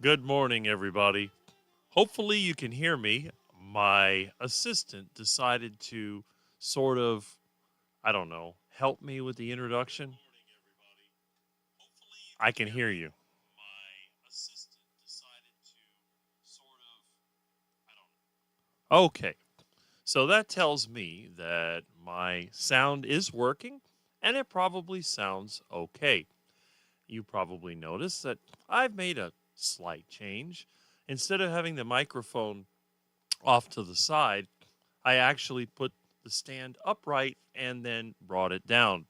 Good morning, everybody. Hopefully, you can hear me. My assistant decided to sort of, I don't know, help me with the introduction. I can hear you. Okay, so that tells me that my sound is working and it probably sounds okay. You probably noticed that I've made a slight change. Instead of having the microphone off to the side, I actually put the stand upright and then brought it down.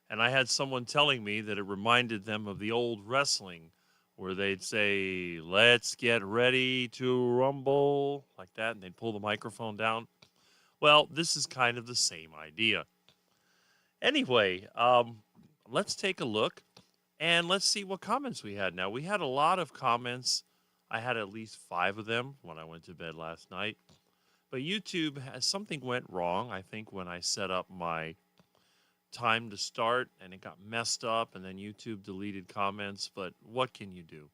And I had someone telling me that it reminded them of the old wrestling where they'd say, "Let's get ready to rumble," like that, and they'd pull the microphone down. Well, this is kind of the same idea. Anyway, let's take a look and let's see what comments we had. Now, we had a lot of comments. I had at least five of them when I went to bed last night. But YouTube has something went wrong. I think when I set up my time to start and it got messed up and then YouTube deleted comments. But what can you do?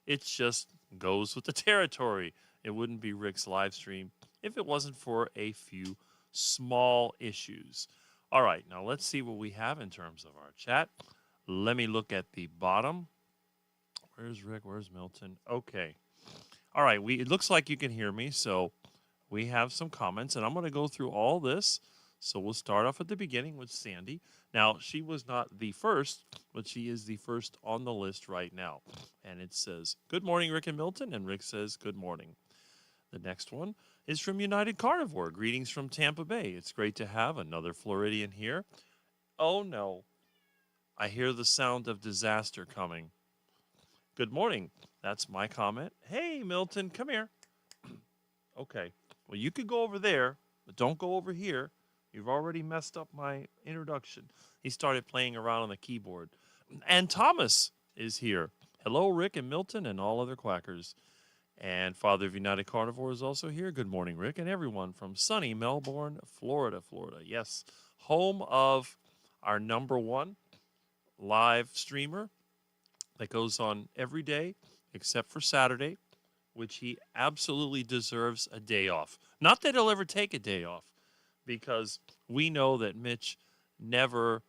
It just goes with the territory. It wouldn't be Rick's live stream if it wasn't for a few small issues. All right, now let's see what we have in terms of our chat. Let me look at the bottom. Where's Rick? Where's Milton? Okay. All right, it looks like you can hear me, so we have some comments, and I'm going to go through all this. So we'll start off at the beginning with Sandy. Now, she was not the first, but she is the first on the list right now. And it says, "Good morning, Rick and Milton." And Rick says, "Good morning." The next one is from United Carnivore. "Greetings from Tampa Bay. It's great to have another Floridian here." Oh no, I hear the sound of disaster coming. "Good morning." That's my comment. "Hey, Milton, come here." Okay. Well, you could go over there, but don't go over here. You've already messed up my introduction. He started playing around on the keyboard. And Thomas is here. "Hello, Rick and Milton and all other quackers." And Father of United Carnivore is also here. "Good morning, Rick and everyone from sunny Melbourne, Florida, Florida." Yes, home of our number one live streamer that goes on every day except for Saturday, which he absolutely deserves a day off. Not that he'll ever take a day off, because we know that Mitch never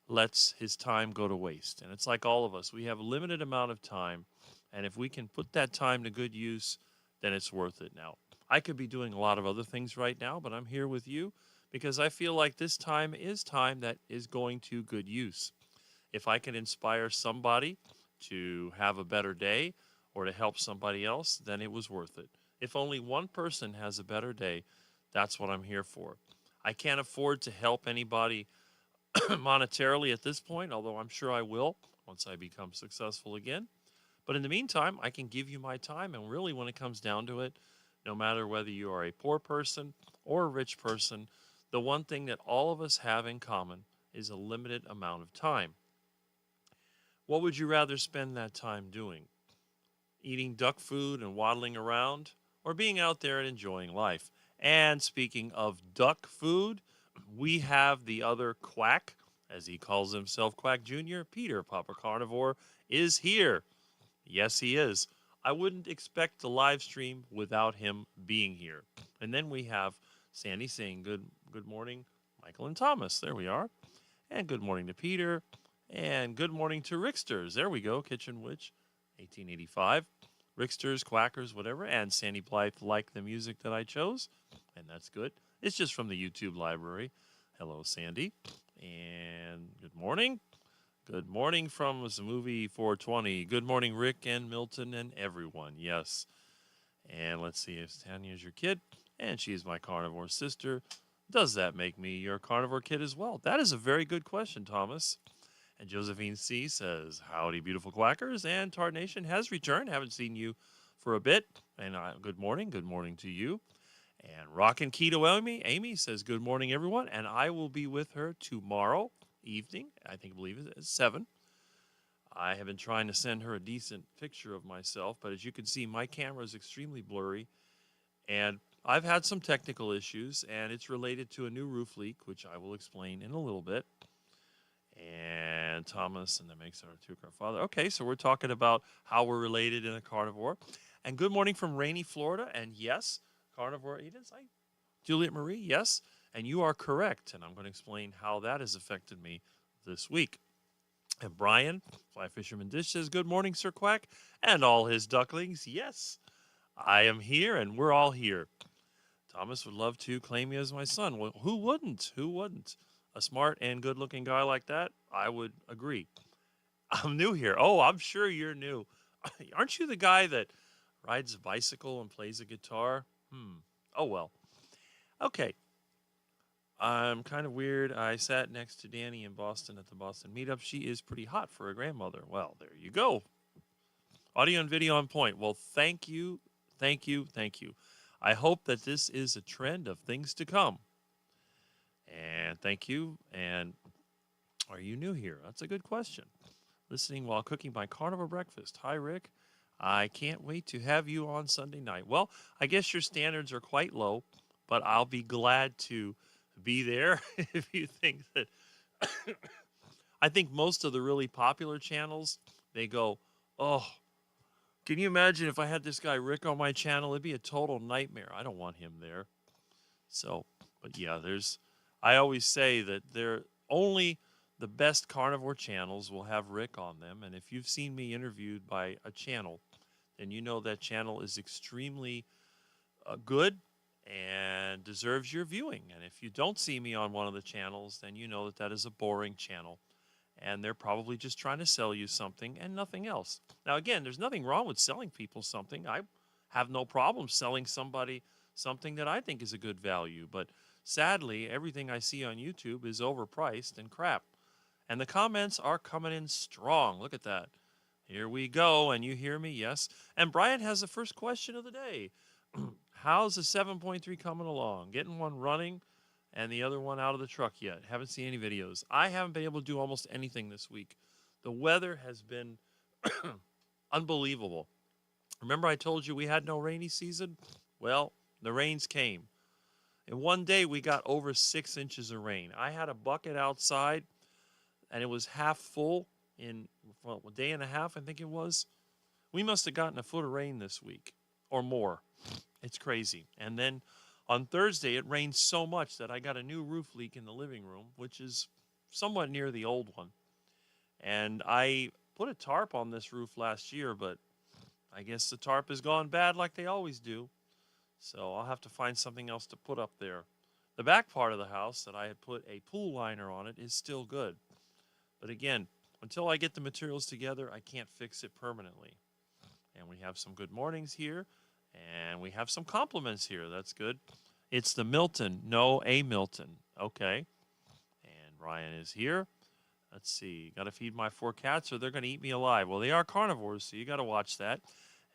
lets his time go to waste. And it's like all of us, we have a limited amount of time. And if we can put that time to good use, then it's worth it. Now, I could be doing a lot of other things right now, but I'm here with you because I feel like this time is time that is going to good use. If I can inspire somebody to have a better day or to help somebody else, then it was worth it. If only one person has a better day, that's what I'm here for. I can't afford to help anybody monetarily at this point, although I'm sure I will once I become successful again. But in the meantime, I can give you my time. And really, when it comes down to it, no matter whether you are a poor person or a rich person, the one thing that all of us have in common is a limited amount of time. What would you rather spend that time doing? Eating duck food and waddling around, or being out there and enjoying life? And speaking of duck food, we have the other quack, as he calls himself, Quack Jr. Peter Papa Carnivore is here. Yes, he is. I wouldn't expect the live stream without him being here. And then we have Sandy saying good morning, Michael and Thomas. There we are. And good morning to Peter. And good morning to Ricksters. There we go, Kitchen Witch, 1885. Ricksters, Quackers, whatever. And Sandy Blythe liked the music that I chose, and that's good. It's just from the YouTube library. Hello, Sandy. And good morning. Good morning from the movie 420. Good morning, Rick and Milton and everyone. Yes. And let's see if Tanya is your kid, and she is my carnivore sister. Does that make me your carnivore kid as well? That is a very good question, Thomas. And Josephine C. says, "Howdy, beautiful quackers." And Tart Nation has returned. Haven't seen you for a bit. And good morning. Good morning to you. And Rockin' Keto Amy says, "Good morning, everyone." And I will be with her tomorrow evening. Believe it's 7. I have been trying to send her a decent picture of myself, but as you can see, my camera is extremely blurry. And I've had some technical issues, and it's related to a new roof leak, which I will explain in a little bit. And Thomas, and that makes our two-car father. Okay, so we're talking about how we're related in a carnivore. And good morning from rainy Florida. And yes, carnivore eaters. Juliet Marie, yes. And you are correct. And I'm going to explain how that has affected me this week. And Brian, Fly Fisherman Dish, says, good morning, Sir Quack, and all his ducklings. Yes, I am here, and we're all here. Thomas would love to claim me as my son. Well, who wouldn't? Who wouldn't? A smart and good looking guy like that, I would agree. I'm new here. Oh, I'm sure you're new. Aren't you the guy that rides a bicycle and plays a guitar? Oh, well. Okay. I'm kind of weird. I sat next to Danny in Boston at the Boston meetup. She is pretty hot for a grandmother. Well, there you go. Audio and video on point. Well, thank you. Thank you. Thank you. I hope that this is a trend of things to come. And thank you. And are you new here? That's a good question. Listening while cooking my carnivore breakfast. Hi, Rick. I can't wait to have you on Sunday night. Well, I guess your standards are quite low, but I'll be glad to be there if you think that. I think most of the really popular channels, they go, oh, can you imagine if I had this guy Rick on my channel? It'd be a total nightmare. I don't want him there. So, but yeah, I always say that only the best carnivore channels will have Rick on them. And if you've seen me interviewed by a channel, then you know that channel is extremely good and deserves your viewing. And if you don't see me on one of the channels, then you know that that is a boring channel. And they're probably just trying to sell you something and nothing else. Now, again, there's nothing wrong with selling people something. I have no problem selling somebody something that I think is a good value. But sadly, everything I see on YouTube is overpriced and crap. And the comments are coming in strong. Look at that. Here we go. And you hear me? Yes. And Brian has the first question of the day. How's the 7.3 coming along? Getting one running and the other one out of the truck yet. Haven't seen any videos. I haven't been able to do almost anything this week. The weather has been unbelievable. Remember I told you we had no rainy season? Well, the rains came. In one day, we got over 6 inches of rain. I had a bucket outside, and it was half full in a day and a half, I think it was. We must have gotten a foot of rain this week or more. It's crazy. And then on Thursday, it rained so much that I got a new roof leak in the living room, which is somewhat near the old one. And I put a tarp on this roof last year, but I guess the tarp has gone bad like they always do. So I'll have to find something else to put up there. The back part of the house that I had put a pool liner on it is still good. But again, until I get the materials together, I can't fix it permanently. And we have some good mornings here. And we have some compliments here. That's good. It's the Milton. No, a Milton. Okay. And Ryan is here. Let's see. Got to feed my 4 cats or they're going to eat me alive. Well, they are carnivores, so you got to watch that.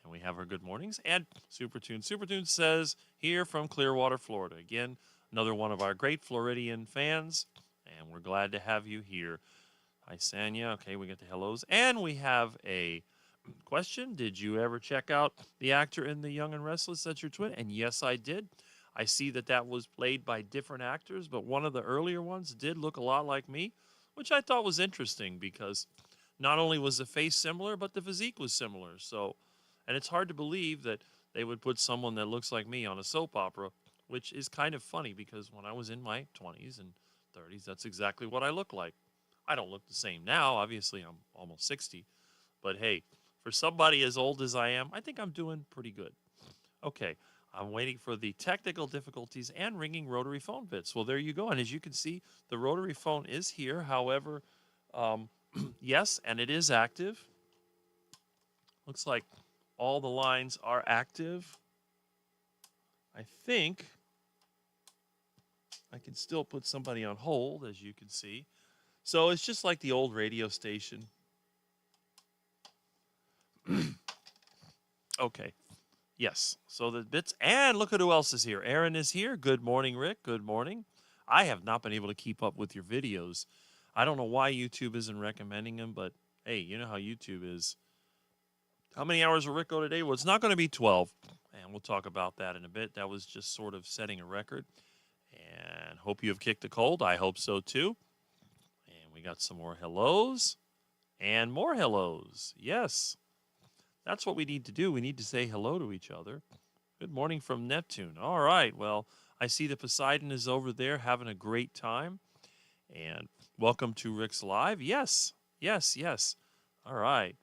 And we have our good mornings. And Supertune. Supertune says, here from Clearwater, Florida. Again, another one of our great Floridian fans. And we're glad to have you here. Hi, Sanya. Okay, we get the hellos. And we have a question. Did you ever check out the actor in The Young and Restless? That's your twin? And yes, I did. I see that that was played by different actors, but one of the earlier ones did look a lot like me, which I thought was interesting because not only was the face similar, but the physique was similar. So, and it's hard to believe that they would put someone that looks like me on a soap opera, which is kind of funny because when I was in my 20s and 30s, that's exactly what I look like. I don't look the same now. Obviously, I'm almost 60. But hey, for somebody as old as I am, I think I'm doing pretty good. Okay, I'm waiting for the technical difficulties and ringing rotary phone bits. Well, there you go. And as you can see, the rotary phone is here. However, yes, and it is active. Looks like all the lines are active. I think I can still put somebody on hold, as you can see. So it's just like the old radio station. Okay. Yes. So the bits, and look at who else is here. Aaron is here. Good morning, Rick. Good morning. I have not been able to keep up with your videos. I don't know why YouTube isn't recommending them, but hey, you know how YouTube is. How many hours will Rick go today? Well, it's not going to be 12, and we'll talk about that in a bit. That was just sort of setting a record, and hope you have kicked the cold. I hope so, too. And We got some more hellos and more hellos. Yes, that's what we need to do. We need to say hello to each other. Good morning from Neptune. All right. Well, I see the Poseidon is over there having a great time. And welcome to Rick's Live. Yes, yes, yes. All right.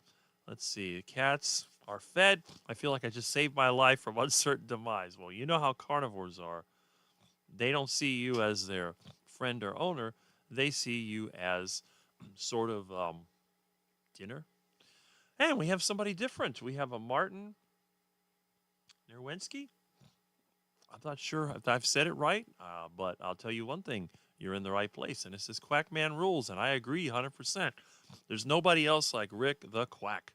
Let's see. The cats are fed. I feel like I just saved my life from uncertain demise. Well, you know how carnivores are. They don't see you as their friend or owner. They see you as sort of dinner. And we have somebody different. We have a Martin Nerwinski. I'm not sure if I've said it right, but I'll tell you one thing. You're in the right place. And this is Quackman Rules, and I agree 100%. There's nobody else like Rick the Quack.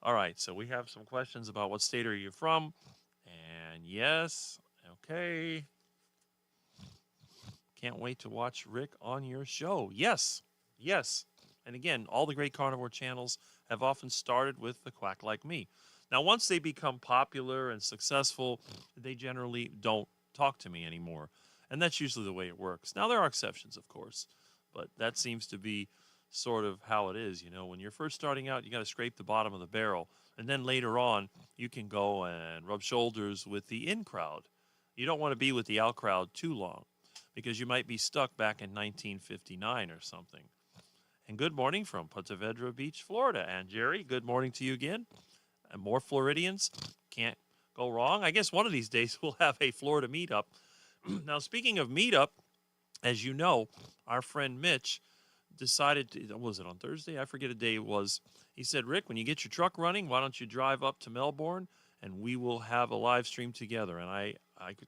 All right, so we have some questions about what state are you from? And yes, okay. Can't wait to watch Rick on your show. Yes, yes. And again, all the great carnivore channels have often started with the Quack like me. Now, once they become popular and successful, they generally don't talk to me anymore. And that's usually the way it works. Now, there are exceptions, of course, but that seems to be sort of how it is. You know, when you're first starting out, you got to scrape the bottom of the barrel. And then later on, you can go and rub shoulders with the in crowd. You don't want to be with the out crowd too long because you might be stuck back in 1959 or something. And good morning from Punta Vedra Beach, Florida. And Jerry, good morning to you again. And more Floridians, can't go wrong. I guess one of these days we'll have a Florida meetup. Now, speaking of meetup, as you know, our friend Mitch decided to, was it on Thursday? I forget a day it was. He said, Rick, when you get your truck running, why don't you drive up to Melbourne and we will have a live stream together. And I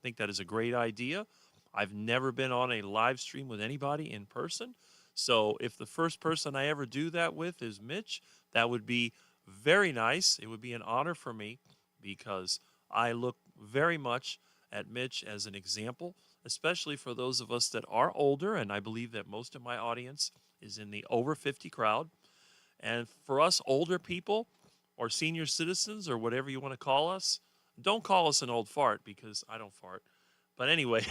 think that is a great idea. I've never been on a live stream with anybody in person. So if the first person I ever do that with is Mitch, that would be very nice. It would be an honor for me because I look very much at Mitch as an example, especially for those of us that are older. And I believe that most of my audience is in the over 50 crowd. And for us older people or senior citizens or whatever you want to call us, don't call us an old fart because I don't fart. But anyway,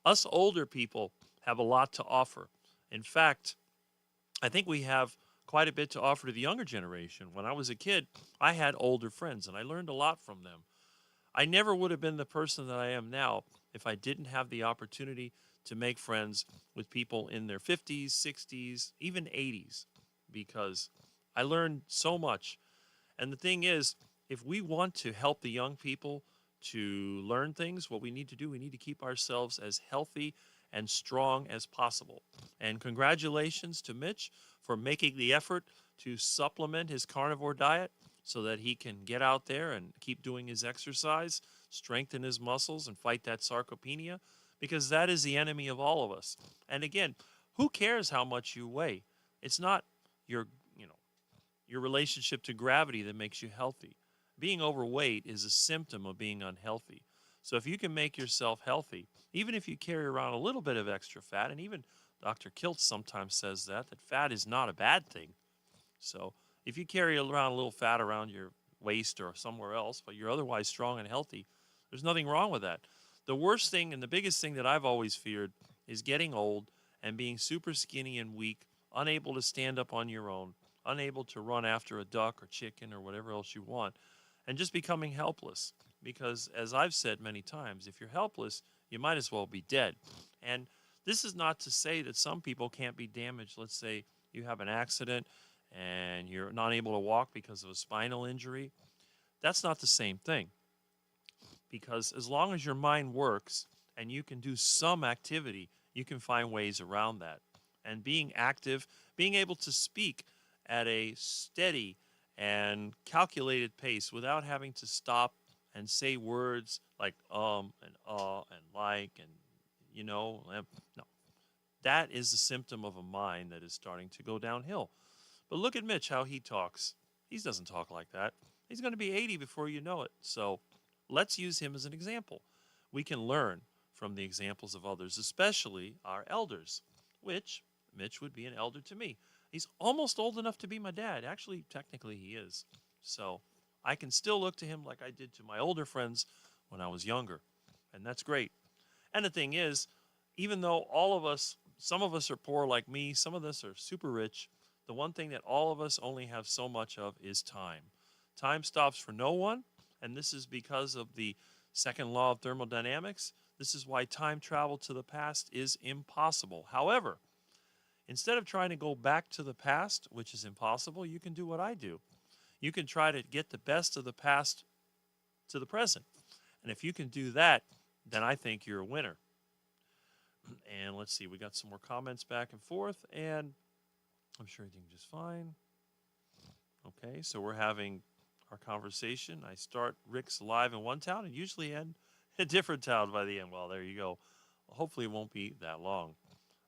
us older people have a lot to offer. In fact, I think we have quite a bit to offer to the younger generation. When I was a kid, I had older friends and I learned a lot from them. I never would have been the person that I am now if I didn't have the opportunity to make friends with people in their 50s, 60s, even 80s, because I learned so much. And the thing is, if we want to help the young people to learn things, what we need to do, we need to keep ourselves as healthy and strong as possible. And congratulations to Mitch for making the effort to supplement his carnivore diet so that he can get out there and keep doing his exercise, strengthen his muscles, and fight that sarcopenia, because that is the enemy of all of us. And again, who cares how much you weigh? It's not your, your relationship to gravity that makes you healthy. Being overweight is a symptom of being unhealthy. So if you can make yourself healthy, even if you carry around a little bit of extra fat, and even Dr. Kiltz sometimes says that fat is not a bad thing. So if you carry around a little fat around your waist or somewhere else, but you're otherwise strong and healthy, there's nothing wrong with that. The worst thing and the biggest thing that I've always feared is getting old and being super skinny and weak, unable to stand up on your own, unable to run after a duck or chicken or whatever else you want, and just becoming helpless. Because as I've said many times, if you're helpless, you might as well be dead. And this is not to say that some people can't be damaged. Let's say you have an accident and you're not able to walk because of a spinal injury. That's not the same thing. Because as long as your mind works and you can do some activity, you can find ways around that. And being active, being able to speak at a steady and calculated pace without having to stop and say words like and like and no. That is a symptom of a mind that is starting to go downhill. But look at Mitch, how he talks. He doesn't talk like that. He's going to be 80 before you know it. So let's use him as an example. We can learn from the examples of others, especially our elders, which Mitch would be an elder to me. He's almost old enough to be my dad. Actually, technically he is. So I can still look to him like I did to my older friends when I was younger. And that's great. And the thing is, even though all of us, some of us are poor like me, some of us are super rich, the one thing that all of us only have so much of is time. Time stops for no one, and this is because of the second law of thermodynamics. This is why time travel to the past is impossible. However, instead of trying to go back to the past, which is impossible, you can do what I do. You can try to get the best of the past to the present. And if you can do that, then I think you're a winner. And let's see, we got some more comments back and forth, and I'm sure everything just fine. Okay, so we're having our conversation. I start Rick's live in one town and usually end in a different town by the end. Well, there you go. Hopefully, it won't be that long.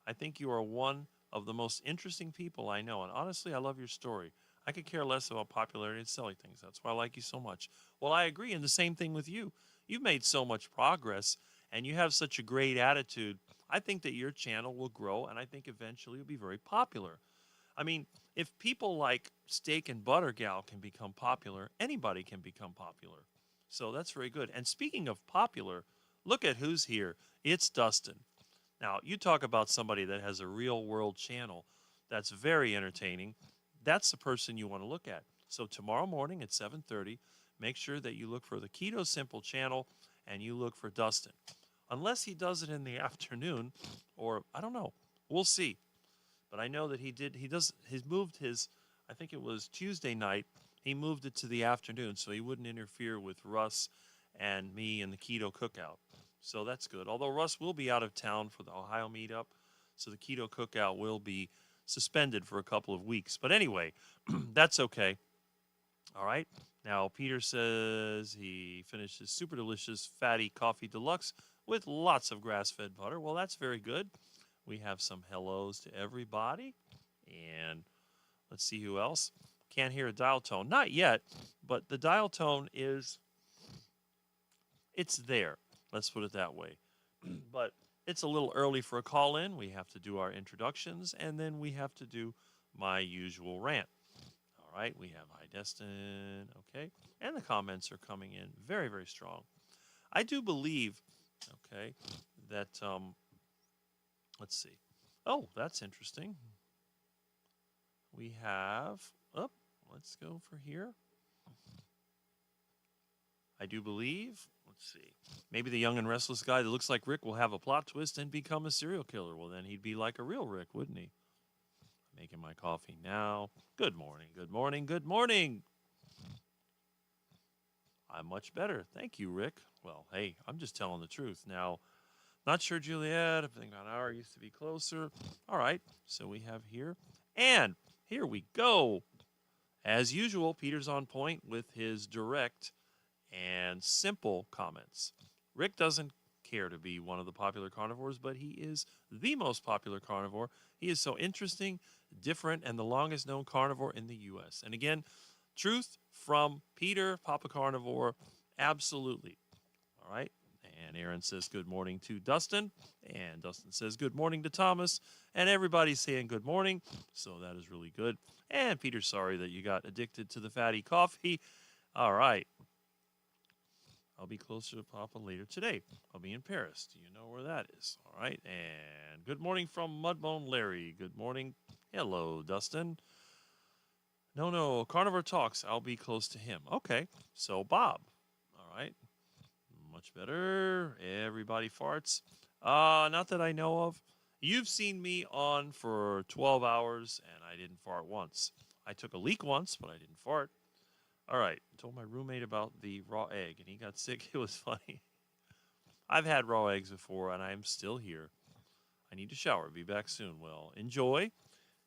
I think you are one of the most interesting people I know, and honestly, I love your story. I could care less about popularity and selling things. That's why I like you so much. Well, I agree, and the same thing with you. You've made so much progress, and you have such a great attitude. I think that your channel will grow, and I think eventually you'll be very popular. I mean, if people like Steak and Butter Gal can become popular, anybody can become popular. So that's very good. And speaking of popular, look at who's here. It's Dustin. Now, you talk about somebody that has a real world channel that's very entertaining. That's the person you want to look at. So tomorrow morning at 7:30, make sure that you look for the Keto Simple channel and you look for Dustin. Unless he does it in the afternoon, or I don't know. We'll see. But I know that he's moved his, I think it was Tuesday night, he moved it to the afternoon so he wouldn't interfere with Russ and me and the keto cookout. So that's good. Although Russ will be out of town for the Ohio meetup, so the keto cookout will be suspended for a couple of weeks. But anyway, that's okay. All right. Now, Peter says he finished his super delicious fatty coffee deluxe with lots of grass-fed butter. Well, that's very good. We have some hellos to everybody. And let's see who else. Can't hear a dial tone. Not yet, but the dial tone is, it's there. Let's put it that way. But it's a little early for a call in. We have to do our introductions, and then we have to do my usual rant. All right, we have Hi Destin, okay, and the comments are coming in very, very strong. I do believe, okay, that, let's see. Oh, that's interesting. We have, oh, let's go for here. I do believe, let's see, maybe the young and restless guy that looks like Rick will have a plot twist and become a serial killer. Well, then he'd be like a real Rick, wouldn't he? Making my coffee now. Good morning, good morning, good morning. I'm much better. Thank you, Rick. Well, hey, I'm just telling the truth. Now, not sure, Juliet. I think about an hour used to be closer. All right, so we have here. And here we go. As usual, Peter's on point with his direct and simple comments. Rick doesn't care to be one of the popular carnivores, but he is the most popular carnivore. He is so interesting, different, and the longest known carnivore in the U.S. And again, truth from Peter, Papa Carnivore, absolutely. All right. And Aaron says good morning to Dustin. And Dustin says good morning to Thomas. And everybody's saying good morning. So that is really good. And Peter's sorry that you got addicted to the fatty coffee. All right. I'll be closer to Papa later today. I'll be in Paris. Do you know where that is? All right. And good morning from Mudbone Larry. Good morning. Hello, Dustin. No, Carnivore Talks. I'll be close to him. Okay. So, Bob. All right. Much better. Everybody farts. Not that I know of. You've seen me on for 12 hours, and I didn't fart once. I took a leak once, but I didn't fart. All right. I told my roommate about the raw egg, and he got sick. It was funny. I've had raw eggs before, and I'm still here. I need to shower. Be back soon. Well, enjoy.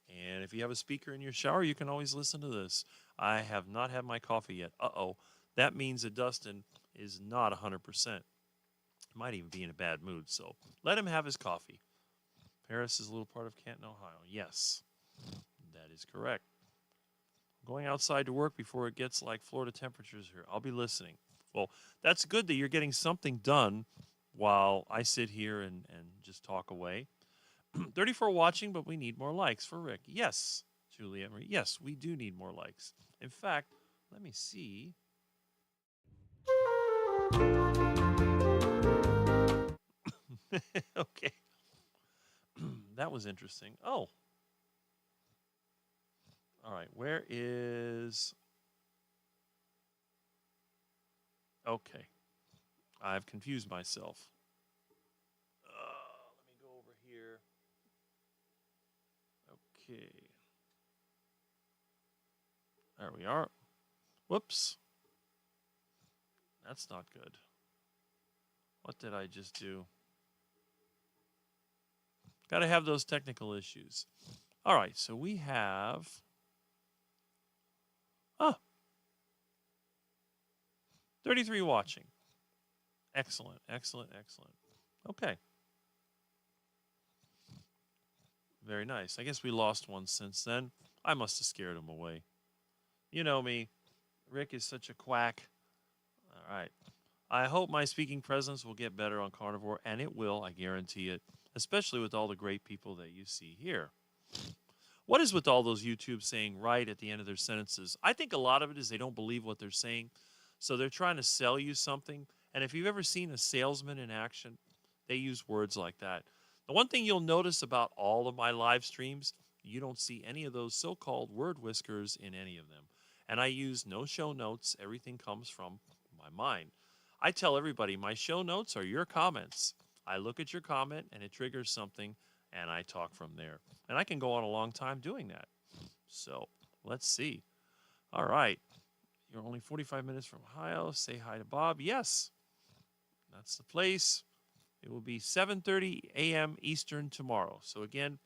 And if you have a speaker in your shower, you can always listen to this. I have not had my coffee yet. Uh-oh. That means that Dustin is not 100%. Might even be in a bad mood, so let him have his coffee. Paris is a little part of Canton, Ohio. Yes, that is correct. I'm going outside to work before it gets like Florida temperatures here. I'll be listening. Well, that's good that you're getting something done while I sit here and just talk away. 34 watching, but we need more likes for Rick. Yes, Julie Emery. Yes, we do need more likes. In fact, let me see. Okay. that was interesting. Oh, all right. Where is... Okay. I've confused myself. Let me go over here. Okay. There we are. Whoops. That's not good. What did I just do? Got to have those technical issues. All right, so we have... Oh, 33 watching. Excellent, excellent, excellent. Okay. Very nice. I guess we lost one since then. I must have scared him away. You know me. Rick is such a quack. All right. I hope my speaking presence will get better on Carnivore, and it will, I guarantee it, especially with all the great people that you see here. What is with all those YouTubes saying right at the end of their sentences? I think a lot of it is they don't believe what they're saying, so they're trying to sell you something. And if you've ever seen a salesman in action, they use words like that. The one thing you'll notice about all of my live streams, you don't see any of those so-called word whiskers in any of them. And I use no show notes. Everything comes from my mind. I tell everybody my show notes are your comments. I look at your comment and it triggers something and I talk from there. And I can go on a long time doing that. So let's see. All right. You're only 45 minutes from Ohio. Say hi to Bob. Yes, that's the place. It will be 7:30 a.m. Eastern tomorrow. So again,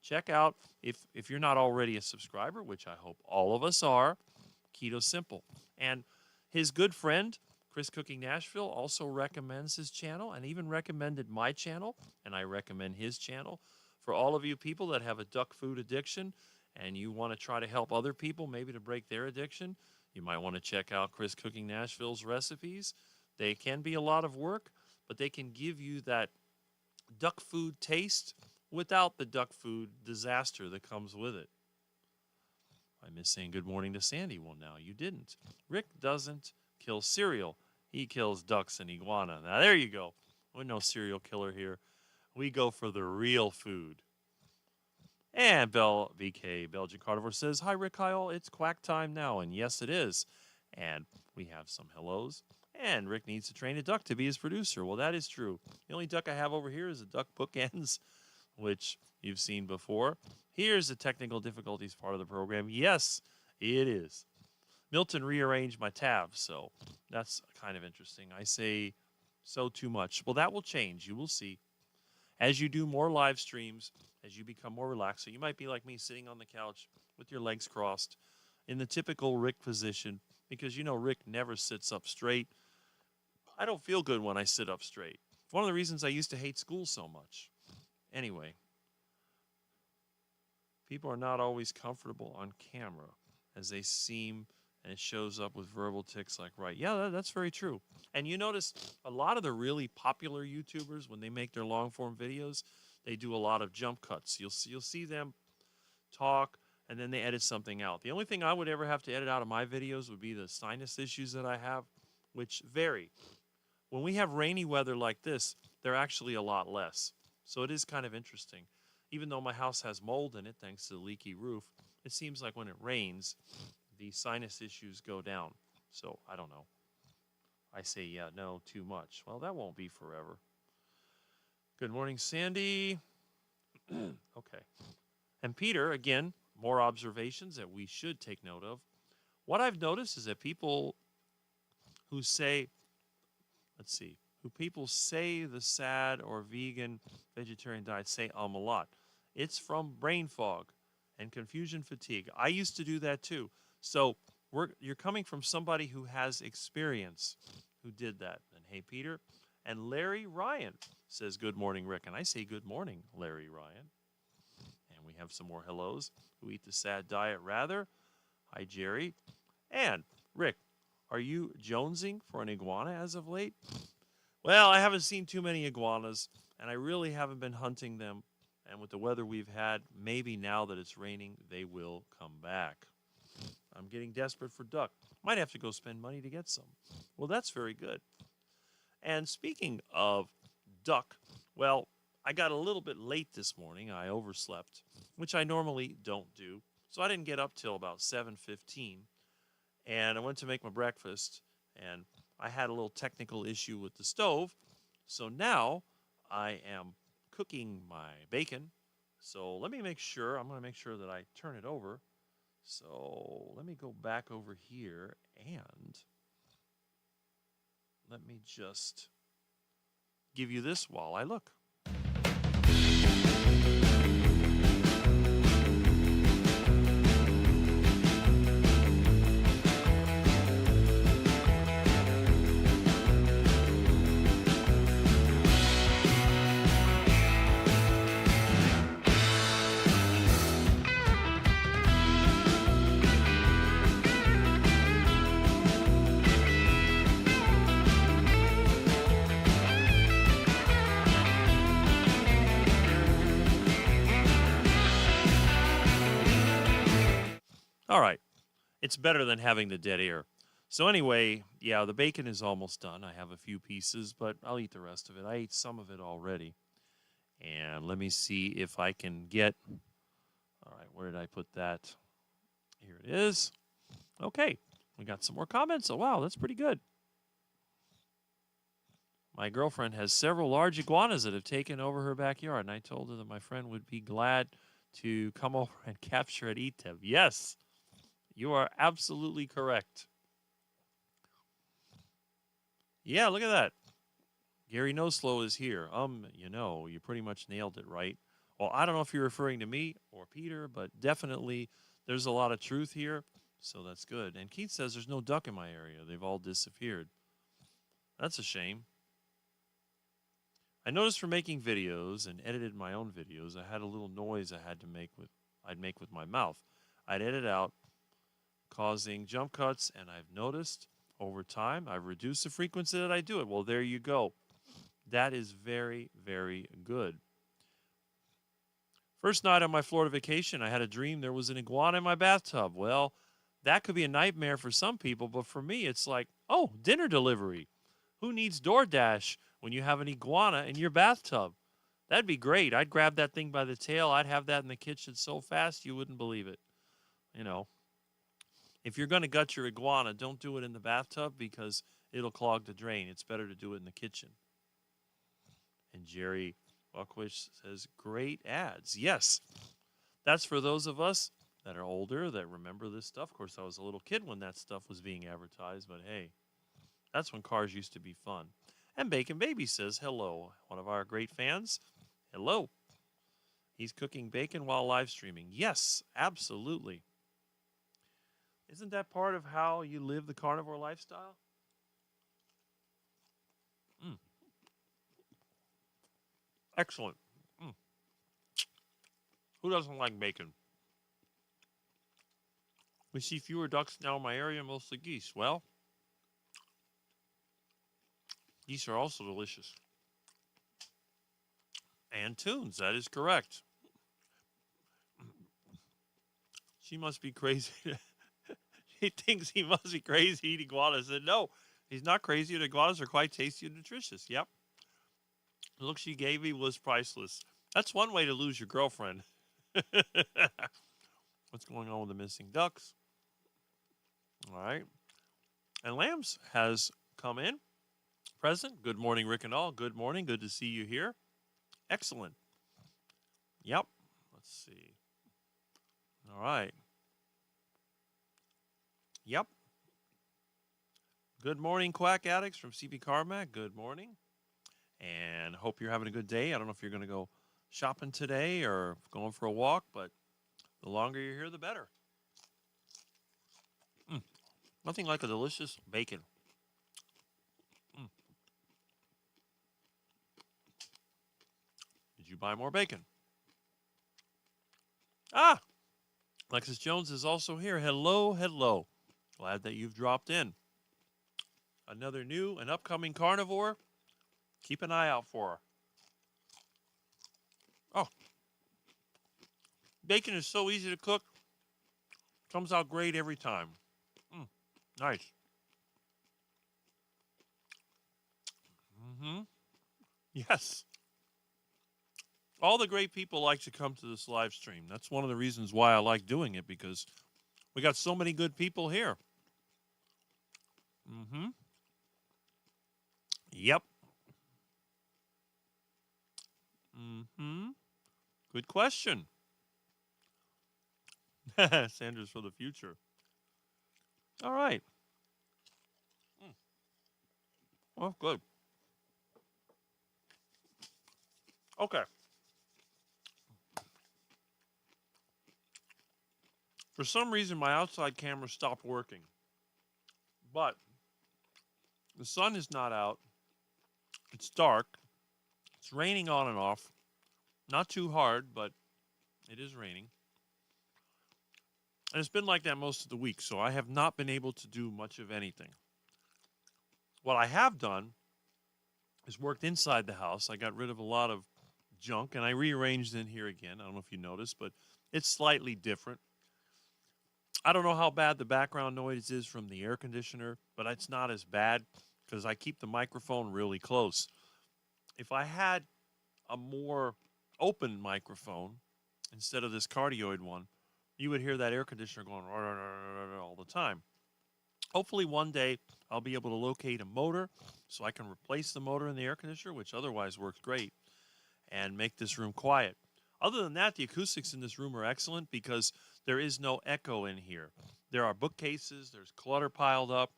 check out, if you're not already a subscriber, which I hope all of us are, Keto Simple. And his good friend, Chris Cooking Nashville, also recommends his channel and even recommended my channel, and I recommend his channel. For all of you people that have a duck food addiction and you want to try to help other people maybe to break their addiction, you might want to check out Chris Cooking Nashville's recipes. They can be a lot of work, but they can give you that duck food taste without the duck food disaster that comes with it. I miss saying good morning to Sandy. Well, now you didn't. Rick doesn't kill cereal. He kills ducks and iguana. Now, there you go. We're no serial killer here. We go for the real food. And Bell VK, Belgian Carnivore, says, hi, Rick Kyle. It's quack time now. And yes, it is. And we have some hellos. And Rick needs to train a duck to be his producer. Well, that is true. The only duck I have over here is a duck bookends, which you've seen before. Here's the technical difficulties part of the program. Yes, it is. Milton rearranged my tabs, so that's kind of interesting. I say so too much. Well, that will change. You will see. As you do more live streams, as you become more relaxed, so you might be like me sitting on the couch with your legs crossed in the typical Rick position, because you know Rick never sits up straight. I don't feel good when I sit up straight. It's one of the reasons I used to hate school so much. Anyway, people are not always comfortable on camera as they seem, and it shows up with verbal tics like, right. Yeah, that's very true. And you notice a lot of the really popular YouTubers, when they make their long form videos, they do a lot of jump cuts. You'll see them talk and then they edit something out. The only thing I would ever have to edit out of my videos would be the sinus issues that I have, which vary. When we have rainy weather like this, they're actually a lot less. So it is kind of interesting. Even though my house has mold in it, thanks to the leaky roof, it seems like when it rains, the sinus issues go down. So I don't know. I say, yeah, no, too much. Well, that won't be forever. Good morning, Sandy. Okay. And Peter, again, more observations that we should take note of. What I've noticed is that people who say, let's see, who people say the sad or vegan vegetarian diet say a lot. It's from brain fog and confusion fatigue. I used to do that too. So you're coming from somebody who has experience who did that. And hey, Peter. And Larry Ryan says, good morning, Rick. And I say, good morning, Larry Ryan. And we have some more hellos who eat the sad diet rather. Hi, Jerry. And Rick, are you jonesing for an iguana as of late? Well, I haven't seen too many iguanas, and I really haven't been hunting them. And with the weather we've had, maybe now that it's raining, they will come back. I'm getting desperate for duck. Might have to go spend money to get some. Well, that's very good. And speaking of duck, well, I got a little bit late this morning. I overslept, which I normally don't do. So I didn't get up till about 7:15, and I went to make my breakfast, and I had a little technical issue with the stove. So now I am cooking my bacon. So let me make sure, I'm going to make sure that I turn it over. So let me go back over here and let me just give you this while I look. All right. It's better than having the dead air. So anyway, yeah, the bacon is almost done. I have a few pieces, but I'll eat the rest of it. I ate some of it already. And let me see if I can get... All right, where did I put that? Here it is. Okay, we got some more comments. Oh, wow, that's pretty good. My girlfriend has several large iguanas that have taken over her backyard, and I told her that my friend would be glad to come over and capture and eat them. Yes, you are absolutely correct. Yeah, look at that. Gary No Slow is here. You pretty much nailed it, right? Well, I don't know if you're referring to me or Peter, but definitely there's a lot of truth here, so that's good. And Keith says there's no duck in my area. They've all disappeared. That's a shame. I noticed for making videos and edited my own videos, I had a little noise I'd make with my mouth. I'd edit out, causing jump cuts, and I've noticed over time I've reduced the frequency that I do it. Well, there you go. That is very, very good. First night on my Florida vacation, I had a dream there was an iguana in my bathtub. Well, that could be a nightmare for some people, but for me, it's like, oh, dinner delivery. Who needs DoorDash when you have an iguana in your bathtub? That'd be great. I'd grab that thing by the tail. I'd have that in the kitchen so fast you wouldn't believe it. You know, if you're going to gut your iguana, don't do it in the bathtub because it'll clog the drain. It's better to do it in the kitchen. And Jerry Buckwish says, great ads. Yes, that's for those of us that are older that remember this stuff. Of course, I was a little kid when that stuff was being advertised, but hey, that's when cars used to be fun. And Bacon Baby says, hello. One of our great fans. Hello. He's cooking bacon while live streaming. Yes, absolutely. Isn't that part of how you live the carnivore lifestyle? Mm. Excellent. Mm. Who doesn't like bacon? We see fewer ducks now in my area, mostly geese. Well, geese are also delicious. And tunes, that is correct. She must be crazy. He thinks he must be crazy eating iguanas. I said, no, he's not crazy. The iguanas are quite tasty and nutritious. Yep. The look she gave me was priceless. That's one way to lose your girlfriend. What's going on with the missing ducks? All right. And Lambs has come in. Present. Good morning, Rick and all. Good morning. Good to see you here. Excellent. Yep. Let's see. All right. Yep. Good morning, Quack Addicts from CB Carmack. Good morning. And hope you're having a good day. I don't know if you're going to go shopping today or going for a walk, but the longer you're here, the better. Nothing like a delicious bacon. Did you buy more bacon? Ah, Alexis Jones is also here. Hello, hello. Glad that you've dropped in. Another new and upcoming carnivore. Keep an eye out for her. Oh, bacon is so easy to cook. Comes out great every time. Nice. Yes. All the great people like to come to this live stream. That's one of the reasons why I like doing it, because we got so many good people here. Mm-hmm. Yep. Mm-hmm. Good question. Sanders for the future. All right. Well, good. Okay. For some reason, my outside camera stopped working, but the sun is not out. It's dark. It's raining on and off. Not too hard, but it is raining. And it's been like that most of the week, so I have not been able to do much of anything. What I have done is worked inside the house. I got rid of a lot of junk, and I rearranged in here again. I don't know if you noticed, but it's slightly different. I don't know how bad the background noise is from the air conditioner, but it's not as bad because I keep the microphone really close. If I had a more open microphone instead of this cardioid one, you would hear that air conditioner going all the time. Hopefully one day I'll be able to locate a motor so I can replace the motor in the air conditioner, which otherwise works great, and make this room quiet. Other than that, the acoustics in this room are excellent because there is no echo in here. There are bookcases, there's clutter piled up,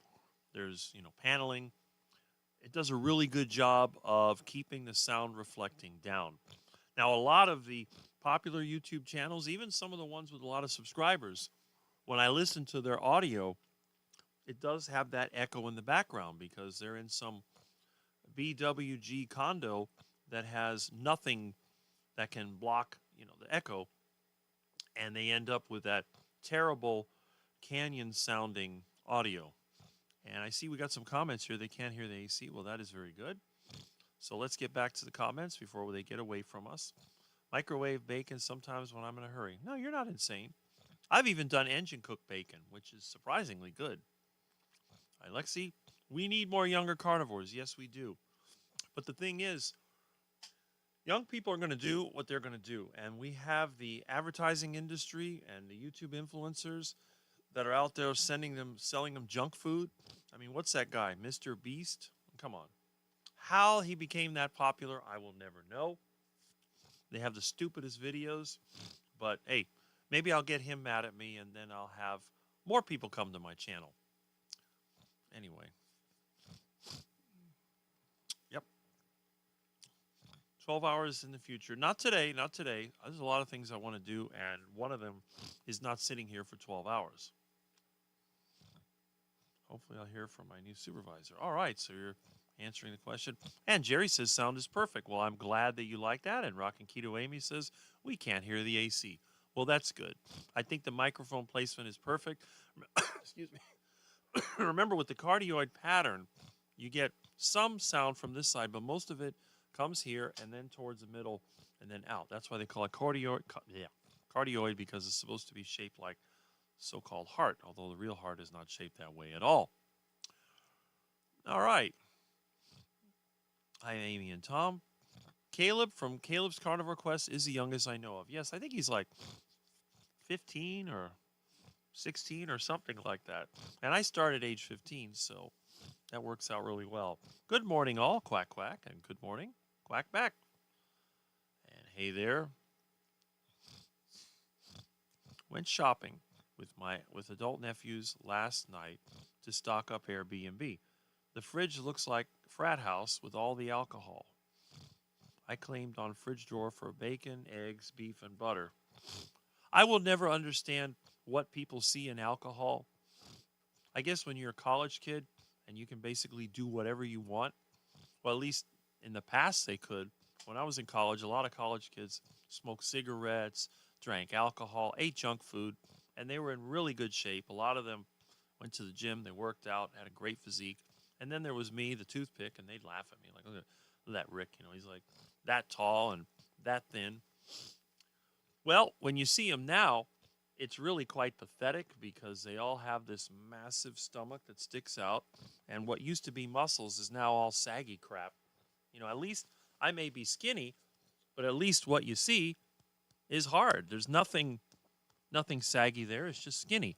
there's, paneling. It does a really good job of keeping the sound reflecting down. Now, a lot of the popular YouTube channels, even some of the ones with a lot of subscribers, when I listen to their audio, it does have that echo in the background because they're in some BWG condo that has nothing that can block, the echo, and they end up with that terrible canyon sounding audio. And I see we got some comments here. They can't hear the AC. Well, that is very good. So let's get back to the comments before they get away from us. Microwave bacon sometimes when I'm in a hurry. No, you're not insane. I've even done engine cooked bacon, which is surprisingly good. Alexi, we need more younger carnivores. Yes, we do. But the thing is, young people are going to do what they're going to do. And we have the advertising industry and the YouTube influencers that are out there selling them junk food. I mean, what's that guy, Mr. Beast? Come on. How he became that popular, I will never know. They have the stupidest videos. But hey, maybe I'll get him mad at me and then I'll have more people come to my channel. Anyway. Yep. 12 hours in the future. Not today, not today. There's a lot of things I want to do, and one of them is not sitting here for 12 hours. Hopefully I'll hear from my new supervisor. All right, so you're answering the question. And Jerry says sound is perfect. Well, I'm glad that you like that. And Rockin' Keto Amy says we can't hear the AC. Well, that's good. I think the microphone placement is perfect. Excuse me. Remember, with the cardioid pattern, you get some sound from this side, but most of it comes here and then towards the middle and then out. That's why they call it cardioid, because it's supposed to be shaped like so-called heart, although the real heart is not shaped that way at all. All right. Hi, Amy and Tom. Caleb from Caleb's Carnivore Quest is the youngest I know of. Yes, I think he's like 15 or 16 or something like that. And I started age 15, so that works out really well. Good morning, all. Quack, quack. And good morning. Quack back. And hey there. Went shopping with adult nephews last night to stock up Airbnb. The fridge looks like a frat house with all the alcohol. I claimed on fridge drawer for bacon, eggs, beef, and butter. I will never understand what people see in alcohol. I guess when you're a college kid and you can basically do whatever you want, well, at least in the past they could. When I was in college, a lot of college kids smoked cigarettes, drank alcohol, ate junk food, and they were in really good shape. A lot of them went to the gym, they worked out, had a great physique. And then there was me, the toothpick, and they'd laugh at me like, look at that Rick, he's like that tall and that thin. Well, when you see him now, it's really quite pathetic because they all have this massive stomach that sticks out, and what used to be muscles is now all saggy crap. At least I may be skinny, But at least what you see is hard. There's nothing saggy there. It's just skinny.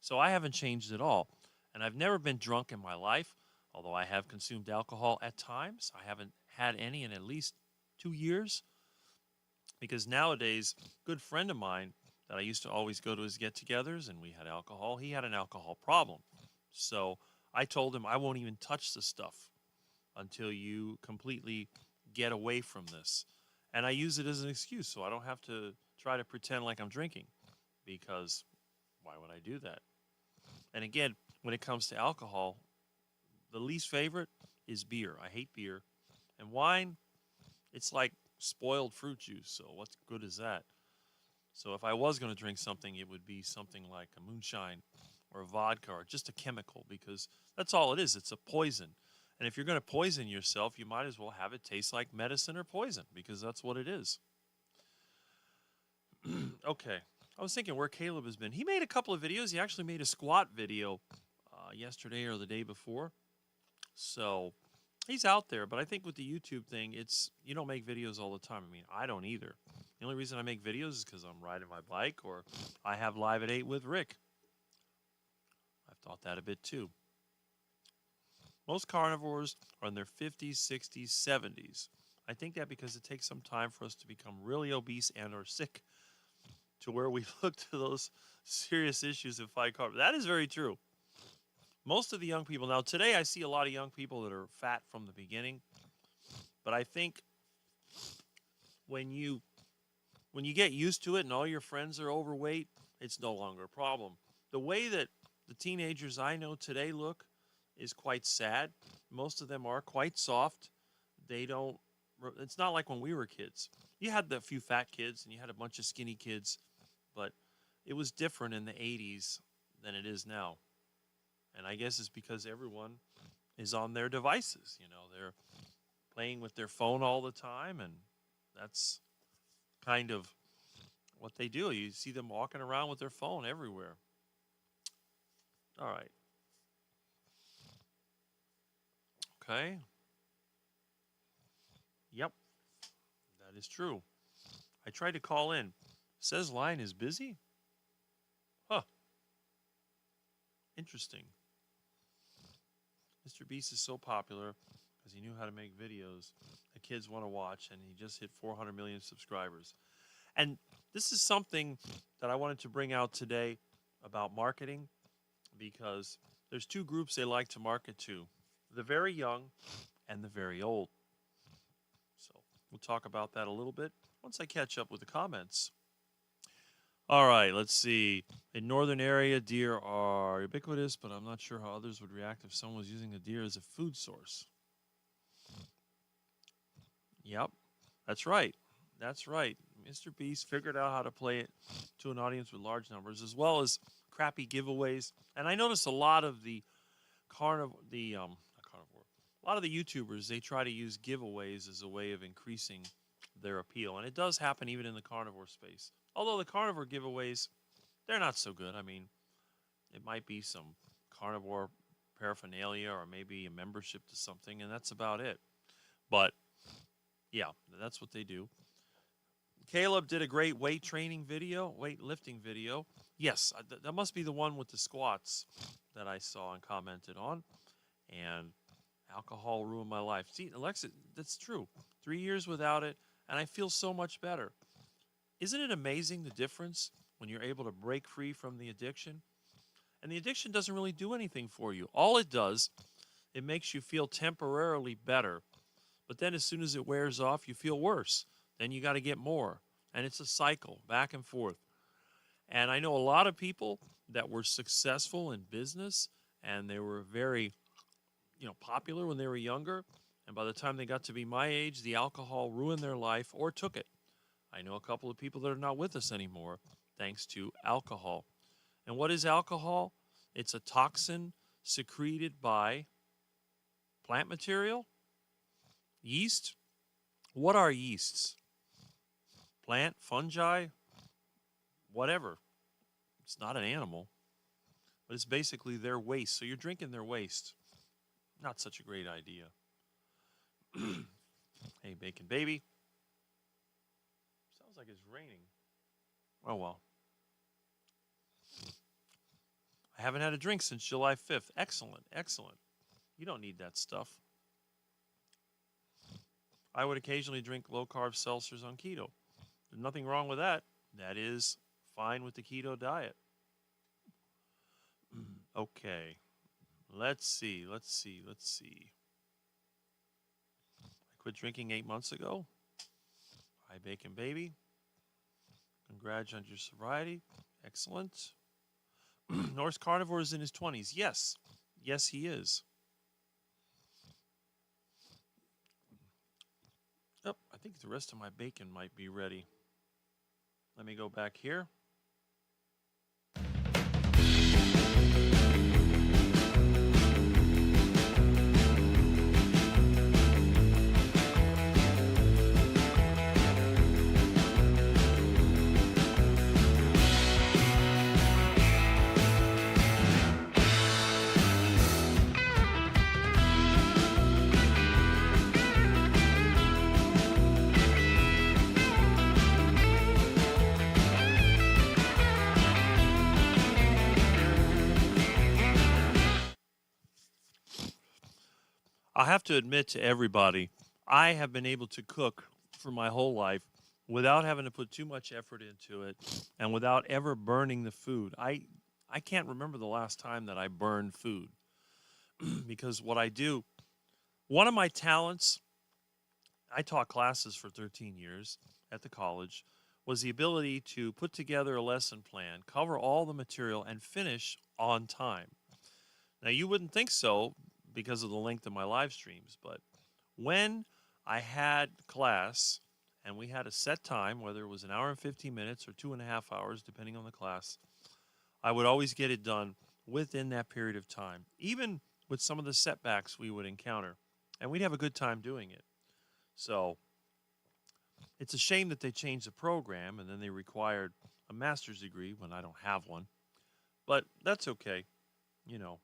So I haven't changed at all. And I've never been drunk in my life, although I have consumed alcohol at times. I haven't had any in at least 2 years because nowadays, a good friend of mine that I used to always go to his get-togethers and we had alcohol, he had an alcohol problem. So I told him I won't even touch the stuff until you completely get away from this. And I use it as an excuse so I don't have to try to pretend like I'm drinking because why would I do that? And again, when it comes to alcohol, the least favorite is beer. I hate beer. And wine, it's like spoiled fruit juice. So what good is that? So if I was going to drink something, it would be something like a moonshine or a vodka or just a chemical because that's all it is. It's a poison. And if you're going to poison yourself, you might as well have it taste like medicine or poison because that's what it is. Okay. I was thinking where Caleb has been. He made a couple of videos. He actually made a squat video yesterday or the day before. So he's out there. But I think with the YouTube thing, it's you don't make videos all the time. I mean, I don't either. The only reason I make videos is because I'm riding my bike or I have Live at 8 with Rick. I've thought that a bit too. Most carnivores are in their 50s, 60s, 70s. I think that because it takes some time for us to become really obese and or sick to where we look to those serious issues and fight carnivore. That is very true. Most of the young people, now today I see a lot of young people that are fat from the beginning, but I think when you get used to it and all your friends are overweight, it's no longer a problem. The way that the teenagers I know today look is quite sad. Most of them are quite soft. They don't, it's not like when we were kids. You had the few fat kids and you had a bunch of skinny kids, but it was different in the 80s than it is now. And I guess it's because everyone is on their devices. You know, they're playing with their phone all the time, and that's kind of what they do. You see them walking around with their phone everywhere. All right. Okay. Yep, that is true. I tried to call in. Says line is busy? Huh. Interesting. Mr. Beast is so popular because he knew how to make videos that kids want to watch, and he just hit 400 million subscribers. And this is something that I wanted to bring out today about marketing because there's two groups they like to market to, the very young and the very old. So we'll talk about that a little bit once I catch up with the comments. All right, let's see. In northern area, deer are ubiquitous, but I'm not sure how others would react if someone was using the deer as a food source. Yep, that's right. That's right. Mr. Beast figured out how to play it to an audience with large numbers, as well as crappy giveaways. And I noticed a lot of the a lot of the YouTubers, they try to use giveaways as a way of increasing their appeal. And it does happen even in the carnivore space. Although the carnivore giveaways, they're not so good. I mean, it might be some carnivore paraphernalia or maybe a membership to something, and that's about it. But yeah, that's what they do. Caleb did a great weightlifting video. Yes, that must be the one with the squats that I saw and commented on. And alcohol ruined my life. See, Alexa, that's true. 3 years without it, and I feel so much better. Isn't it amazing the difference when you're able to break free from the addiction? And the addiction doesn't really do anything for you. All it does, it makes you feel temporarily better. But then as soon as it wears off, you feel worse. Then you got to get more. And it's a cycle, back and forth. And I know a lot of people that were successful in business and they were very, popular when they were younger. And by the time they got to be my age, the alcohol ruined their life or took it. I know a couple of people that are not with us anymore thanks to alcohol. And what is alcohol? It's a toxin secreted by plant material, yeast. What are yeasts? Plant, fungi, whatever. It's not an animal, but it's basically their waste. So you're drinking their waste. Not such a great idea. Hey, Bacon Baby. Sounds like it's raining. Oh, well. I haven't had a drink since July 5th. Excellent. Excellent. You don't need that stuff. I would occasionally drink low-carb seltzers on keto. There's nothing wrong with that. That is fine with the keto diet. Okay. Let's see. I quit drinking 8 months ago. Hi, Bacon Baby. Congrats on your sobriety. Excellent. Norse Carnivore is in his 20s. Yes. Yes, he is. Oh, I think the rest of my bacon might be ready. Let me go back here. I have to admit to everybody, I have been able to cook for my whole life without having to put too much effort into it and without ever burning the food. I can't remember the last time that I burned food because what I do, one of my talents, I taught classes for 13 years at the college, was the ability to put together a lesson plan, cover all the material, and finish on time. Now, you wouldn't think so because of the length of my live streams, but when I had class and we had a set time, whether it was an hour and 15 minutes or 2.5 hours, depending on the class, I would always get it done within that period of time, even with some of the setbacks we would encounter. And we'd have a good time doing it. So it's a shame that they changed the program and then they required a master's degree when I don't have one. But that's okay, you know.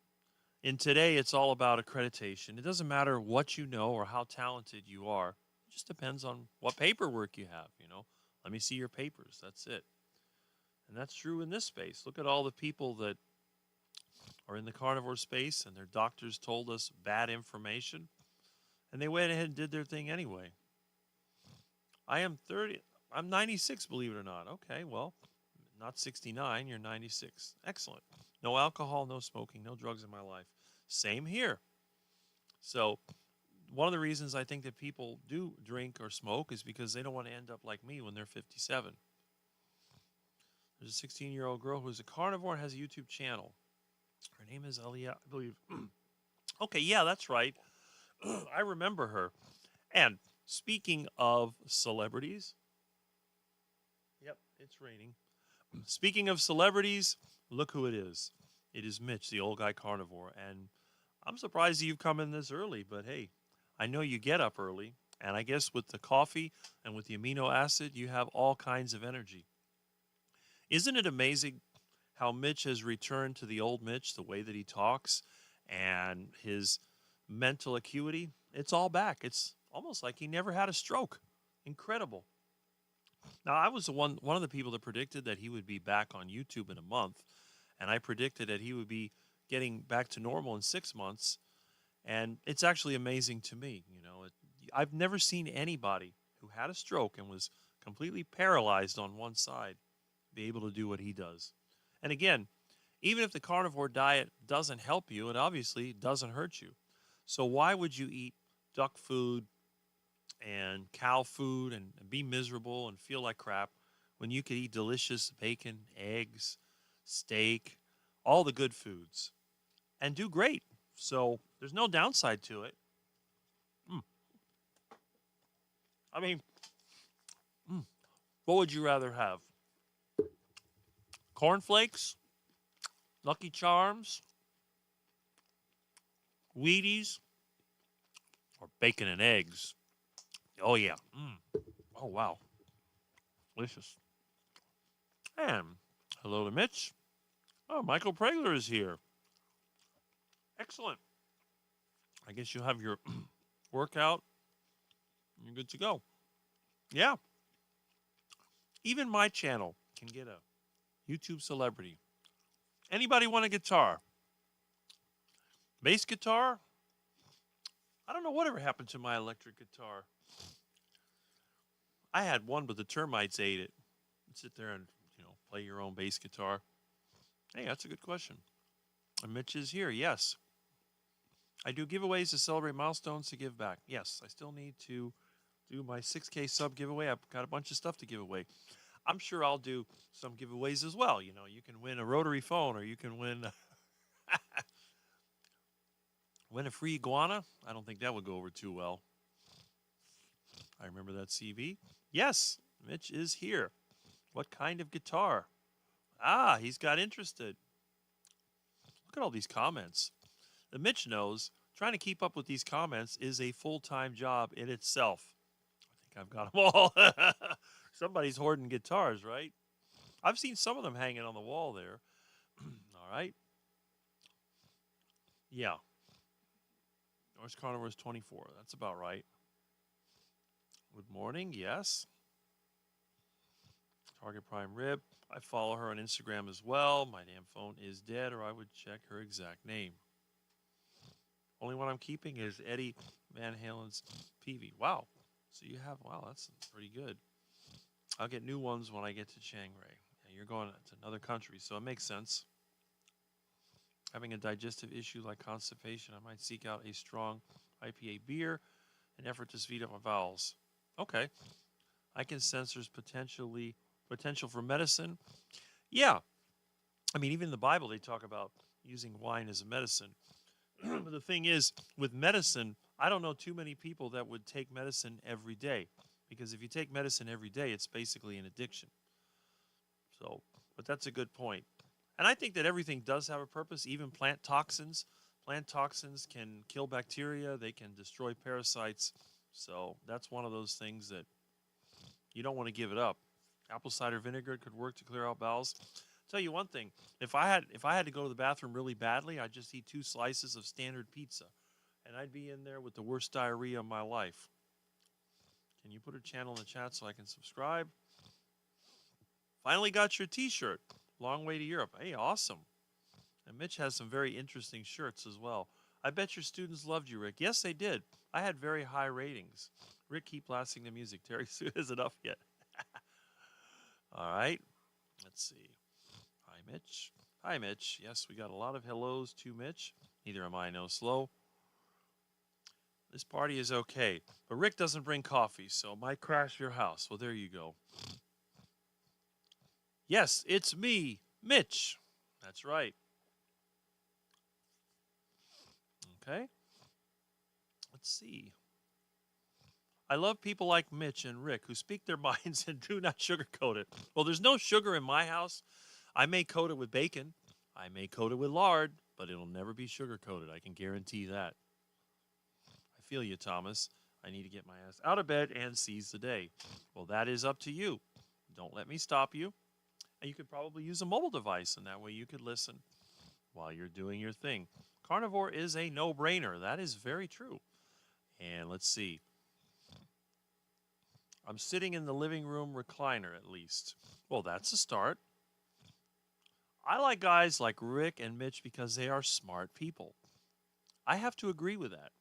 In today, it's all about accreditation. It doesn't matter what you know or how talented you are. It just depends on what paperwork you have, you know. Let me see your papers. That's it. And that's true in this space. Look at all the people that are in the carnivore space and their doctors told us bad information. And they went ahead and did their thing anyway. I am 30. I'm 96, believe it or not. Okay, well, not 69. You're 96. Excellent. No alcohol, no smoking, no drugs in my life. Same here. So one of the reasons I think that people do drink or smoke is because they don't want to end up like me when they're 57. There's a 16-year-old girl who's a carnivore and has a YouTube channel. Her name is Aliyah, I believe. Okay, yeah, that's right. I remember her. And speaking of celebrities, yep, it's raining. Speaking of celebrities, look who it is. It is Mitch, the old guy carnivore. And I'm surprised you've come in this early, but hey, I know you get up early. And I guess with the coffee and with the amino acid, you have all kinds of energy. Isn't it amazing how Mitch has returned to the old Mitch, the way that he talks and his mental acuity? It's all back. It's almost like he never had a stroke. Incredible. Now, I was one of the people that predicted that he would be back on YouTube in a month, and I predicted that he would be getting back to normal in 6 months, and it's actually amazing to me. You know, I've never seen anybody who had a stroke and was completely paralyzed on one side be able to do what he does. And again, even if the carnivore diet doesn't help you, it obviously doesn't hurt you. So why would you eat duck food and cow food and be miserable and feel like crap when you could eat delicious bacon, eggs, steak, all the good foods and do great? So there's no downside to it. I mean, what would you rather have? Cornflakes, Lucky Charms, Wheaties, or bacon and eggs? Oh, yeah. Oh, wow. Delicious. And hello to Mitch. Oh, Michael Pregler is here. Excellent. I guess you'll have your workout. You're good to go. Yeah. Even my channel can get a YouTube celebrity. Anybody want a guitar? Bass guitar? I don't know whatever happened to my electric guitar. I had one, but the termites ate it. Sit there and play your own bass guitar. Hey, that's a good question. And Mitch is here. Yes, I do giveaways to celebrate milestones to give back. Yes, I still need to do my 6K sub giveaway. I've got a bunch of stuff to give away. I'm sure I'll do some giveaways as well. You can win a rotary phone, or you can win win a free iguana. I don't think that would go over too well. I remember that CV. Yes, Mitch is here. What kind of guitar? Ah, he's got interested. Look at all these comments. The Mitch knows trying to keep up with these comments is a full-time job in itself. I think I've got them all. Somebody's hoarding guitars, right? I've seen some of them hanging on the wall there. All right. Yeah. North Carnivore is 24. That's about right. Good morning. Yes. Target Prime Rib. I follow her on Instagram as well. My damn phone is dead, or I would check her exact name. Only one I'm keeping is Eddie Van Halen's PV. Wow. So you have, wow, that's pretty good. I'll get new ones when I get to Chiang Rai. Yeah, you're going to another country, so it makes sense. Having a digestive issue like constipation, I might seek out a strong IPA beer in an effort to speed up my bowels. Okay. I can sense there's potential for medicine. Yeah. I mean, even in the Bible, they talk about using wine as a medicine. But the thing is, with medicine, I don't know too many people that would take medicine every day. Because if you take medicine every day, it's basically an addiction. So, but that's a good point. And I think that everything does have a purpose, even plant toxins. Plant toxins can kill bacteria, they can destroy parasites. So that's one of those things that you don't want to give it up. Apple cider vinegar could work to clear out bowels. Tell you one thing, if I had to go to the bathroom really badly, I'd just eat 2 slices of standard pizza, and I'd be in there with the worst diarrhea of my life. Can you put a channel in the chat so I can subscribe? Finally got your t-shirt. Long way to Europe. Hey, awesome. And Mitch has some very interesting shirts as well. I bet your students loved you, Rick. Yes, they did. I had very high ratings. Rick, keep blasting the music. Terry Sue is enough yet. All right. Let's see. Hi, Mitch. Hi, Mitch. Yes, we got a lot of hellos to Mitch. Neither am I, no slow. This party is okay. But Rick doesn't bring coffee, so it might crash your house. Well, there you go. Yes, it's me, Mitch. That's right. Okay. Let's see. I love people like Mitch and Rick who speak their minds and do not sugarcoat it. Well, there's no sugar in my house. I may coat it with bacon. I may coat it with lard, but it'll never be sugar-coated. I can guarantee that. I feel you, Thomas. I need to get my ass out of bed and seize the day. Well, that is up to you. Don't let me stop you. And you could probably use a mobile device, and that way you could listen while you're doing your thing. Carnivore is a no-brainer. That is very true. And let's see. I'm sitting in the living room recliner, at least. Well, that's a start. I like guys like Rick and Mitch because they are smart people. I have to agree with that.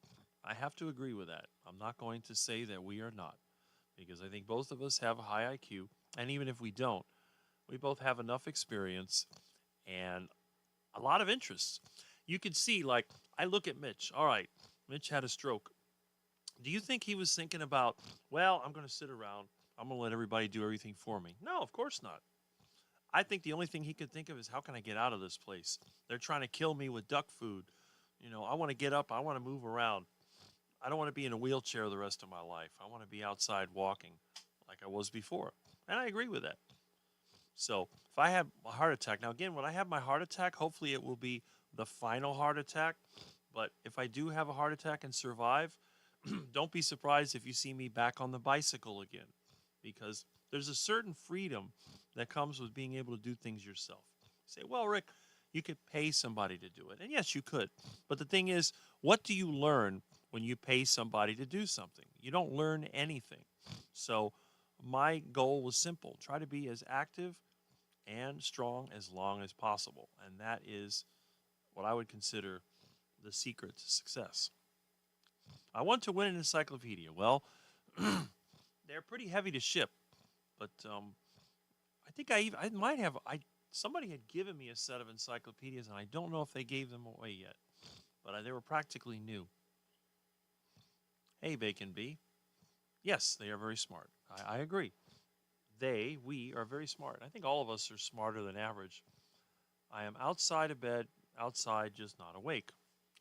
I have to agree with that. I'm not going to say that we are not, because I think both of us have a high IQ, and even if we don't, we both have enough experience and a lot of interests. You can see, like, I look at Mitch. All right, Mitch had a stroke. Do you think he was thinking about, well, I'm going to sit around, I'm going to let everybody do everything for me? No, of course not. I think the only thing he could think of is, how can I get out of this place? They're trying to kill me with duck food. I want to get up. I want to move around. I don't want to be in a wheelchair the rest of my life. I want to be outside walking like I was before. And I agree with that. So if I have a heart attack, now again, when I have my heart attack, hopefully it will be the final heart attack. But if I do have a heart attack and survive, don't be surprised if you see me back on the bicycle again, because there's a certain freedom that comes with being able to do things yourself. You say, well, Rick, you could pay somebody to do it. And yes, you could. But the thing is, what do you learn when you pay somebody to do something? You don't learn anything. So my goal was simple: try to be as active and strong as long as possible. And that is what I would consider the secret to success. I want to win an encyclopedia. Well, they're pretty heavy to ship, but I think I might have somebody had given me a set of encyclopedias, and I don't know if they gave them away yet, but they were practically new. Hey, Bacon Bee. Yes, they are very smart. I agree. We are very smart. I think all of us are smarter than average. I am outside of bed, outside, just not awake.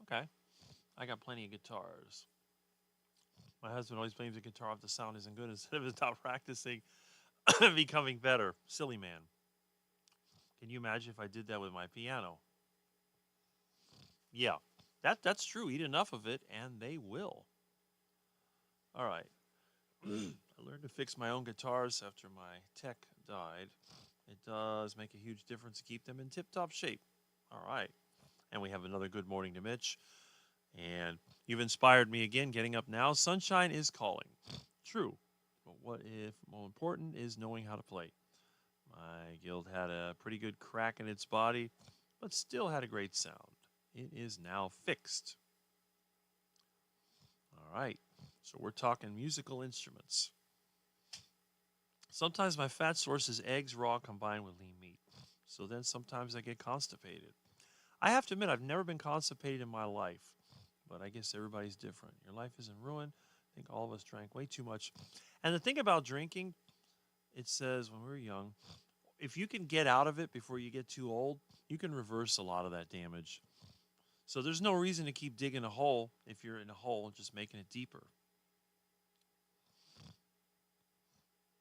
Okay. I got plenty of guitars. My husband always blames the guitar if the sound isn't good instead of stop practicing becoming better. Silly man. Can you imagine if I did that with my piano? Yeah, that's true. Eat enough of it and they will. All right. I learned to fix my own guitars after my tech died. It does make a huge difference to keep them in tip-top shape. All right. And we have another good morning to Mitch. And you've inspired me again getting up now. Sunshine is calling. True. But what if more important is knowing how to play? My guild had a pretty good crack in its body, but still had a great sound. It is now fixed. All right. So we're talking musical instruments. Sometimes my fat source is eggs raw combined with lean meat. So then sometimes I get constipated. I have to admit, I've never been constipated in my life, but I guess everybody's different. Your life isn't ruined. I think all of us drank way too much. And the thing about drinking, it says when we were young, if you can get out of it before you get too old, you can reverse a lot of that damage. So there's no reason to keep digging a hole if you're in a hole, just making it deeper.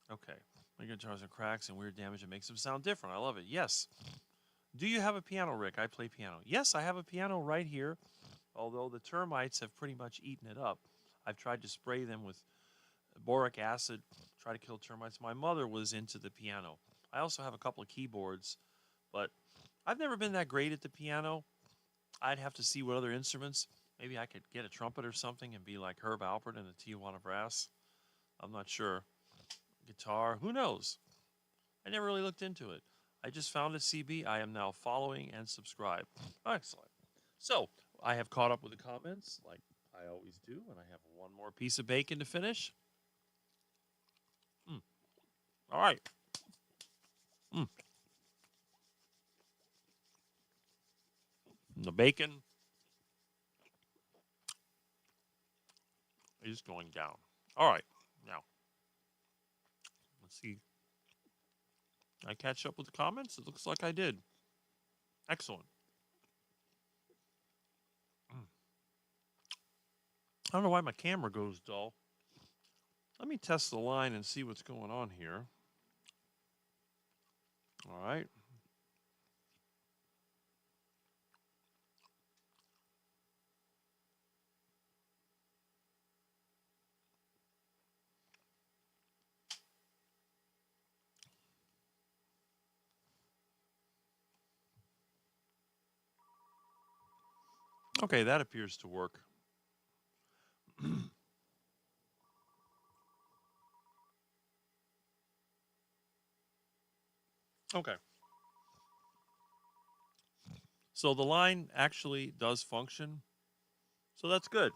Okay. My guitars are cracks and weird damage. It makes them sound different. I love it. Yes. Do you have a piano, Rick? I play piano. Yes, I have a piano right here, although the termites have pretty much eaten it up. I've tried to spray them with boric acid, try to kill termites. My mother was into the piano. I also have a couple of keyboards, but I've never been that great at the piano. I'd have to see what other instruments. Maybe I could get a trumpet or something and be like Herb Alpert in the Tijuana Brass. I'm not sure. Guitar, who knows? I never really looked into it. I just found a CB. I am now following and subscribed. Excellent. So I have caught up with the comments like I always do, and I have one more piece of bacon to finish. All right. The bacon is going down. All right. Now, let's see. Did I catch up with the comments? It looks like I did. Excellent. I don't know why my camera goes dull. Let me test the line and see what's going on here. All right. Okay, that appears to work. Okay. So the line actually does function. So that's good.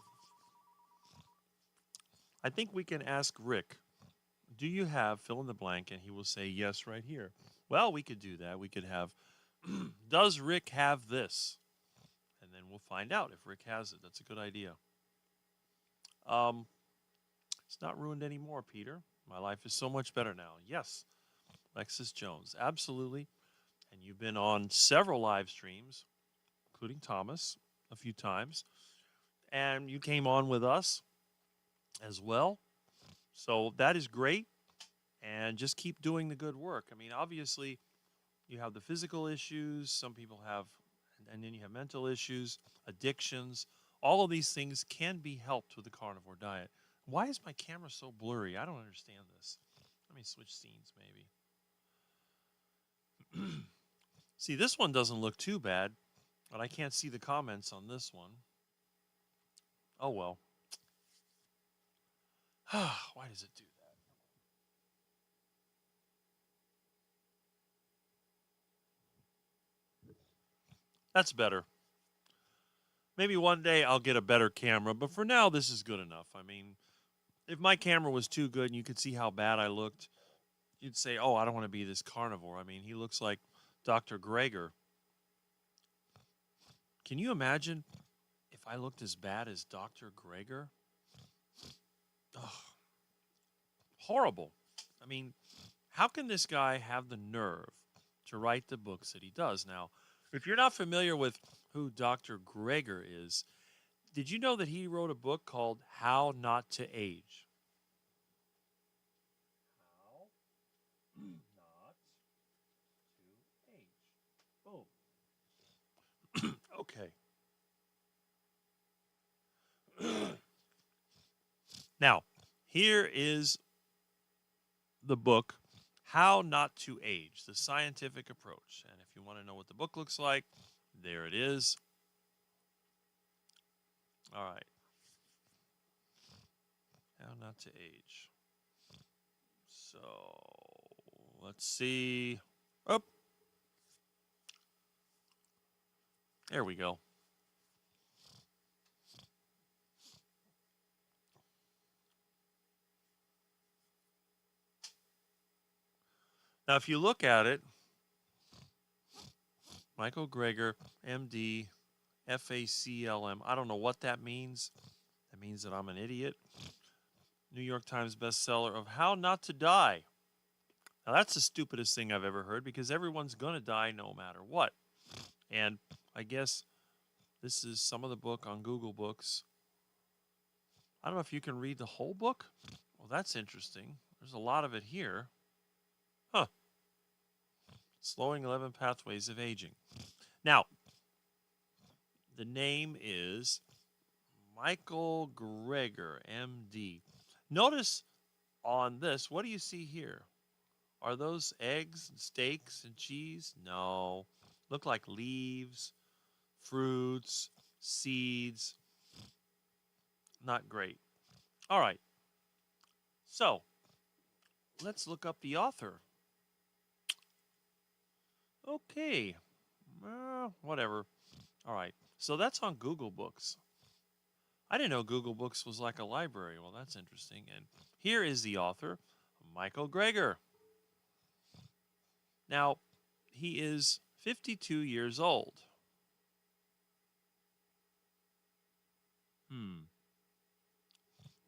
I think we can ask Rick, do you have fill in the blank? And he will say yes right here. Well, we could do that. We could have, does Rick have this? And then we'll find out if Rick has it. That's a good idea. It's not ruined anymore, Peter. My life is so much better now. Yes, Lexus Jones, absolutely. And you've been on several live streams, including Thomas a few times. And you came on with us as well. So that is great. And just keep doing the good work. I mean, obviously, you have the physical issues, some people have, and then you have mental issues, addictions. All of these things can be helped with the carnivore diet. Why is my camera so blurry? I don't understand this. Let me switch scenes maybe. See, this one doesn't look too bad, but I can't see the comments on this one. Oh well. Why does it do That's better. Maybe one day I'll get a better camera, but for now, this is good enough. I mean, if my camera was too good and you could see how bad I looked, you'd say, oh, I don't want to be this carnivore. I mean, he looks like Dr. Greger. Can you imagine if I looked as bad as Dr. Greger? Ugh, horrible. I mean, how can this guy have the nerve to write the books that he does? Now, if you're not familiar with who Dr. Greger is, did you know that he wrote a book called How Not to Age? How Not to Age. Boom. Okay. Now, here is the book, How Not to Age, the Scientific Approach. And if you want to know what the book looks like, there it is. All right. How Not to Age. So, let's see. Oh, there we go. Now, if you look at it, Michael Greger, MD, FACLM. I don't know what that means. That means that I'm an idiot. New York Times bestseller of How Not to Die. Now, that's the stupidest thing I've ever heard because everyone's going to die no matter what. And I guess this is some of the book on Google Books. I don't know if you can read the whole book. Well, that's interesting. There's a lot of it here. Huh. Slowing 11 Pathways of Aging. Now, the name is Michael Greger, MD. Notice on this, what do you see here? Are those eggs and steaks and cheese? No. Look like leaves, fruits, seeds. Not great. All right. So, let's look up the author. Okay. Whatever. All right. So that's on Google Books. I didn't know Google Books was like a library. Well, that's interesting. And here is the author, Michael Greger. Now, he is 52 years old.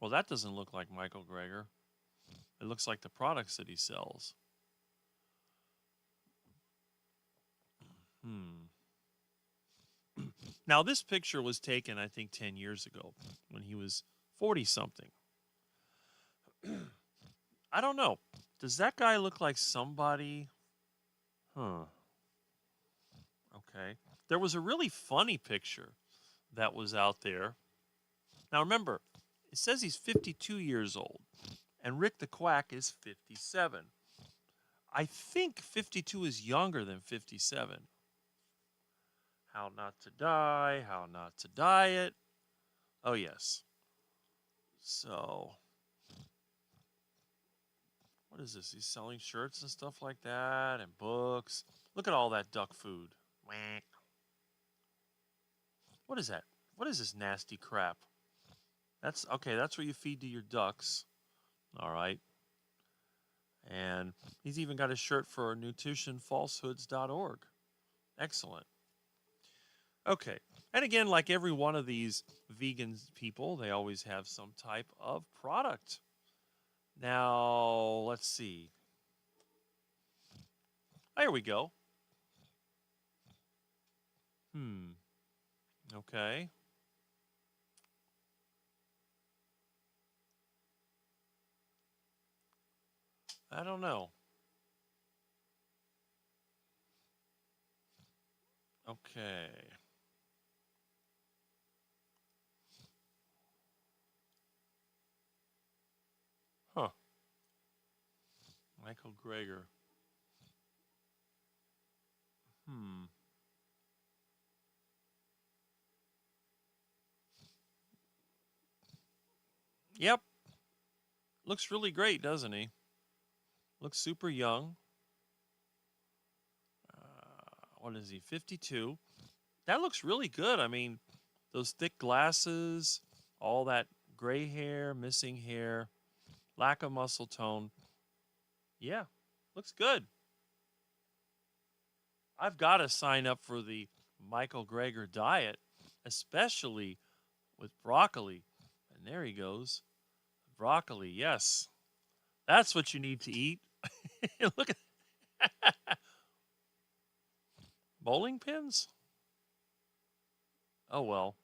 Well, that doesn't look like Michael Greger. It looks like the products that he sells. Now, this picture was taken, I think, 10 years ago when he was 40-something. I don't know. Does that guy look like somebody? Huh. Okay. There was a really funny picture that was out there. Now, remember, it says he's 52 years old, and Rick the Quack is 57. I think 52 is younger than 57. How not to die, how not to diet. Oh, yes. So, what is this? He's selling shirts and stuff like that and books. Look at all that duck food. Whack. What is that? What is this nasty crap? That's okay, that's what you feed to your ducks. All right. And he's even got a shirt for nutritionfalsehoods.org. Excellent. Okay. And again, like every one of these vegan people, they always have some type of product. Now, let's see. There we go. Okay. I don't know. Okay. Huh. Michael Greger. Yep. Looks really great, doesn't he? Looks super young. What is he? 52. That looks really good. I mean, those thick glasses, all that gray hair, missing hair, lack of muscle tone. Yeah, looks good. I've got to sign up for the Michael Greger diet, especially with broccoli. And there he goes. Broccoli, yes. That's what you need to eat. Look at bowling pins? Oh well.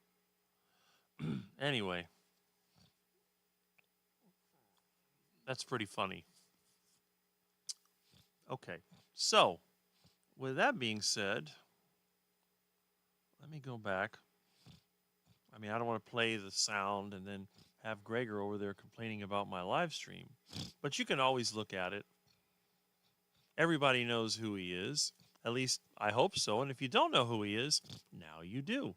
Anyway, that's pretty funny. Okay. So, with that being said, let me go back. I mean, I don't want to play the sound and then have Gregor over there complaining about my live stream. But you can always look at it. Everybody knows who he is. At least I hope so. And if you don't know who he is, now you do.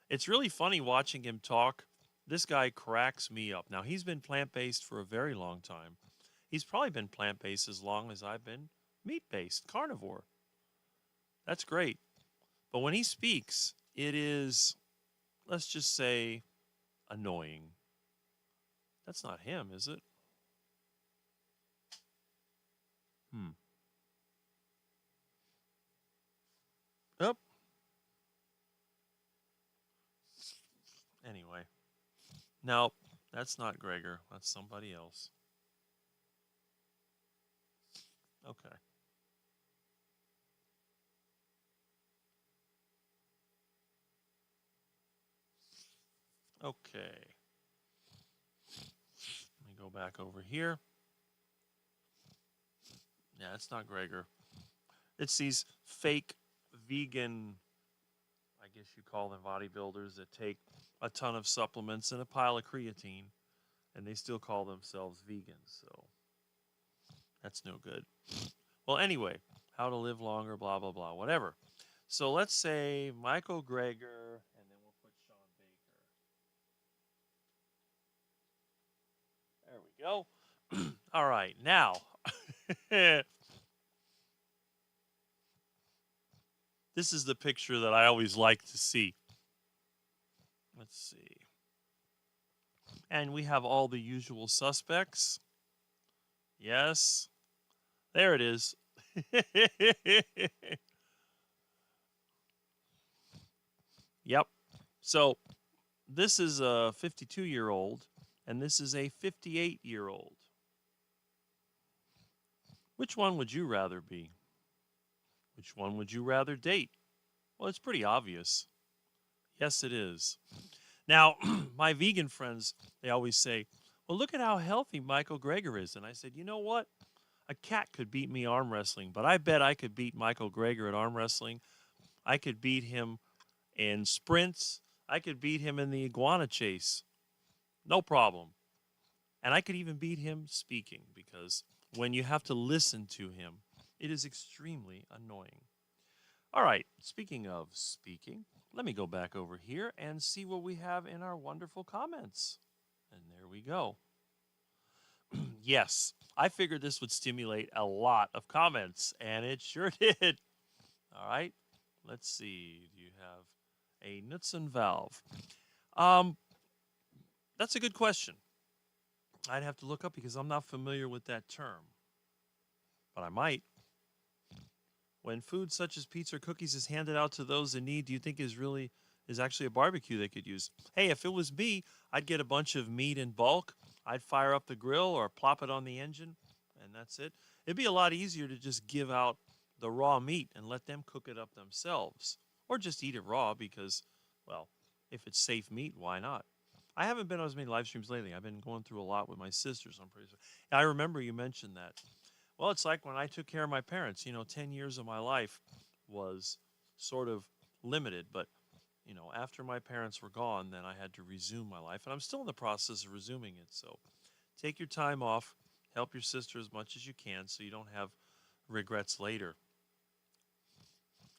It's really funny watching him talk. This guy cracks me up. Now, he's been plant based for a very long time. He's probably been plant based as long as I've been meat based, carnivore. That's great. But when he speaks, it is, let's just say, annoying. That's not him, is it? Hmm. Oh, anyway. No, that's not Gregor. That's somebody else. Okay. Okay. Let me go back over here. Yeah, it's not Gregor. It's these fake vegan, I guess you call them bodybuilders, that take a ton of supplements and a pile of creatine, and they still call themselves vegans. So that's no good. Well, anyway, how to live longer, blah, blah, blah, whatever. So let's say Michael Greger, and then we'll put Sean Baker. There we go. All right, now. This is the picture that I always like to see. Let's see. And we have all the usual suspects. Yes. There it is. Yep. So this is a 52-year-old, and this is a 58-year-old. Which one would you rather be? Which one would you rather date? Well, it's pretty obvious. Yes, it is. Now, my vegan friends, they always say, well, look at how healthy Michael Greger is. And I said, you know what? A cat could beat me arm wrestling, but I bet I could beat Michael Greger at arm wrestling. I could beat him in sprints. I could beat him in the iguana chase. No problem. And I could even beat him speaking because when you have to listen to him, it is extremely annoying. All right, speaking of speaking, let me go back over here and see what we have in our wonderful comments. And there we go. Yes, I figured this would stimulate a lot of comments, and it sure did. All right, let's see. Do you have a Knudsen valve? Um, that's a good question. I'd have to look up because I'm not familiar with that term, but I might. When food such as pizza or cookies is handed out to those in need, do you think is actually a barbecue they could use? Hey, if it was me, I'd get a bunch of meat in bulk. I'd fire up the grill or plop it on the engine, and that's it. It'd be a lot easier to just give out the raw meat and let them cook it up themselves, or just eat it raw because, well, if it's safe meat, why not? I haven't been on as many live streams lately. I've been going through a lot with my sisters. I'm pretty sure. I remember you mentioned that. Well, it's like when I took care of my parents. 10 years of my life was sort of limited, but after my parents were gone, then I had to resume my life, and I'm still in the process of resuming it. So take your time off, help your sister as much as you can so you don't have regrets later.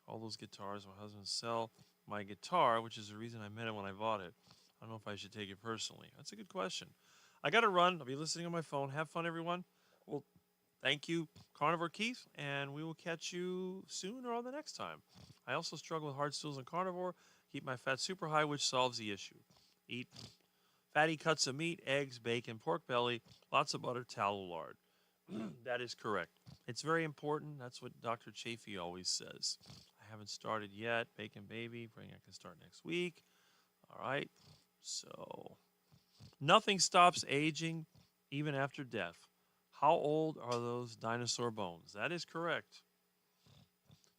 All those guitars my husband sell my guitar, which is the reason I met him when I bought it. I don't know if I should take it personally. That's a good question. I got to run. I'll be listening on my phone. Have fun, everyone. Well, thank you, Carnivore Keith, and we will catch you soon or on the next time. I also struggle with hard stools and carnivore. Keep my fat super high, which solves the issue. Eat fatty cuts of meat, eggs, bacon, pork belly, lots of butter, tallow, lard. That is correct. It's very important. That's what Dr. Chafee always says. I haven't started yet. Bacon baby. Praying I can start next week. All right. So, nothing stops aging even after death. How old are those dinosaur bones? That is correct.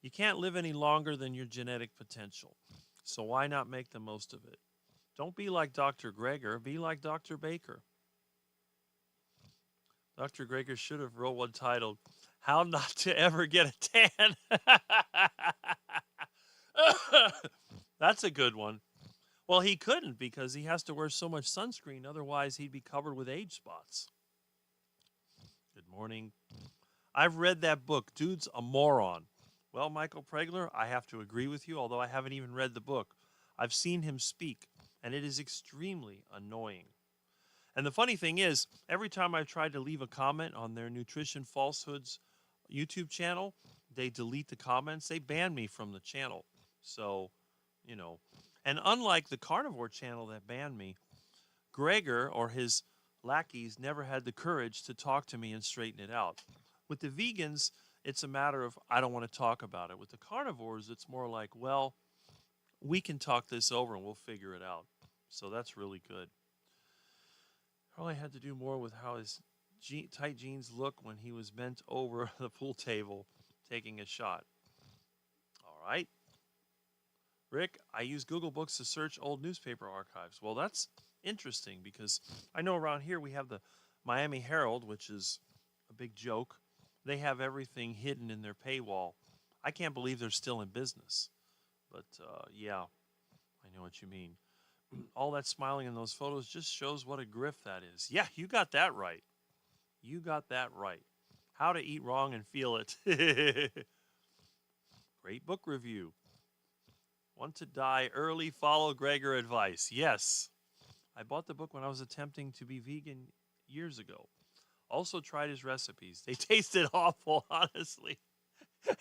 You can't live any longer than your genetic potential. So why not make the most of it? Don't be like Dr. Greger, be like Dr. Baker. Dr. Greger should have wrote one titled, How Not to Ever Get a Tan. That's a good one. Well, he couldn't because he has to wear so much sunscreen, otherwise he'd be covered with age spots. Good morning. I've read that book. Dude's a moron. Well, Michael Pregler, I have to agree with you, although I haven't even read the book. I've seen him speak, and it is extremely annoying. And the funny thing is, every time I've tried to leave a comment on their Nutrition Falsehoods YouTube channel, they delete the comments. They ban me from the channel. So, you know. And unlike the carnivore channel that banned me, Greger or his lackeys never had the courage to talk to me and straighten it out. With the vegans, it's a matter of, I don't want to talk about it. With the carnivores, it's more like, well, we can talk this over and we'll figure it out. So that's really good. Probably had to do more with how his tight jeans look when he was bent over the pool table taking a shot. All right. Rick, I use Google Books to search old newspaper archives. Well, that's interesting because I know around here we have the Miami Herald, which is a big joke. They have everything hidden in their paywall. I can't believe they're still in business. But yeah, I know what you mean. All that smiling in those photos just shows what a grift that is. Yeah, you got that right. You got that right. How to Eat Wrong and Feel It. Great book review. Want to die early, follow Greger advice. Yes. I bought the book when I was attempting to be vegan years ago. Also tried his recipes. They tasted awful, honestly.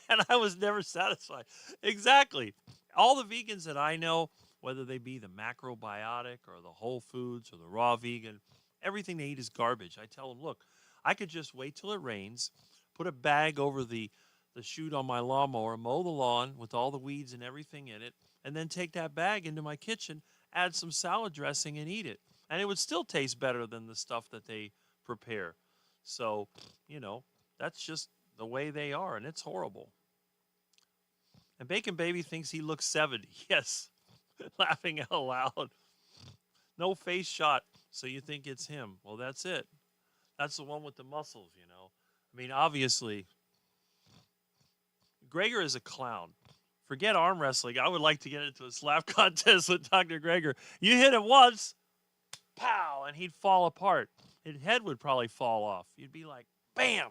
And I was never satisfied. Exactly. All the vegans that I know, whether they be the macrobiotic or the whole foods or the raw vegan, everything they eat is garbage. I tell them, look, I could just wait till it rains, put a bag over the chute on my lawnmower, mow the lawn with all the weeds and everything in it, and then take that bag into my kitchen, add some salad dressing, and eat it. And it would still taste better than the stuff that they prepare. So, you know, that's just the way they are, and it's horrible. And Bacon Baby thinks he looks 70. Yes, laughing out loud. No face shot, so you think it's him. Well, that's it. That's the one with the muscles, you know. I mean, obviously, Greger is a clown. Forget arm wrestling. I would like to get into a slap contest with Dr. Greger. You hit him once, pow, and he'd fall apart. His head would probably fall off. You'd be like, bam.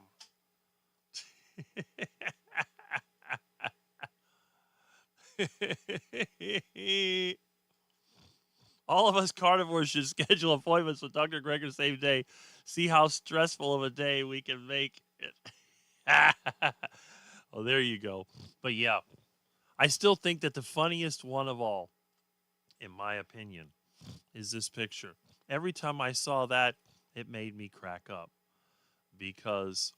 All of us carnivores should schedule appointments with Dr. Greger same day. See how stressful of a day we can make it. Oh, there you go. But yeah, I still think that the funniest one of all, in my opinion, is this picture. Every time I saw that, it made me crack up. Because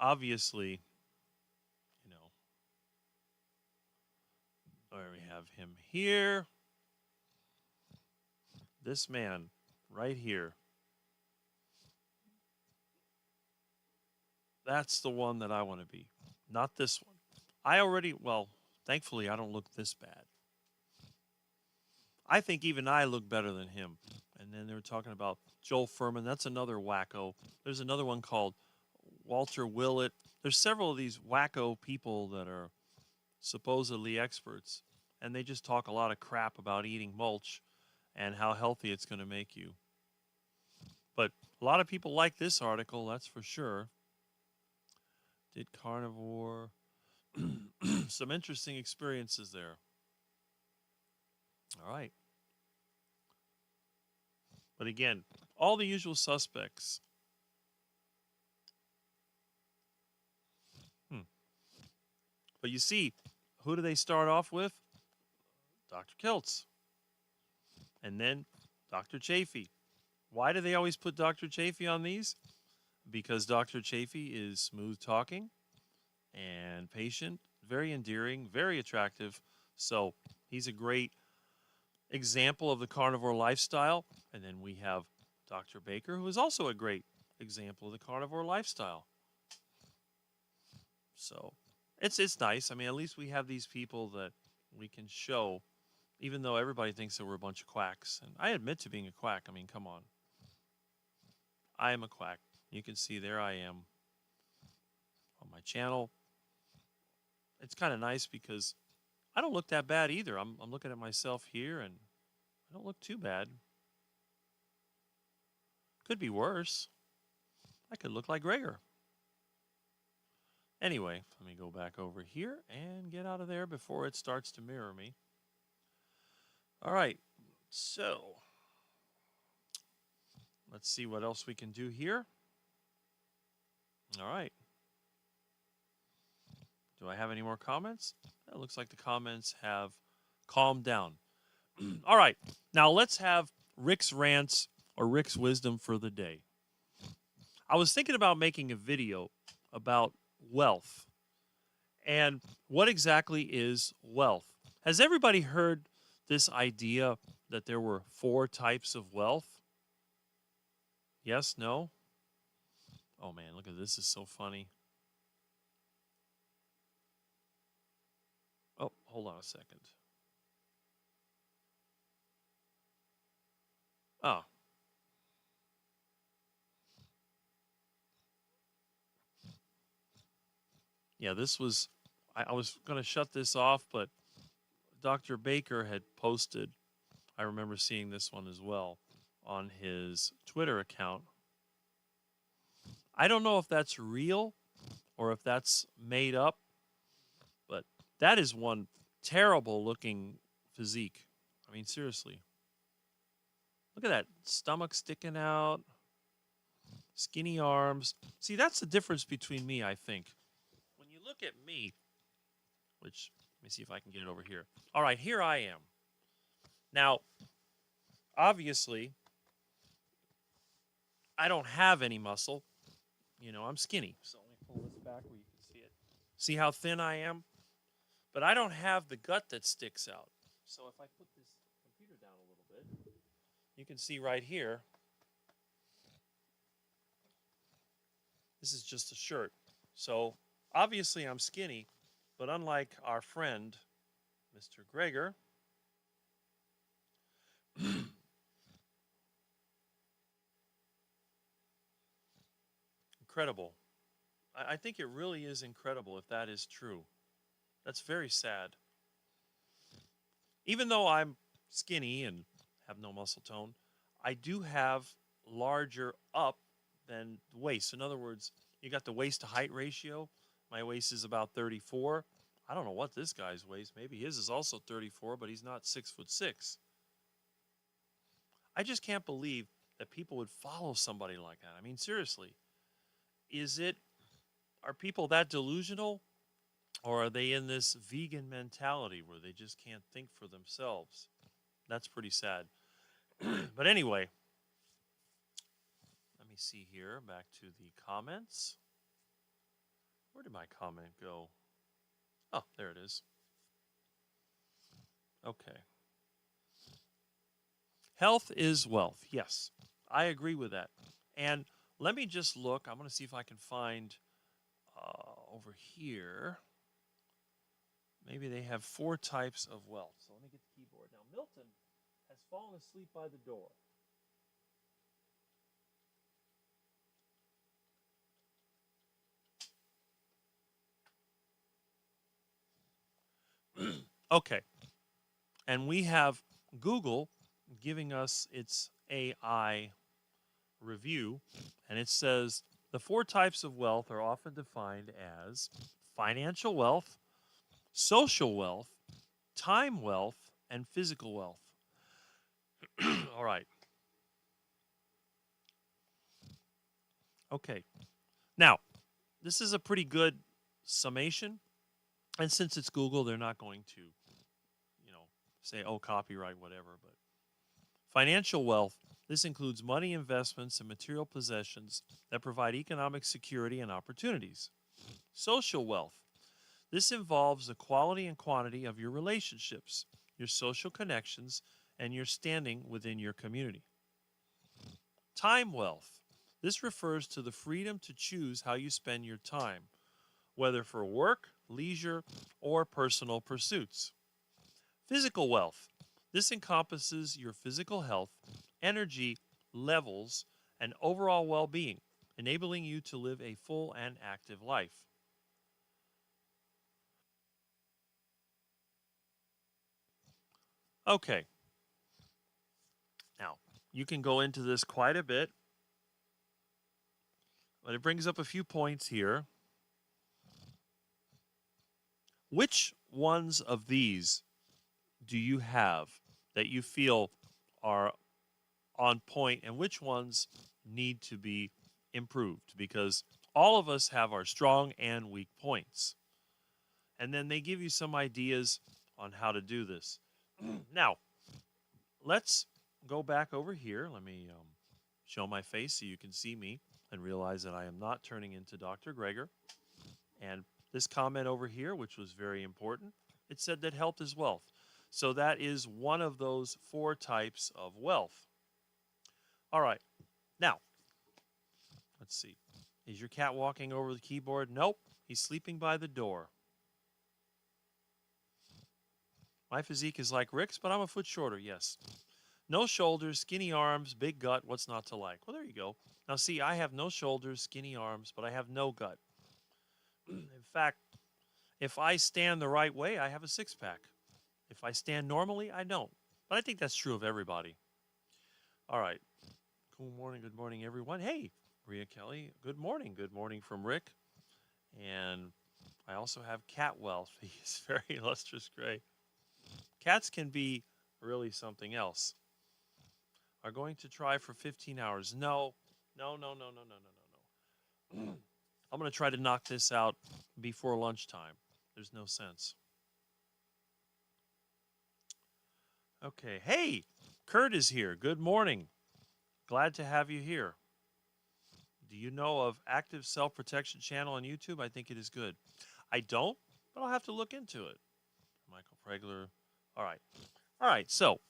obviously, you know, where we have him here. This man right here. That's the one that I want to be. Not this one. Well, thankfully, I don't look this bad. I think even I look better than him. And then they were talking about Joel Furman. That's another wacko. There's another one called Walter Willett. There's several of these wacko people that are supposedly experts. And they just talk a lot of crap about eating mulch and how healthy it's going to make you. But a lot of people like this article, that's for sure. Did carnivore. Some interesting experiences there. All right. But again, all the usual suspects. But you see, who do they start off with? Dr. Kiltz. And then Dr. Chafee. Why do they always put Dr. Chafee on these? Because Dr. Chafee is smooth talking and patient, very endearing, very attractive. So he's a great example of the carnivore lifestyle. And then we have Dr. Baker, who is also a great example of the carnivore lifestyle. So it's nice. I mean, at least we have these people that we can show, even though everybody thinks that we're a bunch of quacks. And I admit to being a quack. I mean, come on. I am a quack. You can see there I am on my channel. It's kind of nice because I don't look that bad either. I'm looking at myself here and I don't look too bad. Could be worse. I could look like Gregor. Anyway, let me go back over here and get out of there before it starts to mirror me. All right, so let's see what else we can do here. All right. Do I have any more comments? It looks like the comments have calmed down. All right, now let's have Rick's rants or Rick's wisdom for the day. I was thinking about making a video about wealth and what exactly is wealth. Has everybody heard this idea that there were 4 types of wealth? Yes, no? Oh man, look at this. This is so funny. Oh, hold on a second. Oh. Yeah, this was, I was going to shut this off, but Dr. Baker had posted, I remember seeing this one as well, on his Twitter account. I don't know if that's real or if that's made up, but that is one terrible looking physique. I mean, seriously. Look at that stomach sticking out, skinny arms. See, that's the difference between me, I think. When you look at me, which, let me see if I can get it over here. All right, here I am. Now, obviously, I don't have any muscle. You know, I'm skinny. So let me pull this back where you can see it. See how thin I am? But I don't have the gut that sticks out. So if I put this computer down a little bit, you can see right here, this is just a shirt. So obviously I'm skinny, but unlike our friend, Mr. Gregor, incredible. I think it really is incredible if that is true. That's very sad. Even though I'm skinny and have no muscle tone, I do have larger up than waist. In other words, you got the waist to height ratio. My waist is about 34. I don't know what this guy's waist. Maybe his is also 34, but he's not 6'6". I just can't believe that people would follow somebody like that. I mean, seriously, are people that delusional? Or are they in this vegan mentality where they just can't think for themselves? That's pretty sad. But anyway, let me see here. Back to the comments. Where did my comment go? Oh, there it is. Okay. Health is wealth. Yes, I agree with that. And let me just look. I'm going to see if I can find over here. Maybe they have 4 types of wealth. So let me get the keyboard. Now, Milton has fallen asleep by the door. Okay. And we have Google giving us its AI review. And it says the 4 types of wealth are often defined as financial wealth, social wealth, time wealth, and physical wealth. All right. Okay. Now, this is a pretty good summation. And since it's Google, they're not going to, you know, say, oh, copyright, whatever. But financial wealth, this includes money, investments, and material possessions that provide economic security and opportunities. Social wealth, this involves the quality and quantity of your relationships, your social connections, and your standing within your community. Time wealth, this refers to the freedom to choose how you spend your time, whether for work, leisure, or personal pursuits. Physical wealth, this encompasses your physical health, energy levels, and overall well being, enabling you to live a full and active life. Okay, now you can go into this quite a bit, but it brings up a few points here. Which ones of these do you have that you feel are on point, and which ones need to be improved? Because all of us have our strong and weak points. And then they give you some ideas on how to do this. Now, let's go back over here. Let me show my face so you can see me and realize that I am not turning into Dr. Greger. And this comment over here, which was very important, it said that health is wealth. So that is one of those four types of wealth. All right. Now, let's see. Is your cat walking over the keyboard? Nope. He's sleeping by the door. My physique is like Rick's, but I'm a foot shorter. Yes. No shoulders, skinny arms, big gut. What's not to like? Well, there you go. Now, see, I have no shoulders, skinny arms, but I have no gut. In fact, if I stand the right way, I have a six pack. If I stand normally, I don't. But I think that's true of everybody. All right. Good morning, everyone. Hey, Maria Kelly. Good morning. Good morning from Rick. And I also have cat wealth. He's very lustrous gray. Cats can be really something else. Are going to try for 15 hours. No, no, no, no, no, no, no, no, no. I'm going to try to knock this out before lunchtime. There's no sense. Okay. Hey, Kurt is here. Good morning. Glad to have you here. Do you know of Active Self Protection channel on YouTube? I think it is good. I don't, but I'll have to look into it. Michael Pregler. All right. All right. So,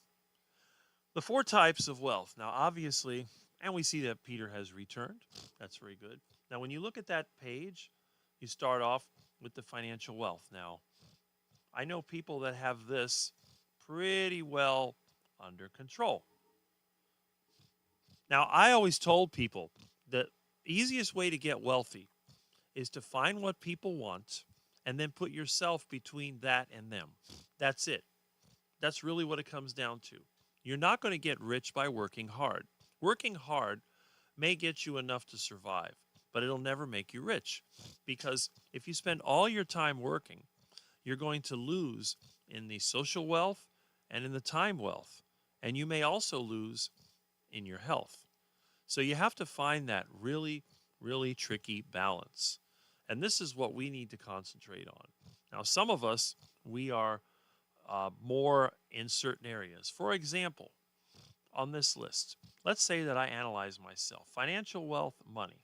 the four types of wealth. Now, obviously, and we see that Peter has returned. That's very good. Now, when you look at that page, you start off with the financial wealth. Now, I know people that have this pretty well under control. Now, I always told people the easiest way to get wealthy is to find what people want and then put yourself between that and them. That's it. That's really what it comes down to. You're not going to get rich by working hard. Working hard may get you enough to survive, but it'll never make you rich. Because if you spend all your time working, you're going to lose in the social wealth and in the time wealth. And you may also lose in your health. So you have to find that really, really tricky balance. And this is what we need to concentrate on. Now, some of us, we are more in certain areas. For example, on this list, let's say that I analyze myself. Financial wealth, money.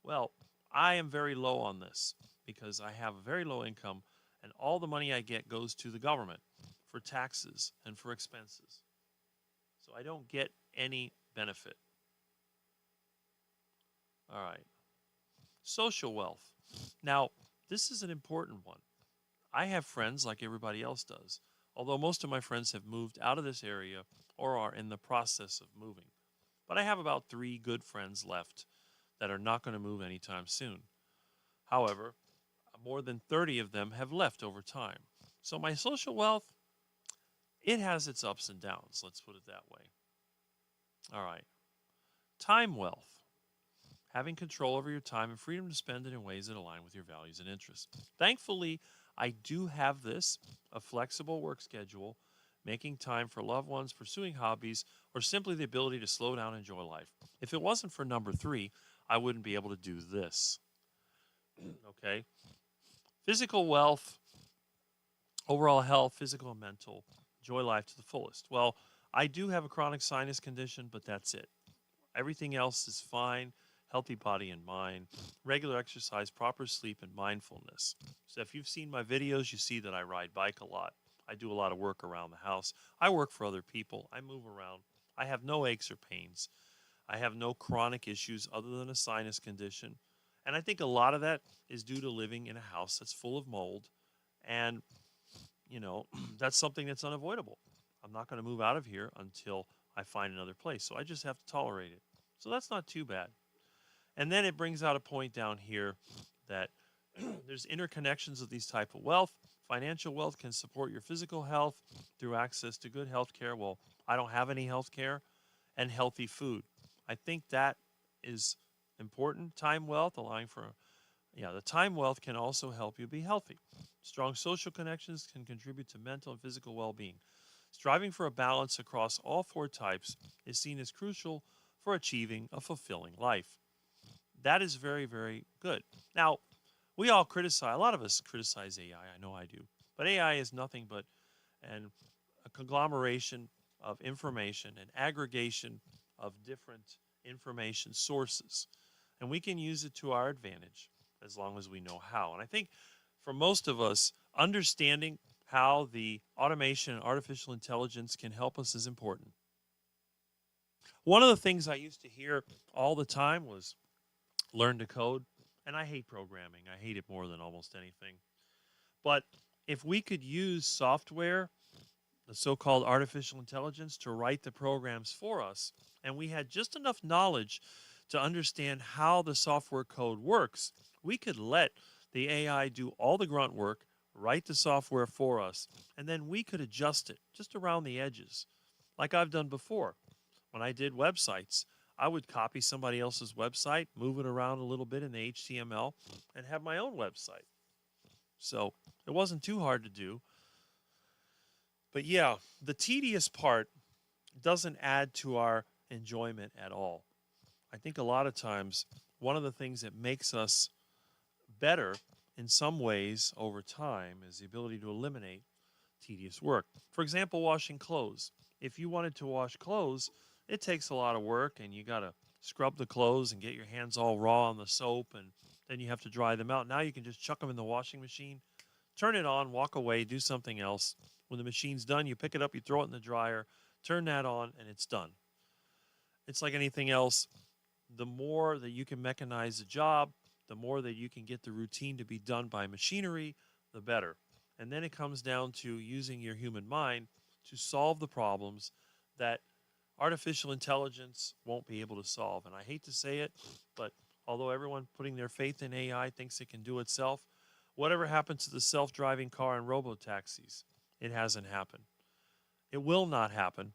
Well, I am very low on this because I have a very low income and all the money I get goes to the government for taxes and for expenses. So I don't get any benefit. All right. Social wealth. Now, this is an important one. I have friends like everybody else does, although most of my friends have moved out of this area or are in the process of moving. But I have about 3 good friends left that are not going to move anytime soon. However, more than 30 of them have left over time. So my social wealth, it has its ups and downs, let's put it that way. All right. Time wealth. Having control over your time and freedom to spend it in ways that align with your values and interests. Thankfully, I do have this, a flexible work schedule, making time for loved ones, pursuing hobbies, or simply the ability to slow down and enjoy life. If it wasn't for number 3, I wouldn't be able to do this. Okay? Physical wealth, overall health, physical and mental, enjoy life to the fullest. Well, I do have a chronic sinus condition, but that's it. Everything else is fine. Healthy body and mind, regular exercise, proper sleep, and mindfulness. So, if you've seen my videos, you see that I ride bike a lot. I do a lot of work around the house. I work for other people. I move around. I have no aches or pains. I have no chronic issues other than a sinus condition. And I think a lot of that is due to living in a house that's full of mold. And, you know, that's something that's unavoidable. I'm not going to move out of here until I find another place. So I just have to tolerate it. So that's not too bad. And then it brings out a point down here that there's interconnections of these type of wealth. Financial wealth can support your physical health through access to good health care. Well, I don't have any health care and healthy food. I think that is important. Time wealth, allowing for, yeah, the time wealth can also help you be healthy. Strong social connections can contribute to mental and physical well being. Striving for a balance across all four types is seen as crucial for achieving a fulfilling life. That is very, very good. Now, we all criticize, a lot of us criticize AI. I know I do. But AI is nothing but an, a conglomeration of information, an aggregation of different information sources. And we can use it to our advantage as long as we know how. And I think for most of us, understanding how the automation and artificial intelligence can help us is important. One of the things I used to hear all the time was learn to code. And I hate programming. I hate it more than almost anything. But if we could use software, the so called artificial intelligence, to write the programs for us, and we had just enough knowledge to understand how the software code works, we could let the AI do all the grunt work, write the software for us, and then we could adjust it just around the edges, like I've done before. When I did websites, I would copy somebody else's website, move it around a little bit in the HTML, and have my own website. So it wasn't too hard to do. But yeah, the tedious part doesn't add to our enjoyment at all. I think a lot of times one of the things that makes us better in some ways over time is the ability to eliminate tedious work. For example, washing clothes. If you wanted to wash clothes, it takes a lot of work and you got to scrub the clothes and get your hands all raw on the soap and then you have to dry them out. Now you can just chuck them in the washing machine, turn it on, walk away, do something else. When the machine's done, you pick it up, you throw it in the dryer, turn that on, and it's done. It's like anything else. The more that you can mechanize the job, the more that you can get the routine to be done by machinery, the better. And then it comes down to using your human mind to solve the problems that artificial intelligence won't be able to solve. And I hate to say it, but although everyone putting their faith in AI thinks it can do itself, whatever happened to the self driving car and robo taxis? It hasn't happened. It will not happen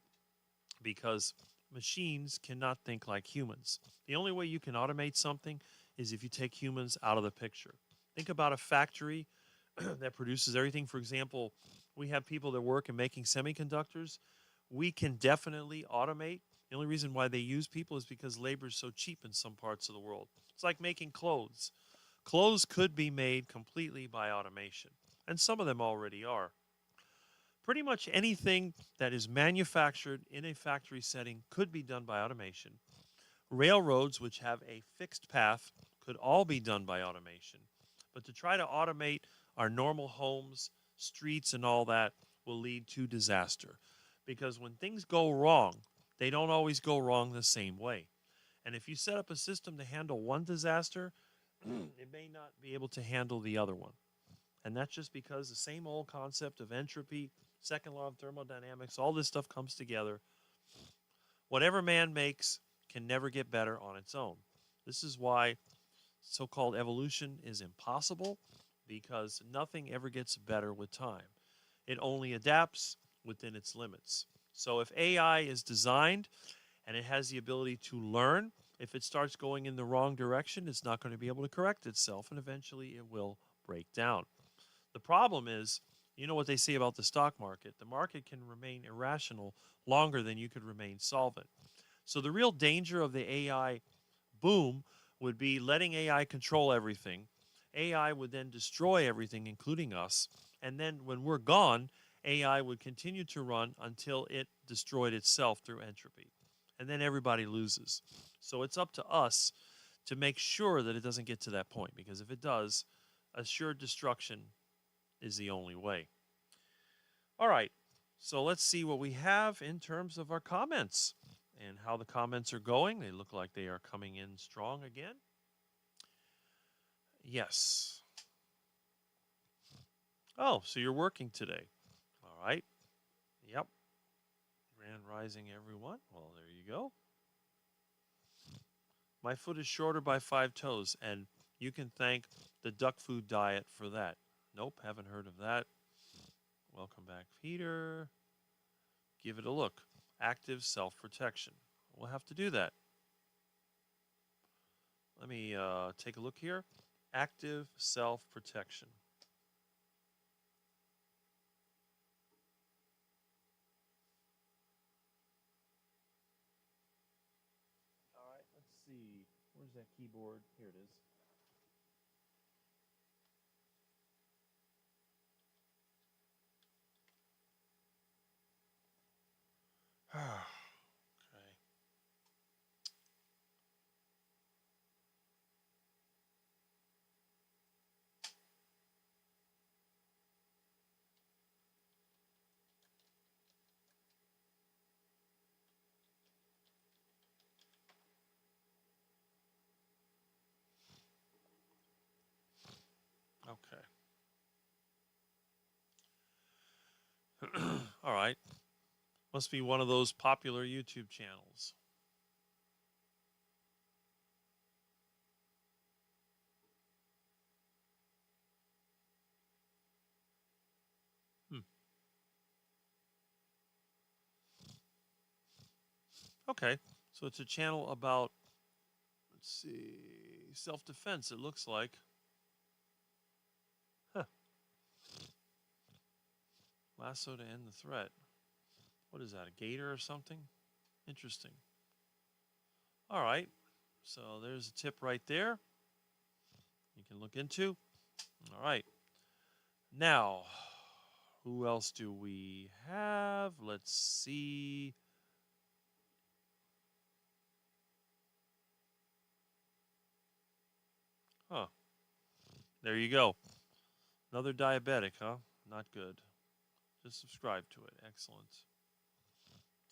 because machines cannot think like humans. The only way you can automate something is if you take humans out of the picture. Think about a factory that produces everything. For example, we have people that work in making semiconductors. We can definitely automate. The only reason why they use people is because labor is so cheap in some parts of the world. It's like making clothes. Clothes could be made completely by automation, and some of them already are. Pretty much anything that is manufactured in a factory setting could be done by automation. Railroads, which have a fixed path, could all be done by automation. But to try to automate our normal homes, streets, and all that will lead to disaster. Because when things go wrong, they don't always go wrong the same way. And if you set up a system to handle one disaster, it may not be able to handle the other one. And that's just because the same old concept of entropy, second law of thermodynamics, all this stuff comes together. Whatever man makes can never get better on its own. This is why so called evolution is impossible, because nothing ever gets better with time. It only adapts within its limits. So if AI is designed and it has the ability to learn, if it starts going in the wrong direction, it's not going to be able to correct itself, and eventually it will break down. The problem is, you know what they say about the stock market. The market can remain irrational longer than you could remain solvent. So the real danger of the AI boom would be letting AI control everything AI would then destroy everything, including us. And then when we're gone, AI would continue to run until it destroyed itself through entropy. And then everybody loses. So it's up to us to make sure that it doesn't get to that point, because if it does, assured destruction is the only way. All right, so let's see what we have in terms of our comments and how the comments are going. They look like they are coming in strong again. Yes. Oh, so you're working today. All right. Yep. Grand Rising, everyone. Well, there you go. My foot is shorter by 5 toes, and you can thank the duck food diet for that. Nope, haven't heard of that. Welcome back, Peter. Give it a look. Active self-protection. We'll have to do that. Let me take a look here. Active self-protection. All right, let's see. Where's that keyboard? Here it is. Okay. Okay. All right. Must be one of those popular YouTube channels. Hmm. Okay. So it's a channel about, let's see, self-defense, it looks like. Huh. Lasso to end the threat. What is that, a gator or something? Interesting. All right. So there's a tip right there you can look into. All right. Now, who else do we have? Let's see. Huh. There you go. Another diabetic, huh? Not good. Just subscribe to it. Excellent.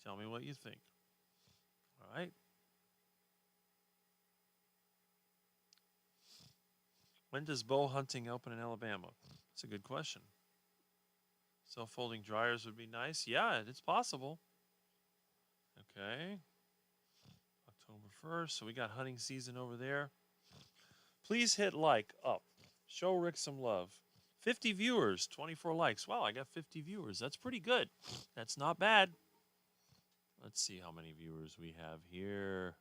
Tell me what you think. All right. When does bow hunting open in Alabama? That's a good question. Self-folding dryers would be nice. Yeah, it's possible. Okay. October 1st. So we got hunting season over there. Please hit like up. Show Rick some love. 50 viewers, 24 likes. Wow, I got 50 viewers. That's pretty good. That's not bad. Let's see how many viewers we have here.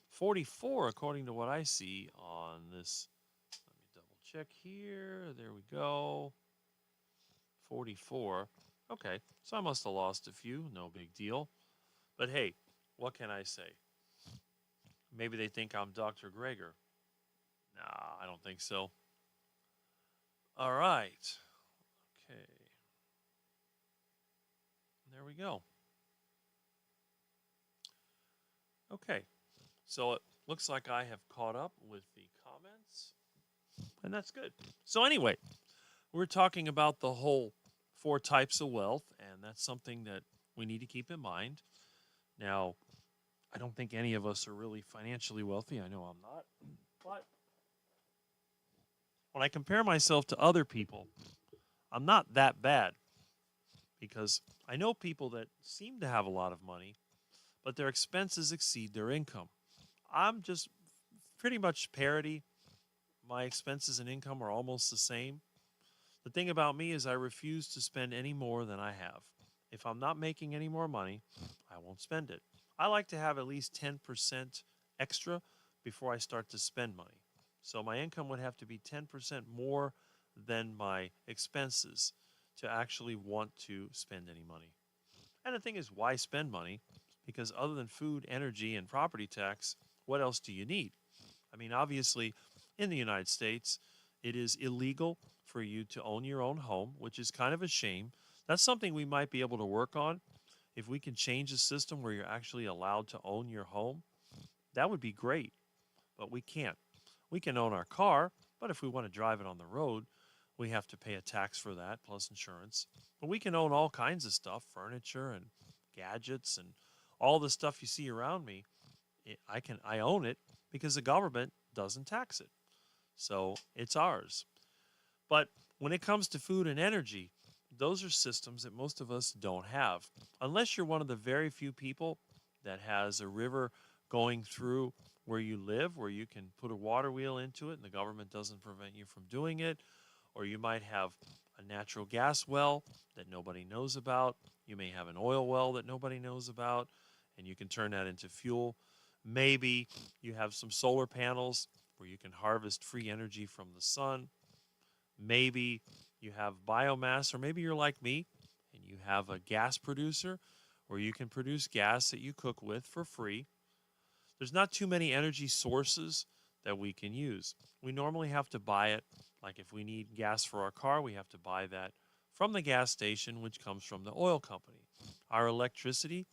44 according to what I see on this. Let me double check here. There we go. 44. Okay, so I must have lost a few. No big deal. But hey, what can I say? Maybe they think I'm Dr. Greger. Nah, I don't think so. All right. Okay. There we go. Okay. So it looks like I have caught up with the comments, and that's good. So anyway, we're talking about the whole 4 types of wealth, and that's something that we need to keep in mind. Now, I don't think any of us are really financially wealthy. I know I'm not. But when I compare myself to other people, I'm not that bad, because I know people that seem to have a lot of money, but their expenses exceed their income. I'm just pretty much parity. My expenses and income are almost the same. The thing about me is I refuse to spend any more than I have. If I'm not making any more money, I won't spend it. I like to have at least 10% extra before I start to spend money. So my income would have to be 10% more than my expenses to actually want to spend any money. And the thing is, why spend money? Because other than food, energy, and property tax, what else do you need? I mean, obviously, in the United States, it is illegal for you to own your own home, which is kind of a shame. That's something we might be able to work on. If we can change the system where you're actually allowed to own your home, that would be great, but we can't. We can own our car, but if we want to drive it on the road, we have to pay a tax for that plus insurance. But we can own all kinds of stuff, furniture and gadgets and all the stuff you see around me. I own it because the government doesn't tax it. So it's ours. But when it comes to food and energy, those are systems that most of us don't have. Unless you're one of the very few people that has a river going through where you live, where you can put a water wheel into it and the government doesn't prevent you from doing it, or you might have a natural gas well that nobody knows about. You may have an oil well that nobody knows about, and you can turn that into fuel. Maybe you have some solar panels where you can harvest free energy from the sun. Maybe you have biomass, or maybe you're like me and you have a gas producer where you can produce gas that you cook with for free. There's not too many energy sources that we can use. We normally have to buy it. Like if we need gas for our car, we have to buy that from the gas station, which comes from the oil company. Our electricity,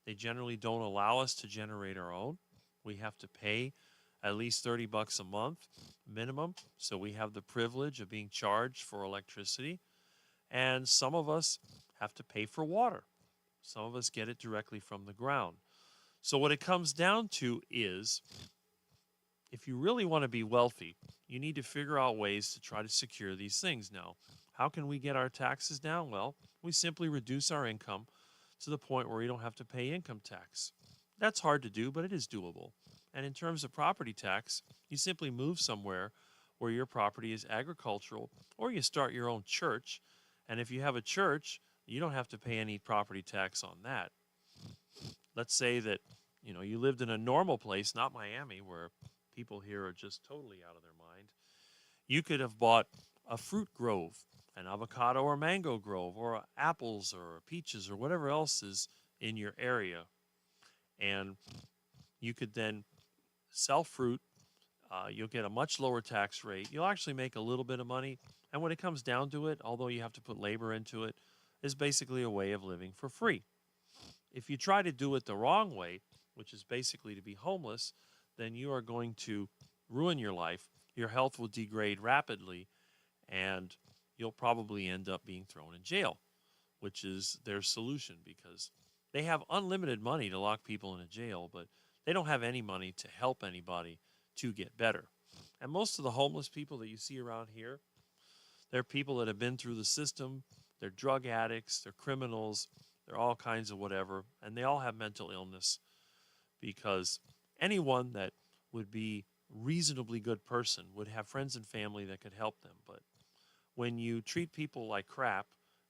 they generally don't allow us to generate our own. We have to pay at least 30 bucks a month minimum. So we have the privilege of being charged for electricity. And some of us have to pay for water. Some of us get it directly from the ground. So what it comes down to is if you really want to be wealthy, you need to figure out ways to try to secure these things. Now, how can we get our taxes down? Well, we simply reduce our income to the point where we don't have to pay income tax. That's hard to do, but it is doable. And in terms of property tax, you simply move somewhere where your property is agricultural, or you start your own church. And if you have a church, you don't have to pay any property tax on that. Let's say that you lived in a normal place, not Miami, where people here are just totally out of their mind. You could have bought a fruit grove, an avocado or mango grove, or apples or peaches or whatever else is in your area, and you could then sell fruit. You'll get a much lower tax rate. You'll actually make a little bit of money, and when it comes down to it, although you have to put labor into it, is basically a way of living for free. If you try to do it the wrong way, which is basically to be homeless, then you are going to ruin your life. Your health will degrade rapidly, and you'll probably end up being thrown in jail, which is their solution because they have unlimited money to lock people in a jail, but they don't have any money to help anybody to get better. And most of the homeless people that you see around here, they're people that have been through the system. They're drug addicts, they're criminals, they're all kinds of whatever, and they all have mental illness because anyone that would be reasonably good person would have friends and family that could help them. But when you treat people like crap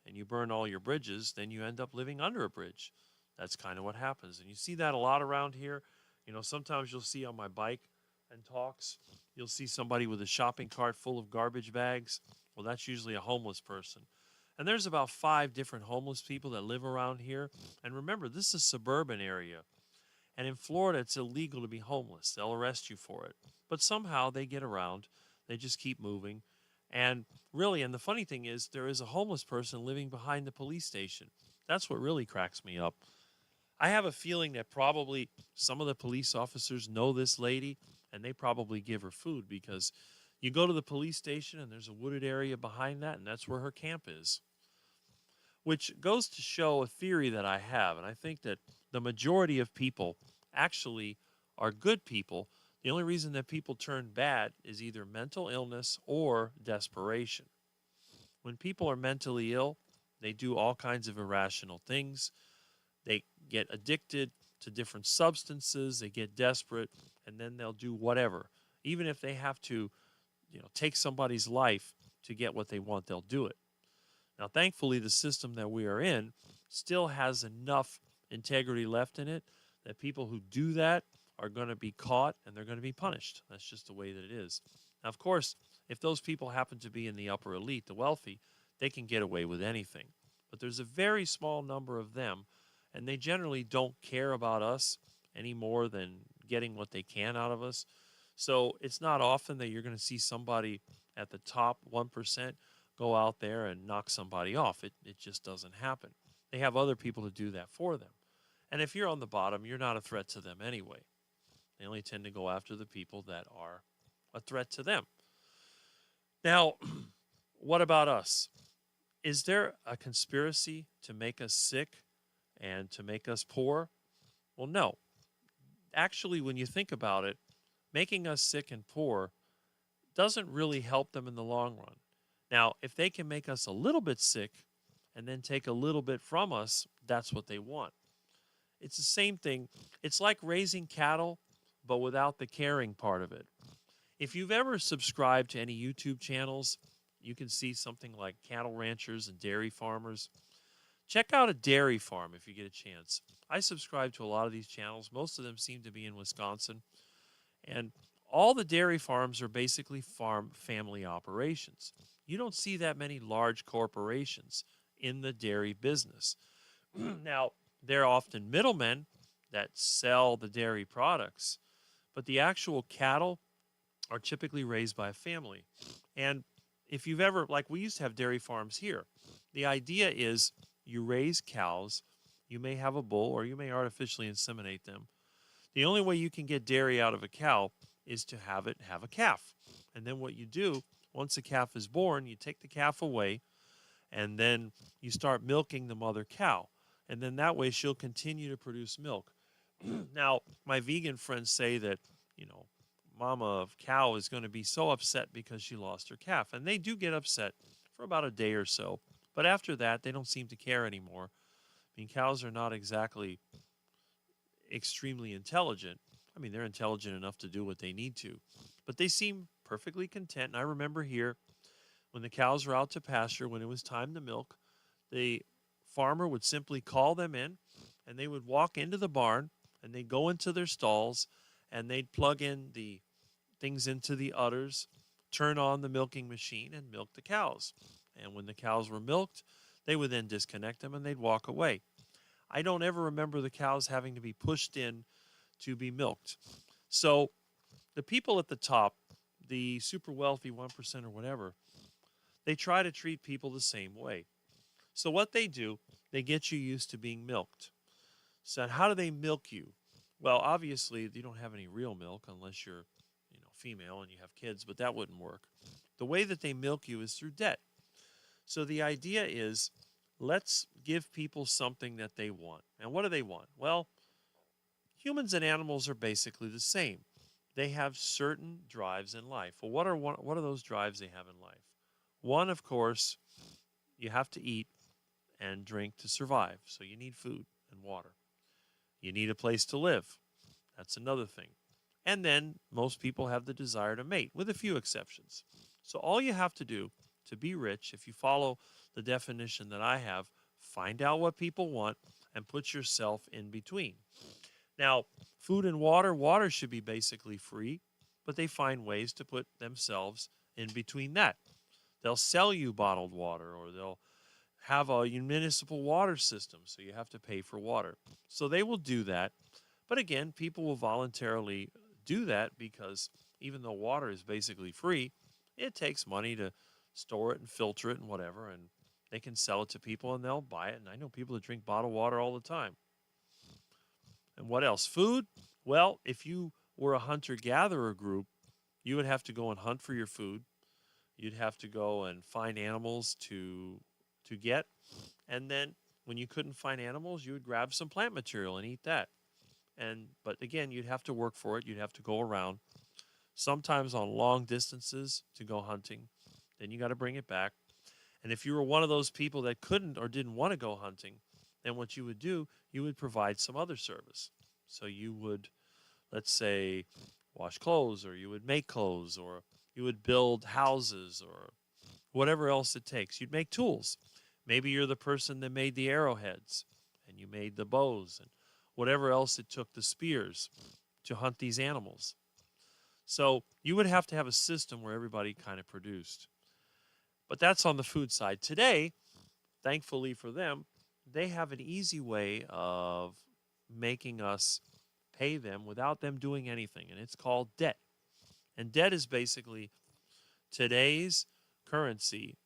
and you burn all your bridges, then you end up living under a bridge. That's kind of what happens. And you see that a lot around here. Sometimes you'll see on my bike and talks, you'll see somebody with a shopping cart full of garbage bags. Well, that's usually a homeless person. And there's about 5 different homeless people that live around here. And remember, this is a suburban area. And in Florida, it's illegal to be homeless. They'll arrest you for it. But somehow they get around. They just keep moving. And really, and the funny thing is, there is a homeless person living behind the police station. That's what really cracks me up. I have a feeling that probably some of the police officers know this lady, and they probably give her food because you go to the police station and there's a wooded area behind that, and that's where her camp is. Which goes to show a theory that I have, and I think that the majority of people actually are good people. The only reason that people turn bad is either mental illness or desperation. When people are mentally ill, they do all kinds of irrational things. They get addicted to different substances, they get desperate, and then they'll do whatever. Even if they have to, take somebody's life to get what they want, they'll do it. Now, thankfully, the system that we are in still has enough integrity left in it that people who do that are going to be caught and they're going to be punished. That's just the way that it is. Now, of course, if those people happen to be in the upper elite, the wealthy, they can get away with anything. But there's a very small number of them, and they generally don't care about us any more than getting what they can out of us. So it's not often that you're going to see somebody at the top 1% go out there and knock somebody off. It just doesn't happen. They have other people to do that for them. And if you're on the bottom, you're not a threat to them anyway. They only tend to go after the people that are a threat to them. Now, what about us? Is there a conspiracy to make us sick and to make us poor? Well, no. Actually, when you think about it, making us sick and poor doesn't really help them in the long run. Now, if they can make us a little bit sick and then take a little bit from us, that's what they want. It's the same thing. It's like raising cattle, but without the caring part of it. If you've ever subscribed to any YouTube channels, you can see something like cattle ranchers and dairy farmers. Check out a dairy farm if you get a chance. I subscribe to a lot of these channels. Most of them seem to be in Wisconsin. And all the dairy farms are basically farm family operations. You don't see that many large corporations in the dairy business. Now, they're often middlemen that sell the dairy products, but the actual cattle are typically raised by a family. And if you've ever, like we used to have dairy farms here, the idea is you raise cows, you may have a bull or you may artificially inseminate them. The only way you can get dairy out of a cow is to have it have a calf. And then what you do, once the calf is born, you take the calf away and then you start milking the mother cow. And then that way she'll continue to produce milk. Now, my vegan friends say that, you know, mama of cow is going to be so upset because she lost her calf. And they do get upset for about a day or so. But after that, they don't seem to care anymore. I mean, cows are not exactly extremely intelligent. I mean, they're intelligent enough to do what they need to, but they seem perfectly content. And I remember here when the cows were out to pasture, when it was time to milk, the farmer would simply call them in and they would walk into the barn and they'd go into their stalls and they'd plug in the things into the udders, turn on the milking machine and milk the cows. And when the cows were milked, they would then disconnect them and they'd walk away. I don't ever remember the cows having to be pushed in to be milked. So the people at the top, the super wealthy 1% or whatever, they try to treat people the same way. So what they do, they get you used to being milked. So how do they milk you? Well, obviously you don't have any real milk unless you're, female and you have kids, but that wouldn't work. The way that they milk you is through debt. So the idea is, let's give people something that they want. And what do they want? Well, humans and animals are basically the same. They have certain drives in life. Well, what are those drives they have in life? One, of course, you have to eat and drink to survive. So you need food and water. You need a place to live. That's another thing. And then most people have the desire to mate, with a few exceptions. So all you have to do to be rich, if you follow the definition that I have, find out what people want and put yourself in between. Now, food and water should be basically free, but they find ways to put themselves in between that. They'll sell you bottled water or they'll have a municipal water system, so you have to pay for water. So they will do that. But again, people will voluntarily do that because even though water is basically free, it takes money to store it and filter it and whatever, and they can sell it to people and they'll buy it. And I know people that drink bottled water all the time. And what else? Food? Well, if you were a hunter-gatherer group, you would have to go and hunt for your food. You'd have to go and find animals to get. And then when you couldn't find animals, you would grab some plant material and eat that. But again, you'd have to work for it. You'd have to go around, sometimes on long distances to go hunting. Then you got to bring it back. And if you were one of those people that couldn't or didn't want to go hunting, then what you would do, you would provide some other service. So you would, let's say, wash clothes, or you would make clothes, or you would build houses, or whatever else it takes. You'd make tools. Maybe you're the person that made the arrowheads, and you made the bows, and whatever else it took, the spears, to hunt these animals. So you would have to have a system where everybody kind of produced. But that's on the food side. Today, thankfully for them, they have an easy way of making us pay them without them doing anything, and it's called debt. And debt is basically today's currency.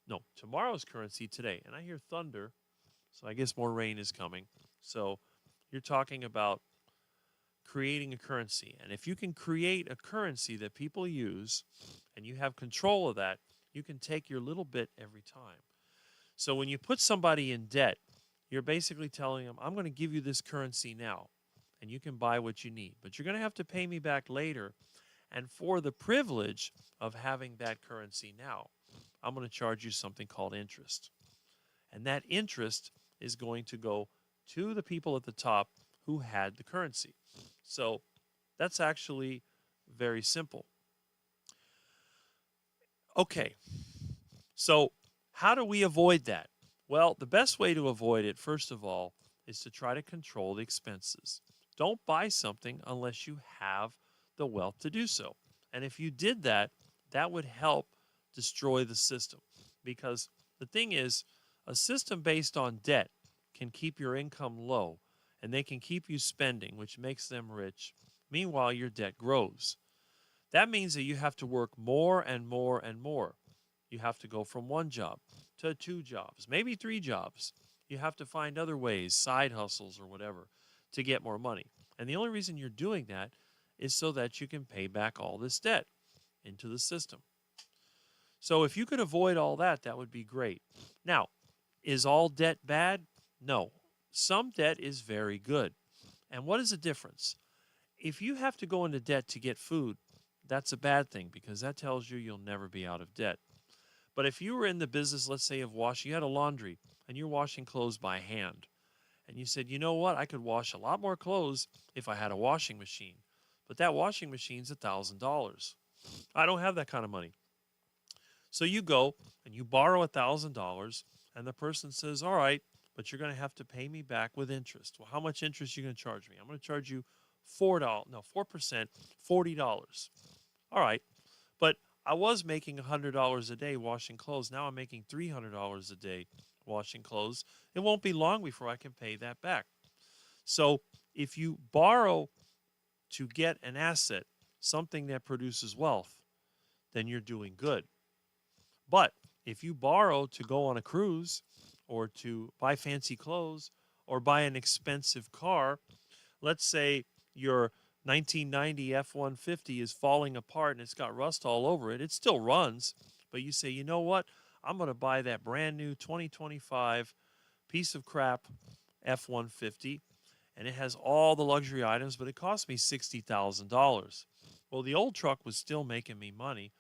No, tomorrow's currency today. And I hear thunder, so I guess more rain is coming. So you're talking about creating a currency. And if you can create a currency that people use and you have control of that, you can take your little bit every time. So when you put somebody in debt, you're basically telling them, I'm going to give you this currency now, and you can buy what you need, but you're going to have to pay me back later. And for the privilege of having that currency now, I'm going to charge you something called interest. And that interest is going to go to the people at the top who had the currency. So that's actually very simple. Okay, so how do we avoid that? Well, the best way to avoid it, first of all, is to try to control the expenses. Don't buy something unless you have the wealth to do so. And if you did that, that would help destroy the system. Because the thing is, a system based on debt can keep your income low and they can keep you spending, which makes them rich. Meanwhile, your debt grows. That means that you have to work more and more and more. You have to go from one job to two jobs, maybe three jobs. You have to find other ways, side hustles or whatever, to get more money. And the only reason you're doing that is so that you can pay back all this debt into the system. So if you could avoid all that, that would be great. Now, is all debt bad? No. Some debt is very good. And what is the difference? If you have to go into debt to get food, that's a bad thing because that tells you you'll never be out of debt. But if you were in the business, let's say, of washing, you had a laundry and you're washing clothes by hand, and you said, you know what, I could wash a lot more clothes if I had a washing machine. But that washing machine's $1,000. I don't have that kind of money. So you go and you borrow $1,000, and the person says, all right, but you're going to have to pay me back with interest. Well, how much interest are you going to charge me? I'm going to charge you $4, $40. All right, but I was making $100 a day washing clothes. Now I'm making $300 a day washing clothes. It won't be long before I can pay that back. So if you borrow to get an asset, something that produces wealth, then you're doing good. But if you borrow to go on a cruise or to buy fancy clothes or buy an expensive car, let's say your 1990 F-150 is falling apart and it's got rust all over it. It still runs, but you say, you know what? I'm going to buy that brand new 2025 piece of crap F-150, and it has all the luxury items, but it cost me $60,000. Well, the old truck was still making me money.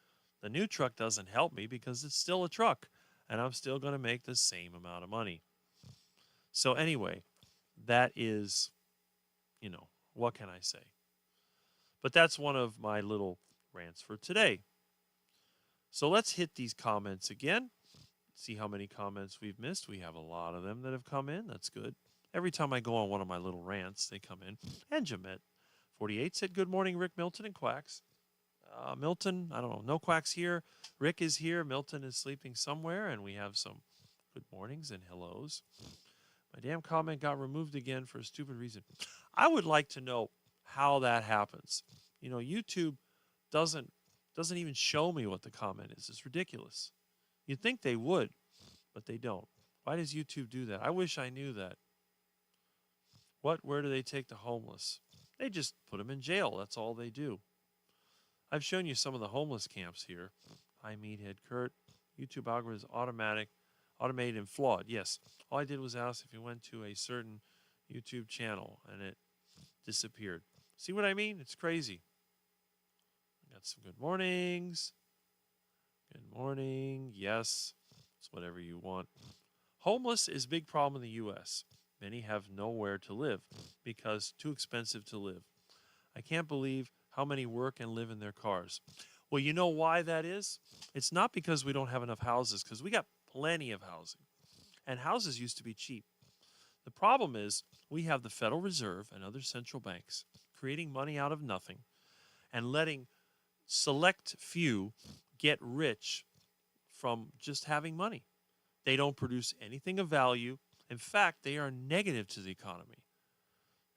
The new truck doesn't help me because it's still a truck, and I'm still going to make the same amount of money. So anyway, that is, what can I say? But that's one of my little rants for today. So let's hit these comments again. See how many comments we've missed. We have a lot of them that have come in. That's good. Every time I go on one of my little rants, they come in. And Jamet48 said, good morning, Rick, Milton, and Quacks. Milton, I don't know, no Quacks here. Rick is here. Milton is sleeping somewhere, and we have some good mornings and hellos. My damn comment got removed again for a stupid reason. I would like to know how that happens. YouTube doesn't even show me what the comment is. It's ridiculous. You'd think they would, but they don't. Why does YouTube do that? I wish I knew that. Where do they take the homeless? They just put them in jail. That's all they do. I've shown you some of the homeless camps here. Hi, Meathead Kurt. YouTube algorithm is automated and flawed. Yes. All I did was ask if you went to a certain YouTube channel and it disappeared. See what I mean? It's crazy. I got some good mornings. Good morning. Yes. It's whatever you want. Homeless is a big problem in the U.S. Many have nowhere to live because too expensive to live. I can't believe how many work and live in their cars. Well, you know why that is? It's not because we don't have enough houses, because we got plenty of housing. And houses used to be cheap. The problem is we have the Federal Reserve and other central banks creating money out of nothing and letting select few get rich from just having money. They don't produce anything of value. In fact, they are negative to the economy.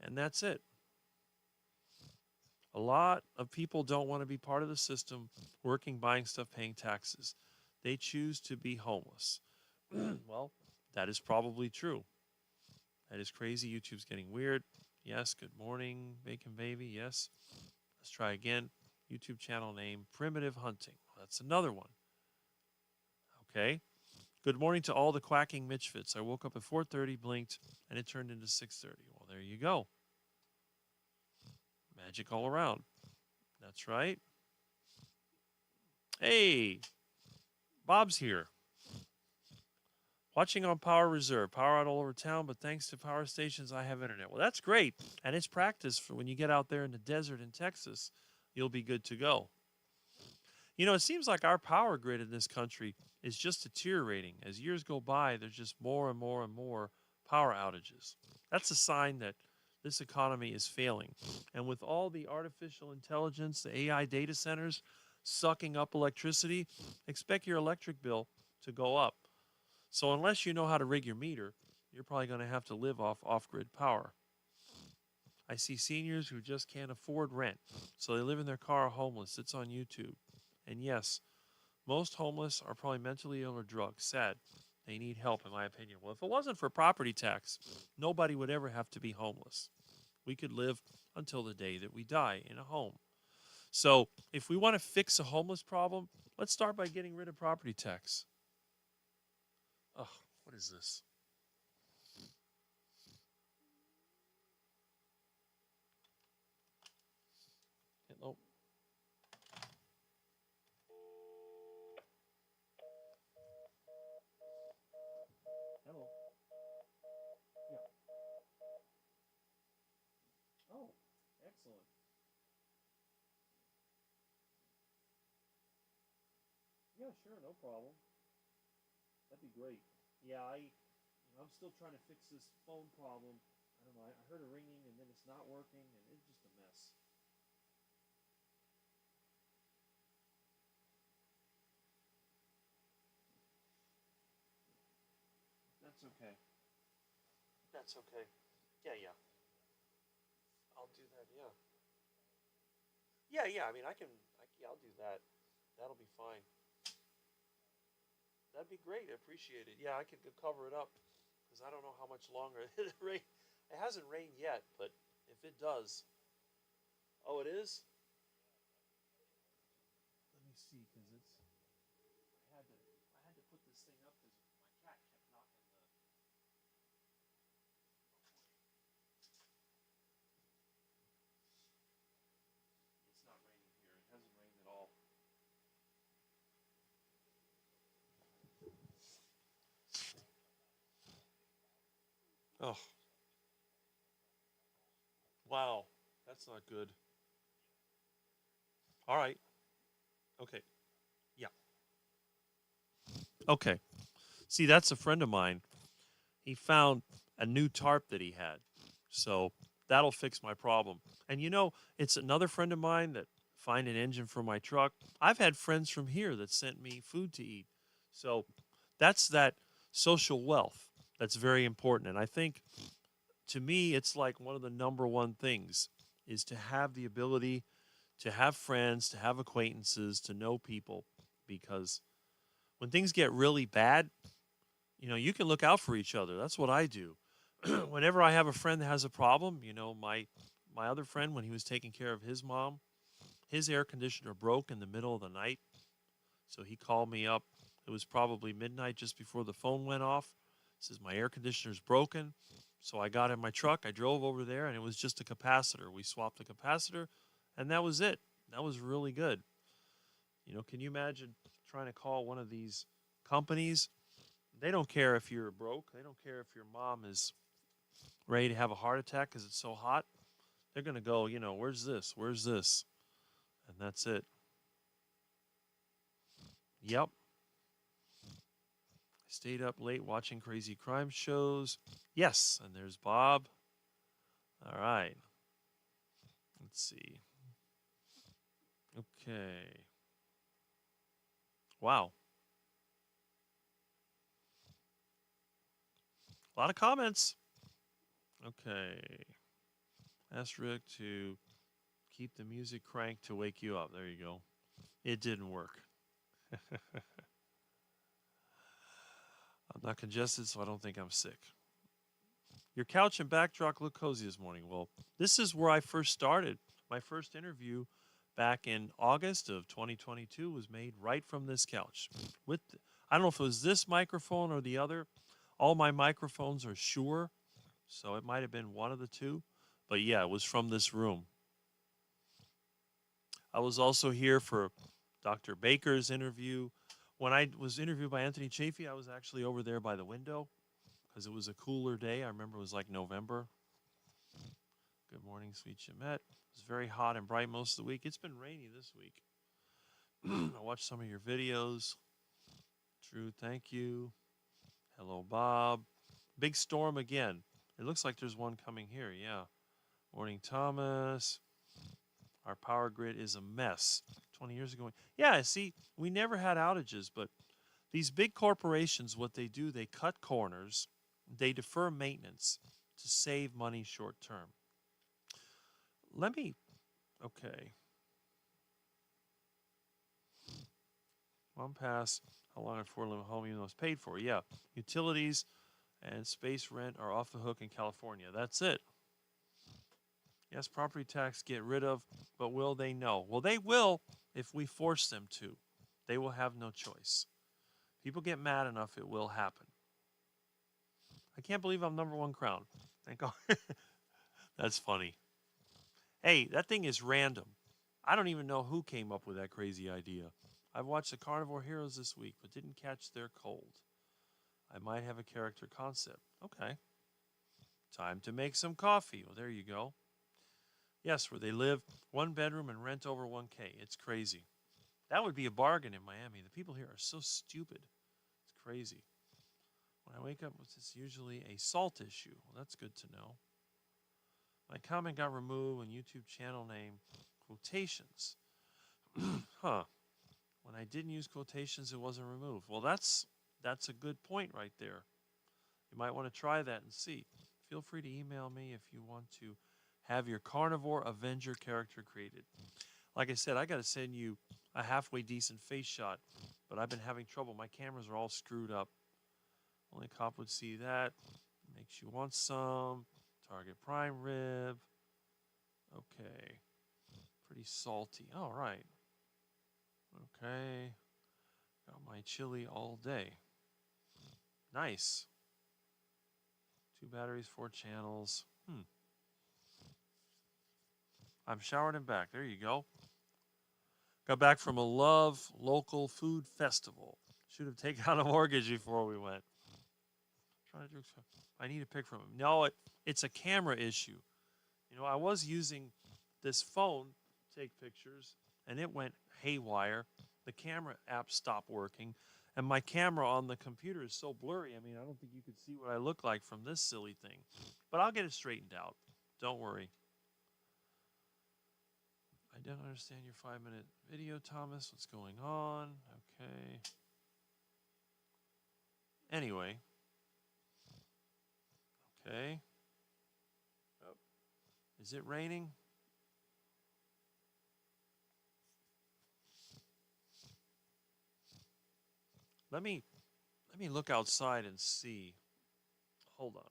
And that's it. A lot of people don't want to be part of the system, working, buying stuff, paying taxes. They choose to be homeless. Well, that is probably true. That is crazy. YouTube's getting weird. Yes, good morning, Bacon Baby. Yes. Let's try again. YouTube channel name, Primitive Hunting. That's another one. Okay. Good morning to all the quacking Mitchfits. I woke up at 4:30, blinked, and it turned into 6:30. Well, there you go. Magic all around. That's right. Hey, Bob's here. Watching on Power Reserve. Power out all over town, but thanks to power stations, I have internet. Well, that's great. And it's practice for when you get out there in the desert in Texas, you'll be good to go. You know, it seems like our power grid in this country is just deteriorating. As years go by, there's just more and more and more power outages. That's a sign that this economy is failing. And with all the artificial intelligence, the AI data centers sucking up electricity, expect your electric bill to go up. So unless you know how to rig your meter, you're probably going to have to live off-grid power. I see seniors who just can't afford rent, so they live in their car homeless. It's on YouTube. And yes, most homeless are probably mentally ill or drugged. Sad. They need help, in my opinion. Well, if it wasn't for property tax, nobody would ever have to be homeless. We could live until the day that we die in a home. So if we want to fix a homeless problem, let's start by getting rid of property tax. Oh, what is this? Hello. Hello. Yeah. Oh, excellent. Yeah, sure, no problem. That'd be great. Yeah, I'm still trying to fix this phone problem. I don't know. I heard a ringing and then it's not working, and it's just a mess. That's okay. That's okay. Yeah, yeah. I'll do that. Yeah. Yeah, yeah. I mean, yeah, I'll do that. That'll be fine. That'd be great. I appreciate it. Yeah, I could cover it up because I don't know how much longer it rain. It hasn't rained yet, but if it does, oh, it is. Let me see, because I had to put this thing up because my cat kept knocking the. It's not raining here. It hasn't rained at all. Oh, wow. That's not good. All right. Okay. Yeah. Okay. See, that's a friend of mine. He found a new tarp that he had. So that'll fix my problem. And you know, it's another friend of mine that find an engine for my truck. I've had friends from here that sent me food to eat. So that's that social wealth that's very important. And I think to me, it's like one of the number one things is to have the ability to have friends, to have acquaintances, to know people. Because when things get really bad, you know, you can look out for each other. That's what I do. Whenever I have a friend that has a problem, you know, my other friend, when he was taking care of his mom, his air conditioner broke in the middle of the night. So he called me up. It was probably midnight just before the phone went off. He says, my air conditioner's broken. So I got in my truck. I drove over there, and it was just a capacitor. We swapped the capacitor, and that was it. That was really good. You know, can you imagine trying to call one of these companies? They don't care if you're broke. They don't care if your mom is ready to have a heart attack because it's so hot. They're going to go, you know, where's this? Where's this? And that's it. Yep. Stayed up late watching crazy crime shows. Yes. And there's Bob. All right. Let's see. Okay. Wow. A lot of comments. Okay. Ask Rick to Keep the music cranked to wake you up. There you go. It didn't work. I'm not congested, so I don't think I'm sick. Your couch and backdrop look cozy this morning. Well, this is where I first started. My first interview back in August of 2022 was made right from this couch. I don't know if it was this microphone or the other. All my microphones are Shure, so it might have been one of the two. But yeah, it was from this room. I was also here for Dr. Baker's interview. When I was interviewed by Anthony Chafee, I was actually over there by the window because it was a cooler day. I remember it was like November. Good morning, sweet Jeanette. It was very hot and bright most of the week. It's been rainy this week. I watched some of your videos. True, thank you. Hello, Bob. Big storm again. It looks like there's one coming here, yeah. Morning, Thomas. Our power grid is a mess. 20 years ago. Yeah, see, we never had outages, but these big corporations, what they do, they cut corners. They defer maintenance to save money short term. Okay. One pass, how long before living home even though it's paid for? Yeah, utilities and space rent are off the hook in California. That's it. Yes, property tax get rid of, but will they? No. Well, they will if we force them to. They will have no choice. People get mad enough, it will happen. I can't believe I'm #1 crown. Thank God. That's funny. Hey, that thing is random. I don't even know who came up with that crazy idea. I've watched the Carnivore Heroes this week, but didn't catch their cold. I might have a character concept. Okay. Time to make some coffee. Well, there you go. Yes, where they live, 1 bedroom and rent over 1K. It's crazy. That would be a bargain in Miami. The people here are so stupid. It's crazy. When I wake up, it's usually a salt issue. Well, that's good to know. My comment got removed when YouTube channel name quotations. Huh. When I didn't use quotations, it wasn't removed. Well, that's a good point right there. You might want to try that and see. Feel free to email me if you want to have your Carnivore Avenger character created. Like I said, I got to send you a halfway decent face shot, but I've been having trouble. My cameras are all screwed up. Only cop would see that. Makes you want some. Target prime rib. Okay. Pretty salty. All right. Okay. Got my chili all day. Nice. 2 batteries, 4 channels. I'm showered and back. There you go. Got back from a Love local food festival. Should have taken out a mortgage before we went. I need a pic from him. No, it's a camera issue. You know, I was using this phone to take pictures, and it went haywire. The camera app stopped working, and my camera on the computer is so blurry. I mean, I don't think you could see what I look like from this silly thing. But I'll get it straightened out. Don't worry. I don't understand your 5-minute video, Thomas. What's going on? Okay. Anyway. Okay. Oh. Is it raining? Let me look outside and see. Hold on.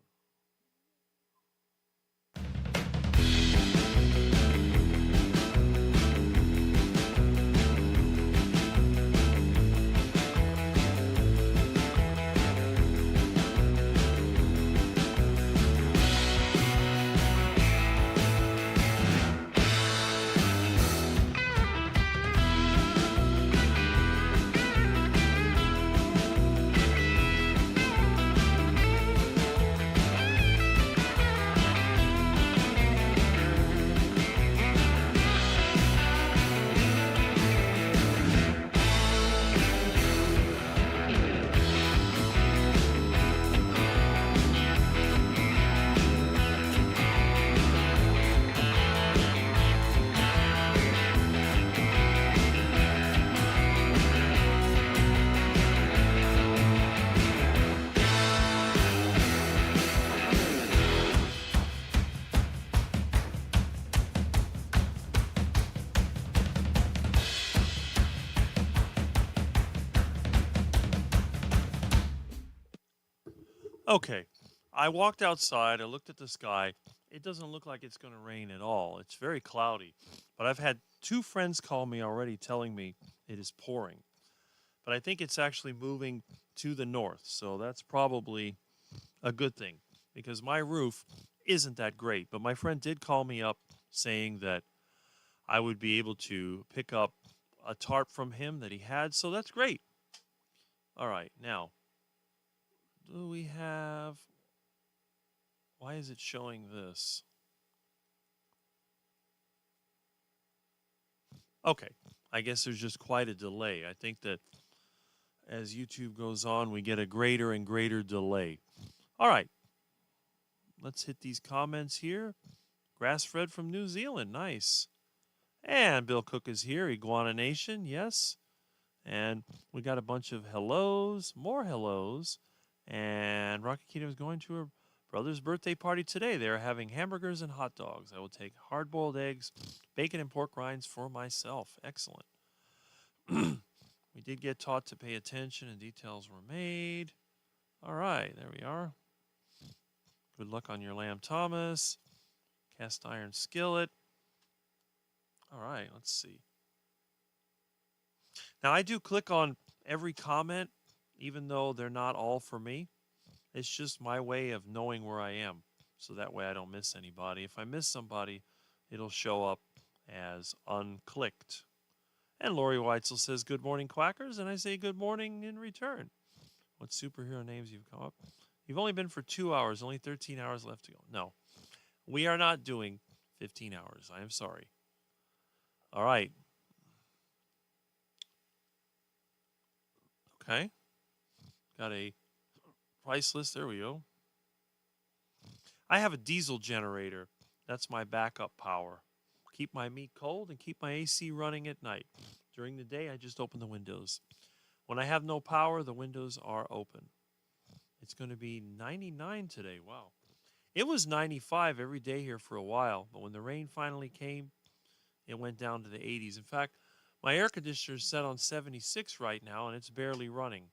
Okay. I walked outside. I looked at the sky. It doesn't look like it's going to rain at all. It's very cloudy. But I've had two friends call me already telling me it is pouring. But I think it's actually moving to the north. So that's probably a good thing because my roof isn't that great. But my friend did call me up saying that I would be able to pick up a tarp from him that he had. So that's great. All right. Now, do we have. Why is it showing this? Okay. I guess there's just quite a delay. I think that as YouTube goes on, we get a greater and greater delay. All right. Let's hit these comments here. Grass-fed from New Zealand. Nice. And Bill Cook is here. Iguana Nation. Yes. And we got a bunch of hellos, more hellos. And Rocket Kingdom is going to her brother's birthday party today. They are having hamburgers and hot dogs. I will take hard-boiled eggs, bacon, and pork rinds for myself. Excellent. We did get taught to pay attention and details were made. All right, there we are. Good luck on your lamb Thomas. Cast iron skillet. All right, let's see. Now, I do click on every comment, even though they're not all for me. It's just my way of knowing where I am, so that way I don't miss anybody. If I miss somebody, it'll show up as unclicked. And Lori Weitzel says, good morning, Quackers, and I say good morning in return. What superhero names you've come up? You've only been for 2 hours, only 13 hours left to go. No, we are not doing 15 hours. I am sorry. All right. Okay. Got a price list. There we go. I have a diesel generator. That's my backup power. Keep my meat cold and keep my AC running at night. During the day, I just open the windows. When I have no power, the windows are open. It's going to be 99 today. Wow. It was 95 every day here for a while, but when the rain finally came, it went down to the 80s. In fact, my air conditioner is set on 76 right now, and it's barely running.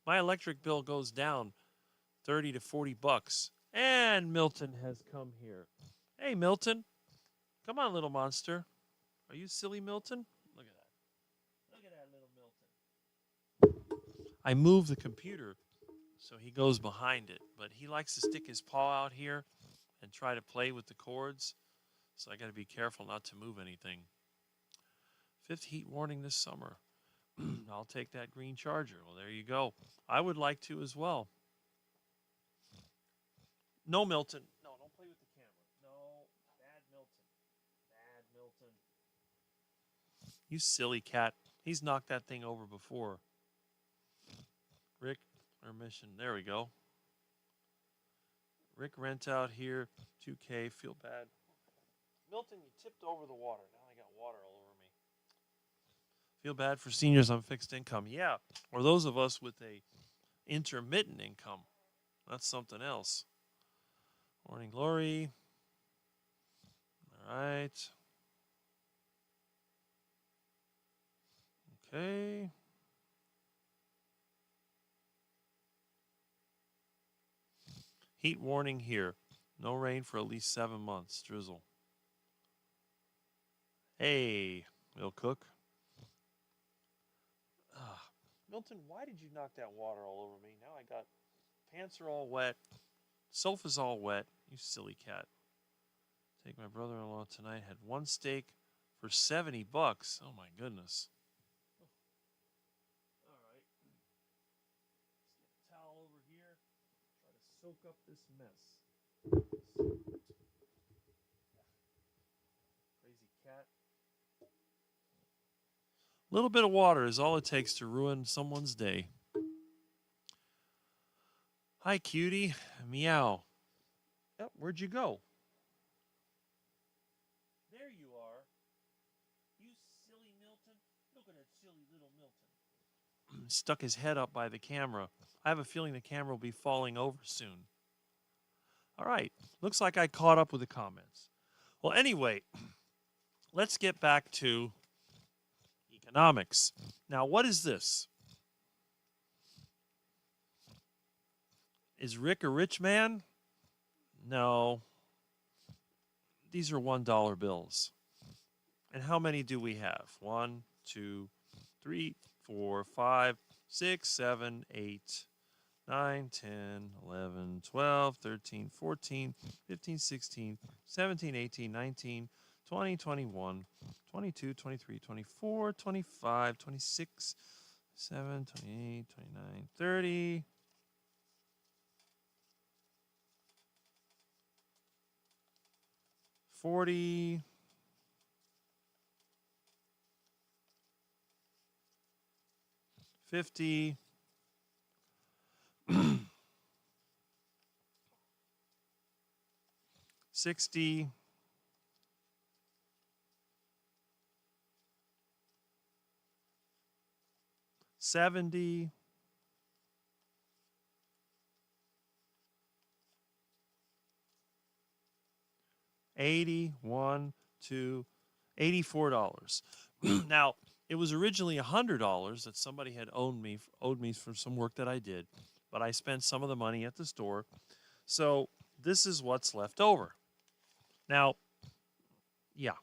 My electric bill goes down 30 to 40 bucks. And Milton has come here. Hey, Milton. Come on, little monster. Are you silly, Milton? Look at that. Look at that little Milton. I moved the computer so he goes behind it, but he likes to stick his paw out here and try to play with the cords. So I got to be careful not to move anything. 5th heat warning this summer. I'll take that green charger. Well, there you go. I would like to as well. No, Milton. No, don't play with the camera. No, bad Milton. Bad Milton. You silly cat. He's knocked that thing over before. Rick, our mission. There we go. Rick Rent out here. 2K. Feel bad. Milton, you tipped over the water. Now I got water all over me. Feel bad for seniors on fixed income. Yeah. Or those of us with a intermittent income. That's something else. Morning glory. All right. Okay. Heat warning here. No rain for at least 7 months. Drizzle. Hey, Bill Cook. Milton, why did you knock that water all over me? Now I got pants are all wet. Sofa's all wet. You silly cat. Take my brother-in-law tonight. Had one steak for 70 bucks. Oh my goodness. All right. Let's get a towel over here. Try to soak up this mess. Crazy cat. A little bit of water is all it takes to ruin someone's day. Hi, cutie. Meow. Yep, where'd you go? There you are. You silly Milton. Look at that silly little Milton. Stuck his head up by the camera. I have a feeling the camera will be falling over soon. All right. Looks like I caught up with the comments. Well, anyway, let's get back to economics. Now, what is this? Is Rick a rich man? No. These are $1 bills. And how many do we have? 1, 2, 3, 4, 5, 6, 7, 8, 9, 10, 11, 12, 13, 14, 15, 16, 17, 18, 19, 20, 21, 22, 23, 24, 25, 26, 27, 28, 29, 30. 40, 50, 60, 70, 80, 1, 2, $84. Now, it was originally $100 that somebody had owed me for some work that I did, but I spent some of the money at the store. So this is what's left over. Now, yeah,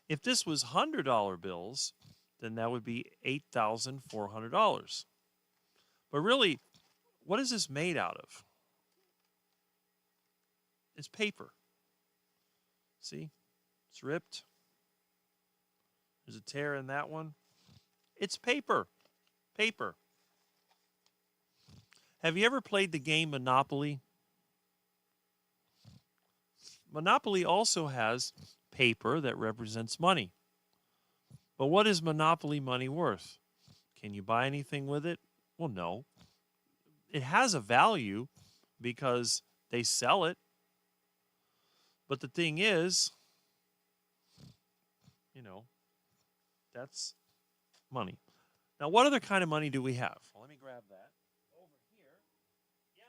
if this was $100 bills, then that would be $8,400. But really, what is this made out of? It's paper. See? It's ripped. There's a tear in that one. It's paper. Paper. Have you ever played the game Monopoly? Monopoly also has paper that represents money. But what is Monopoly money worth? Can you buy anything with it? Well, no. It has a value because they sell it. But the thing is, that's money. Now, what other kind of money do we have? Well, let me grab that. Over here. Yeah,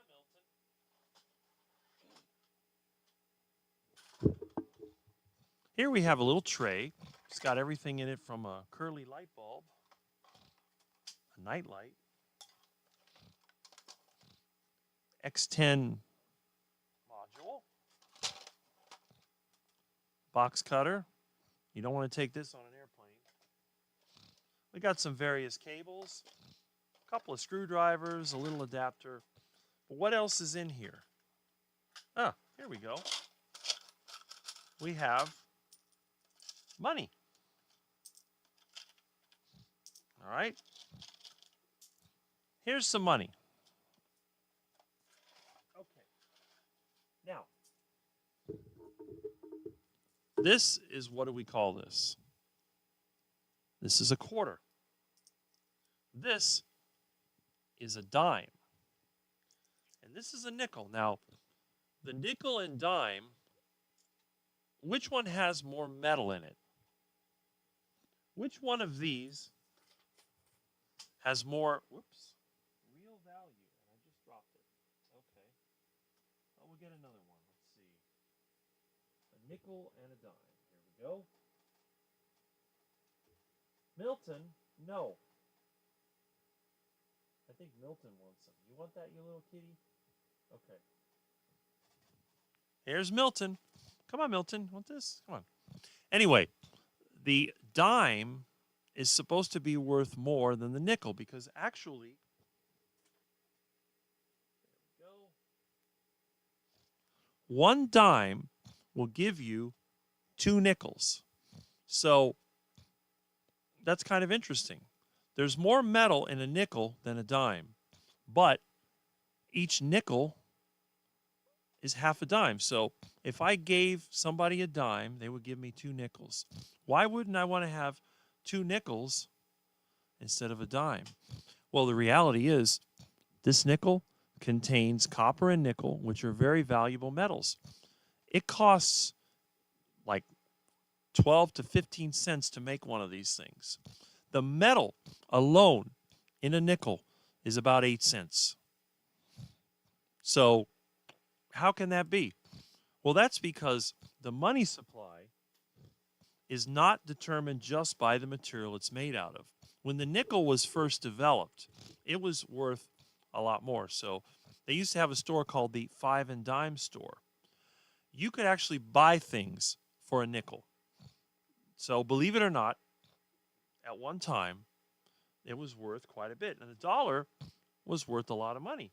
Milton. Here we have a little tray. It's got everything in it from a curly light bulb, a night light, X10 module, box cutter. You don't want to take this on an airplane. We got some various cables, a couple of screwdrivers, a little adapter. But what else is in here? Ah, here we go. We have money. All right. Here's some money. Okay. Now, this is, what do we call this? This is a quarter. This is a dime. And this is a nickel. Now, the nickel and dime, which one has more metal in it? Which one of these has more, real value? And I just dropped it. Okay. Well, we'll get another one. Let's see. A nickel and a dime. Here we go. Milton, no. I think Milton wants some. You want that, you little kitty? Okay. Here's Milton. Come on, Milton. Want this? Come on. Anyway, the dime is supposed to be worth more than the nickel because actually, there we go. One dime will give you 2 nickels. So that's kind of interesting. There's more metal in a nickel than a dime, but each nickel is half a dime. So if I gave somebody a dime, they would give me 2 nickels. Why wouldn't I want to have 2 nickels instead of a dime? Well, the reality is this nickel contains copper and nickel, which are very valuable metals. It costs like 12 to 15 cents to make one of these things. The metal alone in a nickel is about 8 cents. So how can that be? Well, that's because the money supply is not determined just by the material it's made out of. When the nickel was first developed, it was worth a lot more. So they used to have a store called the Five and Dime store. You could actually buy things for a nickel. So believe it or not, at one time, it was worth quite a bit. And a dollar was worth a lot of money.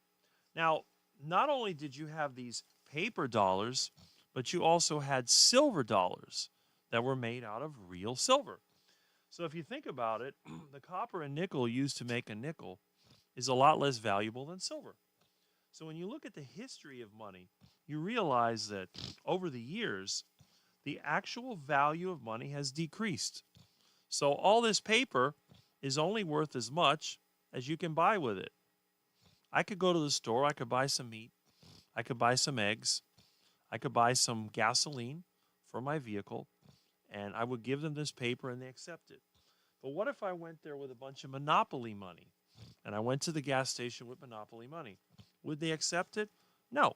Now, not only did you have these paper dollars, but you also had silver dollars that were made out of real silver. So if you think about it, the copper and nickel used to make a nickel is a lot less valuable than silver. So when you look at the history of money, you realize that over the years, the actual value of money has decreased. So all this paper is only worth as much as you can buy with it. I could go to the store, I could buy some meat, I could buy some eggs, I could buy some gasoline for my vehicle, and I would give them this paper and they accept it. But what if I went there with a bunch of monopoly money and I went to the gas station with monopoly money? Would they accept it? No.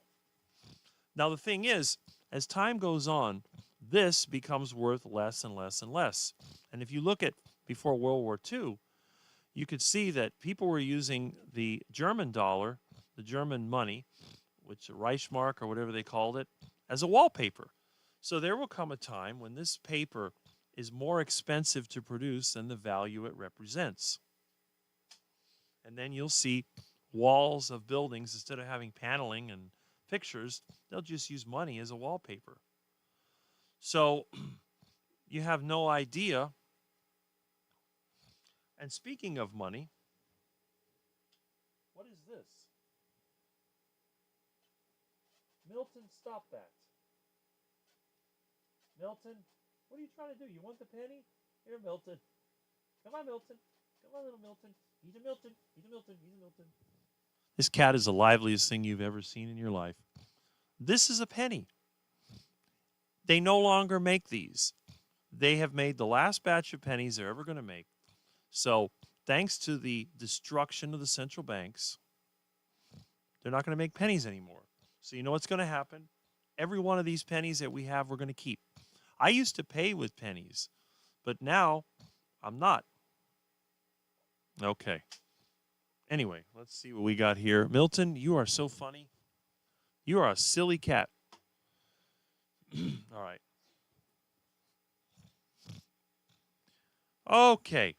Now, the thing is, as time goes on, this becomes worth less and less and less. And if you look at before World War II, you could see that people were using the German dollar, the German money, which Reichsmark or whatever they called it, as a wallpaper. So there will come a time when this paper is more expensive to produce than the value it represents. And then you'll see walls of buildings, instead of having paneling and pictures, they'll just use money as a wallpaper. So you have no idea. And speaking of money, what is this? Milton, stop that. Milton, what are you trying to do? You want the penny? Here, Milton. Come on, Milton. Come on, little Milton. He's a Milton. He's a Milton. He's a Milton. This cat is the liveliest thing you've ever seen in your life. This is a penny. They no longer make these. They have made the last batch of pennies they're ever going to make. So, thanks to the destruction of the central banks, they're not going to make pennies anymore. So, you know what's going to happen? Every one of these pennies that we have, we're going to keep. I used to pay with pennies, but now I'm not. Okay. Anyway, let's see what we got here. Milton, you are so funny. You are a silly cat. All right. Okay.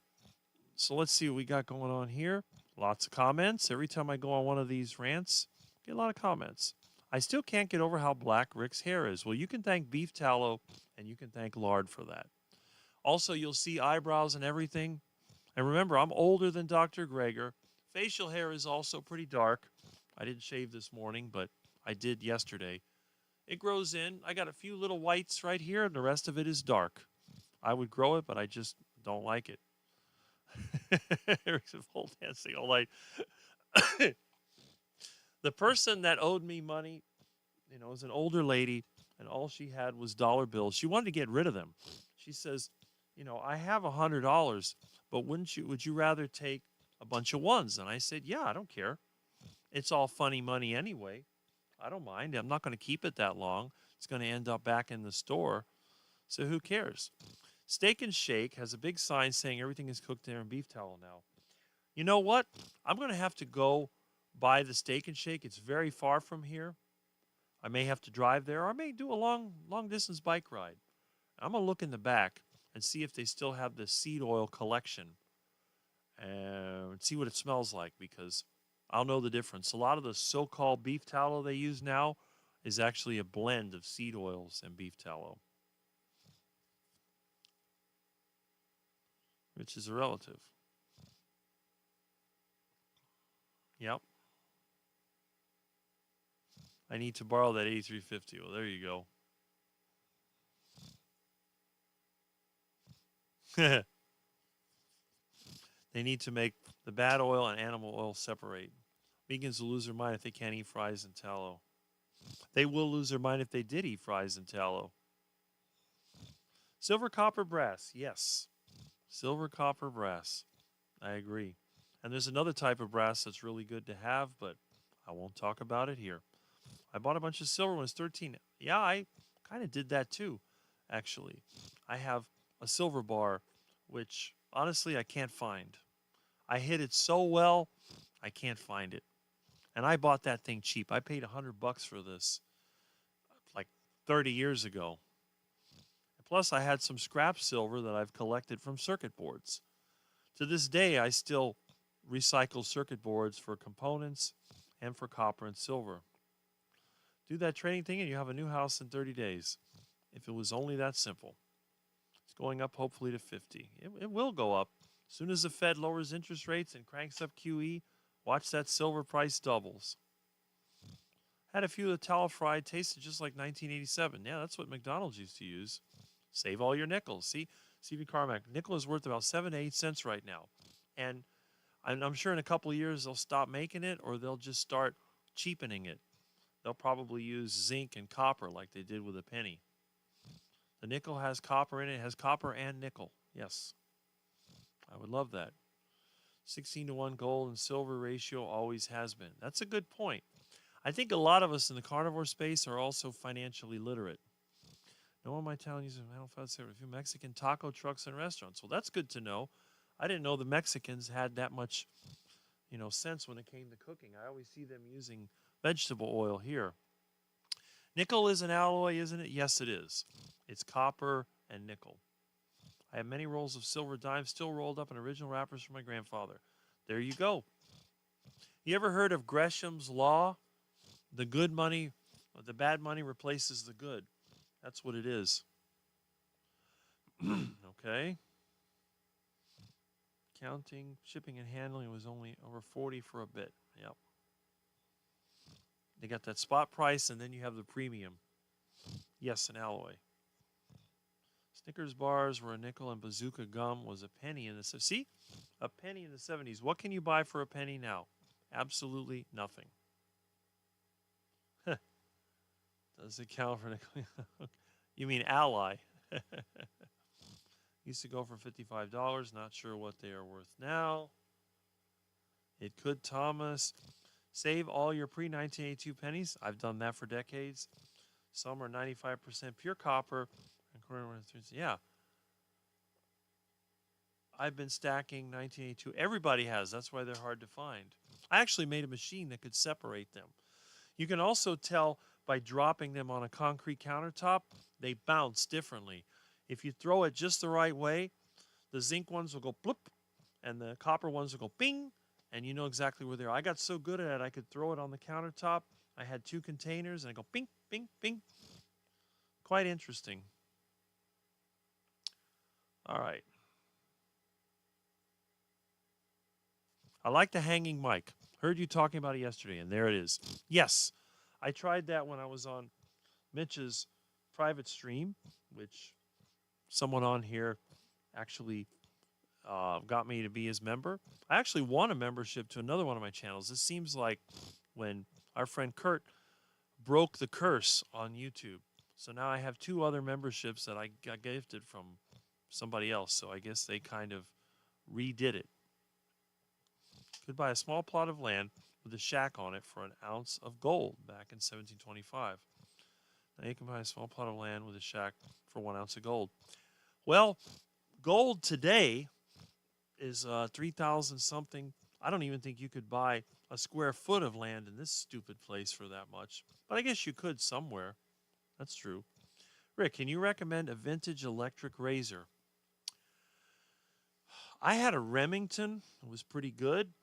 So let's see what we got going on here. Lots of comments. Every time I go on one of these rants, I get a lot of comments. I still can't get over how black Rick's hair is. Well, you can thank beef tallow and you can thank lard for that. Also, you'll see eyebrows and everything. And remember, I'm older than Dr. Greger. Facial hair is also pretty dark. I didn't shave this morning, but I did yesterday. It grows in. I got a few little whites right here, and the rest of it is dark. I would grow it, but I just don't like it. Eric's pole dancing all night. The person that owed me money, was an older lady, and all she had was dollar bills. She wanted to get rid of them. She says, I have $100, but would you rather take a bunch of ones? And I said, yeah, I don't care. It's all funny money anyway. I don't mind. I'm not going to keep it that long. It's going to end up back in the store. So who cares? Steak and Shake has a big sign saying everything is cooked there in beef tallow now. You know what? I'm going to have to go buy the Steak and Shake. It's very far from here. I may have to drive there, or I may do a long distance bike ride. I'm going to look in the back and see if they still have the seed oil collection and see what it smells like, because I'll know the difference. A lot of the so-called beef tallow they use now is actually a blend of seed oils and beef tallow, which is a relative. Yep. I need to borrow that 8350. Well, there you go. They need to make the bad oil and animal oil separate. Vegans will lose their mind if they can't eat fries and tallow. They will lose their mind if they did eat fries and tallow. Silver, copper, brass. Yes. Silver, copper, brass. I agree. And there's another type of brass that's really good to have, but I won't talk about it here. I bought a bunch of silver when I was 13. Yeah, I kind of did that too, actually. I have a silver bar, which honestly I can't find. I hid it so well, I can't find it. And I bought that thing cheap. I paid $100 for this like 30 years ago. Plus, I had some scrap silver that I've collected from circuit boards. To this day, I still recycle circuit boards for components and for copper and silver. Do that trading thing and you have a new house in 30 days. If it was only that simple. It's going up hopefully to 50. It will go up. As soon as the Fed lowers interest rates and cranks up QE, watch that silver price doubles. Had a few of the towel fried, tasted just like 1987. Yeah, that's what McDonald's used to use. Save all your nickels. See, Stephen Carmack, nickel is worth about 7 to 8 cents right now. And I'm sure in a couple of years they'll stop making it or they'll just start cheapening it. They'll probably use zinc and copper like they did with a penny. The nickel has copper in it. It has copper and nickel. Yes. I would love that. 16 to 1 gold and silver ratio always has been. That's a good point. I think a lot of us in the carnivore space are also financially literate. No one in my town uses a few Mexican taco trucks and restaurants. Well, that's good to know. I didn't know the Mexicans had that much, sense when it came to cooking. I always see them using vegetable oil here. Nickel is an alloy, isn't it? Yes, it is. It's copper and nickel. I have many rolls of silver dimes still rolled up in original wrappers from my grandfather. There you go. You ever heard of Gresham's law? The good money, the bad money replaces the good. That's what it is. Okay. Counting, shipping, and handling was only over 40 for a bit. Yep. They got that spot price, and then you have the premium. Yes, an alloy. Snickers bars were a nickel, and Bazooka gum was a penny in the 70s. See? A penny in the 70s. What can you buy for a penny now? Absolutely nothing. Does it count for nickel? You mean ally. Used to go for $55. Not sure what they are worth now. It could, Thomas. Save all your pre-1982 pennies. I've done that for decades. Some are 95% pure copper. Yeah. I've been stacking 1982. Everybody has. That's why they're hard to find. I actually made a machine that could separate them. You can also tell by dropping them on a concrete countertop, they bounce differently. If you throw it just the right way, the zinc ones will go bloop, and the copper ones will go bing, and you know exactly where they are. I got so good at it, I could throw it on the countertop. I had 2 containers, and I go bing, bing, bing. Quite interesting. All right. I like the hanging mic. Heard you talking about it yesterday, and there it is. Yes, I tried that when I was on Mitch's private stream, which someone on here actually got me to be his member. I actually won a membership to another one of my channels. This seems like when our friend Kurt broke the curse on YouTube. So now I have 2 other memberships that I got gifted from somebody else. So I guess they kind of redid it. Could buy a small plot of land with a shack on it for an ounce of gold back in 1725. Now you can buy a small plot of land with a shack for 1 ounce of gold. Well, gold today is 3,000 something. I don't even think you could buy a square foot of land in this stupid place for that much. But I guess you could somewhere. That's true. Rick, can you recommend a vintage electric razor? I had a Remington. It was pretty good.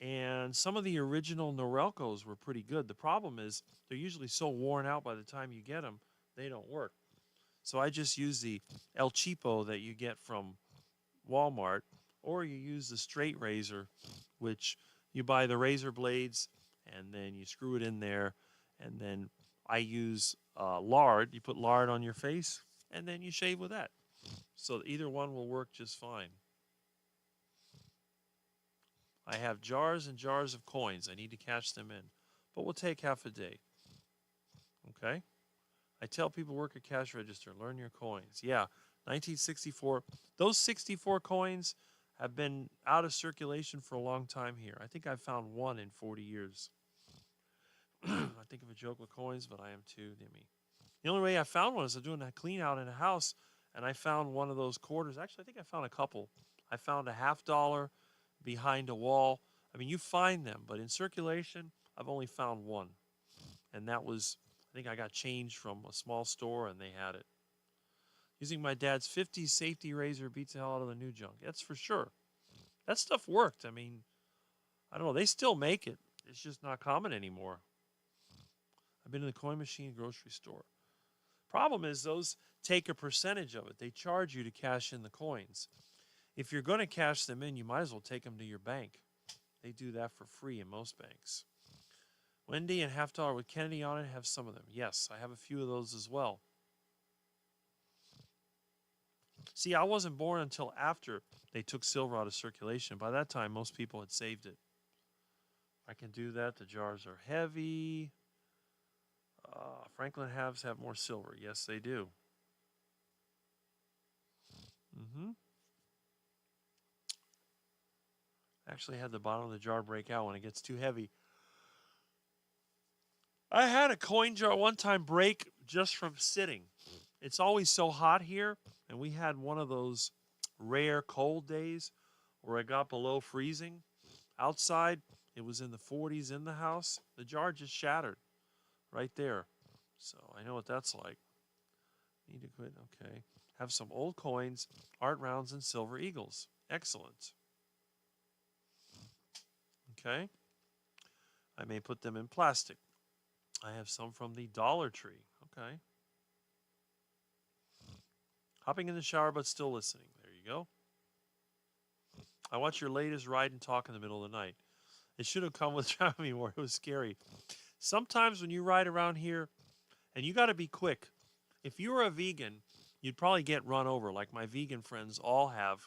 And some of the original Norelcos were pretty good. The problem is they're usually so worn out by the time you get them, they don't work. So I just use the El Cheapo that you get from Walmart, or you use the straight razor, which you buy the razor blades and then you screw it in there. And then I use lard. You put lard on your face and then you shave with that. So either one will work just fine. I have jars and jars of coins. I need to cash them in, but we'll take half a day. Okay? I tell people work a cash register, learn your coins. Yeah, 1964. Those 64 coins have been out of circulation for a long time here. I think I've found one in 40 years. I think of a joke with coins, but I am too, Dimmy. The only way I found one is I'm doing a clean out in a house, and I found one of those quarters. Actually, I think I found a couple. I found a $50 behind a wall. I mean, you find them, but in circulation, I've only found one, and that was, I think I got change from a small store and they had it. Using my dad's 50s safety razor beats the hell out of the new junk. That's for sure. That stuff worked. I mean, I don't know. They still make it. It's just not common anymore. I've been in the coin machine grocery store. Problem is, those take a percentage of it. They charge you to cash in the coins. If you're going to cash them in, you might as well take them to your bank. They do that for free in most banks. Wendy and half dollar with Kennedy on it have some of them. Yes, I have a few of those as well. See, I wasn't born until after they took silver out of circulation. By that time, most people had saved it. I can do that. The jars are heavy. Franklin halves have more silver. Yes, they do. Actually had the bottom of the jar break out when it gets too heavy. I had a coin jar one time break just from sitting. It's always so hot here, and we had one of those rare cold days where it got below freezing. Outside, it was in the 40s in the house. The jar just shattered right there. So I know what that's like. Need to quit. Okay. Have some old coins, art rounds, and silver eagles. Excellent. Okay. I may put them in plastic. I have some from the Dollar Tree. Okay. Hopping in the shower but still listening. There you go. I watched your latest ride and talk in the middle of the night. It should have come with driving me more. It was scary. Sometimes when you ride around here, and you got to be quick. If you were a vegan, you'd probably get run over like my vegan friends all have.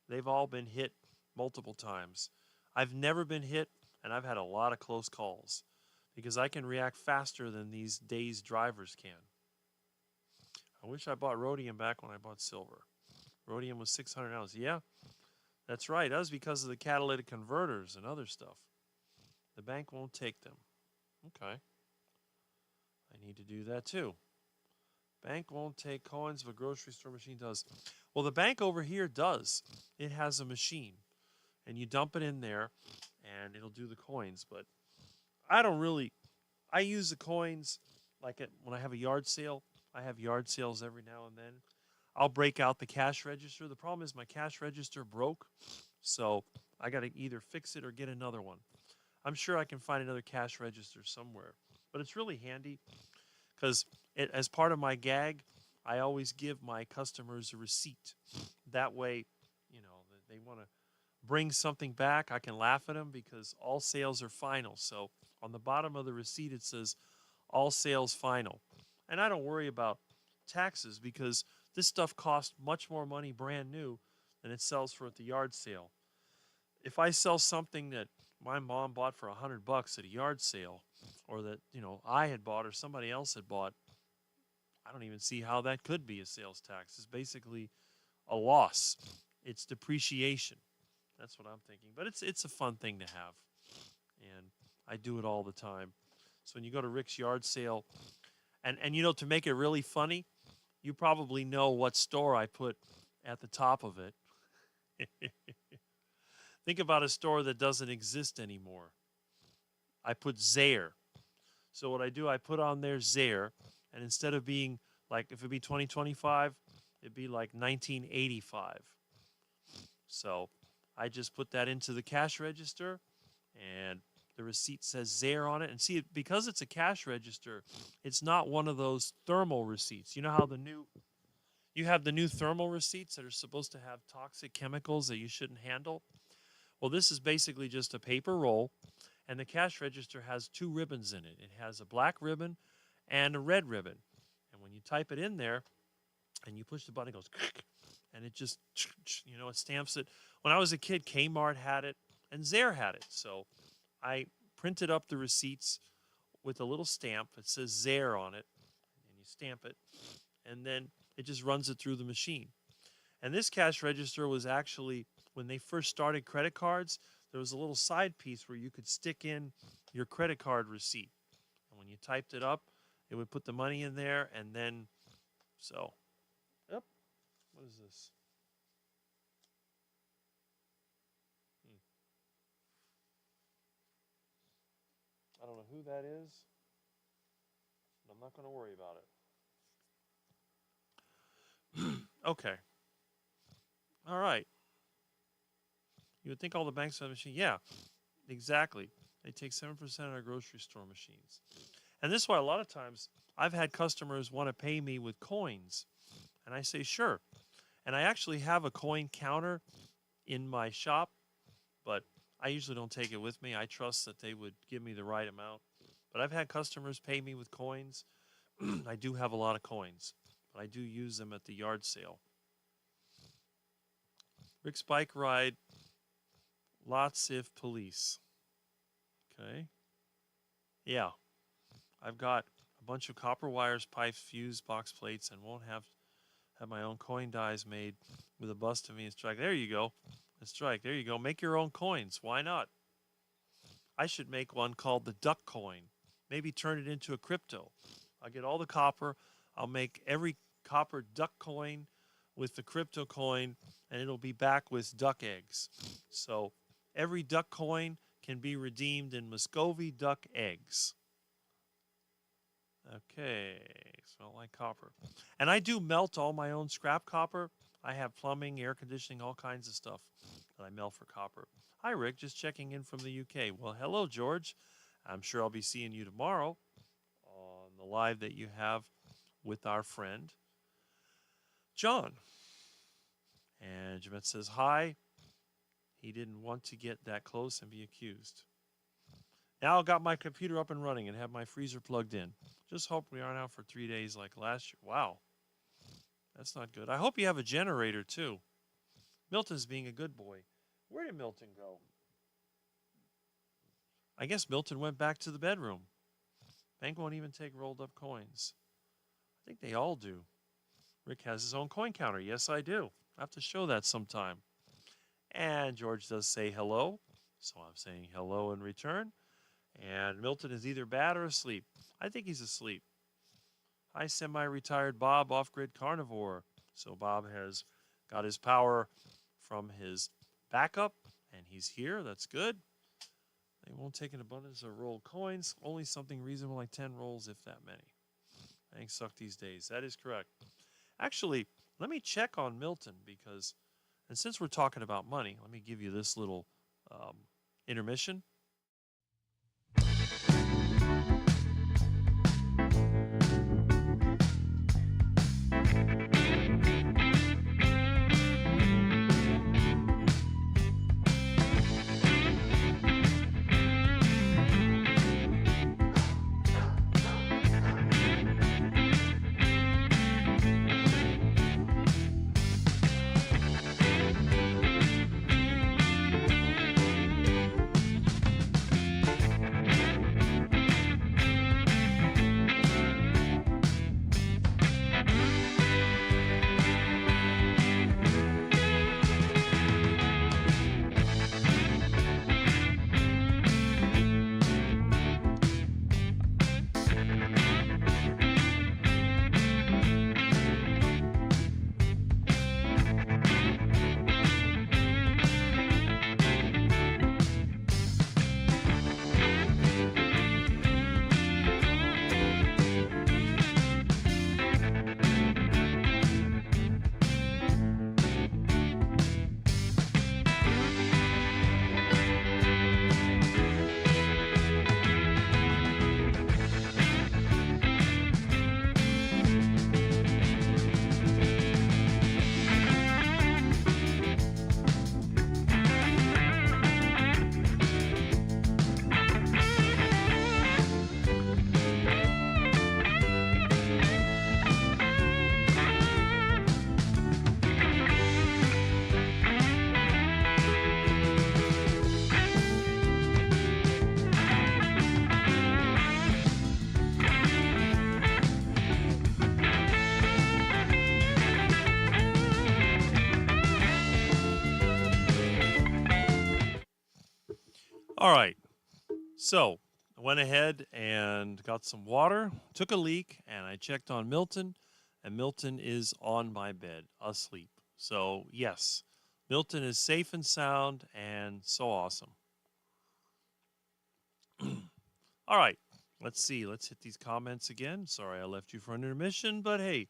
They've all been hit multiple times. I've never been hit, and I've had a lot of close calls because I can react faster than these dazed drivers can. I wish I bought rhodium back when I bought silver. Rhodium was 600 ounces. Yeah, that's right. That was because of the catalytic converters and other stuff. The bank won't take them. Okay. I need to do that too. Bank won't take coins, but grocery store machine does. Well, the bank over here does. It has a machine, and you dump it in there, and it'll do the coins. But I don't really. I use the coins like when I have a yard sale. I have yard sales every now and then. I'll break out the cash register. The problem is my cash register broke, so I got to either fix it or get another one. I'm sure I can find another cash register somewhere, but it's really handy because as part of my gag, I always give my customers a receipt. That way, you know, they want to bring something back, I can laugh at them because all sales are final. So on the bottom of the receipt, it says all sales final. And I don't worry about taxes because this stuff costs much more money brand new than it sells for at the yard sale. If I sell something that my mom bought for $100 at a yard sale, or that, you know, I had bought or somebody else had bought, I don't even see how that could be a sales tax. It's basically a loss. It's depreciation. That's what I'm thinking. But it's a fun thing to have, and I do it all the time. So when you go to Rick's yard sale, and you know, to make it really funny, you probably know what store I put at the top of it. Think about a store that doesn't exist anymore. I put Zayre. So what I do, I put on there Zayre, and instead of being like, if it'd be 2025, it'd be like 1985. So I just put that into the cash register, and the receipt says Zayre on it. And see, because it's a cash register, it's not one of those thermal receipts. You know how you have the new thermal receipts that are supposed to have toxic chemicals that you shouldn't handle? Well, this is basically just a paper roll, and the cash register has two ribbons in it. It has a black ribbon and a red ribbon. And when you type it in there and you push the button, it goes, and it just, you know, it stamps it. When I was a kid, Kmart had it and Zayre had it. So I printed up the receipts with a little stamp. It says Zayre on it, and you stamp it, and then it just runs it through the machine. And this cash register was actually, when they first started credit cards, there was a little side piece where you could stick in your credit card receipt. And when you typed it up, it would put the money in there, and then, so, yep, what is this? I don't know who that is. I'm not going to worry about it. Okay. All right. You would think all the banks have a machine. Yeah, exactly. They take 7% of our grocery store machines. And this is why a lot of times I've had customers want to pay me with coins. And I say, sure. And I actually have a coin counter in my shop, but I usually don't take it with me. I trust that they would give me the right amount. But I've had customers pay me with coins. I do have a lot of coins, but I do use them at the yard sale. Rick's bike ride, lots of police. Okay. Yeah. I've got a bunch of copper wires, pipes, fuse, box plates, and won't have my own coin dies made with a bust of me and strike. There you go. A strike. There you go. Make your own coins. Why not? I should make one called the duck coin. Maybe turn it into a crypto. I'll get all the copper. I'll make every copper duck coin with the crypto coin, and it'll be back with duck eggs. So every duck coin can be redeemed in Muscovy duck eggs. Okay, smell like copper. And I do melt all my own scrap copper. I have plumbing, air conditioning, all kinds of stuff that I melt for copper. Hi, Rick, just checking in from the UK. Well, hello, George. I'm sure I'll be seeing you tomorrow on the live that you have with our friend, John. And Jeanette says, hi. He didn't want to get that close and be accused. Now I've got my computer up and running and have my freezer plugged in. Just hope we aren't out for 3 days like last year. Wow. That's not good. I hope you have a generator too. Milton's being a good boy. Where did Milton go? I guess Milton went back to the bedroom. Bank won't even take rolled up coins. I think they all do. Rick has his own coin counter. Yes, I do. I have to show that sometime. And George does say hello. So I'm saying hello in return. And Milton is either bad or asleep. I think he's asleep. Hi, semi-retired Bob, off-grid carnivore. So Bob has got his power from his backup, and he's here. That's good. They won't take an abundance of rolled coins. Only something reasonable like 10 rolls, if that many. Banks suck these days. That is correct. Actually, let me check on Milton because, and since we're talking about money, let me give you this little intermission. All right. So I went ahead and got some water, took a leak, and I checked on Milton, and Milton is on my bed, asleep. So, yes, Milton is safe and sound and so awesome. All right. Let's see. Let's hit these comments again. Sorry I left you for an intermission, but hey,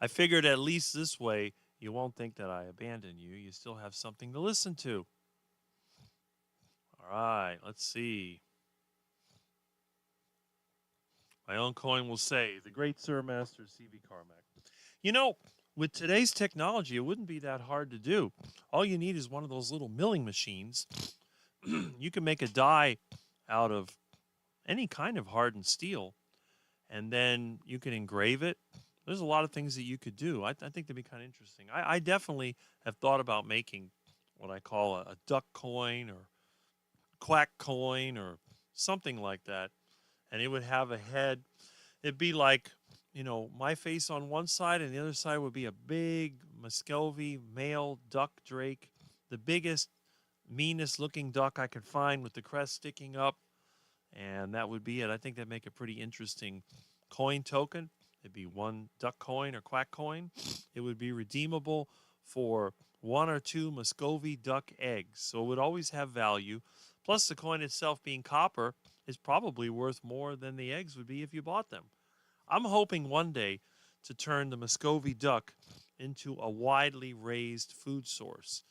I figured at least this way you won't think that I abandoned you. You still have something to listen to. All right. Let's see. My own coin will say, the great Sir Master C.V. Carmack. You know, with today's technology, it wouldn't be that hard to do. All you need is one of those little milling machines. You can make a die out of any kind of hardened steel, and then you can engrave it. There's a lot of things that you could do. I think that'd be kind of interesting. I definitely have thought about making what I call a duck coin or quack coin or something like that. And it would have a head. It'd be like, my face on one side, and the other side would be a big Muscovy male duck drake, the biggest, meanest looking duck I could find with the crest sticking up. And that would be it. I think that'd make a pretty interesting coin token. It'd be one duck coin or quack coin. It would be redeemable for one or two Muscovy duck eggs. So it would always have value. Plus, the coin itself being copper is probably worth more than the eggs would be if you bought them. I'm hoping one day to turn the Muscovy duck into a widely raised food source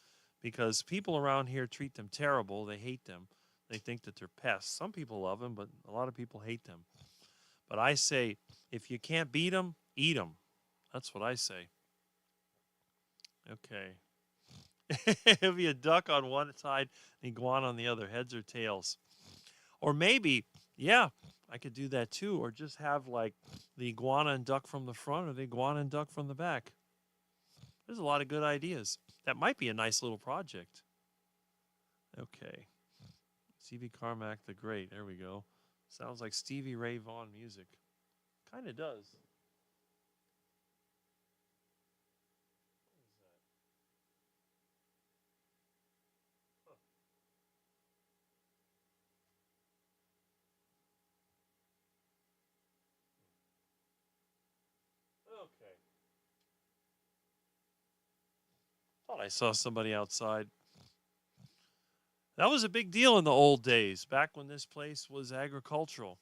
because people around here treat them terrible. They hate them. They think that they're pests. Some people love them, but a lot of people hate them. But I say, if you can't beat them, eat them. That's what I say. Okay. It'll be a duck on one side and iguana on the other, heads or tails. Or maybe, yeah, I could do that too. Or just have like the iguana and duck from the front or the iguana and duck from the back. There's a lot of good ideas. That might be a nice little project. Okay. C.V. Carmack the Great. There we go. Sounds like Stevie Ray Vaughan music. Kind of does. Huh. Okay. Thought I saw somebody outside. That was a big deal in the old days, back when this place was agricultural.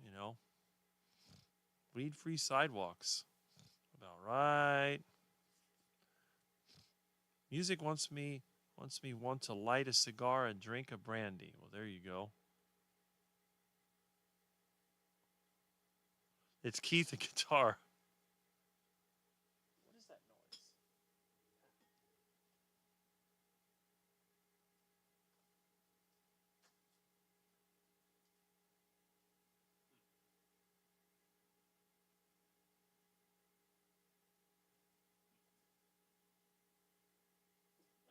You know, weed-free sidewalks. About right. Music wants me want to light a cigar and drink a brandy. Well, there you go. It's Keith the guitar. What is that noise?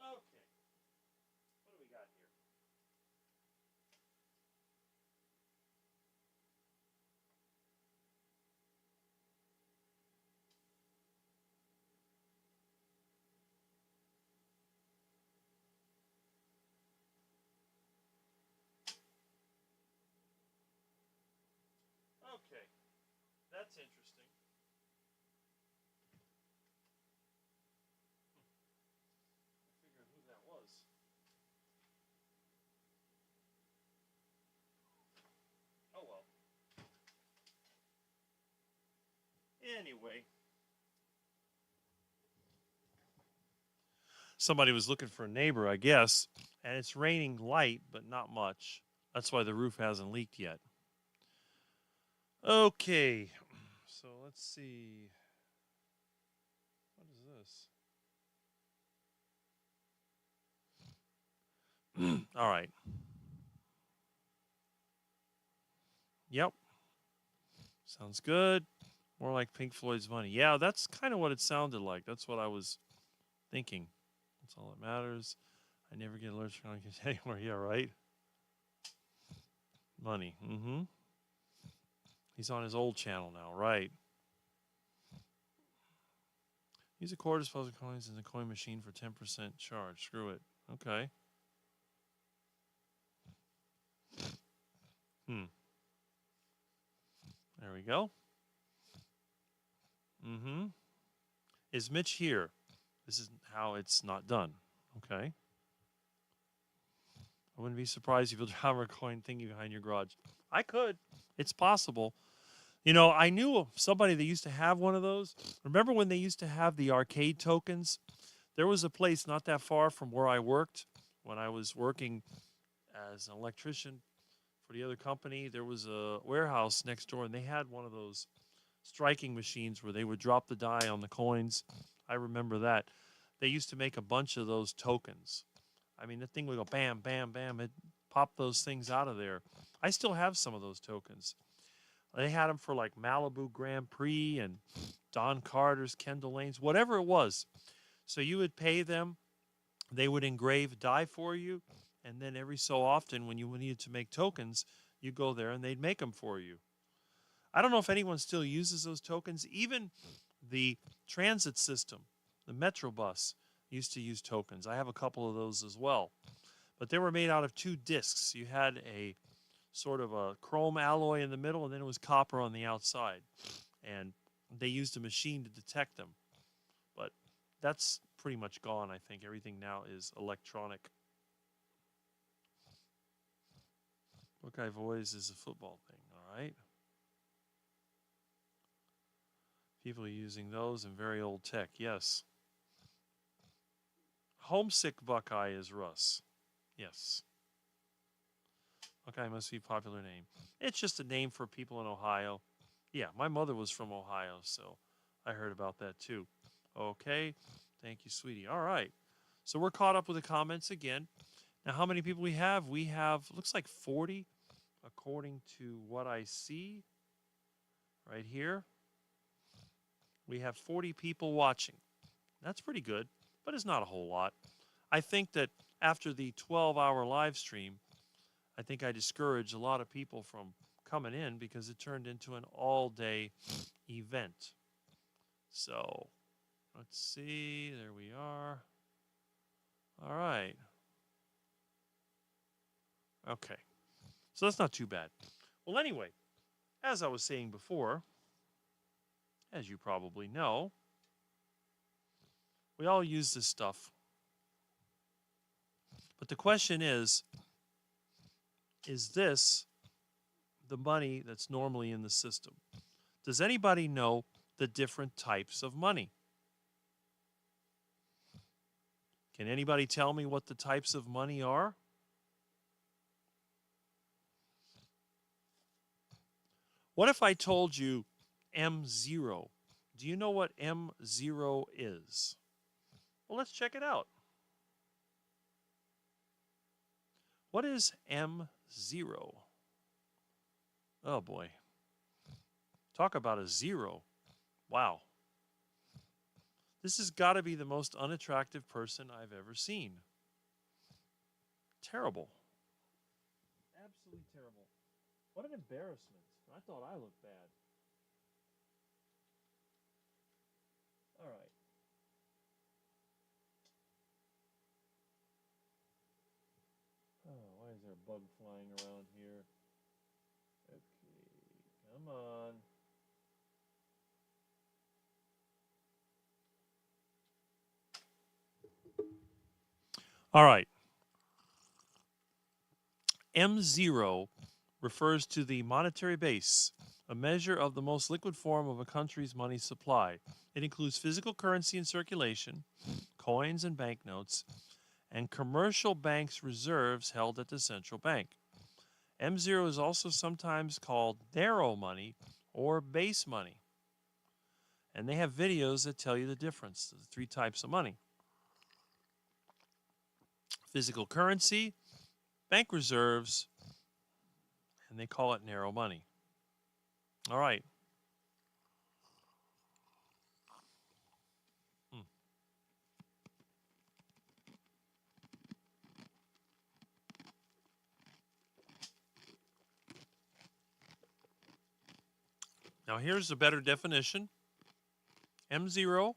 Okay. What do we got here? Okay. That's interesting. I figured who that was. Oh well. Anyway, somebody was looking for a neighbor, I guess, and it's raining light, but not much. That's why the roof hasn't leaked yet. Okay, so let's see. What is this? All right. Yep. Sounds good. More like Pink Floyd's Money. Yeah, that's kind of what it sounded like. That's what I was thinking. That's all that matters. I never get allergic on anymore. Yeah, right. Money. Mm-hmm. He's on his old channel now, right? Use a quarter disposal coins in the coin machine for 10% charge. Screw it. Okay. Hmm. There we go. Mm-hmm. Is Mitch here? This is how it's not done. Okay. I wouldn't be surprised if you'll drop a coin thingy behind your garage. I could. It's possible. I knew of somebody that used to have one of those. Remember when they used to have the arcade tokens? There was a place not that far from where I worked when I was working as an electrician for the other company. There was a warehouse next door, and they had one of those striking machines where they would drop the die on the coins. I remember that. They used to make a bunch of those tokens. I mean, the thing would go bam, bam, bam. It popped those things out of there. I still have some of those tokens. They had them for like Malibu Grand Prix and Don Carter's, Kendall Lane's, whatever it was. So you would pay them. They would engrave die for you. And then every so often, when you needed to make tokens, you go there and they'd make them for you. I don't know if anyone still uses those tokens. Even the transit system, the Metro bus, used to use tokens. I have a couple of those as well. But they were made out of two discs. You had a sort of a chrome alloy in the middle, and then it was copper on the outside. And they used a machine to detect them. But that's pretty much gone, I think. Everything now is electronic. Buckeye Boys is a football thing, all right? People are using those in very old tech, yes. Homesick Buckeye is Russ. Yes. Buckeye must be a popular name. It's just a name for people in Ohio. Yeah, my mother was from Ohio, so I heard about that too. Okay. Thank you, sweetie. All right. So we're caught up with the comments again. Now, how many people we have? We have, looks like 40, according to what I see right here. We have 40 people watching. That's pretty good, but it's not a whole lot. I think that after the 12-hour live stream, I think I discouraged a lot of people from coming in because it turned into an all-day event. So, let's see. There we are. All right. Okay. So that's not too bad. Well, anyway, as I was saying before, as you probably know, we all use this stuff. But the question is this the money that's normally in the system? Does anybody know the different types of money? Can anybody tell me what the types of money are? What if I told you M0? Do you know what M0 is? Well, let's check it out. What is M0? Oh boy. Talk about a zero. Wow. This has got to be the most unattractive person I've ever seen. Terrible. Absolutely terrible. What an embarrassment. I thought I looked bad. All right. Oh, why is there a bug flying around here? Okay, come on. All right. M0 refers to the monetary base, a measure of the most liquid form of a country's money supply. It includes physical currency in circulation, coins and banknotes, and commercial banks' reserves held at the central bank. M0 is also sometimes called narrow money or base money. And they have videos that tell you the difference, the three types of money. Physical currency, bank reserves, and they call it narrow money. All right. Now here's a better definition. M0,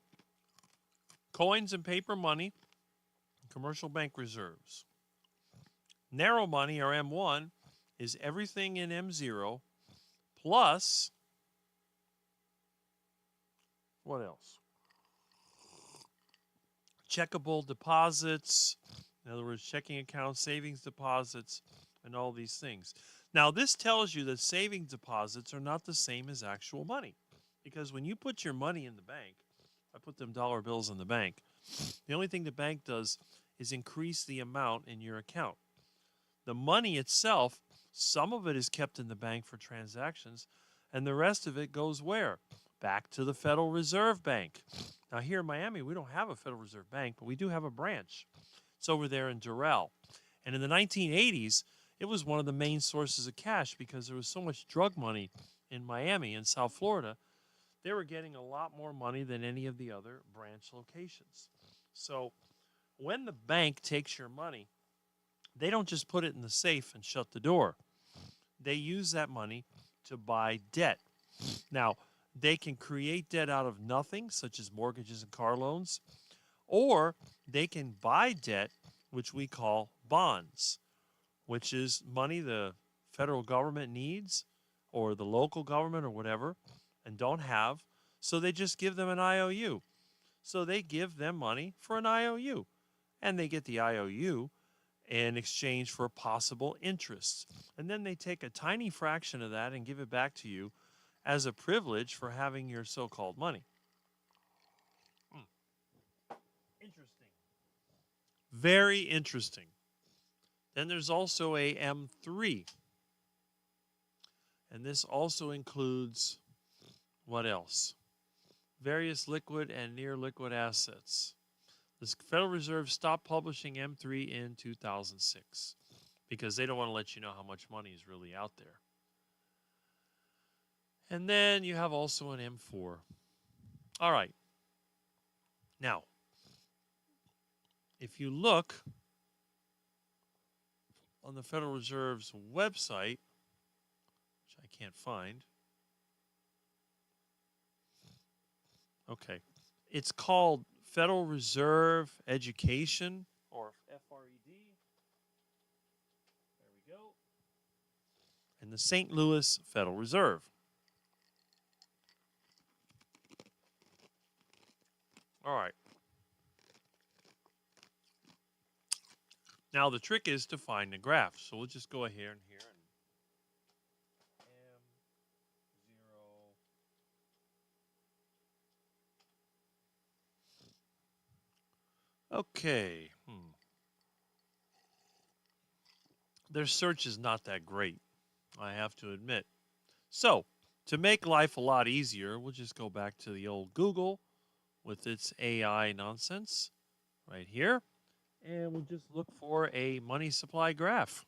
coins and paper money, commercial bank reserves. Narrow money, or M1, is everything in M0 plus, what else? Checkable deposits, in other words, checking accounts, savings deposits, and all these things. Now, this tells you that savings deposits are not the same as actual money. Because when you put your money in the bank, I put them dollar bills in the bank, the only thing the bank does is increase the amount in your account. The money itself, some of it is kept in the bank for transactions, and the rest of it goes where? Back to the Federal Reserve Bank. Now, here in Miami, we don't have a Federal Reserve Bank, but we do have a branch. It's over there in Doral. And in the 1980s, it was one of the main sources of cash because there was so much drug money in Miami and South Florida. They were getting a lot more money than any of the other branch locations. So when the bank takes your money, they don't just put it in the safe and shut the door. They use that money to buy debt. Now, they can create debt out of nothing, such as mortgages and car loans, or they can buy debt, which we call bonds, which is money the federal government needs or the local government or whatever and don't have. So they just give them an IOU. So they give them money for an IOU, and they get the IOU in exchange for possible interest. And then they take a tiny fraction of that and give it back to you as a privilege for having your so-called money. Interesting. Very interesting. Then there's also a M3. And this also includes what else? Various liquid and near liquid assets. The Federal Reserve stopped publishing M3 in 2006 because they don't want to let you know how much money is really out there. And then you have also an M4. All right. Now, if you look on the Federal Reserve's website, which I can't find. Okay. It's called Federal Reserve Education, or FRED. There we go. And the St. Louis Federal Reserve. All right. Now the trick is to find the graph. So we'll just go ahead and here and M0. Okay. Their search is not that great, I have to admit. So, to make life a lot easier, we'll just go back to the old Google with its AI nonsense right here. And we'll just look for a money supply graph.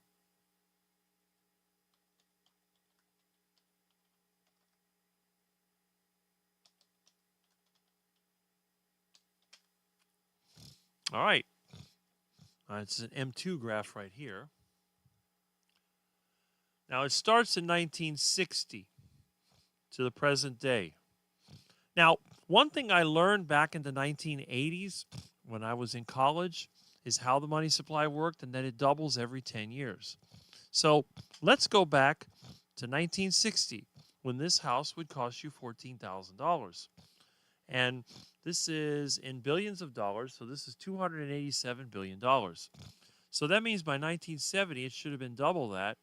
All right. It's an M2 graph right here. Now, it starts in 1960 to the present day. Now, one thing I learned back in the 1980s when I was in college is how the money supply worked and that it doubles every 10 years. So let's go back to 1960 when this house would cost you $14,000. And this is in billions of dollars, so this is $287 billion. So that means by 1970 it should have been double that.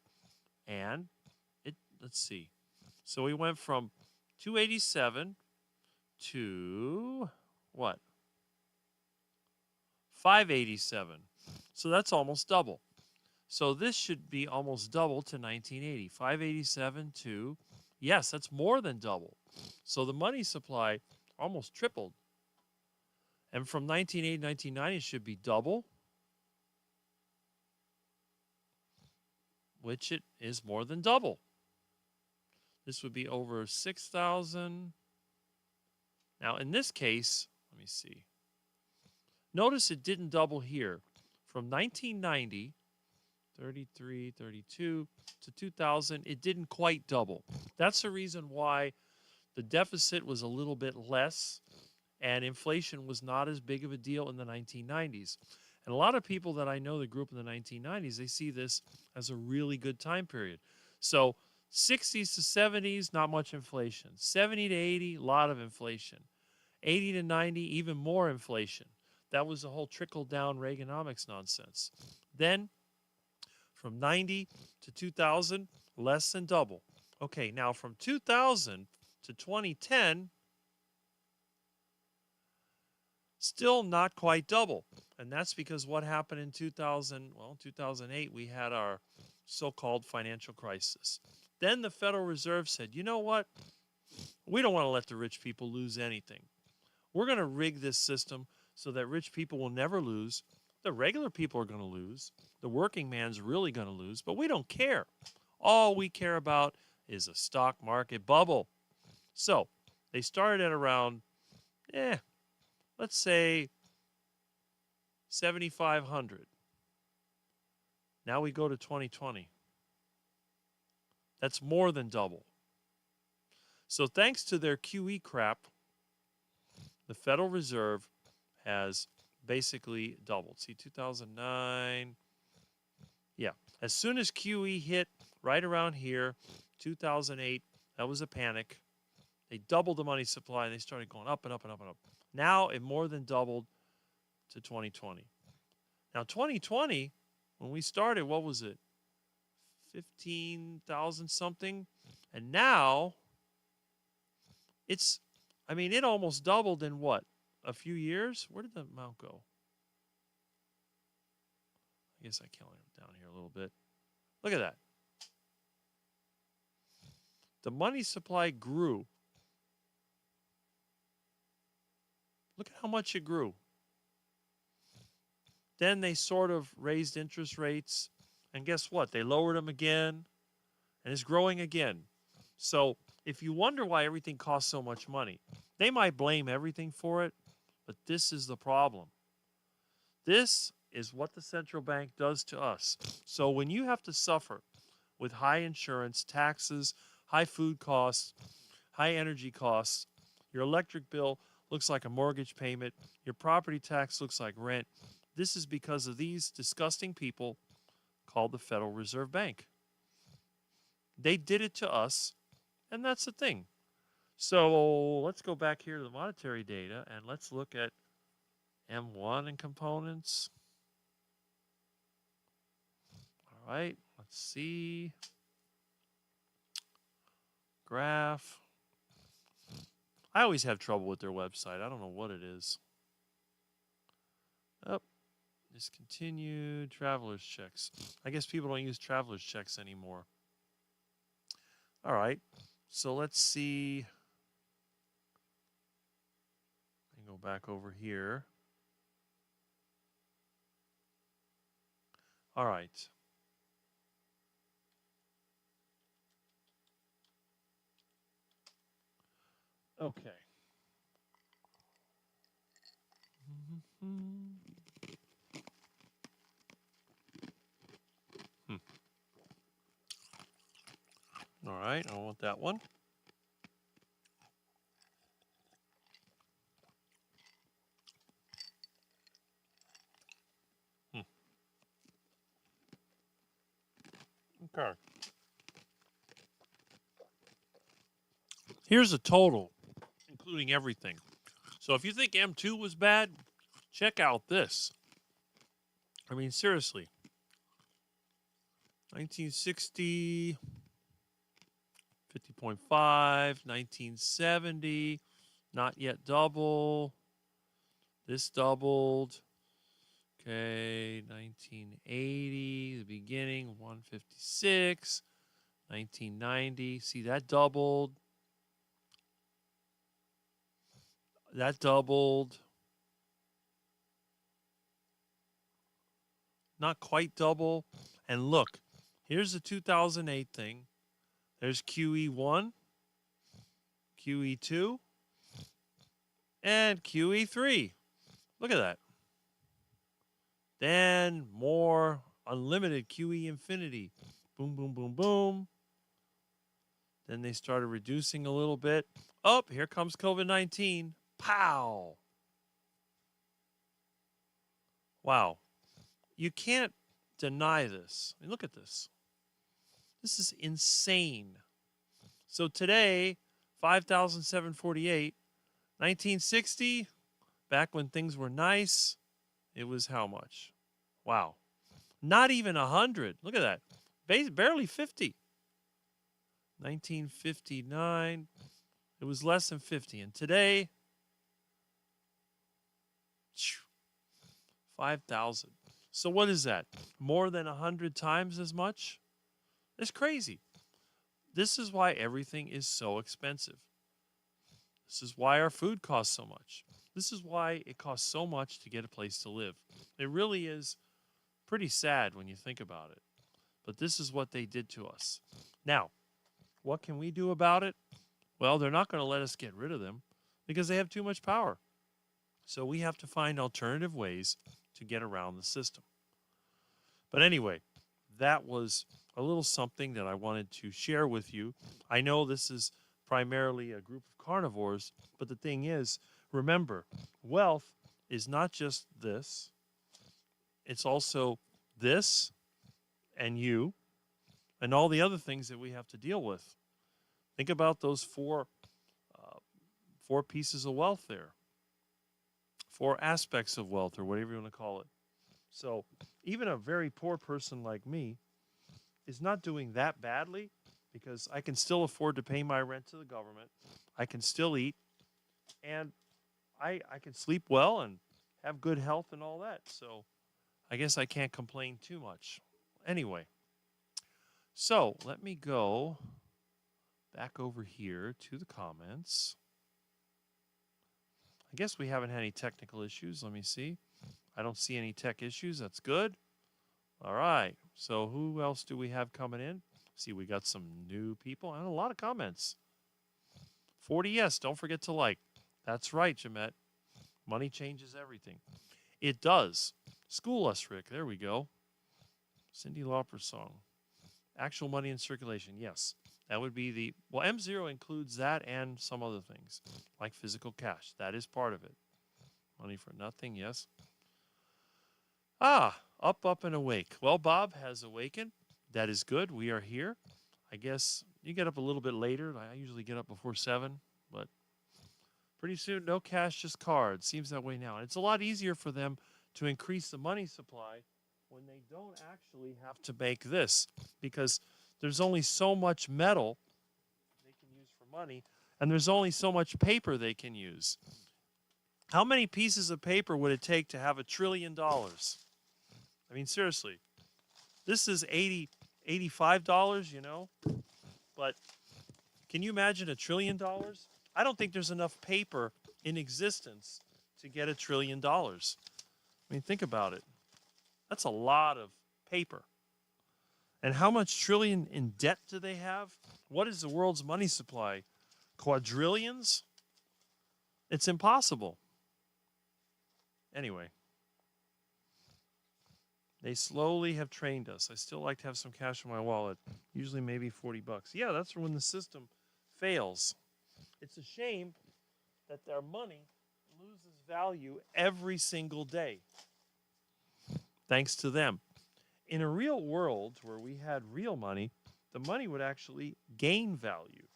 And let's see. So we went from 287 to what? 587. So that's almost double. So this should be almost double to 1980. 587 to, yes, that's more than double. So the money supply almost tripled. And from 1980 to 1990 it should be double, which it is more than double. This would be over 6,000. Now, in this case, let me see. Notice it didn't double here. From 1990, 33, 32, to 2000, it didn't quite double. That's the reason why the deficit was a little bit less and inflation was not as big of a deal in the 1990s. And a lot of people that I know that grew up in the 1990s, they see this as a really good time period. So 60s to 70s, not much inflation. 70 to 80, a lot of inflation. 80 to 90, even more inflation. That was the whole trickle-down Reaganomics nonsense. Then, from 90 to 2000, Less than double. Okay, now from 2000 to 2010, still not quite double. And that's because what happened in 2000, well, 2008, we had our so-called financial crisis. Then the Federal Reserve said, you know what? We don't want to let the rich people lose anything. We're going to rig this system so that rich people will never lose. The regular people are going to lose. The working man's really going to lose, but we don't care. All we care about is a stock market bubble. So they started at around, let's say 7,500. Now we go to 2020. That's more than double. So thanks to their QE crap, the Federal Reserve has basically doubled. See, 2009. Yeah. As soon as QE hit right around here, 2008, that was a panic. They doubled the money supply and they started going up and up and up and up. Now it more than doubled to 2020. Now 2020, when we started, what was it? 15,000 something. And now it almost doubled in what? A few years? Where did the amount go? I guess I counted it down here a little bit. Look at that. The money supply grew. Look at how much it grew. Then they sort of raised interest rates. And guess what? They lowered them again. And it's growing again. So if you wonder why everything costs so much money, they might blame everything for it. But this is the problem. This is what the central bank does to us. So when you have to suffer with high insurance, taxes, high food costs, high energy costs, your electric bill looks like a mortgage payment, your property tax looks like rent, this is because of these disgusting people called the Federal Reserve Bank. They did it to us, and that's the thing. So let's go back here to the monetary data, and let's look at M1 and components. All right, let's see. Graph. I always have trouble with their website. I don't know what it is. Oh, discontinued traveler's checks. I guess people don't use traveler's checks anymore. All right, so let's see. I can go back over here. All right. Okay. All right, I want that one. Okay. Here's a total, including everything. So if you think M2 was bad, check out this. I mean, seriously. 1960, 50.5, 1970, not yet double. This doubled. Okay, 1980, the beginning, 156. 1990, see that doubled. That doubled. Not quite double. And look, here's the 2008 thing. There's QE1, QE2, and QE3. Look at that. Then more unlimited QE infinity. Boom, boom, boom, boom. Then they started reducing a little bit. Oh, here comes COVID-19. Pow. Wow. You can't deny this. I mean, look at this. This is insane. So today, 5,748. 1960, back when things were nice, it was how much? Wow. Not even 100. Look at that. Barely 50. 1959, it was less than 50. And today, 5,000. So what is that? More than 100 times as much? It's crazy. This is why everything is so expensive. This is why our food costs so much. This is why it costs so much to get a place to live. It really is pretty sad when you think about it. But this is what they did to us. Now, what can we do about it? Well, they're not going to let us get rid of them because they have too much power. So we have to find alternative ways to get around the system. But anyway, that was a little something that I wanted to share with you. I know this is primarily a group of carnivores, but the thing is, remember, wealth is not just this. It's also this and you and all the other things that we have to deal with. Think about those four pieces of wealth there. 4 aspects of wealth, or whatever you want to call it. So even a very poor person like me is not doing that badly because I can still afford to pay my rent to the government. I can still eat, and I can sleep well and have good health and all that. So I guess I can't complain too much. Anyway, so let me go back over here to the comments. I guess we haven't had any technical issues. Let me see. I don't see any tech issues. That's good. All right. So who else do we have coming in? See, we got some new people and a lot of comments. 40 yes. Don't forget to like. That's right, Jamette. Money changes everything. It does. School us, Rick. There we go. Cyndi Lauper's song. Actual money in circulation. Yes. That would be the... Well, M0 includes that and some other things, like physical cash. That is part of it. Money for nothing, yes. Up, and awake. Well, Bob has awakened. That is good. We are here. I guess you get up a little bit later. I usually get up before 7, but pretty soon, no cash, just cards. Seems that way now. And it's a lot easier for them to increase the money supply when they don't actually have to make this, because there's only so much metal they can use for money, and there's only so much paper they can use. How many pieces of paper would it take to have $1 trillion? I mean, seriously. This is $85, you know? But can you imagine $1 trillion? I don't think there's enough paper in existence to get $1 trillion. I mean, think about it. That's a lot of paper. And how much trillion in debt do they have? What is the world's money supply? Quadrillions? It's impossible. Anyway. They slowly have trained us. I still like to have some cash in my wallet. Usually maybe 40 bucks. Yeah, that's when the system fails. It's a shame that their money loses value every single day. Thanks to them. In a real world where we had real money, the money would actually gain value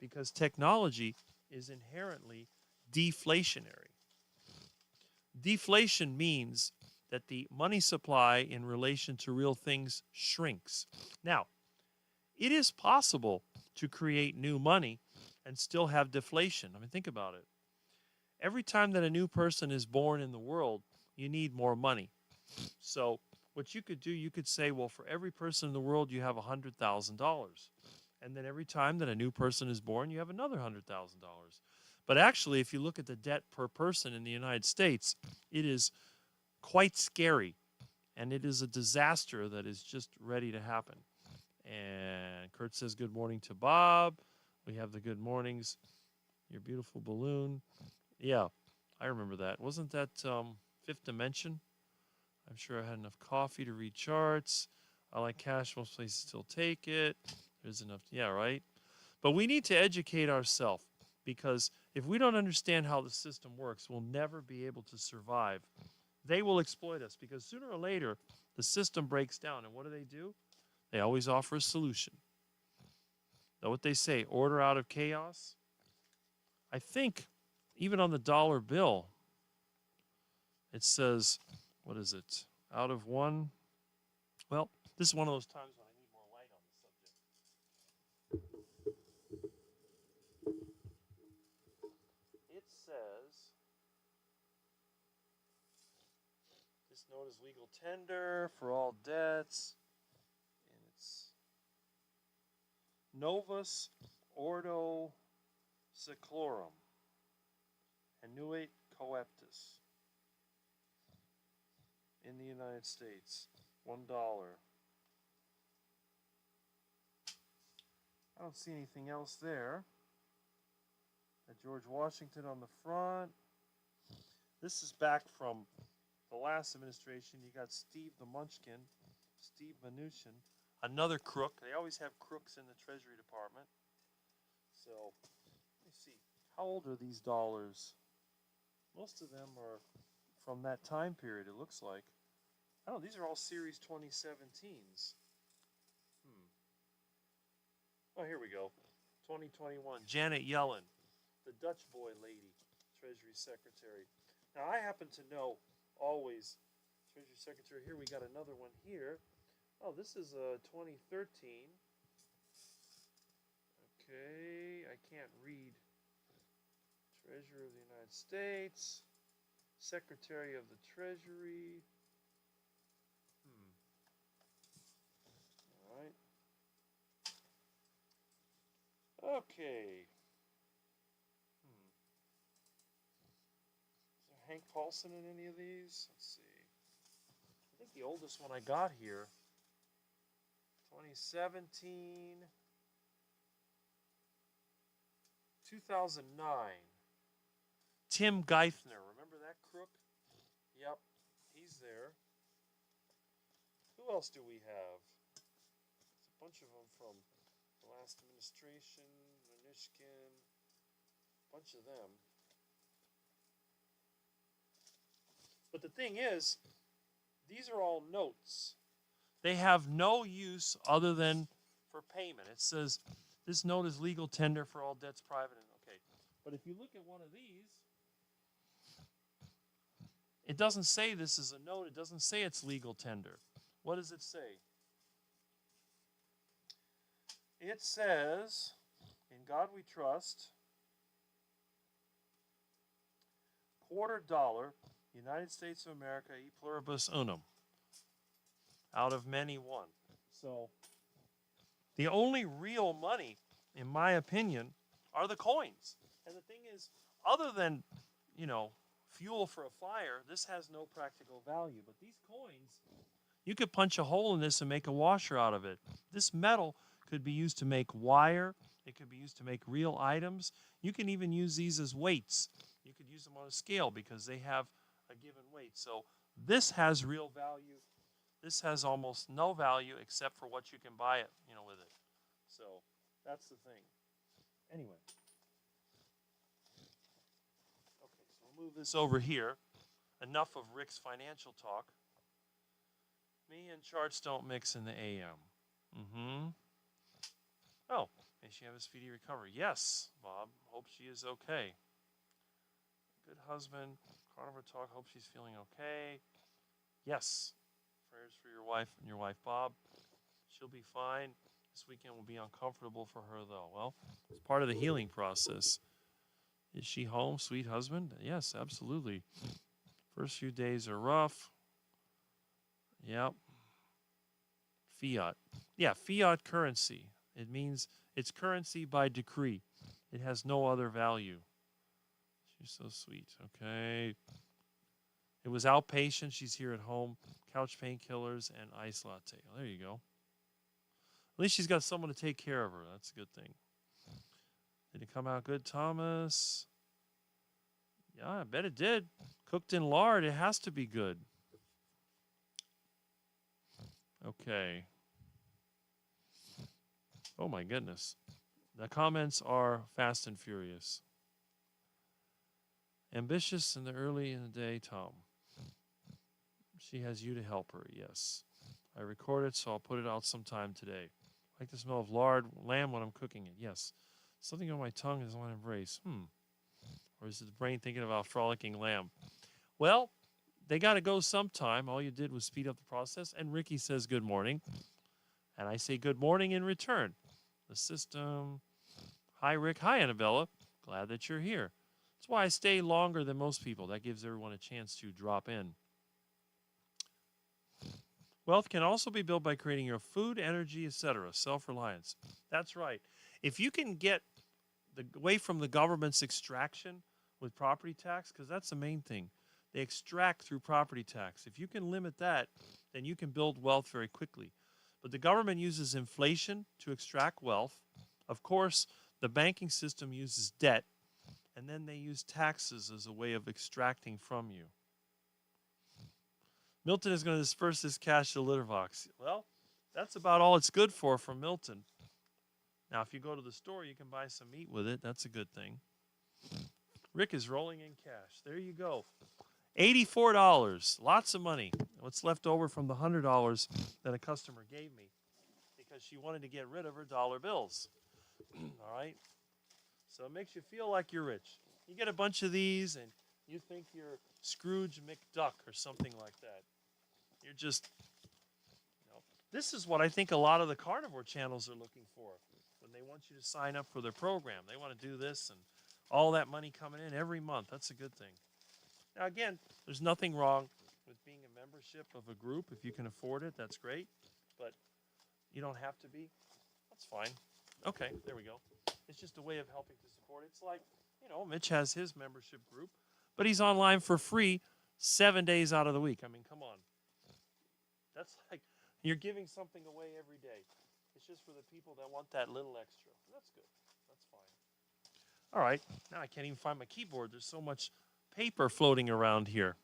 because technology is inherently deflationary. Deflation means that the money supply in relation to real things shrinks. Now, it is possible to create new money and still have deflation. I mean, think about it. Every time that a new person is born in the world, you need more money. So what you could do, you could say, well, for every person in the world, you have $100,000. And then every time that a new person is born, you have another $100,000. But actually, if you look at the debt per person in the United States, it is quite scary. And it is a disaster that is just ready to happen. And Kurt says good morning to Bob. We have the good mornings. Your beautiful balloon. Yeah, I remember that. Wasn't that Fifth Dimension? I'm sure I had enough coffee to read charts. I like cash. Most places still take it. There's enough. Yeah, right? But we need to educate ourselves, because if we don't understand how the system works, we'll never be able to survive. They will exploit us, because sooner or later, the system breaks down. And what do? They always offer a solution. Know what they say? Order out of chaos. I think even on the dollar bill, it says, what is it? Out of one. Well, this is one of those times when I need more light on the subject. This note is legal tender for all debts. And it's Novus Ordo Seclorum Annuit Coeptus in the United States. $1. I don't see anything else there. George Washington on the front. This is back from the last administration. You got Steve the Munchkin, Steve Mnuchin, another crook. They always have crooks in the Treasury Department. So, let me see. How old are these dollars? Most of them are from that time period, it looks like. Oh, these are all Series 2017s. Oh, here we go. 2021. Janet Yellen, the Dutch boy lady, Treasury Secretary. Now, I happen to know always Treasury Secretary. Here we got another one here. Oh, this is 2013. Okay, I can't read. Treasurer of the United States, Secretary of the Treasury. All right. Okay. Is there Hank Paulson in any of these? Let's see. I think the oldest one I got here, 2017, 2009. Tim Geithner. Remember that crook? Yep, he's there. Who else do we have? There's a bunch of them from the last administration, Mnuchin, a bunch of them. But the thing is, these are all notes. They have no use other than for payment. It says, this note is legal tender for all debts private. And okay, but if you look at one of these, it doesn't say this is a note. It doesn't say it's legal tender. What does it say? It says, in God we trust, $quarter, United States of America, e pluribus unum. Out of many, one. So, the only real money, in my opinion, are the coins. And the thing is, other than, fuel for a fire, this has no practical value. But these coins, you could punch a hole in this and make a washer out of it. This metal could be used to make wire. It could be used to make real items. You can even use these as weights. You could use them on a scale because they have a given weight. So this has real value. This has almost no value except for what you can buy it, with it. So that's the thing. Anyway. Okay, so we'll move this over here. Enough of Rick's financial talk. Me and charts don't mix in the AM. Oh, may she have a speedy recovery. Yes, Bob. Hope she is okay. Good husband. Carnivore talk. Hope she's feeling okay. Yes. Prayers for your wife and your wife, Bob. She'll be fine. This weekend will be uncomfortable for her, though. Well, it's part of the healing process. Is she home, sweet husband? Yes, absolutely. First few days are rough. Yep. Fiat. Yeah, fiat currency. It means it's currency by decree. It has no other value. She's so sweet. Okay. It was outpatient. She's here at home. Couch painkillers and ice latte. Oh, there you go. At least she's got someone to take care of her. That's a good thing. Did it come out good, Thomas? Yeah, I bet it did. Cooked in lard. It has to be good. Okay. Oh, my goodness. The comments are fast and furious. Ambitious in the early in the day, Tom. She has you to help her, yes. I recorded, so I'll put it out sometime today. I like the smell of lard lamb when I'm cooking it, yes. Something on my tongue is on embrace. Or is it the brain thinking about frolicking lamb? Well, they got to go sometime. All you did was speed up the process. And Ricky says good morning. And I say good morning in return. The system. Hi, Rick. Hi, Annabella. Glad that you're here. That's why I stay longer than most people. That gives everyone a chance to drop in. Wealth can also be built by creating your food, energy, etc. Self-reliance. That's right. If you can get away from the government's extraction with property tax, because that's the main thing. They extract through property tax. If you can limit that, then you can build wealth very quickly. But the government uses inflation to extract wealth. Of course, the banking system uses debt, and then they use taxes as a way of extracting from you. Milton is going to disperse this cash to litter box. Well, that's about all it's good for from Milton. Now, if you go to the store, you can buy some meat with it. That's a good thing. Rick is rolling in cash. There you go. $84. Lots of money. What's left over from the $100 that a customer gave me because she wanted to get rid of her dollar bills. All right? So it makes you feel like you're rich. You get a bunch of these and you think you're Scrooge McDuck or something like that. You're just, this is what I think a lot of the carnivore channels are looking for when they want you to sign up for their program. They want to do this and all that money coming in every month. That's a good thing. Now, again, there's nothing wrong with being a membership of a group. If you can afford it, that's great. But you don't have to be. That's fine. Okay, there we go. It's just a way of helping to support it. It's like, Mitch has his membership group, but he's online for free 7 days out of the week. I mean, come on. That's like you're giving something away every day. It's just for the people that want that little extra. That's good. That's fine. All right. Now I can't even find my keyboard. There's so much paper floating around here.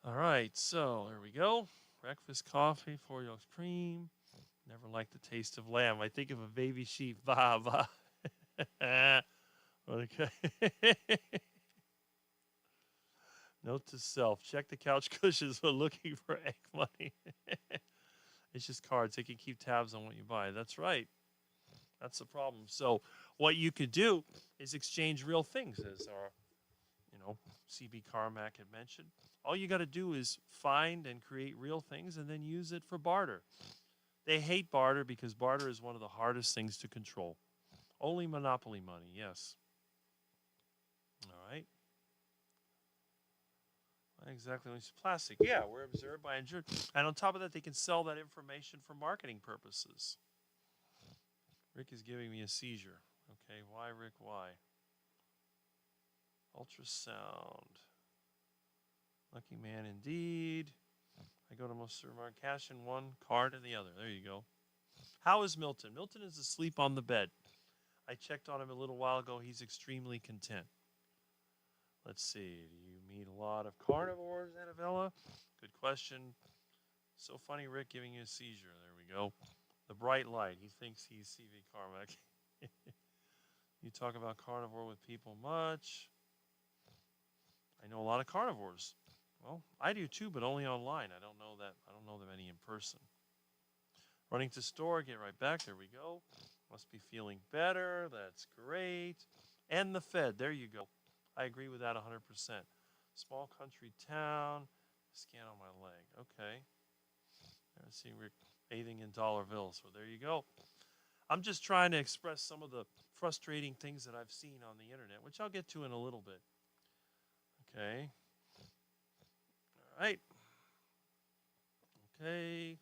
All right. So there we go. Breakfast coffee, 4 yolks cream. Never liked the taste of lamb. I think of a baby sheep. Bah, bah. Okay. Note to self, check the couch cushions when looking for egg money. It's just cards. They can keep tabs on what you buy. That's right. That's the problem. So what you could do is exchange real things, as our, CB Carmack had mentioned. All you got to do is find and create real things and then use it for barter. They hate barter because barter is one of the hardest things to control. Only monopoly money, yes. All right. Exactly. It's plastic. Yeah, we're observed by injured. And on top of that, they can sell that information for marketing purposes. Rick is giving me a seizure. Okay, why, Rick? Why? Ultrasound. Lucky man indeed. I go to most supermarket, cash in one, card in the other. There you go. How is Milton? Milton is asleep on the bed. I checked on him a little while ago. He's extremely content. Let's see. Do you meet a lot of carnivores, Annabella? Good question. So funny, Rick giving you a seizure. There we go. The bright light. He thinks he's CV Carmack. You talk about carnivore with people much. I know a lot of carnivores. Well, I do too, but only online. I don't know them any in person. Running to store, get right back. There we go. Must be feeling better. That's great. And the Fed. There you go. I agree with that 100%. Small country town. Scan on my leg. Okay. I see Rick bathing in dollar bills. So there you go. I'm just trying to express some of the frustrating things that I've seen on the internet, which I'll get to in a little bit. Okay. All right. Okay.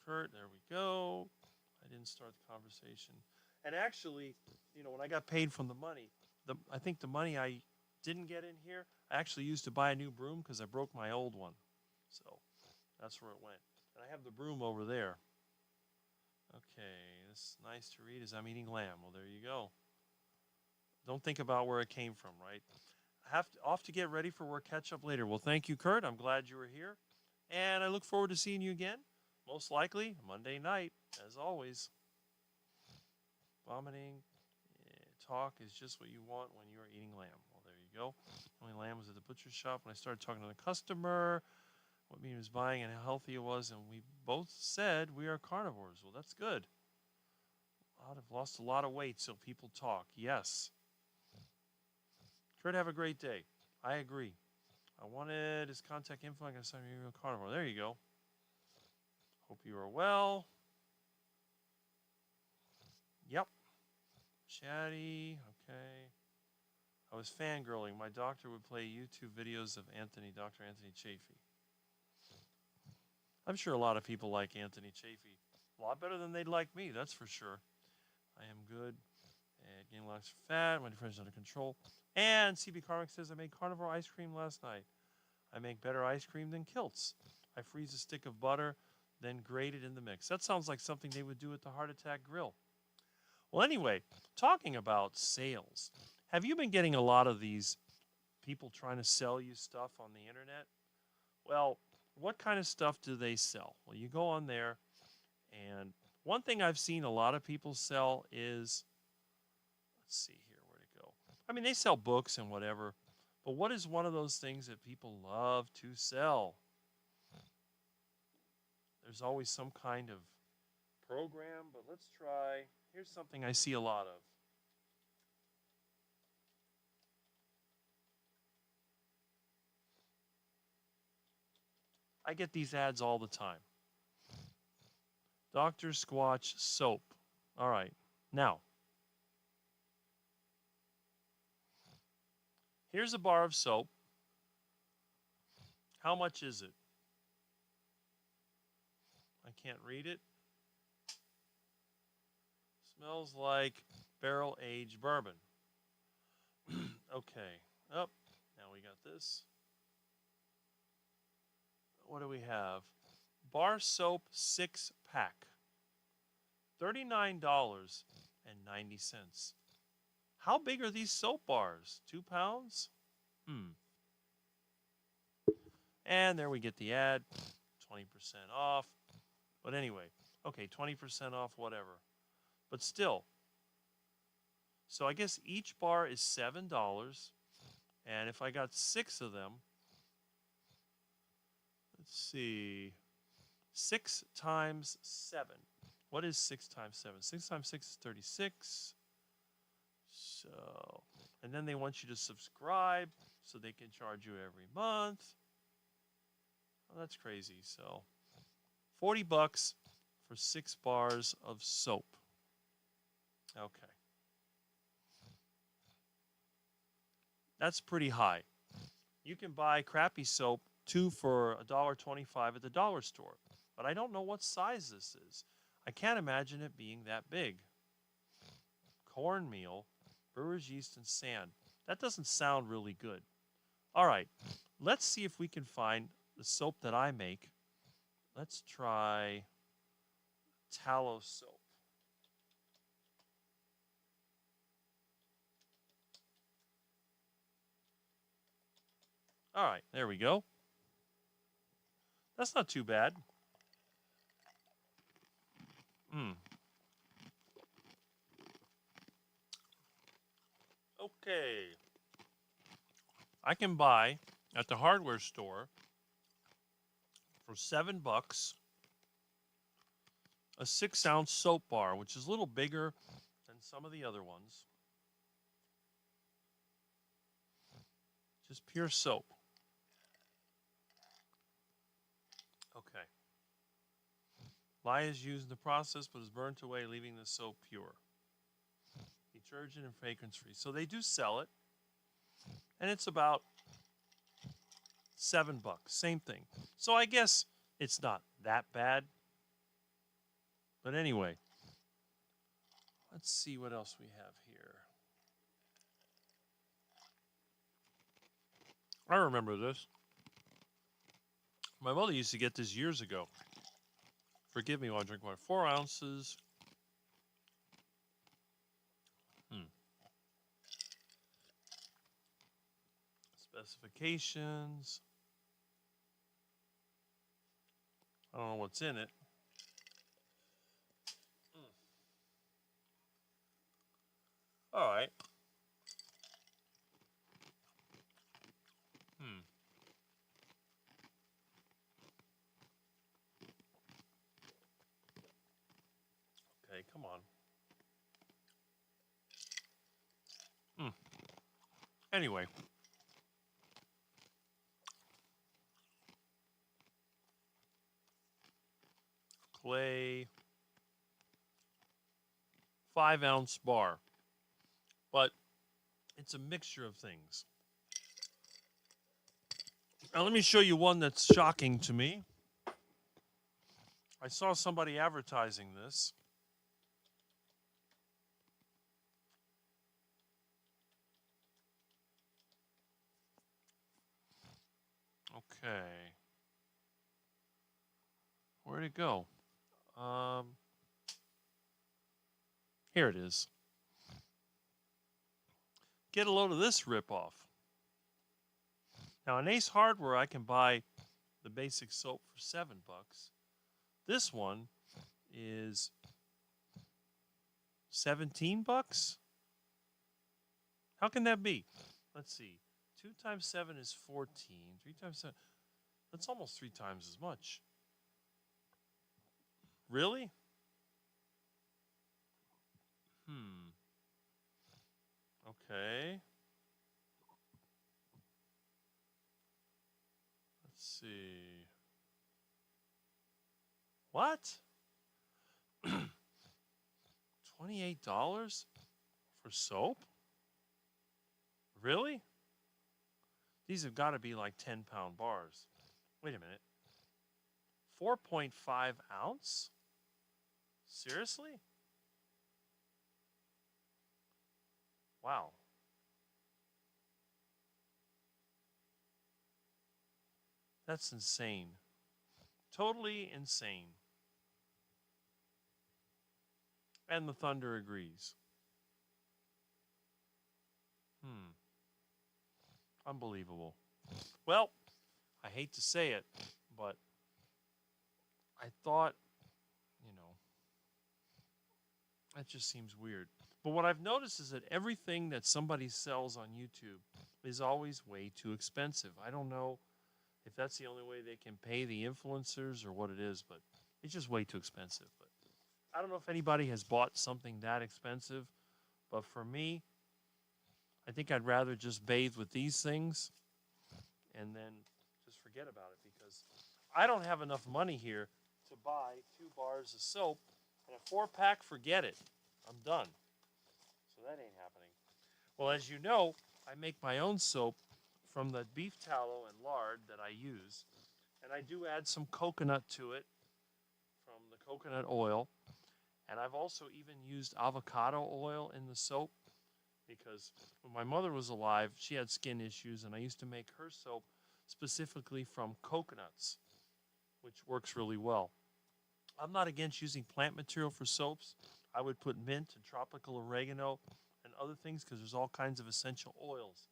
Kurt, there we go. I didn't start the conversation. And actually, when I got paid from the money, I think the money I didn't get in here, I actually used to buy a new broom because I broke my old one. So that's where it went. And I have the broom over there. Okay, this is nice to read as I'm eating lamb. Well, there you go. Don't think about where it came from, right? Off to get ready for work. Catch up later. Well, thank you, Kurt. I'm glad you were here. And I look forward to seeing you again, most likely Monday night, as always. Vomiting. Talk is just what you want when you are eating lamb. Well, there you go. Only lamb was at the butcher shop when I started talking to the customer, what meat he was buying and how healthy it was, and we both said we are carnivores. Well, that's good. I've lost a lot of weight, so people talk. Yes. Kurt, have a great day. I agree. I wanted his contact info. I can send you a carnivore. There you go. Hope you are well. Yep. Chatty, okay. I was fangirling. My doctor would play YouTube videos of Dr. Anthony Chafee. I'm sure a lot of people like Anthony Chafee. A lot better than they'd like me, that's for sure. I am good at getting lots of fat. My friends under control. And CB Carmick says I made carnivore ice cream last night. I make better ice cream than Kilts. I freeze a stick of butter, then grate it in the mix. That sounds like something they would do at the Heart Attack Grill. Well, anyway, talking about sales, have you been getting a lot of these people trying to sell you stuff on the internet? Well, what kind of stuff do they sell? Well, you go on there, and one thing I've seen a lot of people sell is, let's see here, where'd it go? I mean, they sell books and whatever, but what is one of those things that people love to sell? There's always some kind of program, but let's try. Here's something I see a lot of. I get these ads all the time. Dr. Squatch soap. All right. Now, here's a bar of soap. How much is it? I can't read it. Smells like barrel-aged bourbon. Okay. Up. Now we got this. What do we have? Bar soap 6-pack. $39.90. How big are these soap bars? 2 pounds? And there we get the ad. 20% off. But anyway, okay, 20% off, whatever. But still. So I guess each bar is $7. And if I got 6 of them, let's see, 6 times 7. What is 6 times 7? 6 times 6 is 36. So, and then they want you to subscribe so they can charge you every month. Oh, that's crazy. So, $40 for 6 bars of soap. Okay. That's pretty high. You can buy crappy soap 2 for $1.25 at the dollar store. But I don't know what size this is. I can't imagine it being that big. Cornmeal, brewer's yeast, and sand. That doesn't sound really good. All right, let's see if we can find the soap that I make. Let's try tallow soap. All right, there we go. That's not too bad. Okay. I can buy at the hardware store for $7 a 6-ounce soap bar, which is a little bigger than some of the other ones. Just pure soap. Okay. Lye is used in the process but is burnt away, leaving the soap pure. Detergent and fragrance free. So they do sell it. And it's about $7. Same thing. So I guess it's not that bad. But anyway, let's see what else we have here. I remember this. My mother used to get this years ago. Forgive me while I drink water. 4 ounces. Specifications. I don't know what's in it. All right. Okay, come on. Anyway. Clay. 5-ounce bar. But it's a mixture of things. Now let me show you one that's shocking to me. I saw somebody advertising this. Okay. Where'd it go? Here it is. Get a load of this ripoff. Now, in Ace Hardware, I can buy the basic soap for $7. This one is $17. How can that be? Let's see. 2 times 7 is 14. 3 times 7. That's almost 3 times as much. Really? Okay. Let's see. What? $28 for soap? Really? These have got to be like 10-pound bars. Wait a minute. 4.5 ounce? Seriously? Wow. That's insane. Totally insane. And the Thunder agrees. Unbelievable. Well, I hate to say it, but I thought, that just seems weird. But what I've noticed is that everything that somebody sells on YouTube is always way too expensive. I don't know if that's the only way they can pay the influencers or what it is, but it's just way too expensive. But I don't know if anybody has bought something that expensive, but for me, I think I'd rather just bathe with these things and then just forget about it, because I don't have enough money here to buy 2 bars of soap, and a 4-pack, forget it. I'm done. So that ain't happening. Well, as you know, I make my own soap from the beef tallow and lard that I use, and I do add some coconut to it from the coconut oil, and I've also even used avocado oil in the soap, because when my mother was alive, she had skin issues, and I used to make her soap specifically from coconuts, which works really well. I'm not against using plant material for soaps. I would put mint and tropical oregano and other things, because there's all kinds of essential oils.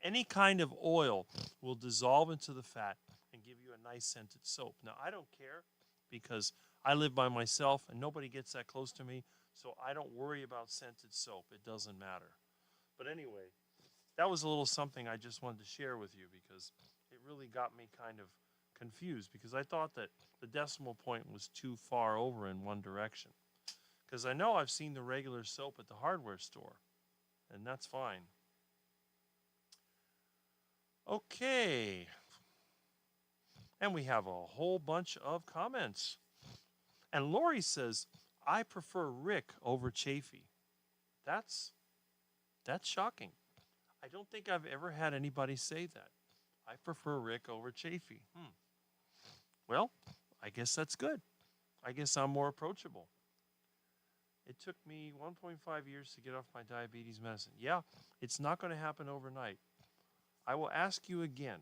Any kind of oil will dissolve into the fat and give you a nice scented soap. Now, I don't care, because I live by myself and nobody gets that close to me, so I don't worry about scented soap. It doesn't matter. But anyway, that was a little something I just wanted to share with you, because it really got me kind of confused, because I thought that the decimal point was too far over in one direction. Because I know I've seen the regular soap at the hardware store, and that's fine. Okay. And we have a whole bunch of comments. And Lori says, I prefer Rick over Chafee. That's shocking. I don't think I've ever had anybody say that. I prefer Rick over Chafee. Well, I guess that's good. I guess I'm more approachable. It took me 1.5 years to get off my diabetes medicine. Yeah, it's not going to happen overnight. I will ask you again.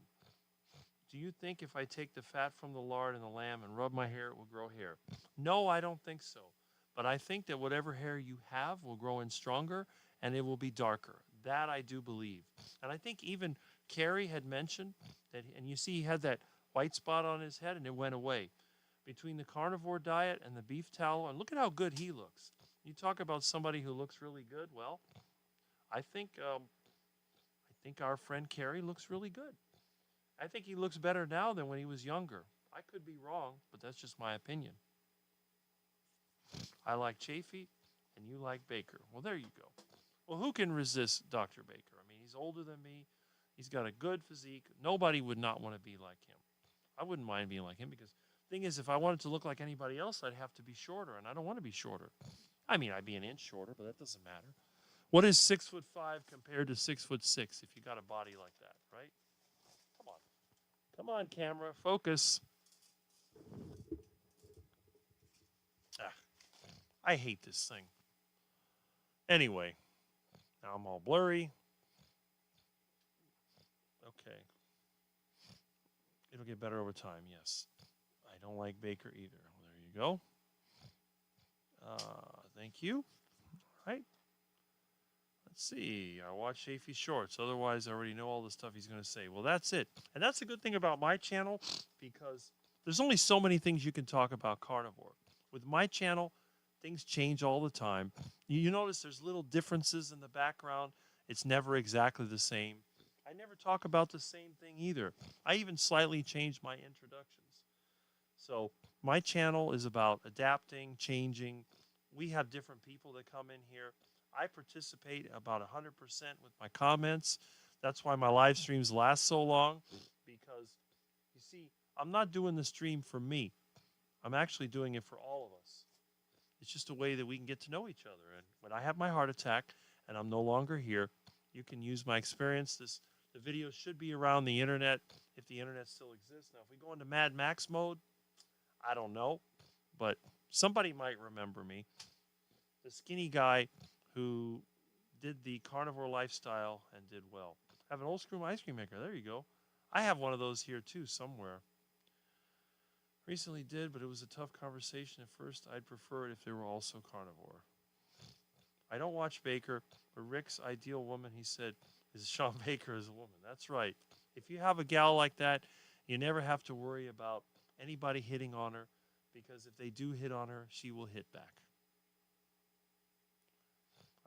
Do you think if I take the fat from the lard and the lamb and rub my hair, it will grow hair? No, I don't think so. But I think that whatever hair you have will grow in stronger, and it will be darker. That I do believe. And I think even Carrie had mentioned that, and you see he had that white spot on his head and it went away. Between the carnivore diet and the beef tallow, and look at how good he looks. You talk about somebody who looks really good. Well, I think our friend Carrie looks really good. I think he looks better now than when he was younger. I could be wrong, but that's just my opinion. I like Chafee, and you like Baker. Well, there you go. Well, who can resist Dr. Baker? I mean, he's older than me. He's got a good physique. Nobody would not want to be like him. I wouldn't mind being like him, because the thing is, if I wanted to look like anybody else, I'd have to be shorter, and I don't want to be shorter. I mean, I'd be an inch shorter, but that doesn't matter. What is 6'5" compared to 6'6" if you got a body like that, right? Come on. Come on, camera. Focus. I hate this thing. Anyway, now I'm all blurry. Okay. It'll get better over time, yes. I don't like Baker either. There you go. Thank you. All right. Let's see. I watch Chafee Shorts. Otherwise, I already know all the stuff he's going to say. Well, that's it. And that's a good thing about my channel because there's only so many things you can talk about carnivore. With my channel, things change all the time. You notice there's little differences in the background. It's never exactly the same. I never talk about the same thing either. I even slightly change my introductions. So my channel is about adapting, changing. We have different people that come in here. I participate about 100% with my comments. That's why my live streams last so long because, you see, I'm not doing the stream for me. I'm actually doing it for all of us. It's just a way that we can get to know each other. And when I have my heart attack and I'm no longer here, you can use my experience. The video should be around the internet if the internet still exists. Now, if we go into Mad Max mode, I don't know, but somebody might remember me. The skinny guy who did the carnivore lifestyle and did well. I have an old screw ice cream maker. There you go. I have one of those here too somewhere. Recently did, but it was a tough conversation at first. I'd prefer it if they were also carnivore. I don't watch Baker, but Rick's ideal woman, he said, is Sean Baker as a woman. That's right. If you have a gal like that, you never have to worry about anybody hitting on her because if they do hit on her, she will hit back.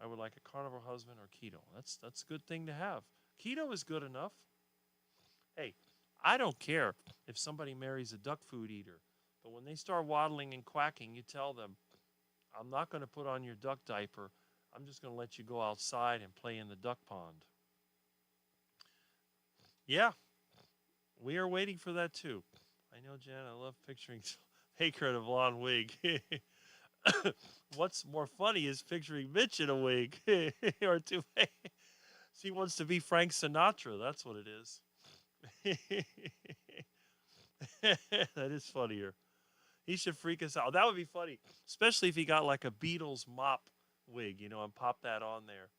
I would like a carnivore husband or keto. That's a good thing to have. Keto is good enough. Hey, I don't care if somebody marries a duck food eater, but when they start waddling and quacking, you tell them, I'm not going to put on your duck diaper. I'm just going to let you go outside and play in the duck pond. Yeah, we are waiting for that too. I know, Jan, I love picturing Baker in a blonde wig. What's more funny is picturing Mitch in a wig or two. He wants to be Frank Sinatra. That's what it is. That is funnier. He should freak us out. That would be funny, especially if he got like a Beatles mop wig, you know, and popped that on there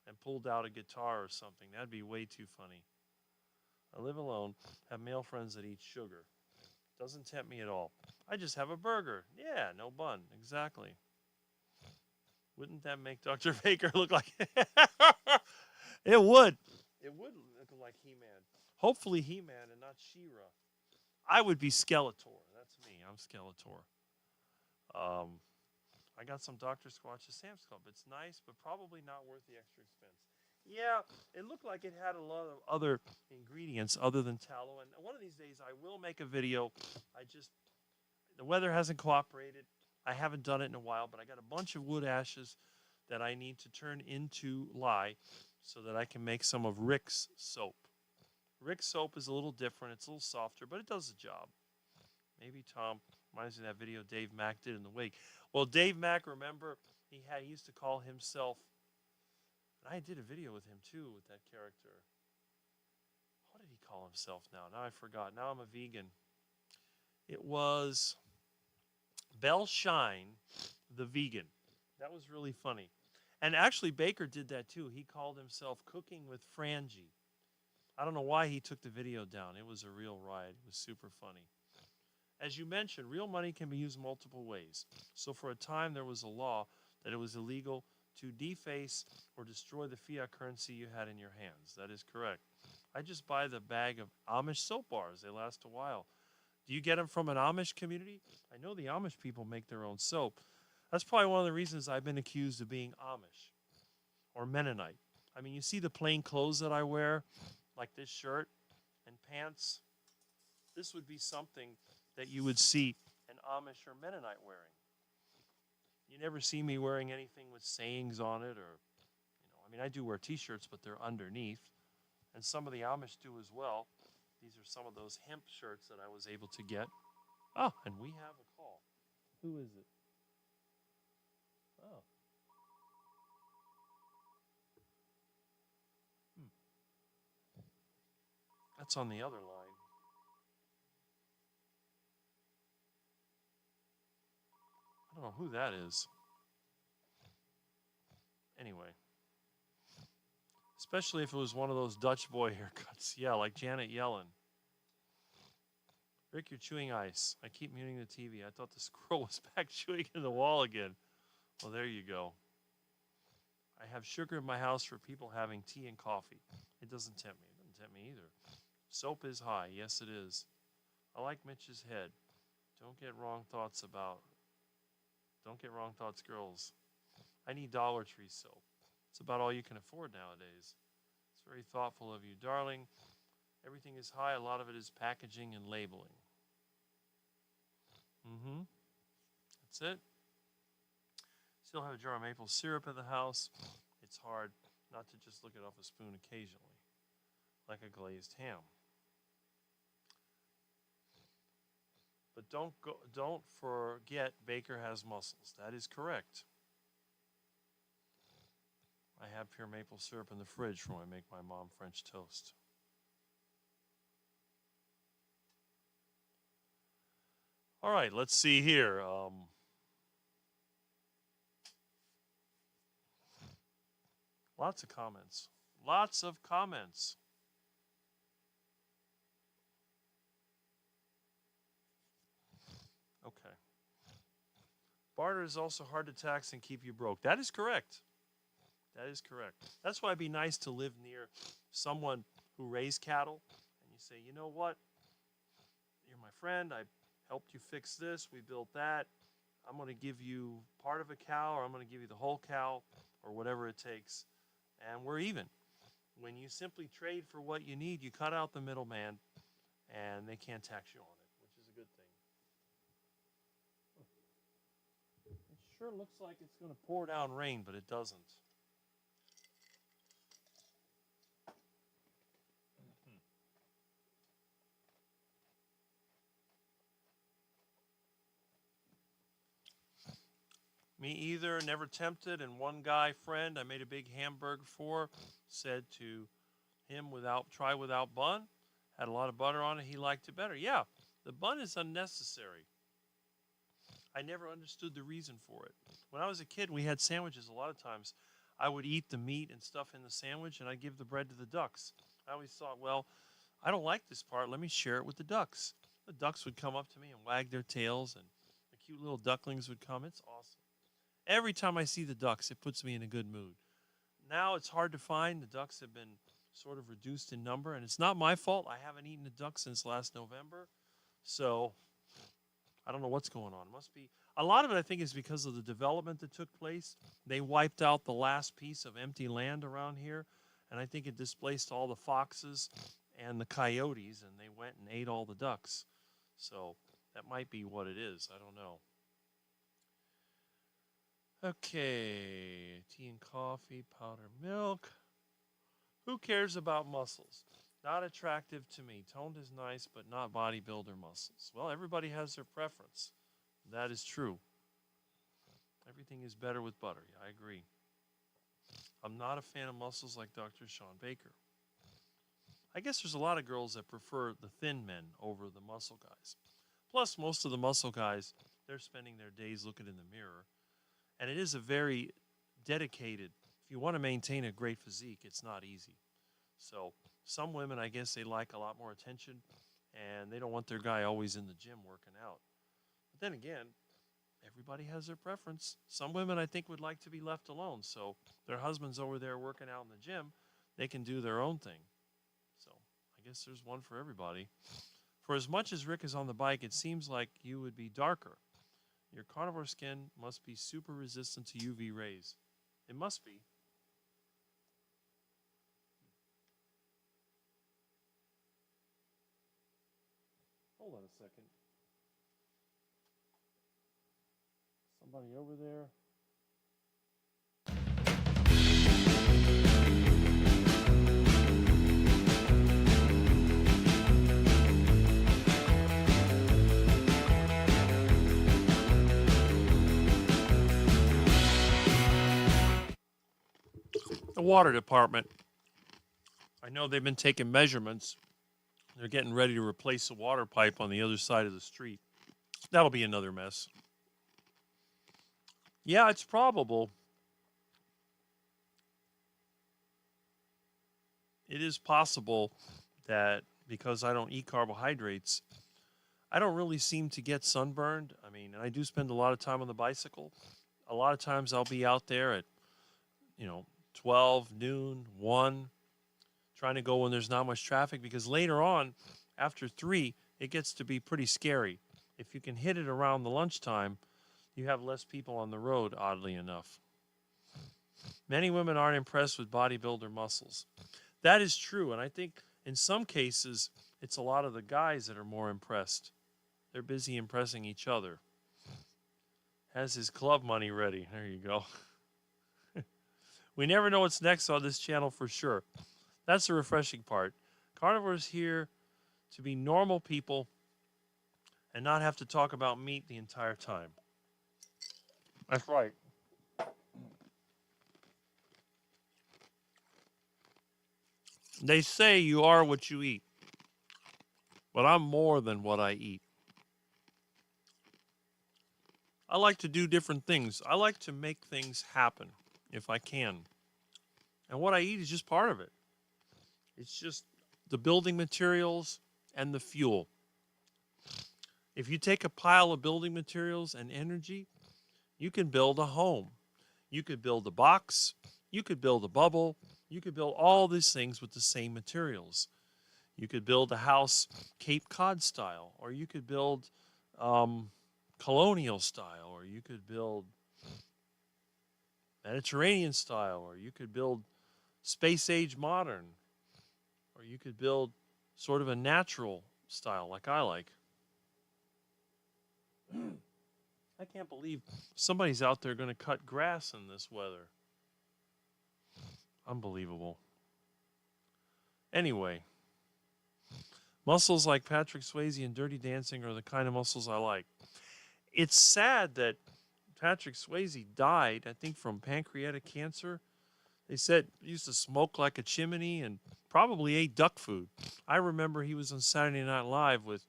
and pulled out a guitar or something. That'd be way too funny. I live alone, have male friends that eat sugar. Doesn't tempt me at all. I just have a burger. Yeah, no bun. Exactly. Wouldn't that make Dr. Baker look like it would. It would look like He-Man. Hopefully He-Man and not She-Ra. I would be Skeletor. That's me. I'm Skeletor. I got some Dr. Squatch at Sam's Club. It's nice, but probably not worth the extra expense. Yeah, it looked like it had a lot of other ingredients other than tallow. And one of these days I will make a video. The weather hasn't cooperated. I haven't done it in a while, but I got a bunch of wood ashes that I need to turn into lye so that I can make some of Rick's soap. Rick's soap is a little different. It's a little softer, but it does the job. Maybe Tom reminds me of that video Dave Mack did in the wig. Well, Dave Mack, remember, he used to call himself, and I did a video with him too with that character. What did he call himself now? Now I forgot. Now I'm a vegan. It was Bell Shine, the vegan. That was really funny. And actually, Baker did that too. He called himself Cooking with Frangie. I don't know why he took the video down. It was a real riot. It was super funny. As you mentioned, real money can be used multiple ways. So for a time, there was a law that it was illegal to deface or destroy the fiat currency you had in your hands. That is correct. I just buy the bag of Amish soap bars. They last a while. Do you get them from an Amish community? I know the Amish people make their own soap. That's probably one of the reasons I've been accused of being Amish or Mennonite. I mean, you see the plain clothes that I wear, like this shirt and pants. This would be something that you would see an Amish or Mennonite wearing. You never see me wearing anything with sayings on it or, I mean, I do wear t-shirts, but they're underneath. And some of the Amish do as well. These are some of those hemp shirts that I was able to get. Oh, and we have a call. Who is it? Oh. That's on the other line. I don't know who that is. Especially if it was one of those Dutch boy haircuts. Yeah, like Janet Yellen. Rick, you're chewing ice. I keep muting the TV. I thought the squirrel was back chewing in the wall again. Well, there you go. I have sugar in my house for people having tea and coffee. It doesn't tempt me. It doesn't tempt me either. Soap is high. Yes, it is. I like Mitch's head. Don't get wrong thoughts, girls. I need Dollar Tree soap. It's about all you can afford nowadays. It's very thoughtful of you, darling. Everything is high. A lot of it is packaging and labeling. That's it. Still have a jar of maple syrup in the house. It's hard not to just look it off a spoon occasionally, like a glazed ham. But don't forget Baker has muscles. That is correct. I have pure maple syrup in the fridge for when I make my mom French toast. All right, let's see here. Lots of comments. Lots of comments. Okay. Barter is also hard to tax and keep you broke. That is correct. That is correct. That's why it'd be nice to live near someone who raised cattle. And you say, you know what? You're my friend. I helped you fix this. We built that. I'm going to give you part of a cow, or I'm going to give you the whole cow, or whatever it takes. And we're even. When you simply trade for what you need, you cut out the middleman, and they can't tax you on it, which is a good thing. It sure looks like it's going to pour down rain, but it doesn't. Me either, never tempted. And one guy friend I made a big hamburger for said to him, try without bun. Had a lot of butter on it. He liked it better. Yeah, the bun is unnecessary. I never understood the reason for it. When I was a kid, we had sandwiches a lot of times. I would eat the meat and stuff in the sandwich, and I'd give the bread to the ducks. I always thought, well, I don't like this part. Let me share it with the ducks. The ducks would come up to me and wag their tails, and the cute little ducklings would come. It's awesome. Every time I see the ducks, it puts me in a good mood. Now it's hard to find. The ducks have been sort of reduced in number, and it's not my fault. I haven't eaten a duck since last November, so I don't know what's going on. It must be a lot of it. I think is because of the development that took place. They wiped out the last piece of empty land around here, and I think it displaced all the foxes and the coyotes, and they went and ate all the ducks. So that might be what it is. I don't know. Okay, tea and coffee, powdered milk. Who cares about muscles? Not attractive to me. Toned is nice, but not bodybuilder muscles. Well, everybody has their preference. That is true. Everything is better with butter. Yeah, I agree. I'm not a fan of muscles like Dr. Sean Baker. I guess there's a lot of girls that prefer the thin men over the muscle guys. Plus, most of the muscle guys, they're spending their days looking in the mirror. And it is a very dedicated, if you want to maintain a great physique, it's not easy. So some women, I guess, they like a lot more attention, and they don't want their guy always in the gym working out. But then again, everybody has their preference. Some women, I think, would like to be left alone. So their husband's over there working out in the gym, they can do their own thing. So I guess there's one for everybody. For as much as Rick is on the bike, it seems like you would be darker. Your carnivore skin must be super resistant to UV rays. It must be. Hold on a second. Somebody over there. The water department. I know they've been taking measurements. They're getting ready to replace the water pipe on the other side of the street. That'll be another mess. Yeah, it's probable. it is possible that because I don't eat carbohydrates, I don't really seem to get sunburned. I mean, I do spend a lot of time on the bicycle. A lot of times I'll be out there at, you know, 12, noon, 1, trying to go when there's not much traffic because later on, after 3, it gets to be pretty scary. If you can hit it around the lunchtime, you have less people on the road, oddly enough. Many women aren't impressed with bodybuilder muscles. That is true, and I think in some cases, it's a lot of the guys that are more impressed. They're busy impressing each other. Has his club money ready. There you go. We never know what's next on this channel for sure. That's the refreshing part. Carnivore's here to be normal people and not have to talk about meat the entire time. That's right. They say you are what you eat, but I'm more than what I eat. I like to do different things. I like to make things happen if I can. And what I eat is just part of it. It's just the building materials and the fuel. If you take a pile of building materials and energy, you can build a home. You could build a box. You could build a bubble. You could build all these things with the same materials. You could build a house Cape Cod style, or you could build colonial style, or you could build Mediterranean style, or you could build space age modern, or you could build sort of a natural style like I like. I can't believe somebody's out there going to cut grass in this weather. Unbelievable. Anyway, muscles like Patrick Swayze and Dirty Dancing are the kind of muscles I like. It's sad that Patrick Swayze died, I think, from pancreatic cancer. They said he used to smoke like a chimney and probably ate duck food. I remember he was on Saturday Night Live with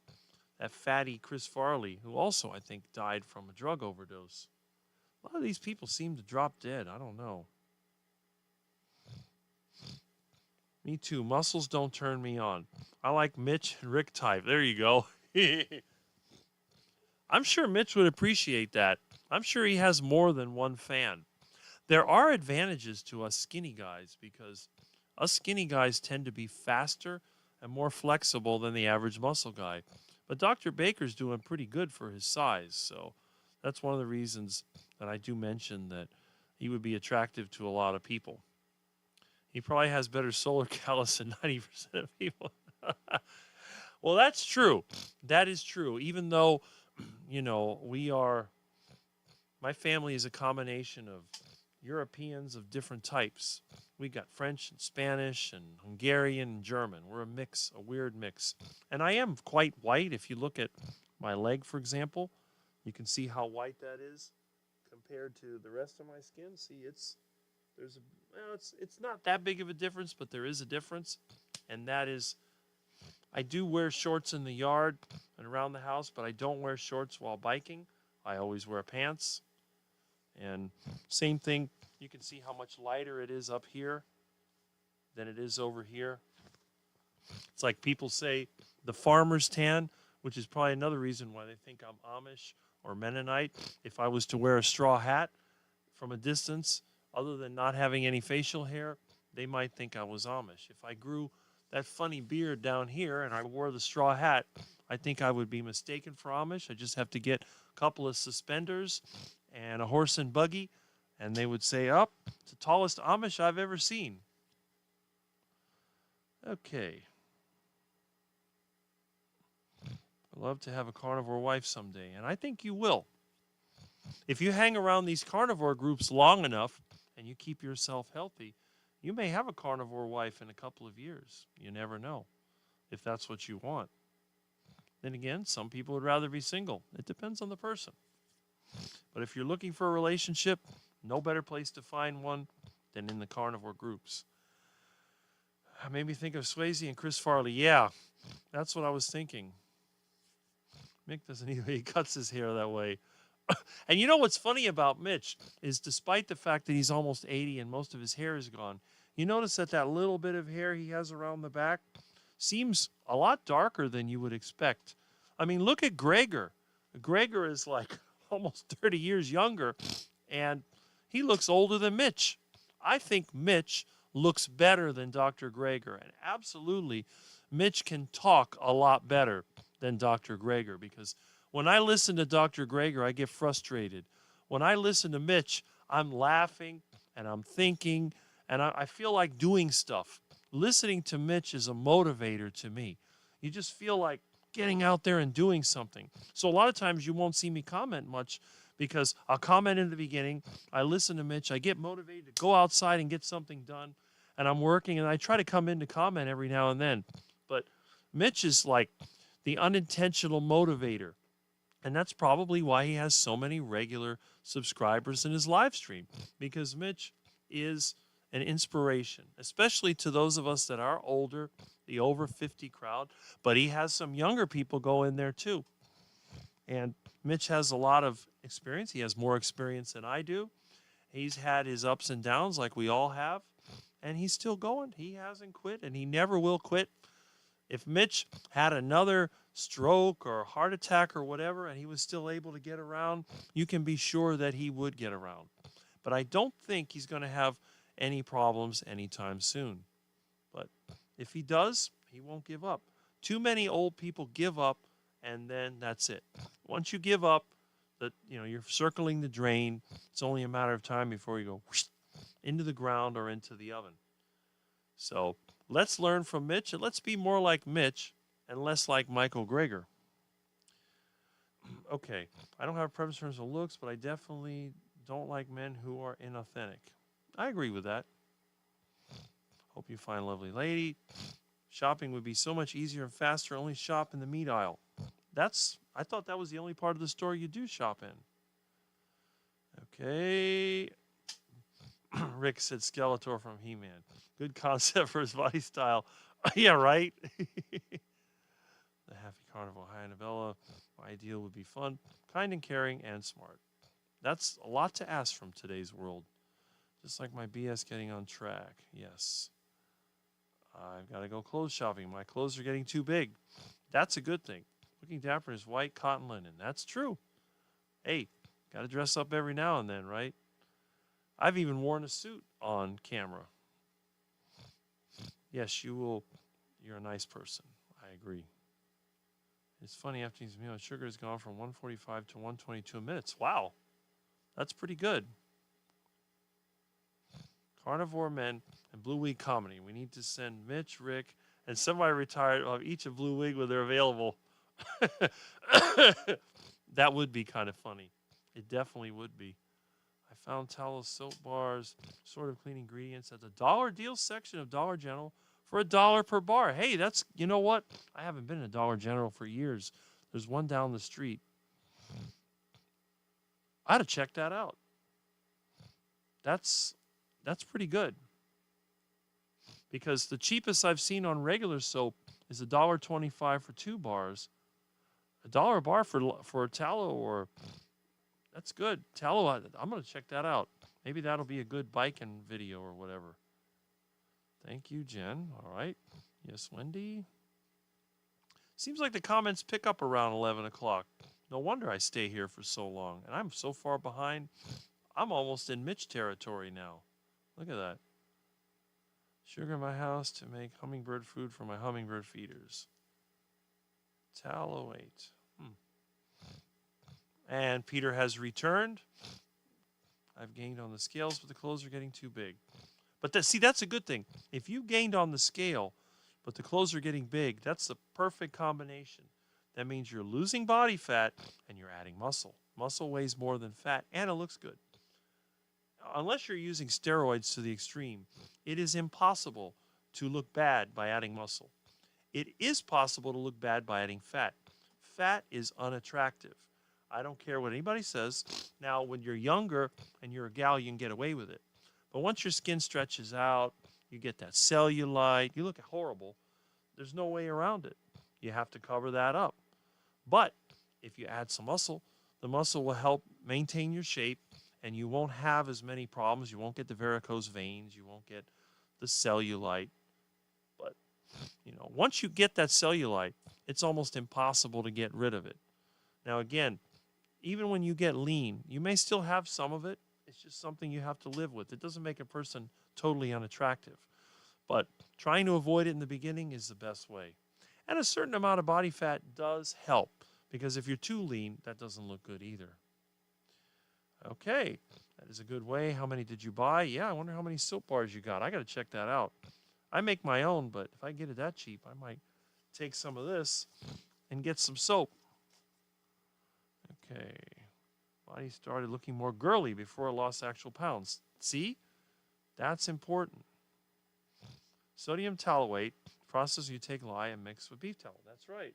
that fatty Chris Farley, who also, I think, died from a drug overdose. A lot of these people seem to drop dead. I don't know. Me too. Muscles don't turn me on. I like Mitch and Rick type. There you go. I'm sure Mitch would appreciate that. I'm sure he has more than one fan. There are advantages to us skinny guys because us skinny guys tend to be faster and more flexible than the average muscle guy. But Dr. Baker's doing pretty good for his size, so that's one of the reasons that I do mention that he would be attractive to a lot of people. He probably has better solar callus than 90% of people. Well, that's true. That is true. Even though, you know, my family is a combination of Europeans of different types. We got French and Spanish and Hungarian and German. We're a mix, a weird mix. And I am quite white. If you look at my leg, for example, you can see how white that is compared to the rest of my skin. See, it's not that big of a difference, but there is a difference. And that is, I do wear shorts in the yard and around the house, but I don't wear shorts while biking. I always wear pants. And same thing, you can see how much lighter it is up here than it is over here. It's like people say the farmer's tan, which is probably another reason why they think I'm Amish or Mennonite. If I was to wear a straw hat from a distance, other than not having any facial hair, they might think I was Amish. If I grew that funny beard down here and I wore the straw hat, I think I would be mistaken for Amish. I just have to get a couple of suspenders and a horse and buggy, and they would say, "Up, it's the tallest Amish I've ever seen." Okay. I'd love to have a carnivore wife someday, and I think you will. If you hang around these carnivore groups long enough and you keep yourself healthy, you may have a carnivore wife in a couple of years. You never know if that's what you want. Then again, some people would rather be single. It depends on the person. But if you're looking for a relationship, no better place to find one than in the carnivore groups. Made me think of Swayze and Chris Farley. Yeah, that's what I was thinking. Mick doesn't even, he cuts his hair that way. And you know what's funny about Mitch is despite the fact that he's almost 80 and most of his hair is gone, you notice that that little bit of hair he has around the back seems a lot darker than you would expect. I mean, look at Gregor. Gregor is like almost 30 years younger, and he looks older than Mitch. I think Mitch looks better than Dr. Gregor, and absolutely, Mitch can talk a lot better than Dr. Gregor because when I listen to Dr. Gregor, I get frustrated. When I listen to Mitch, I'm laughing and I'm thinking and I feel like doing stuff. Listening to Mitch is a motivator to me. You just feel like getting out there and doing something. So a lot of times you won't see me comment much because I'll comment in the beginning. I listen to Mitch. I get motivated to go outside and get something done. And I'm working and I try to come in to comment every now and then. But Mitch is like the unintentional motivator. And that's probably why he has so many regular subscribers in his live stream because Mitch is an inspiration, especially to those of us that are older, the over 50 crowd. But he has some younger people go in there too. And Mitch has a lot of experience. He has more experience than I do. He's had his ups and downs like we all have. And he's still going. He hasn't quit and he never will quit. If Mitch had another stroke or heart attack or whatever and he was still able to get around, you can be sure that he would get around. But I don't think he's going to have any problems anytime soon. But if he does, he won't give up. Too many old people give up and then that's it. Once you give up, you're circling the drain. It's only a matter of time before you go whoosh, into the ground or into the oven. So let's learn from Mitch and let's be more like Mitch and less like Michael Greger. Okay, I don't have a preference in terms of looks, but I definitely don't like men who are inauthentic. I agree with that. Hope you find a lovely lady. Shopping would be so much easier and faster. Only shop in the meat aisle. I thought that was the only part of the store you do shop in. Okay. Rick said Skeletor from He-Man. Good concept for his body style. Yeah, right? The Happy Carnival High Novella. My ideal would be fun, kind and caring, and smart. That's a lot to ask from today's world. Just like my BS getting on track. Yes. I've got to go clothes shopping. My clothes are getting too big. That's a good thing. Looking dapper in his white cotton linen. That's true. Hey, got to dress up every now and then, right? I've even worn a suit on camera. Yes, you will. You're a nice person. I agree. It's funny, after these meals, sugar has gone from 145 to 122 minutes. Wow. That's pretty good. Carnivore Men and Blue Wig Comedy. We need to send Mitch, Rick, and somebody retired of each of Blue Wig when they're available. That would be kind of funny. It definitely would be. I found tallow soap bars, sort of clean ingredients at the dollar deal section of Dollar General for $1 per bar. Hey, you know what? I haven't been in a Dollar General for years. There's one down the street. I ought to check that out. That's pretty good. Because the cheapest I've seen on regular soap is $1.25 for 2 bars. $1 a bar for tallow, or that's good. Tallow, I'm going to check that out. Maybe that'll be a good biking video or whatever. Thank you, Jen. All right. Yes, Wendy. Seems like the comments pick up around 11 o'clock. No wonder I stay here for so long. And I'm so far behind. I'm almost in Mitch territory now. Look at that. Sugar in my house to make hummingbird food for my hummingbird feeders. Tallow 8. And Peter has returned. I've gained on the scales, but the clothes are getting too big. But that's a good thing. If you gained on the scale, but the clothes are getting big, that's the perfect combination. That means you're losing body fat and you're adding muscle. Muscle weighs more than fat, and it looks good. Unless you're using steroids to the extreme, it is impossible to look bad by adding muscle. It is possible to look bad by adding fat. Fat is unattractive. I don't care what anybody says. Now, when you're younger and you're a gal, you can get away with it. But once your skin stretches out, you get that cellulite, you look horrible. There's no way around it. You have to cover that up. But if you add some muscle, the muscle will help maintain your shape, and you won't have as many problems. You won't get the varicose veins. You won't get the cellulite. But, once you get that cellulite, it's almost impossible to get rid of it. Now, again, even when you get lean, you may still have some of it. It's just something you have to live with. It doesn't make a person totally unattractive. But trying to avoid it in the beginning is the best way. And a certain amount of body fat does help, because if you're too lean, that doesn't look good either. Okay, that is a good way. How many did you buy? Yeah, I wonder how many soap bars you got. I got to check that out. I make my own, but if I get it that cheap, I might take some of this and get some soap. Okay, body started looking more girly before I lost actual pounds. See, that's important. Sodium tallowate, process you take lye and mix with beef tallow. That's right.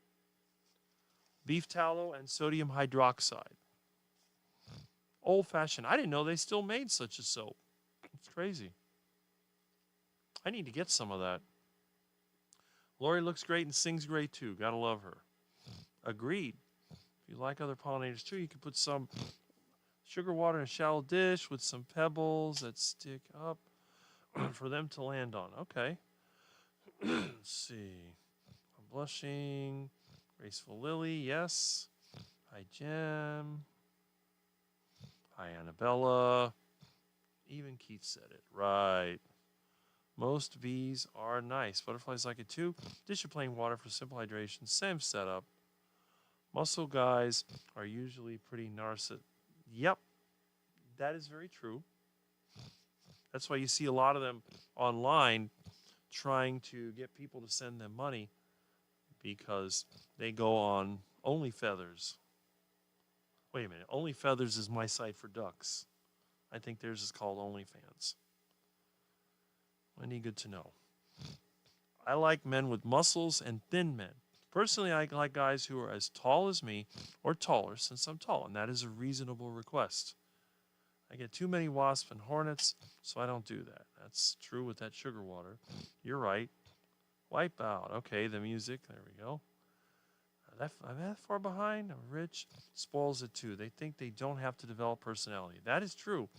Beef tallow and sodium hydroxide. Old-fashioned. I didn't know they still made such a soap. It's crazy. I need to get some of that. Lori looks great and sings great too. Gotta love her. Agreed. If you like other pollinators too, you can put some sugar water in a shallow dish with some pebbles that stick up for them to land on. Okay. Let's see. I'm blushing. Graceful Lily, yes. Hi, Jem. Hi, Annabella. Even Keith said it. Right. Most bees are nice. Butterflies like it too. Dish of plain water for simple hydration. Same setup. Muscle guys are usually pretty narcissistic. Yep. That is very true. That's why you see a lot of them online trying to get people to send them money, because they go on Only Feathers. Wait a minute. Only Feathers is my site for ducks. I think theirs is called OnlyFans. Wendy, good to know. I like men with muscles and thin men. Personally, I like guys who are as tall as me or taller, since I'm tall, and that is a reasonable request. I get too many wasps and hornets, so I don't do that. That's true with that sugar water. You're right. Wipe out. Okay, the music. There we go. I'm that far behind. Rich spoils it too. They think they don't have to develop personality. That is true.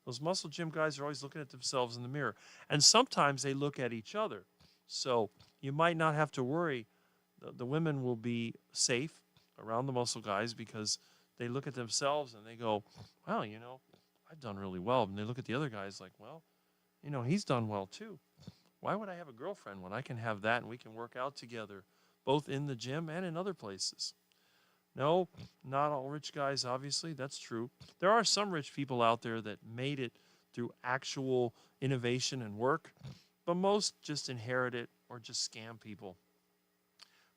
Those muscle gym guys are always looking at themselves in the mirror. And sometimes they look at each other. So you might not have to worry. The women will be safe around the muscle guys, because they look at themselves and they go, wow, I've done really well. And they look at the other guys like, well, he's done well too. Why would I have a girlfriend when I can have that and we can work out together, both in the gym and in other places? No, not all rich guys, obviously. That's true. There are some rich people out there that made it through actual innovation and work, but most just inherit it or just scam people.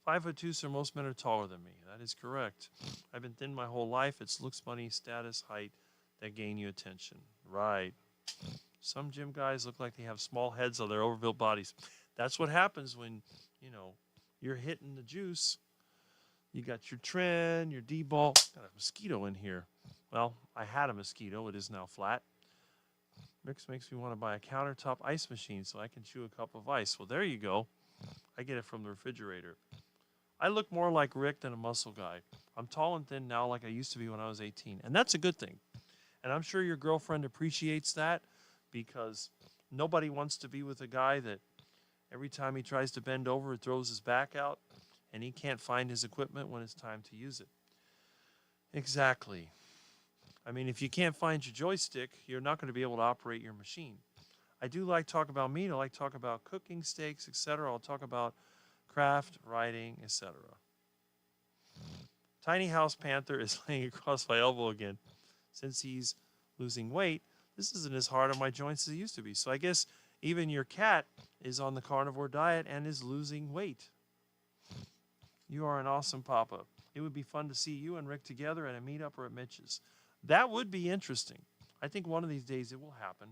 5'2", so most men are taller than me. That is correct. I've been thin my whole life. It's looks, money, status, height that gain you attention. Right. Some gym guys look like they have small heads on their overbuilt bodies. That's what happens when, you're hitting the juice. You got your trend, your D-ball. Got a mosquito in here. Well, I had a mosquito. It is now flat. Mix makes me want to buy a countertop ice machine so I can chew a cup of ice. Well, there you go. I get it from the refrigerator. I look more like Rick than a muscle guy. I'm tall and thin now like I used to be when I was 18. And that's a good thing. And I'm sure your girlfriend appreciates that, because nobody wants to be with a guy that every time he tries to bend over, it throws his back out, and he can't find his equipment when it's time to use it. Exactly. I mean, if you can't find your joystick, you're not going to be able to operate your machine. I do like talk about meat. I like talk about cooking, steaks, etc. I'll talk about craft, writing, etc. Tiny House Panther is laying across my elbow again. Since he's losing weight, this isn't as hard on my joints as it used to be. So I guess even your cat is on the carnivore diet and is losing weight. You are an awesome papa. It would be fun to see you and Rick together at a meetup or at Mitch's. That would be interesting. I think one of these days it will happen.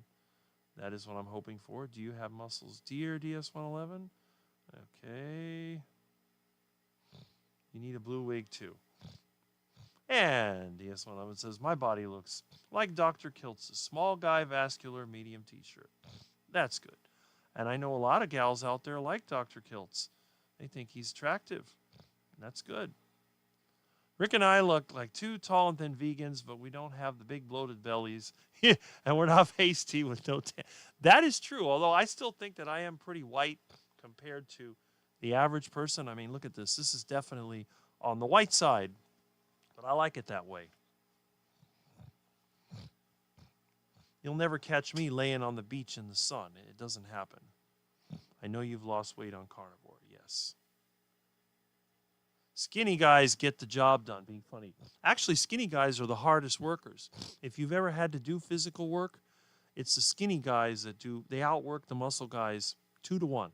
That is what I'm hoping for. Do you have muscles, dear DS111? Okay. You need a blue wig too. And DS111 says, my body looks like Dr. Kiltz's small guy, vascular, medium t-shirt. That's good. And I know a lot of gals out there like Dr. Kiltz. They think he's attractive. And that's good. Rick and I look like two tall and thin vegans, but we don't have the big bloated bellies, and we're not pasty with no tan. That is true, although I still think that I am pretty white compared to the average person. I mean, look at this. This is definitely on the white side, but I like it that way. You'll never catch me laying on the beach in the sun. It doesn't happen. I know you've lost weight on carnivore, yes. Skinny guys get the job done, being funny. Actually, skinny guys are the hardest workers. If you've ever had to do physical work, it's the skinny guys that they outwork the muscle guys 2 to 1.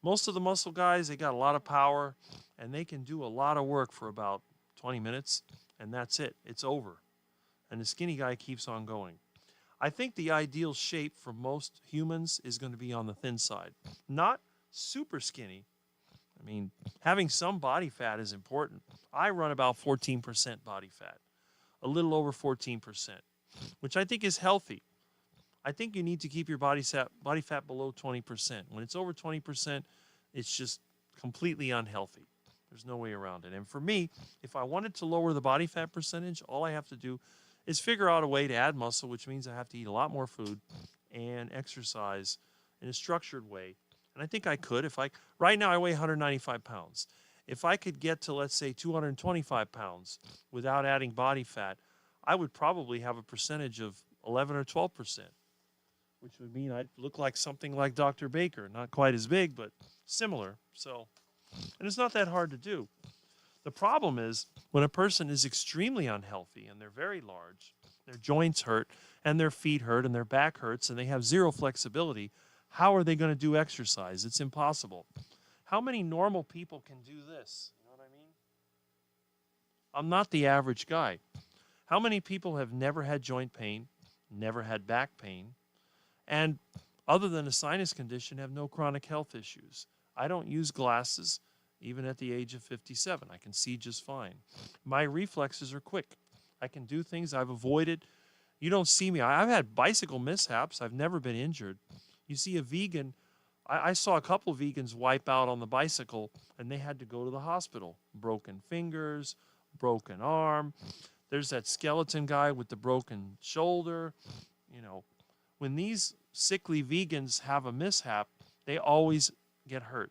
Most of the muscle guys, they got a lot of power, and they can do a lot of work for about 20 minutes, and that's it. It's over. And the skinny guy keeps on going. I think the ideal shape for most humans is going to be on the thin side. Not super skinny. I mean, having some body fat is important. I run about 14% body fat, a little over 14%, which I think is healthy. I think you need to keep your body fat below 20%. When it's over 20%, it's just completely unhealthy. There's no way around it. And for me, if I wanted to lower the body fat percentage, all I have to do is figure out a way to add muscle, which means I have to eat a lot more food and exercise in a structured way. And I think I could right now I weigh 195 pounds. If I could get to, let's say, 225 pounds without adding body fat, I would probably have a percentage of 11 or 12%, which would mean I'd look like something like Dr. Baker. Not quite as big, but similar. And it's not that hard to do. The problem is when a person is extremely unhealthy and they're very large, their joints hurt and their feet hurt and their back hurts and they have zero flexibility, how are they going to do exercise? It's impossible. How many normal people can do this? You know what I mean? I'm not the average guy. How many people have never had joint pain, never had back pain, and other than a sinus condition have no chronic health issues? I don't use glasses. Even at the age of 57, I can see just fine. My reflexes are quick. I can do things I've avoided. You don't see me. I've had bicycle mishaps. I've never been injured. You see a vegan, I saw a couple of vegans wipe out on the bicycle, and they had to go to the hospital. Broken fingers, broken arm. There's that skeleton guy with the broken shoulder. You know, when these sickly vegans have a mishap, they always get hurt.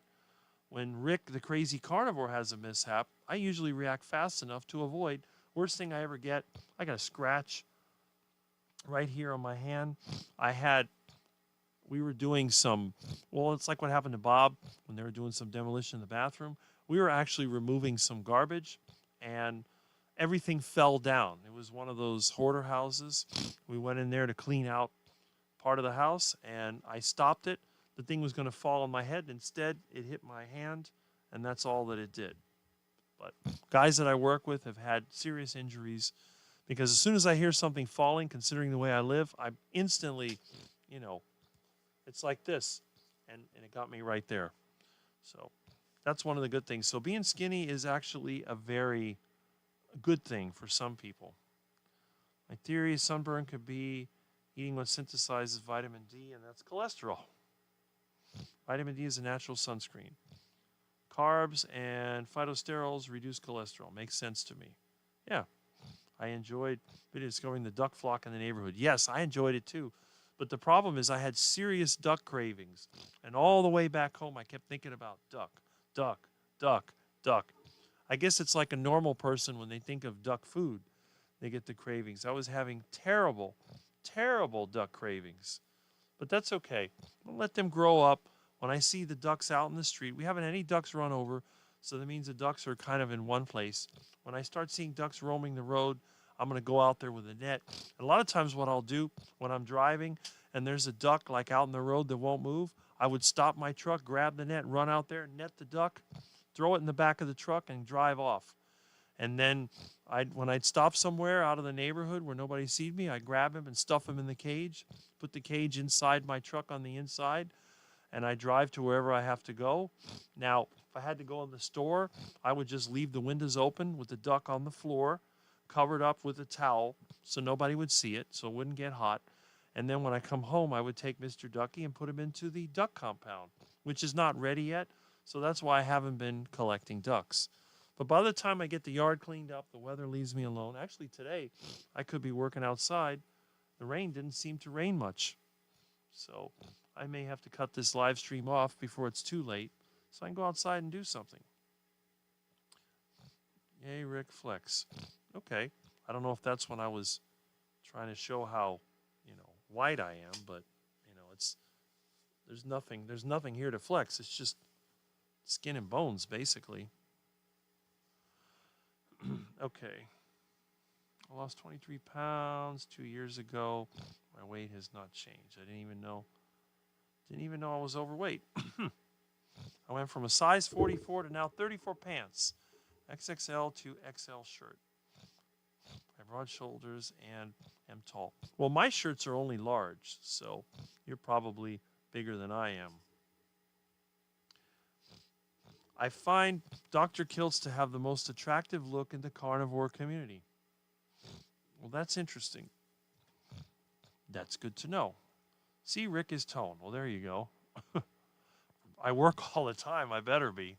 When Rick, the crazy carnivore, has a mishap, I usually react fast enough to avoid. Worst thing I ever get, I got a scratch right here on my hand. We were doing it's like what happened to Bob when they were doing some demolition in the bathroom. We were actually removing some garbage, and everything fell down. It was one of those hoarder houses. We went in there to clean out part of the house, and I stopped it. The thing was going to fall on my head. Instead, it hit my hand, and that's all that it did. But guys that I work with have had serious injuries because as soon as I hear something falling, considering the way I live, I instantly, it's like this, and it got me right there. So that's one of the good things. So being skinny is actually a very good thing for some people. My theory is sunburn could be eating what synthesizes vitamin D, and that's cholesterol. Vitamin D is a natural sunscreen. Carbs and phytosterols reduce cholesterol. Makes sense to me. Yeah. I enjoyed discovering the duck flock in the neighborhood. Yes, I enjoyed it too. But the problem is I had serious duck cravings. And all the way back home, I kept thinking about duck, duck, duck, duck. I guess it's like a normal person when they think of duck food, they get the cravings. I was having terrible, terrible duck cravings. But that's okay. I'll let them grow up. When I see the ducks out in the street, we haven't had any ducks run over, so that means the ducks are kind of in one place. When I start seeing ducks roaming the road, I'm going to go out there with a net. And a lot of times what I'll do when I'm driving and there's a duck like out in the road that won't move, I would stop my truck, grab the net, run out there, net the duck, throw it in the back of the truck, and drive off. And then when I'd stop somewhere out of the neighborhood where nobody sees me, I'd grab him and stuff him in the cage, put the cage inside my truck on the inside, and I drive to wherever I have to go. Now, if I had to go in the store, I would just leave the windows open with the duck on the floor, covered up with a towel so nobody would see it, so it wouldn't get hot. And then when I come home, I would take Mr. Ducky and put him into the duck compound, which is not ready yet, so that's why I haven't been collecting ducks. But by the time I get the yard cleaned up, the weather leaves me alone. Actually, today I could be working outside. The rain didn't seem to rain much. So I may have to cut this live stream off before it's too late so I can go outside and do something. Yay, Rick Flex. Okay. I don't know if that's when I was trying to show how, white I am, but there's nothing here to flex. It's just skin and bones, basically. Okay. I lost 23 pounds 2 years ago. My weight has not changed. I didn't even know I was overweight. I went from a size 44 to now 34 pants. XXL to XL shirt. I have broad shoulders and am tall. Well, my shirts are only large, so you're probably bigger than I am. I find Dr. Kilts to have the most attractive look in the carnivore community. Well, that's interesting. That's good to know. See, Rick is toned. Well, there you go. I work all the time. I better be.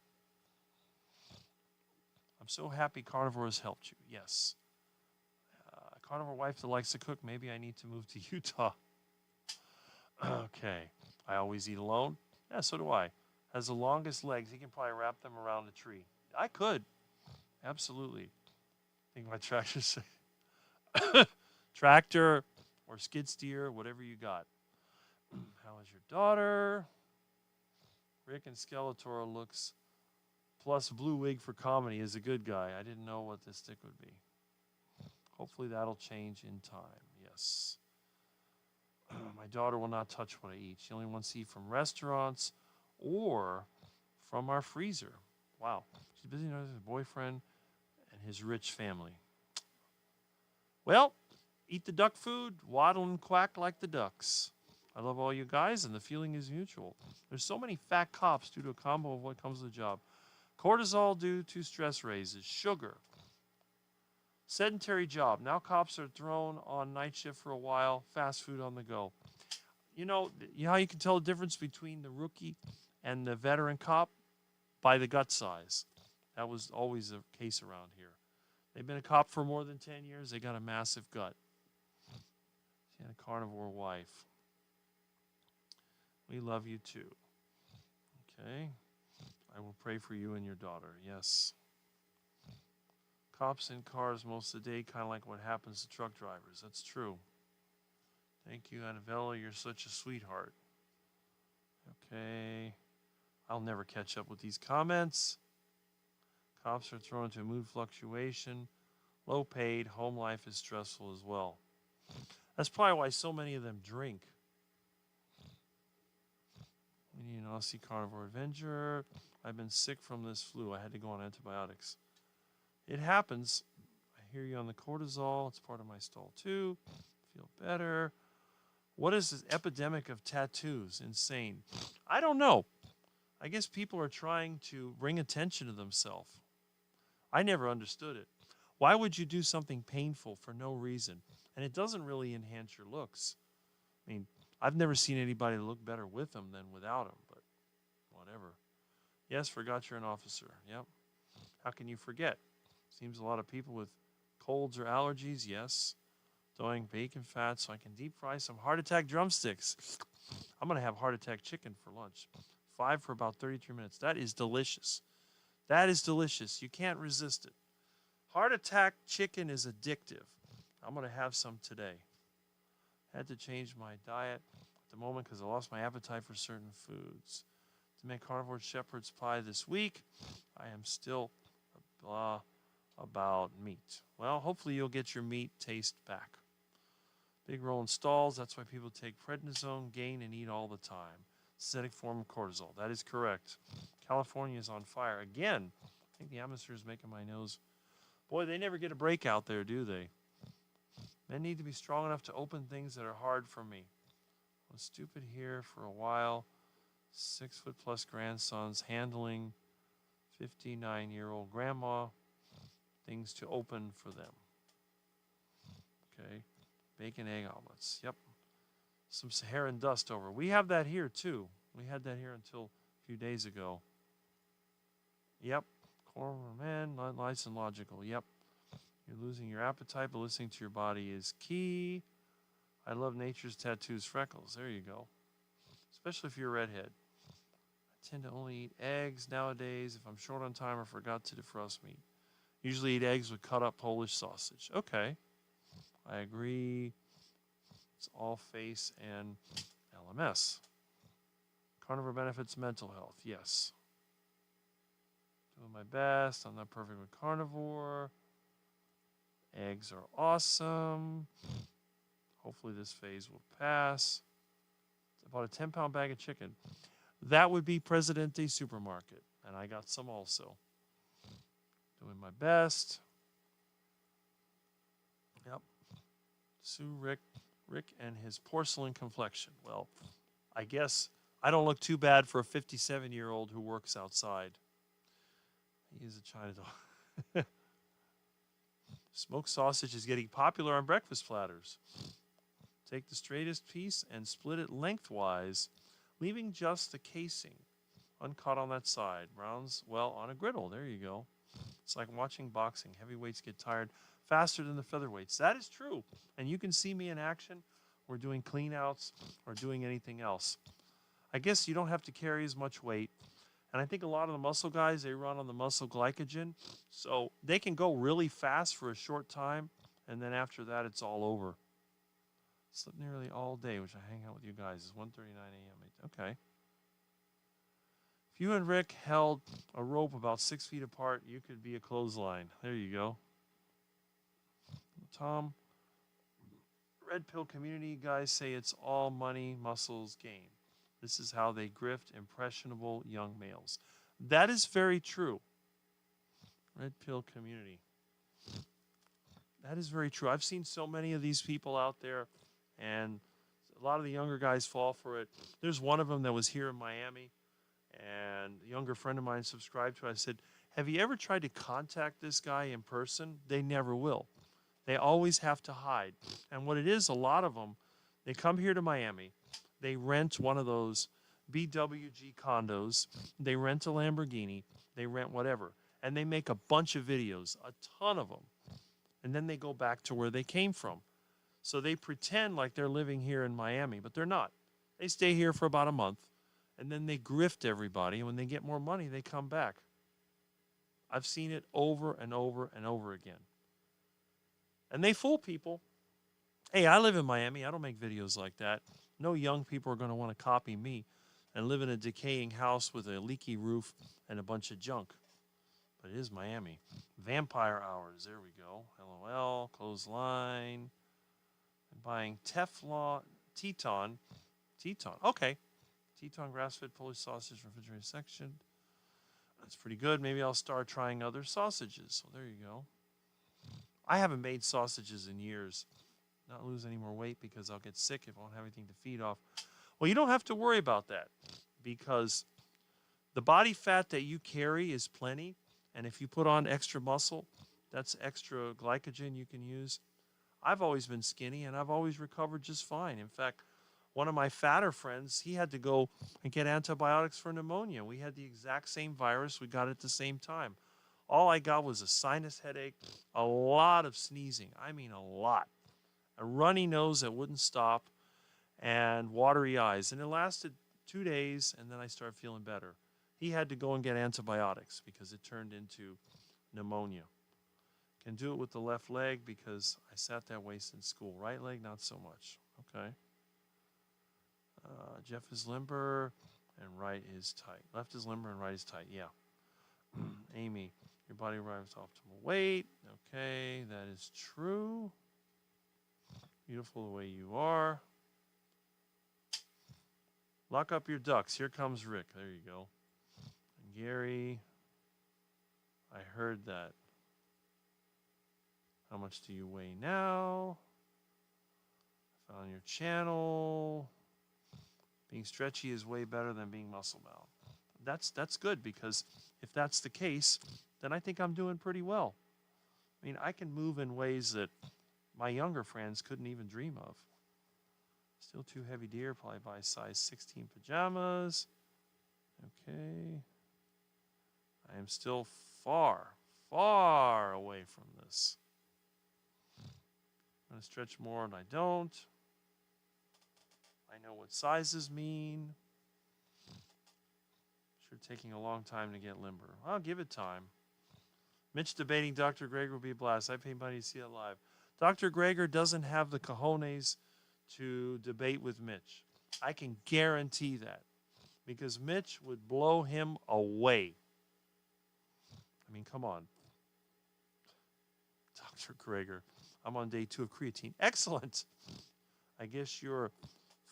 I'm so happy carnivore has helped you. Yes. A carnivore wife that likes to cook. Maybe I need to move to Utah. Okay. I always eat alone. Yeah, so do I. Has the longest legs. He can probably wrap them around a tree. I could. Absolutely. I think my tractor say tractor or skid steer, whatever you got. How is your daughter? Rick and Skeletor looks plus blue wig for comedy is a good guy. I didn't know what this stick would be. Hopefully that'll change in time. Yes. My daughter will not touch what I eat. She only wants to eat from restaurants or from our freezer. Wow. She's busy with her boyfriend and his rich family. Well, eat the duck food, waddle and quack like the ducks. I love all you guys, and the feeling is mutual. There's so many fat cops due to a combo of what comes with the job. Cortisol due to stress raises, sugar, sedentary job. Now cops are thrown on night shift for a while, fast food on the go. You know how you can tell the difference between the rookie and the veteran cop? By the gut size. That was always the case around here. They've been a cop for more than 10 years. They got a massive gut. She had a carnivore wife. We love you too. Okay. I will pray for you and your daughter. Yes. Cops in cars most of the day, kind of like what happens to truck drivers. That's true. Thank you, Annabella. You're such a sweetheart. Okay. I'll never catch up with these comments. Cops are thrown into mood fluctuation. Low paid. Home life is stressful as well. That's probably why so many of them drink. We need an Aussie Carnivore Avenger. I've been sick from this flu. I had to go on antibiotics. It happens. I hear you on the cortisol. It's part of my stall too. Feel better. What is this epidemic of tattoos? Insane. I don't know. I guess people are trying to bring attention to themselves. I never understood it. Why would you do something painful for no reason? And it doesn't really enhance your looks. I mean, I've never seen anybody look better with them than without them, but whatever. Yes, forgot you're an officer. Yep. How can you forget? Seems a lot of people with colds or allergies. Yes. Throwing bacon fat so I can deep fry some heart attack drumsticks. I'm going to have heart attack chicken for lunch. 5 for about 33 minutes. That is delicious. That is delicious. You can't resist it. Heart attack chicken is addictive. I'm going to have some today. Had to change my diet at the moment because I lost my appetite for certain foods. To make carnivore shepherd's pie this week, I am still blah about meat. Well, hopefully you'll get your meat taste back. Big role in stalls. That's why people take prednisone, gain, and eat all the time. Synthetic form of cortisol. That is correct. California is on fire. Again, I think the atmosphere is making my nose. Boy, they never get a break out there, do they? Men need to be strong enough to open things that are hard for me. I was stupid here for a while. 6-foot-plus grandsons handling 59-year-old grandma. Things to open for them. Okay. Bacon, egg omelets. Yep. Some Saharan dust over. We have that here, too. We had that here until a few days ago. Yep. For man, nice and logical. Yep. You're losing your appetite, but listening to your body is key. I love nature's tattoos, freckles. There you go. Especially if you're a redhead. I tend to only eat eggs nowadays if I'm short on time or forgot to defrost meat. Usually eat eggs with cut up Polish sausage. Okay. I agree. It's all face and LMS. Carnivore benefits mental health. Yes. Doing my best. I'm not perfect with carnivore. Eggs are awesome. Hopefully this phase will pass. I bought a 10-pound bag of chicken. That would be Presidente Supermarket. And I got some also. Doing my best. Yep. Sue, Rick and his porcelain complexion. Well, I guess I don't look too bad for a 57-year-old who works outside. He is a China dog. Smoked sausage is getting popular on breakfast platters. Take the straightest piece and split it lengthwise, leaving just the casing uncut on that side. Browns, well, on a griddle. There you go. It's like watching boxing. Heavyweights get tired faster than the featherweights. That is true. And you can see me in action. We're doing clean outs or doing anything else. I guess you don't have to carry as much weight. And I think a lot of the muscle guys, they run on the muscle glycogen. So they can go really fast for a short time. And then after that, it's all over. Sleep nearly all day, which I hang out with you guys. It's 1:39 a.m. Okay. If you and Rick held a rope about 6 feet apart, you could be a clothesline. There you go. Tom, red pill community guys say it's all money, muscles, gain. This is how they grift impressionable young males. That is very true. Red pill community. That is very true. I've seen so many of these people out there, and a lot of the younger guys fall for it. There's one of them that was here in Miami, and a younger friend of mine subscribed to it. I said, have you ever tried to contact this guy in person? They never will. They always have to hide. And what it is, a lot of them, they come here to Miami. They rent one of those BWG condos. They rent a Lamborghini. They rent whatever. And they make a bunch of videos, a ton of them. And then they go back to where they came from. So they pretend like they're living here in Miami, but they're not. They stay here for about a month, and then they grift everybody. And when they get more money, they come back. I've seen it over and over and over again. And they fool people. Hey, I live in Miami. I don't make videos like that. No young people are going to want to copy me and live in a decaying house with a leaky roof and a bunch of junk. But it is Miami. Vampire hours. There we go. LOL. Clothesline. I'm buying Teflon. Teton. Okay. Teton grass-fed Polish sausage refrigerated section. That's pretty good. Maybe I'll start trying other sausages. So there you go. I haven't made sausages in years. Not lose any more weight because I'll get sick if I don't have anything to feed off. Well, you don't have to worry about that because the body fat that you carry is plenty. And if you put on extra muscle, that's extra glycogen you can use. I've always been skinny and I've always recovered just fine. In fact, one of my fatter friends, he had to go and get antibiotics for pneumonia. We had the exact same virus. We got it at the same time. All I got was a sinus headache, a lot of sneezing. I mean, a lot. A runny nose that wouldn't stop, and watery eyes. And it lasted 2 days, and then I started feeling better. He had to go and get antibiotics because it turned into pneumonia. Can do it with the left leg because I sat that way since school. Right leg, not so much. Okay. Jeff is limber and right is tight. Left is limber and right is tight. Yeah. Amy, your body arrives optimal weight. Okay, that is true. Beautiful the way you are. Lock up your ducks. Here comes Rick. There you go. And Gary, I heard that. How much do you weigh now? Found your channel. Being stretchy is way better than being muscle bound. That's good because if that's the case, then I think I'm doing pretty well. I mean, I can move in ways that my younger friends couldn't even dream of. Still too heavy deer, probably buy size 16 pajamas. Okay. I am still far, far away from this. I'm going to stretch more and I don't. I know what sizes mean. Sure taking a long time to get limber. I'll give it time. Mitch debating Dr. Greger will be a blast. I pay money to see it live. Dr. Greger doesn't have the cojones to debate with Mitch. I can guarantee that. Because Mitch would blow him away. I mean, come on. Dr. Greger, I'm on day 2 of creatine. Excellent. I guess you're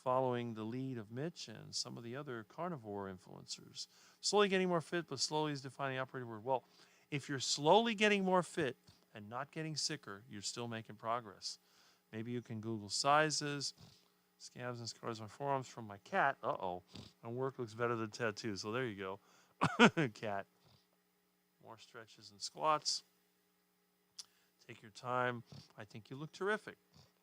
following the lead of Mitch and some of the other carnivore influencers. Slowly getting more fit, but slowly is defining the operative word. Well, if you're slowly getting more fit and not getting sicker, you're still making progress. Maybe you can Google sizes, scabs and scars on forearms from my cat. Uh-oh. My work looks better than tattoos. So there you go. Cat. More stretches and squats. Take your time. I think you look terrific.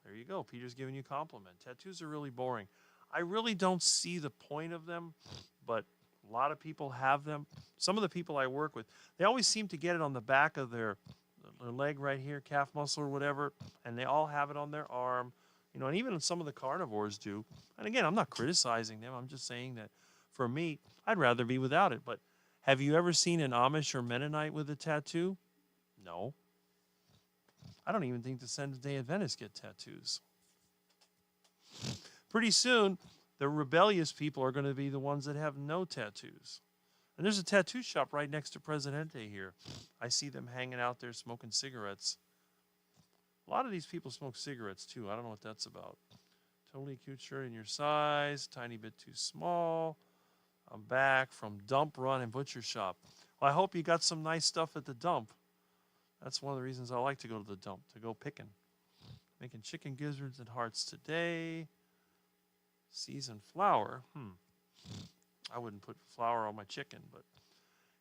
There you go. Peter's giving you a compliment. Tattoos are really boring. I really don't see the point of them, but a lot of people have them. Some of the people I work with, they always seem to get it on the back of their leg right here, calf muscle or whatever, and they all have it on their arm. You know, and even some of the carnivores do. And again, I'm not criticizing them. I'm just saying that for me, I'd rather be without it. But have you ever seen an Amish or Mennonite with a tattoo? No. I don't even think the Seventh-day Adventists get tattoos. Pretty soon, the rebellious people are going to be the ones that have no tattoos. And there's a tattoo shop right next to Presidente here. I see them hanging out there smoking cigarettes. A lot of these people smoke cigarettes too. I don't know what that's about. Totally cute shirt in your size, tiny bit too small. I'm back from Dump Run and Butcher Shop. Well, I hope you got some nice stuff at the dump. That's one of the reasons I like to go to the dump, to go picking. Making chicken gizzards and hearts today. Seasoned flour. I wouldn't put flour on my chicken, but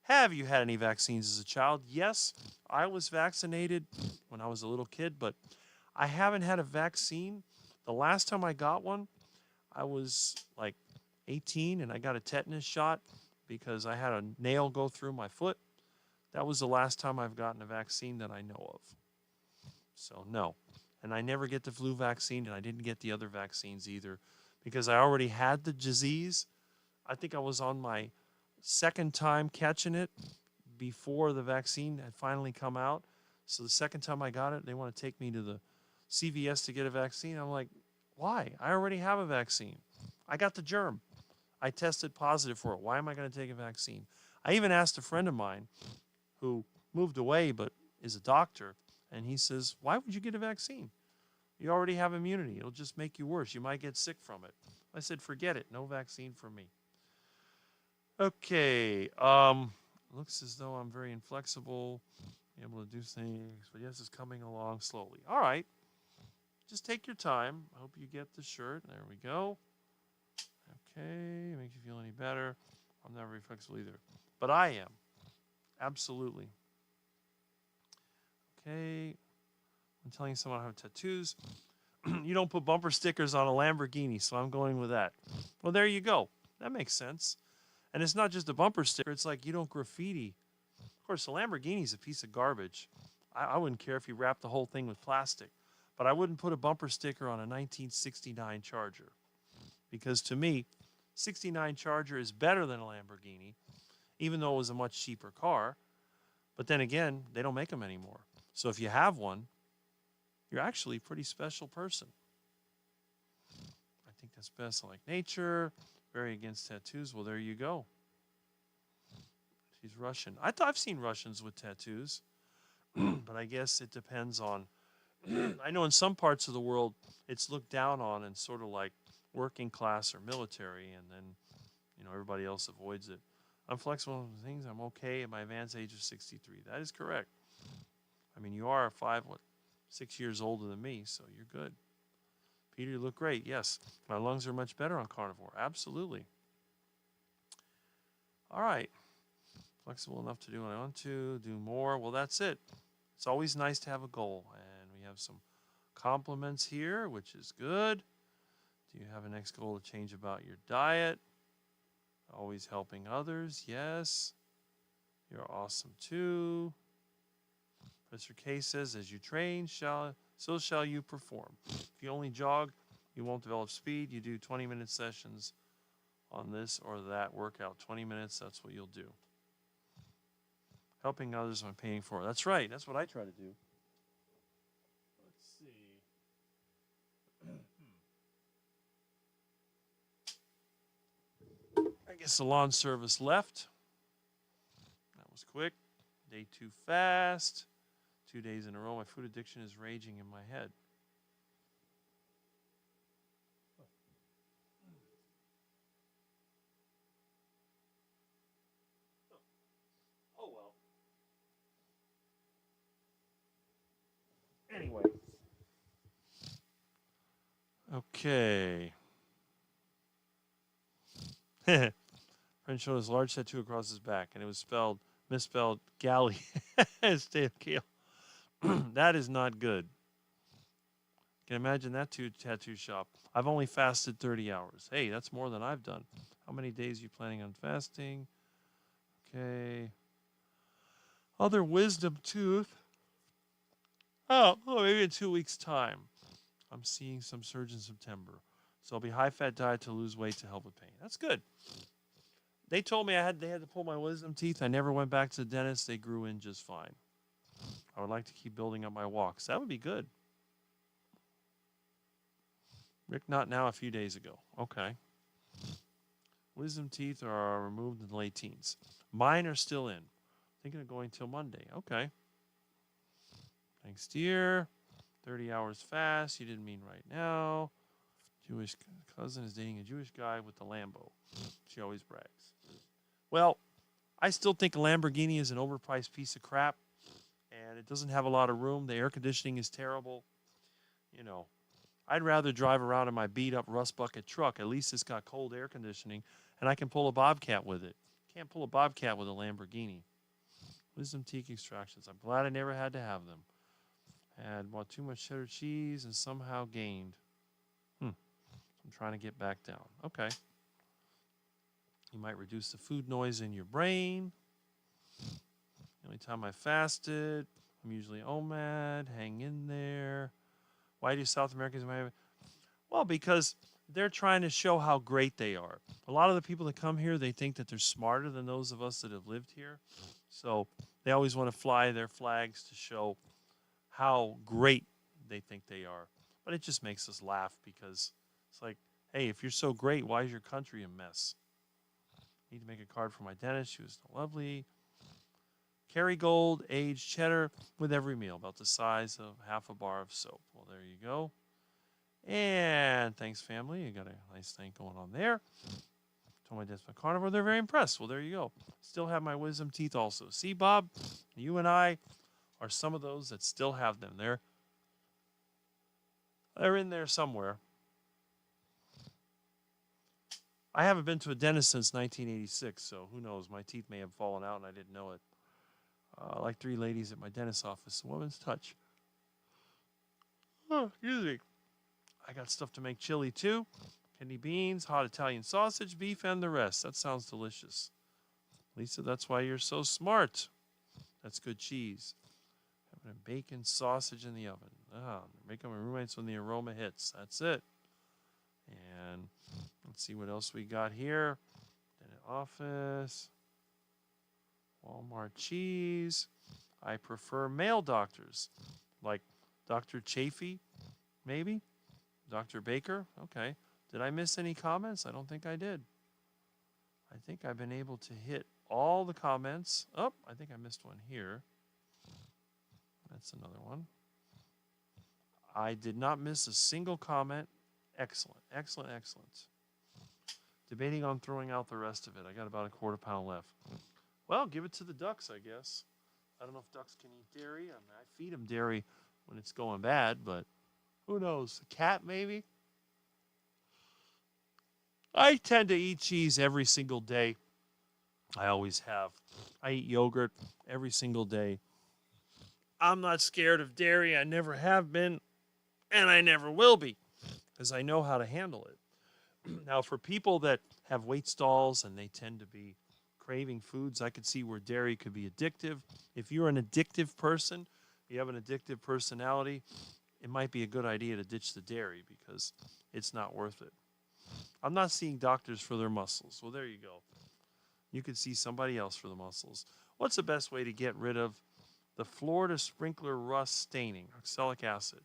have you had any vaccines as a child? Yes, I was vaccinated when I was a little kid, but I haven't had a vaccine. The last time I got one, I was like 18 and I got a tetanus shot because I had a nail go through my foot. That was the last time I've gotten a vaccine that I know of. So no. And I never get the flu vaccine, and I didn't get the other vaccines either because I already had the disease. I think I was on my second time catching it before the vaccine had finally come out. So the second time I got it, they want to take me to the CVS to get a vaccine. I'm like, why? I already have a vaccine. I got the germ. I tested positive for it. Why am I going to take a vaccine? I even asked a friend of mine who moved away but is a doctor, and he says, why would you get a vaccine? You already have immunity. It'll just make you worse. You might get sick from it. I said, forget it. No vaccine for me. Okay. Looks as though I'm very inflexible, able to do things, but yes, it's coming along slowly. All right. Just take your time. I hope you get the shirt. There we go. Okay. Make you feel any better. I'm not very flexible either, but I am. Absolutely. Okay. I'm telling someone I have tattoos. You don't put bumper stickers on a Lamborghini, so I'm going with that. Well, there you go. That makes sense. And it's not just a bumper sticker. It's like you don't graffiti. Of course, a Lamborghini is a piece of garbage. I wouldn't care if you wrapped the whole thing with plastic. But I wouldn't put a bumper sticker on a 1969 Charger. Because to me, 69 Charger is better than a Lamborghini, even though it was a much cheaper car. But then again, they don't make them anymore. So if you have one, you're actually a pretty special person. I think that's best. I like nature. Very against tattoos. Well, there you go. She's Russian. I've seen Russians with tattoos. But I guess it depends on... I know in some parts of the world, it's looked down on and sort of like working class or military. And then, you know, everybody else avoids it. I'm flexible on things. I'm okay at my advanced age of 63. That is correct. I mean, you are 6 years older than me, so you're good. Peter, you look great. Yes, my lungs are much better on carnivore. Absolutely. All right. Flexible enough to do what I want to, do more. Well, that's it. It's always nice to have a goal. And we have some compliments here, which is good. Do you have a next goal to change about your diet? Always helping others. Yes. You're awesome too. Mr. K says, as you train, so shall you perform. If you only jog, you won't develop speed. You do 20-minute sessions on this or that workout. 20 minutes, that's what you'll do. Helping others I'm paying for. That's right. That's what I try to do. Let's see. I guess the lawn service left. That was quick. Day too fast. 2 days in a row. My food addiction is raging in my head. Oh well. Anyway. Okay. Friend showed his large tattoo across his back, and it was misspelled galley. That is not good. Can imagine that tattoo shop. I've only fasted 30 hours. Hey, that's more than I've done. How many days are you planning on fasting? Okay. Other wisdom tooth. Oh, maybe in 2 weeks' time. I'm seeing some surge in September. So I'll be high-fat diet to lose weight to help with pain. That's good. They told me they had to pull my wisdom teeth. I never went back to the dentist. They grew in just fine. I would like to keep building up my walks. That would be good. Rick, not now, a few days ago. Okay. Wisdom teeth are removed in the late teens. Mine are still in. Thinking of going till Monday. Okay. Thanks, dear. 30 hours fast. You didn't mean right now. Jewish cousin is dating a Jewish guy with the Lambo. She always brags. Well, I still think a Lamborghini is an overpriced piece of crap. And it doesn't have a lot of room. The air conditioning is terrible. You know, I'd rather drive around in my beat-up rust bucket truck. At least it's got cold air conditioning, and I can pull a Bobcat with it. Can't pull a Bobcat with a Lamborghini. Wisdom teeth extractions. I'm glad I never had to have them. Had bought too much cheddar cheese and somehow gained. I'm trying to get back down. Okay. You might reduce the food noise in your brain. The only time I fasted, I'm usually OMAD. Hang in there. Why do South Americans? Well, because they're trying to show how great they are. A lot of the people that come here, they think that they're smarter than those of us that have lived here. So they always want to fly their flags to show how great they think they are. But it just makes us laugh because it's like, hey, if you're so great, why is your country a mess? Need to make a card for my dentist. She was lovely. Kerrygold, aged cheddar with every meal, about the size of half a bar of soap. Well, there you go. And thanks, family. You got a nice thing going on there. Told my dentist about carnivore. They're very impressed. Well, there you go. Still have my wisdom teeth also. See, Bob, you and I are some of those that still have them. They're in there somewhere. I haven't been to a dentist since 1986, so who knows? My teeth may have fallen out and I didn't know it. Like 3 ladies at my dentist's office. A woman's touch. Oh, excuse me. I got stuff to make chili too. Kidney beans, hot Italian sausage, beef, and the rest. That sounds delicious. Lisa, that's why you're so smart. That's good cheese. Having a bacon sausage in the oven. Making my roommates when the aroma hits. That's it. And let's see what else we got here. Dentist office. Walmart cheese. I prefer male doctors, like Dr. Chafee, maybe? Dr. Baker? Okay. Did I miss any comments? I don't think I did. I think I've been able to hit all the comments. Oh, I think I missed one here. That's another one. I did not miss a single comment. Excellent, excellent, excellent. Debating on throwing out the rest of it. I got about a quarter pound left. Well, give it to the ducks, I guess. I don't know if ducks can eat dairy. I mean, I feed them dairy when it's going bad, but who knows? A cat, maybe? I tend to eat cheese every single day. I always have. I eat yogurt every single day. I'm not scared of dairy. I never have been, and I never will be, because I know how to handle it. Now, for people that have weight stalls and they tend to be craving foods. I could see where dairy could be addictive. If you're an addictive person, you have an addictive personality, it might be a good idea to ditch the dairy because it's not worth it. I'm not seeing doctors for their muscles. Well, there you go. You could see somebody else for the muscles. What's the best way to get rid of the Florida sprinkler rust staining? Oxalic acid.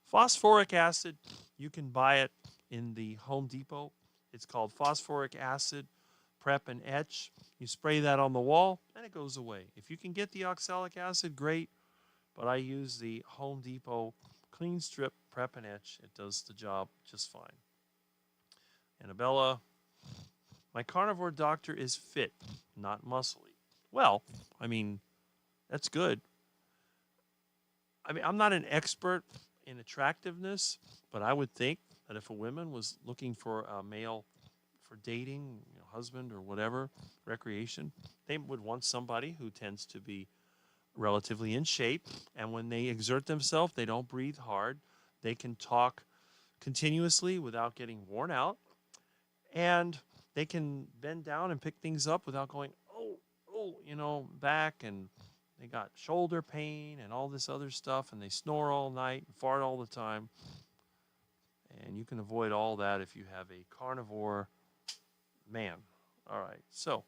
Phosphoric acid, you can buy it in the Home Depot. It's called phosphoric acid prep and etch. You spray that on the wall and it goes away. If you can get the oxalic acid, great. But I use the Home Depot Clean Strip Prep and Etch. It does the job just fine. Annabella, my carnivore doctor is fit, not muscly. Well, I mean, that's good. I mean, I'm not an expert in attractiveness, but I would think that if a woman was looking for a male for dating, husband or whatever, recreation, they would want somebody who tends to be relatively in shape, and when they exert themselves, they don't breathe hard. They can talk continuously without getting worn out, and they can bend down and pick things up without going, back, and they got shoulder pain and all this other stuff, and they snore all night and fart all the time. And you can avoid all that if you have a carnivore man. All right, so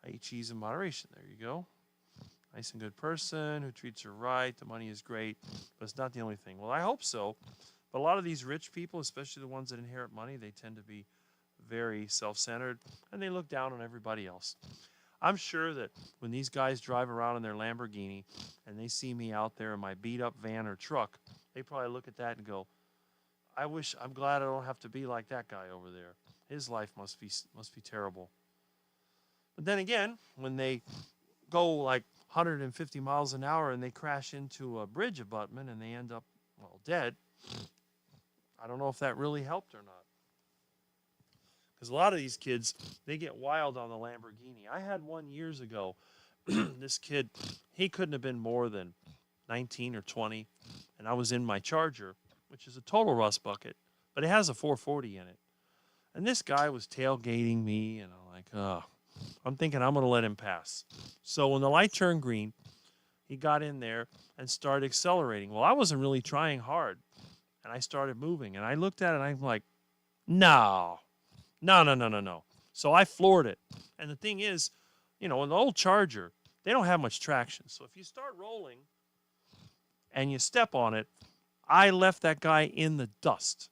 I eat cheese in moderation. There you go. Nice and good person who treats her right. The money is great, but it's not the only thing. Well, I hope so. But a lot of these rich people, especially the ones that inherit money, they tend to be very self-centered, and they look down on everybody else. I'm sure that when these guys drive around in their Lamborghini and they see me out there in my beat-up van or truck, they probably look at that and go, I'm glad I don't have to be like that guy over there. His life must be terrible. But then again, when they go like 150 miles an hour and they crash into a bridge abutment and they end up, dead, I don't know if that really helped or not. Because a lot of these kids, they get wild on the Lamborghini. I had one years ago. This kid, he couldn't have been more than 19 or 20. And I was in my Charger, which is a total rust bucket, but it has a 440 in it. And this guy was tailgating me, and I'm thinking I'm going to let him pass. So when the light turned green, he got in there and started accelerating. Well, I wasn't really trying hard, and I started moving. And I looked at it, and I'm like, no. So I floored it. And the thing is, in the old Charger, they don't have much traction. So if you start rolling and you step on it, I left that guy in the dust.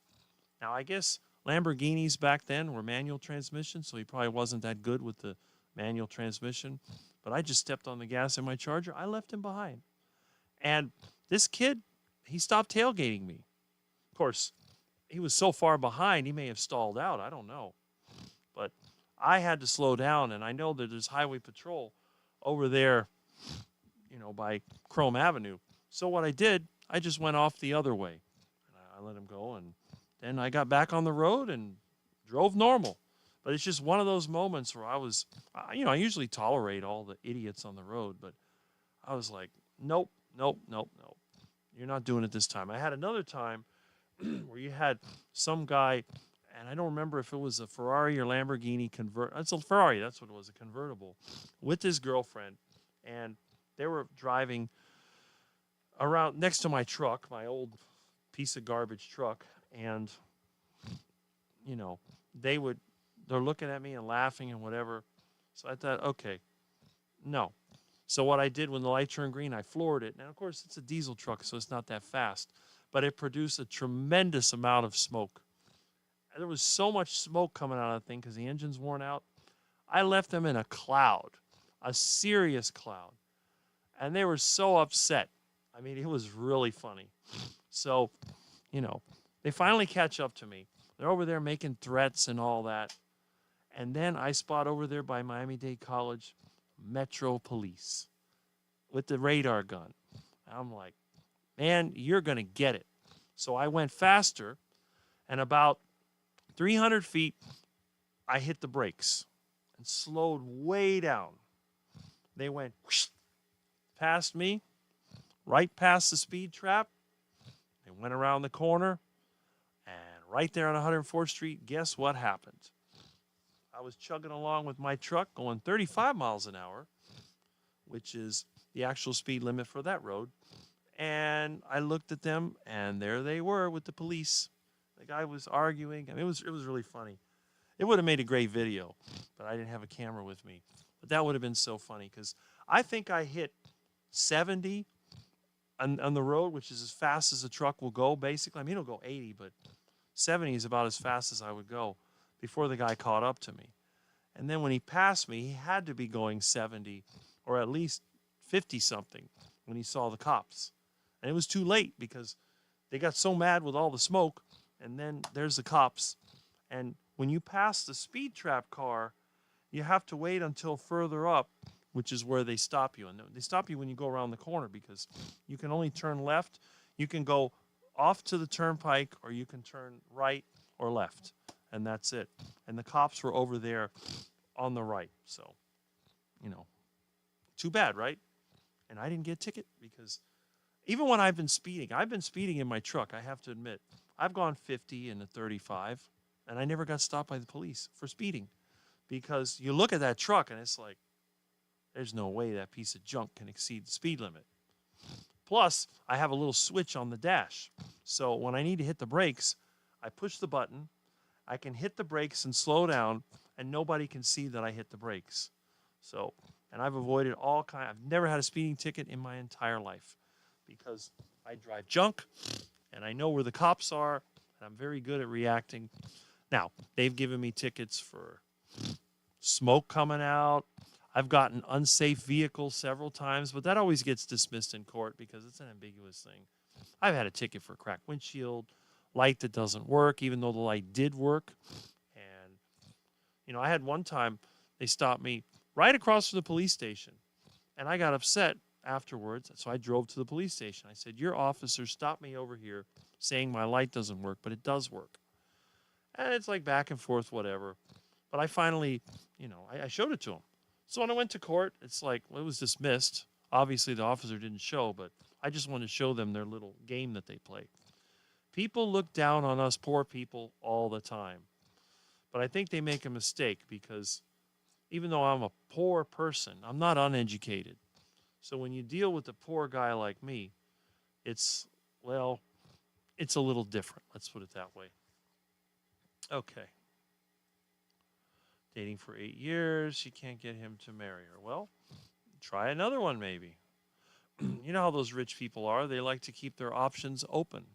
Now, I guess Lamborghinis back then were manual transmission, so he probably wasn't that good with the manual transmission. But I just stepped on the gas in my Charger. I left him behind. And this kid, he stopped tailgating me. Of course, he was so far behind, he may have stalled out. I don't know. But I had to slow down, and I know that there's highway patrol over there, by Chrome Avenue. So what I did, I just went off the other way. And I let him go, and then I got back on the road and drove normal. But it's just one of those moments where I usually tolerate all the idiots on the road, but I was like, nope. You're not doing it this time. I had another time where you had some guy, and I don't remember if it was a Ferrari or Lamborghini It's a Ferrari, that's what it was, a convertible, with his girlfriend, and they were driving around next to my truck, my old piece of garbage truck, and they're looking at me and laughing and whatever. So I thought, okay, no. So what I did when the light turned green, I floored it. Now, of course, it's a diesel truck, so it's not that fast, but it produced a tremendous amount of smoke. And there was so much smoke coming out of the thing because the engine's worn out. I left them in a cloud, a serious cloud, and they were so upset. I mean, it was really funny. So, they finally catch up to me. They're over there making threats and all that. And then I spot over there by Miami-Dade College, Metro Police with the radar gun. I'm like, man, you're going to get it. So I went faster, and about 300 feet, I hit the brakes and slowed way down. They went whoosh, past me, right past the speed trap. They went around the corner, and right there on 104th Street, guess what happened? I was chugging along with my truck going 35 miles an hour, which is the actual speed limit for that road. And I looked at them, and there they were with the police. The guy was arguing. I mean, it was really funny. It would have made a great video, but I didn't have a camera with me. But that would have been so funny because I think I hit 70 on the road, which is as fast as a truck will go, basically. I mean, it'll go 80, but 70 is about as fast as I would go before the guy caught up to me. And then when he passed me, he had to be going 70 or at least 50 something when he saw the cops. And it was too late because they got so mad with all the smoke. And then there's the cops. And when you pass the speed trap car, you have to wait until further up, which is where they stop you. And they stop you when you go around the corner because you can only turn left. You can go off to the turnpike or you can turn right or left. And that's it. And the cops were over there on the right. So, too bad, right? And I didn't get a ticket because even when I've been speeding in my truck, I have to admit. I've gone 50 and a 35, and I never got stopped by the police for speeding because you look at that truck and it's like, there's no way that piece of junk can exceed the speed limit. Plus, I have a little switch on the dash. So when I need to hit the brakes, I push the button. I can hit the brakes and slow down, and nobody can see that I hit the brakes. So, and I've avoided I've never had a speeding ticket in my entire life because I drive junk, and I know where the cops are, and I'm very good at reacting. Now, they've given me tickets for smoke coming out. I've gotten unsafe vehicles several times, but that always gets dismissed in court because it's an ambiguous thing. I've had a ticket for a cracked windshield, light that doesn't work, even though the light did work. And, I had one time they stopped me right across from the police station, and I got upset afterwards, so I drove to the police station. I said, your officer stopped me over here saying my light doesn't work, but it does work. And it's like back and forth, whatever. But I finally, I showed it to him. So when I went to court, it's like, well, it was dismissed. Obviously, the officer didn't show, but I just wanted to show them their little game that they play. People look down on us poor people all the time. But I think they make a mistake because even though I'm a poor person, I'm not uneducated. So when you deal with a poor guy like me, it's a little different. Let's put it that way. Okay. Dating for 8 years, she can't get him to marry her. Well, try another one maybe. You know how those rich people are. They like to keep their options open.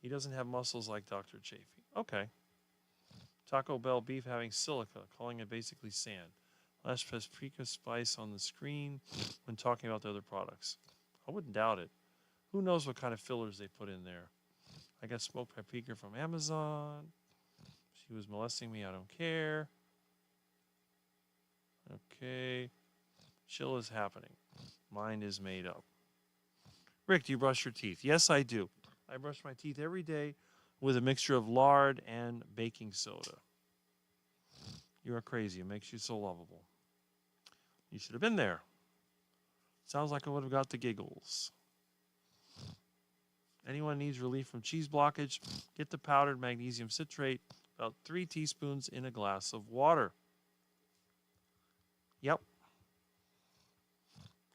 He doesn't have muscles like Dr. Chafee. Okay. Taco Bell beef having silica, calling it basically sand. Less paprika spice on the screen when talking about the other products. I wouldn't doubt it. Who knows what kind of fillers they put in there. I got smoked paprika from Amazon. She was molesting me. I don't care. Okay. Chill is happening. Mind is made up. Rick, do you brush your teeth? Yes, I do. I brush my teeth every day with a mixture of lard and baking soda. You are crazy. It makes you so lovable. You should have been there. Sounds like I would have got the giggles. Anyone needs relief from cheese blockage? Get the powdered magnesium citrate, about 3 teaspoons in a glass of water. Yep.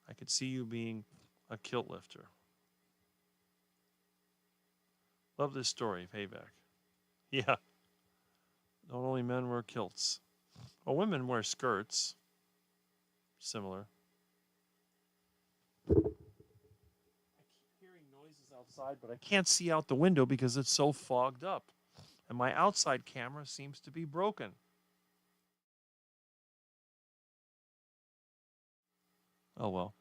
I could see you being a kilt lifter. Love this story, payback. Yeah. Not only men wear kilts. Well, women wear skirts. Similar. I keep hearing noises outside, but I can't see out the window because it's so fogged up. And my outside camera seems to be broken. Oh well.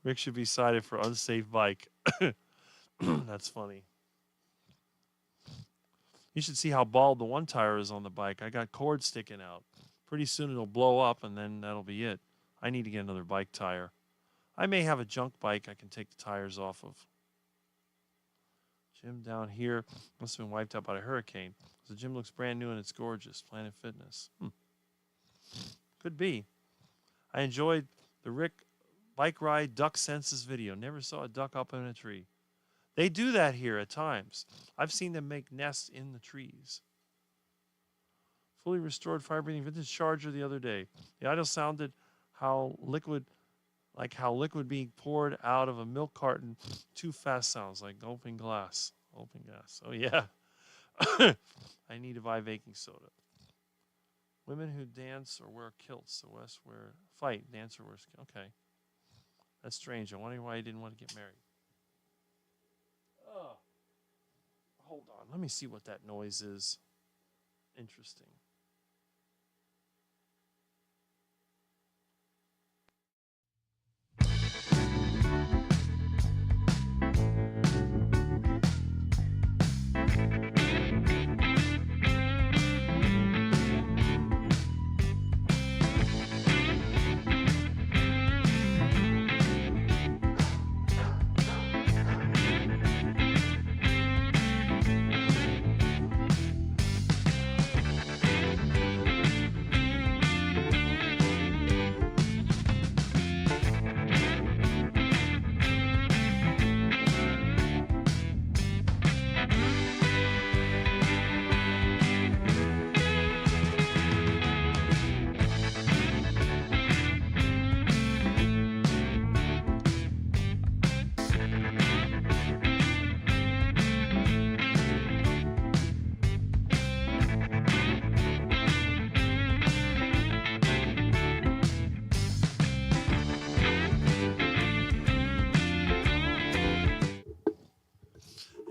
Rick should be cited for unsafe bike. That's funny. You should see how bald the one tire is on the bike. I got cords sticking out. Pretty soon it'll blow up and then that'll be it. I need to get another bike tire. I may have a junk bike I can take the tires off of. Gym down here must have been wiped out by a hurricane. The gym looks brand new and it's gorgeous. Planet Fitness. Could be. I enjoyed the Rick Bike ride, duck census video. Never saw a duck up in a tree. They do that here at times. I've seen them make nests in the trees. Fully restored fire breathing vintage Charger the other day. The idle sounded how liquid being poured out of a milk carton. Too fast sounds like open glass. Open gas. Oh yeah. I need to buy baking soda. Women who dance or wear kilts. The West wear fight, dance or wear. Okay. That's strange. I wonder why he didn't want to get married. Oh. Hold on. Let me see what that noise is. Interesting.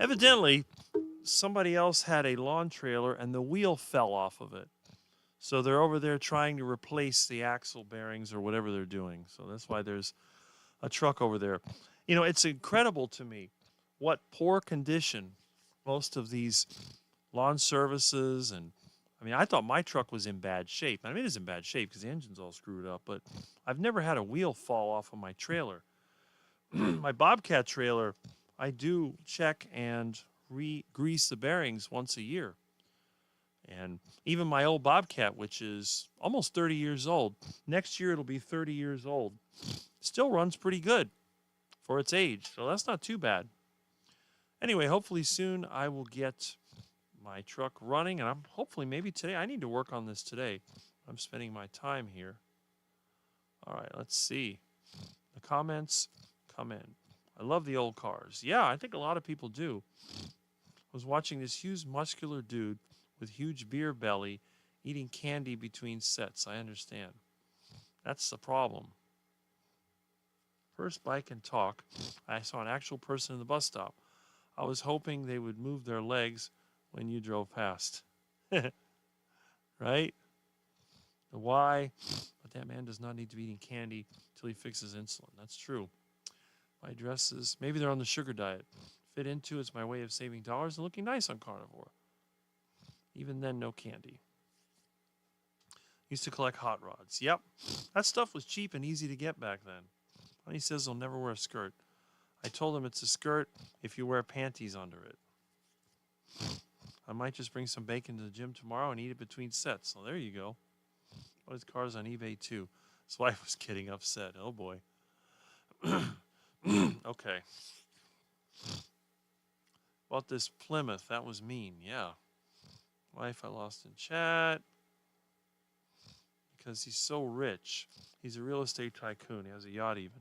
Evidently, somebody else had a lawn trailer and the wheel fell off of it. So they're over there trying to replace the axle bearings or whatever they're doing. So that's why there's a truck over there. You know, it's incredible to me what poor condition most of these lawn services and I mean, I thought my truck was in bad shape. I mean, it is in bad shape because the engine's all screwed up, but I've never had a wheel fall off of my trailer. My Bobcat trailer, I do check and re-grease the bearings once a year. And even my old Bobcat, which is almost 30 years old, next year it'll be 30 years old, still runs pretty good for its age. So that's not too bad. Anyway, hopefully soon I will get my truck running, and I'm hopefully maybe today. I need to work on this today. I'm spending my time here. All right, let's see. The comments come in. I love the old cars. Yeah, I think a lot of people do. I was watching this huge muscular dude with huge beer belly eating candy between sets. I understand. That's the problem. First bike and talk. I saw an actual person in the bus stop. I was hoping they would move their legs when you drove past. Right? The why, but that man does not need to be eating candy until he fixes insulin. That's true. My dresses, maybe they're on the sugar diet. Fit into it's my way of saving dollars and looking nice on carnivore. Even then, no candy. Used to collect hot rods. Yep. That stuff was cheap and easy to get back then. Honey says he'll never wear a skirt. I told him it's a skirt if you wear panties under it. I might just bring some bacon to the gym tomorrow and eat it between sets. So there you go. What is cars on eBay too? His wife was getting upset. Oh boy. Okay. About this Plymouth, that was mean. Yeah. Wife I lost in chat. Because he's so rich. He's a real estate tycoon. He has a yacht even.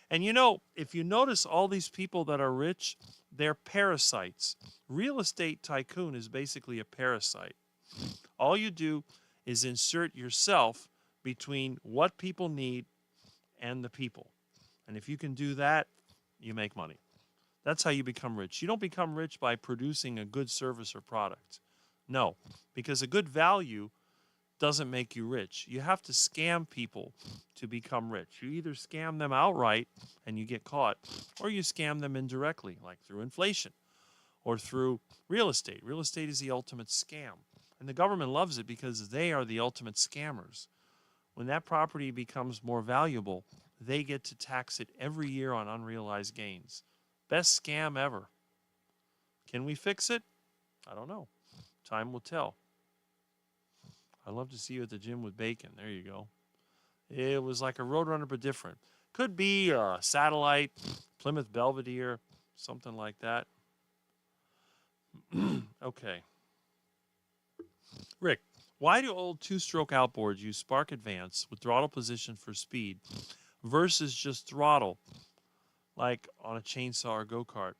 And you know, if you notice all these people that are rich, they're parasites. Real estate tycoon is basically a parasite. All you do is insert yourself between what people need and the people. And if you can do that, you make money. That's how you become rich. You don't become rich by producing a good service or product. No, because a good value doesn't make you rich. You have to scam people to become rich. You either scam them outright and you get caught, or you scam them indirectly, like through inflation or through real estate. Real estate is the ultimate scam. And the government loves it because they are the ultimate scammers. When that property becomes more valuable, they get to tax it every year on unrealized gains. Best scam ever. Can we fix it? I don't know. Time will tell. I'd love to see you at the gym with bacon. There you go. It was like a Roadrunner, but different. Could be a satellite, Plymouth Belvedere, something like that. Okay. Rick, why do old two-stroke outboards use spark advance with throttle position for speed versus just throttle, like on a chainsaw or go-kart?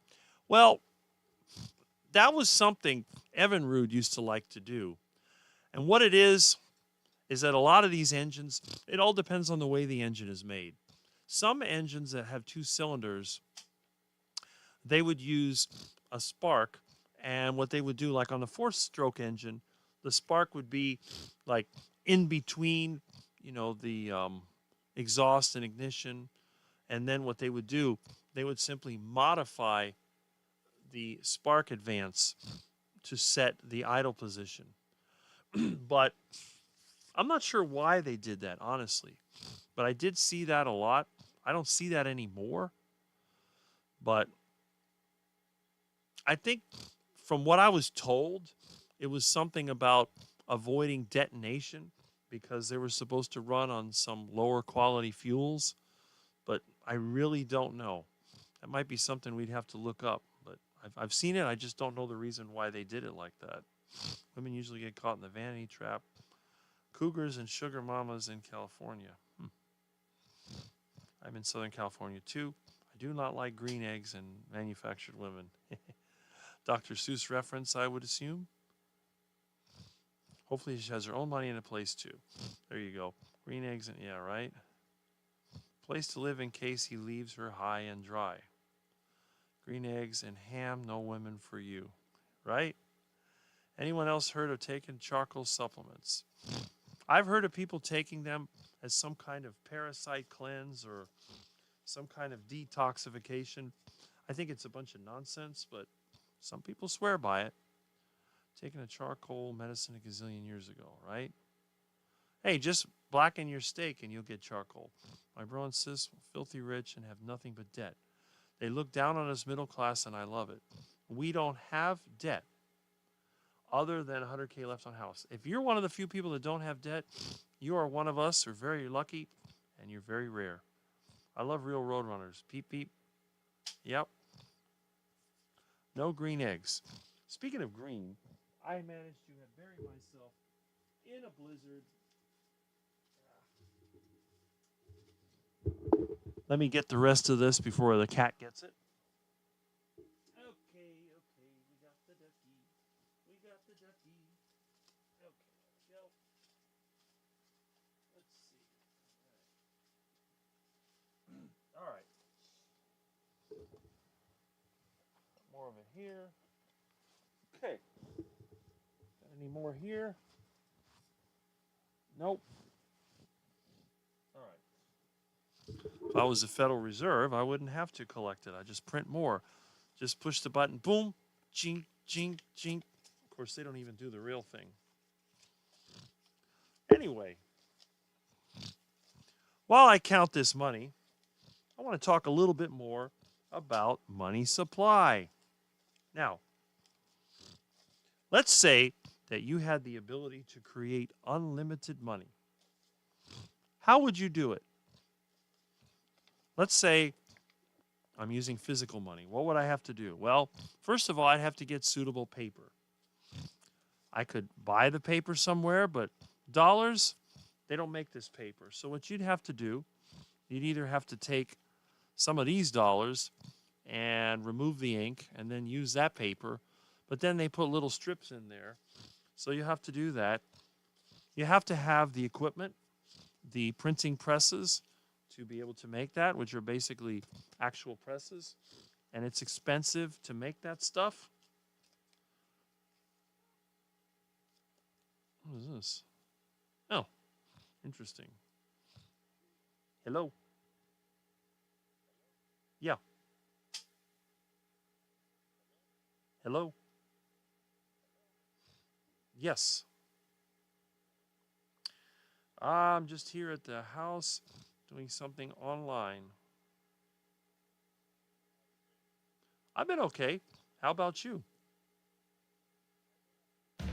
Well, that was something Evan Rude used to like to do. And what it is that a lot of these engines, it all depends on the way the engine is made. Some engines that have two cylinders, they would use a spark, and what they would do, like on the four-stroke engine, the spark would be like in between, the exhaust and ignition. And then what they would do, they would simply modify the spark advance to set the idle position. But I'm not sure why they did that, honestly. But I did see that a lot. I don't see that anymore. But I think from what I was told, it was something about avoiding detonation because they were supposed to run on some lower quality fuels. But I really don't know. That might be something we'd have to look up. But I've seen it. I just don't know the reason why they did it like that. Women usually get caught in the vanity trap. Cougars and sugar mamas in California. I'm in Southern California too. I do not like green eggs and manufactured women. Dr. Seuss reference, I would assume. Hopefully she has her own money in a place too. There you go. Green eggs and, yeah, right? Place to live in case he leaves her high and dry. Green eggs and ham, no women for you. Right? Anyone else heard of taking charcoal supplements? I've heard of people taking them as some kind of parasite cleanse or some kind of detoxification. I think it's a bunch of nonsense, but some people swear by it. Taking a charcoal medicine a gazillion years ago, right? Hey, just blacken your steak and you'll get charcoal. My bro and sis, filthy rich and have nothing but debt. They look down on us middle class and I love it. We don't have debt other than 100K left on house. If you're one of the few people that don't have debt, you are one of us, or very lucky, and you're very rare. I love real road runners. Peep, peep. Yep. No green eggs. Speaking of green, I managed to have buried myself in a blizzard. Let me get the rest of this before the cat gets it. Okay, we got the ducky. We got the ducky. Okay, there we go. Let's see. All right. More of it here. Okay. Got any more here? Nope. All right. If I was the Federal Reserve, I wouldn't have to collect it. I just print more. Just push the button, boom, chink, chink, chink. Of course, they don't even do the real thing. Anyway, while I count this money, I want to talk a little bit more about money supply. Now, let's say that you had the ability to create unlimited money. How would you do it? Let's say I'm using physical money. What would I have to do? Well, first of all, I'd have to get suitable paper. I could buy the paper somewhere, but dollars, they don't make this paper. So what you'd have to do, you'd either have to take some of these dollars and remove the ink and then use that paper, but then they put little strips in there. So you have to do that. You have to have the equipment, the printing presses, to be able to make that, which are basically actual presses, and it's expensive to make that stuff. What is this? Oh, interesting. Hello? Yeah. Hello? Yes. I'm just here at the house doing something online. I've been okay. How about you? All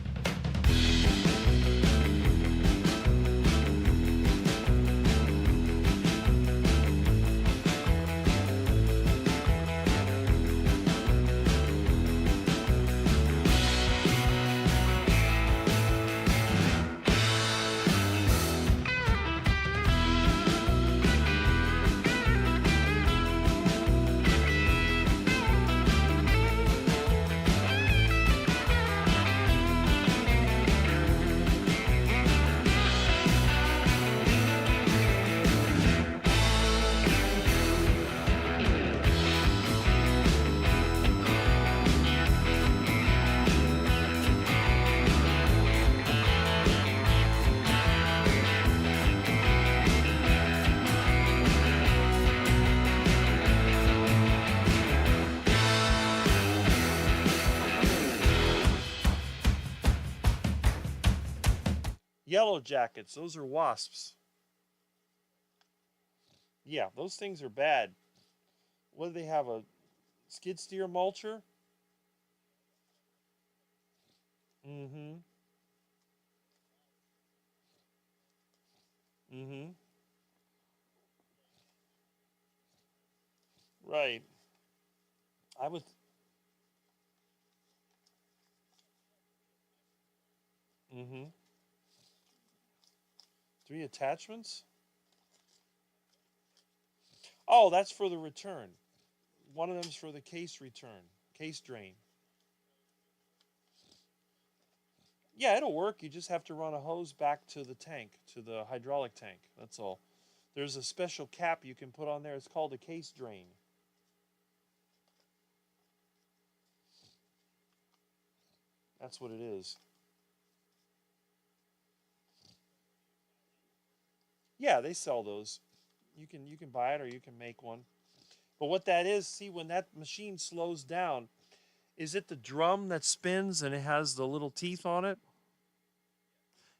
Yellow jackets, those are wasps. Yeah, those things are bad. What do they have? A skid steer mulcher? Mm-hmm. Mm-hmm. Right. I was. Mm-hmm. 3 attachments? Oh, that's for the return. One of them's for the case return, case drain. Yeah, it'll work. You just have to run a hose back to the tank, to the hydraulic tank. That's all. There's a special cap you can put on there. It's called a case drain. That's what it is. Yeah, they sell those. You can buy it or you can make one. But what that is, see, when that machine slows down, is it the drum that spins and it has the little teeth on it?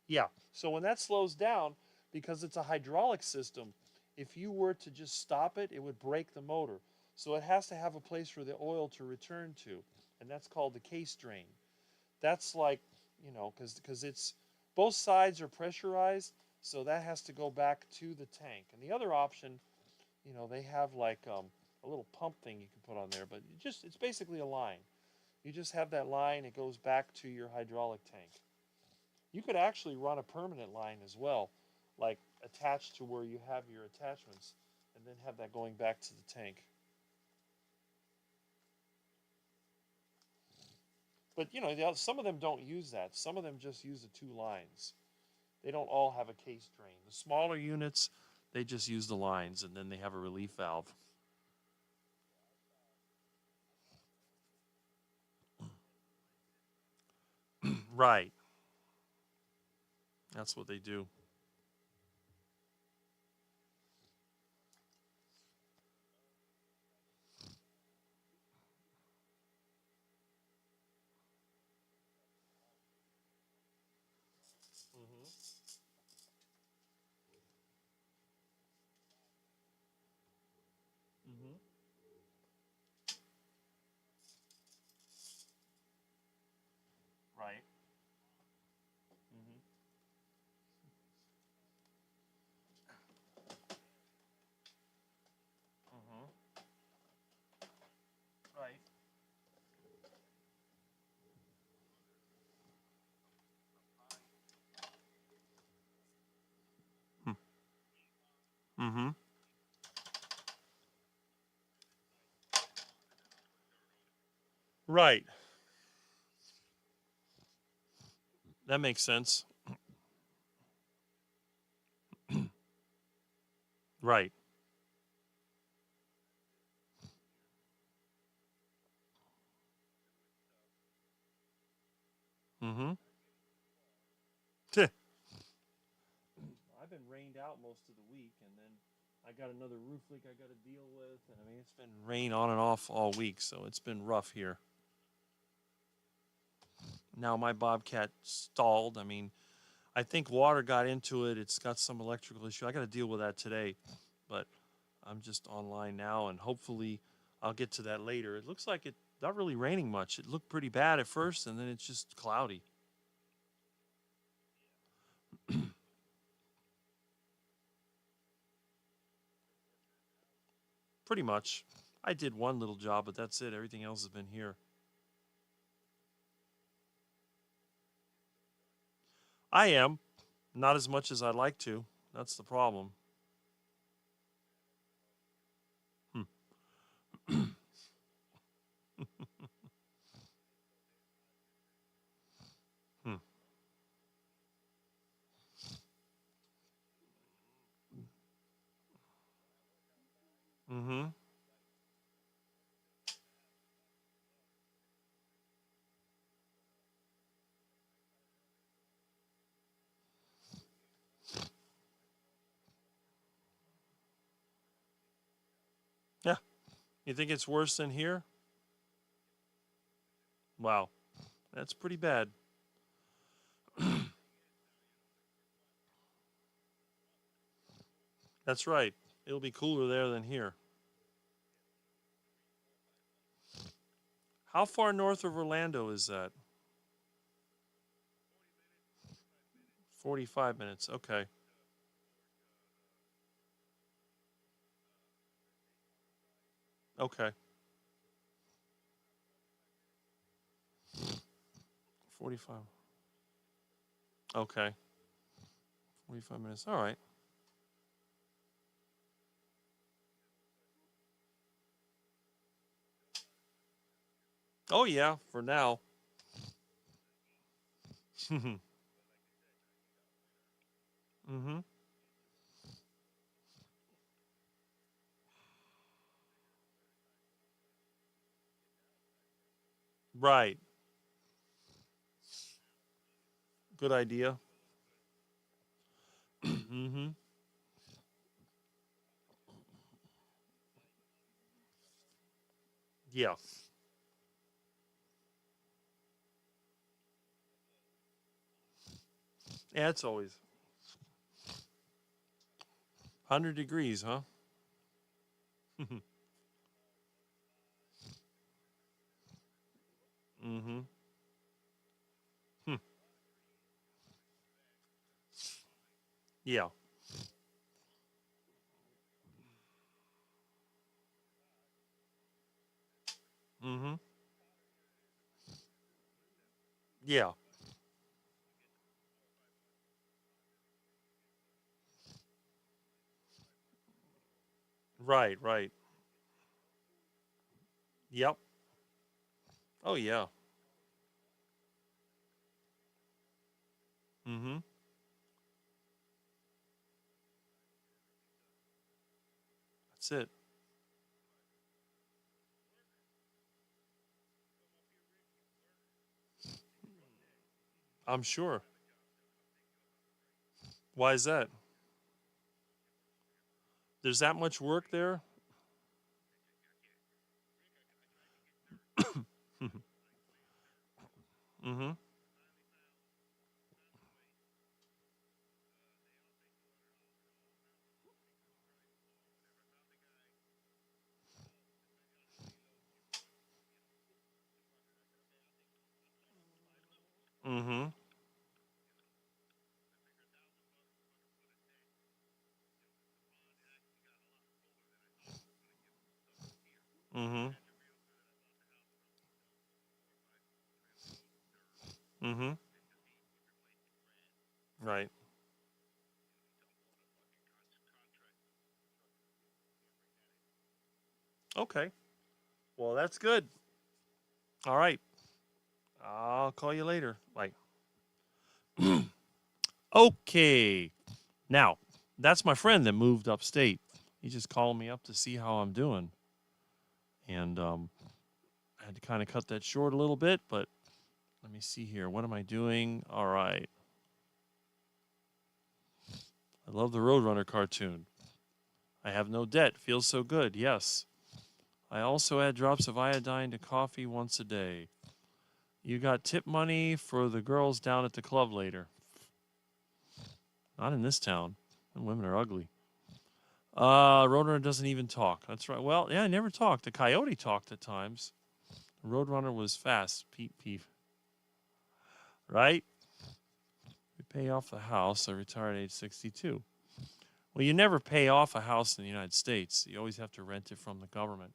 Yeah. So when that slows down, because it's a hydraulic system, if you were to just stop it, it would break the motor. So it has to have a place for the oil to return to, and that's called the case drain. That's like, because it's both sides are pressurized, so that has to go back to the tank. And the other option, they have like a little pump thing you can put on there, but it's basically a line. You just have that line, it goes back to your hydraulic tank. You could actually run a permanent line as well, like attached to where you have your attachments, and then have that going back to the tank. But some of them don't use that. Some of them just use the 2 lines. They don't all have a case drain. The smaller units, they just use the lines, and then they have a relief valve. Right. That's what they do. Mm-hmm. Mm-hmm. Right. Mm-hmm. Mm-hmm. Right. Mm-hmm. Right. That makes sense. Right. Mm-hmm. I've been rained out most of the week, and then I got another roof leak I got to deal with. And I mean, it's been rain on and off all week, so it's been rough here. Now my Bobcat stalled. I mean, I think water got into it. It's got some electrical issue. I got to deal with that today, but I'm just online now, and hopefully I'll get to that later. It looks like it's not really raining much. It looked pretty bad at first, and then it's just cloudy. Pretty much. I did one little job, but that's it. Everything else has been here. I am. Not as much as I'd like to. That's the problem. Hmm. Hmm. Mm-hmm. Yeah. You think it's worse than here? Wow. That's pretty bad. That's right. It'll be cooler there than here. How far north of Orlando is that? 45 minutes. Okay. Okay. 45. Okay. 45 minutes. All right. Oh, yeah, for now. Mm-hmm. Right. Good idea. Mm-hmm. Yeah. Yeah, it's always 100 degrees, huh? Mm-hmm. Hmm. Yeah. Mm-hmm. Yeah. Right, right. Yep. Oh, yeah. Mm-hmm. That's it. I'm sure. Why is that? There's that much work there? Mm-hmm. Mm-hmm. Mm-hmm. Mm-hmm. Right. Okay. Well, that's good. All right. I'll call you later. Like, okay. Now, that's my friend that moved upstate. He just called me up to see how I'm doing. And I had to kind of cut that short a little bit, but let me see here. What am I doing? All right. I love the Roadrunner cartoon. I have no debt. Feels so good. Yes. I also add drops of iodine to coffee once a day. You got tip money for the girls down at the club later. Not in this town. The women are ugly. Roadrunner doesn't even talk. That's right. Well, yeah, I never talked. The coyote talked at times. The Roadrunner was fast. Peep, peep. Right? We pay off the house. I retired at age 62. Well, you never pay off a house in the United States. You always have to rent it from the government.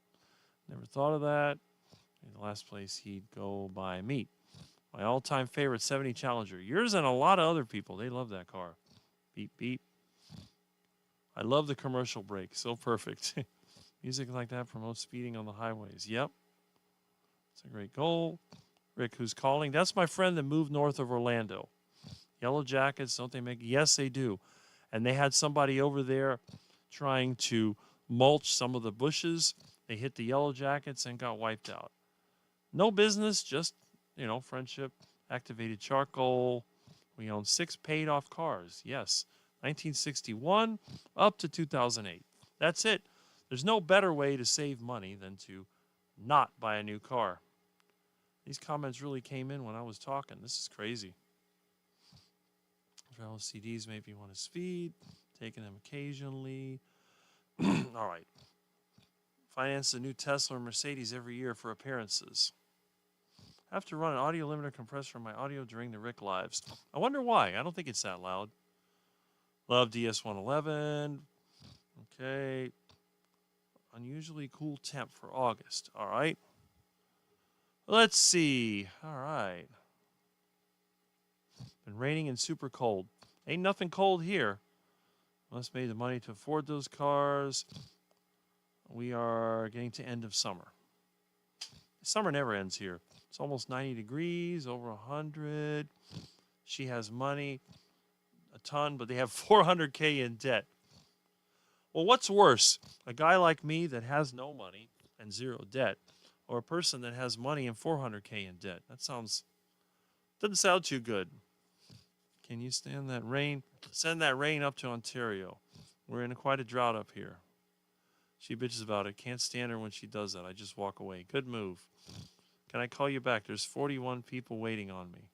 Never thought of that. The last place he'd go buy meat. My all-time favorite 70 Challenger. Yours and a lot of other people. They love that car. Beep, beep. I love the commercial break. So perfect. Music like that promotes speeding on the highways. Yep. It's a great goal. Rick, who's calling? That's my friend that moved north of Orlando. Yellow Jackets, don't they make? Yes, they do. And they had somebody over there trying to mulch some of the bushes. They hit the Yellow Jackets and got wiped out. No business, just, friendship, activated charcoal. We own 6 paid off cars. Yes. 1961 up to 2008. That's it. There's no better way to save money than to not buy a new car. These comments really came in when I was talking. This is crazy. Travel CDs make me want to speed. Taking them occasionally. All right. Finance a new Tesla or Mercedes every year for appearances. I have to run an audio limiter compressor on my audio during the Rick Lives. I wonder why. I don't think it's that loud. Love DS111. Okay. Unusually cool temp for August. All right. Let's see. All right. Been raining and super cold. Ain't nothing cold here. Must made the money to afford those cars. We are getting to end of summer. Summer never ends here. It's almost 90 degrees, over 100. She has money, a ton, but they have 400K in debt. Well, what's worse? A guy like me that has no money and zero debt, or a person that has money and 400K in debt? That doesn't sound too good. Can you stand that rain? Send that rain up to Ontario. We're in quite a drought up here. She bitches about it. Can't stand her when she does that. I just walk away. Good move. Can I call you back? There's 41 people waiting on me.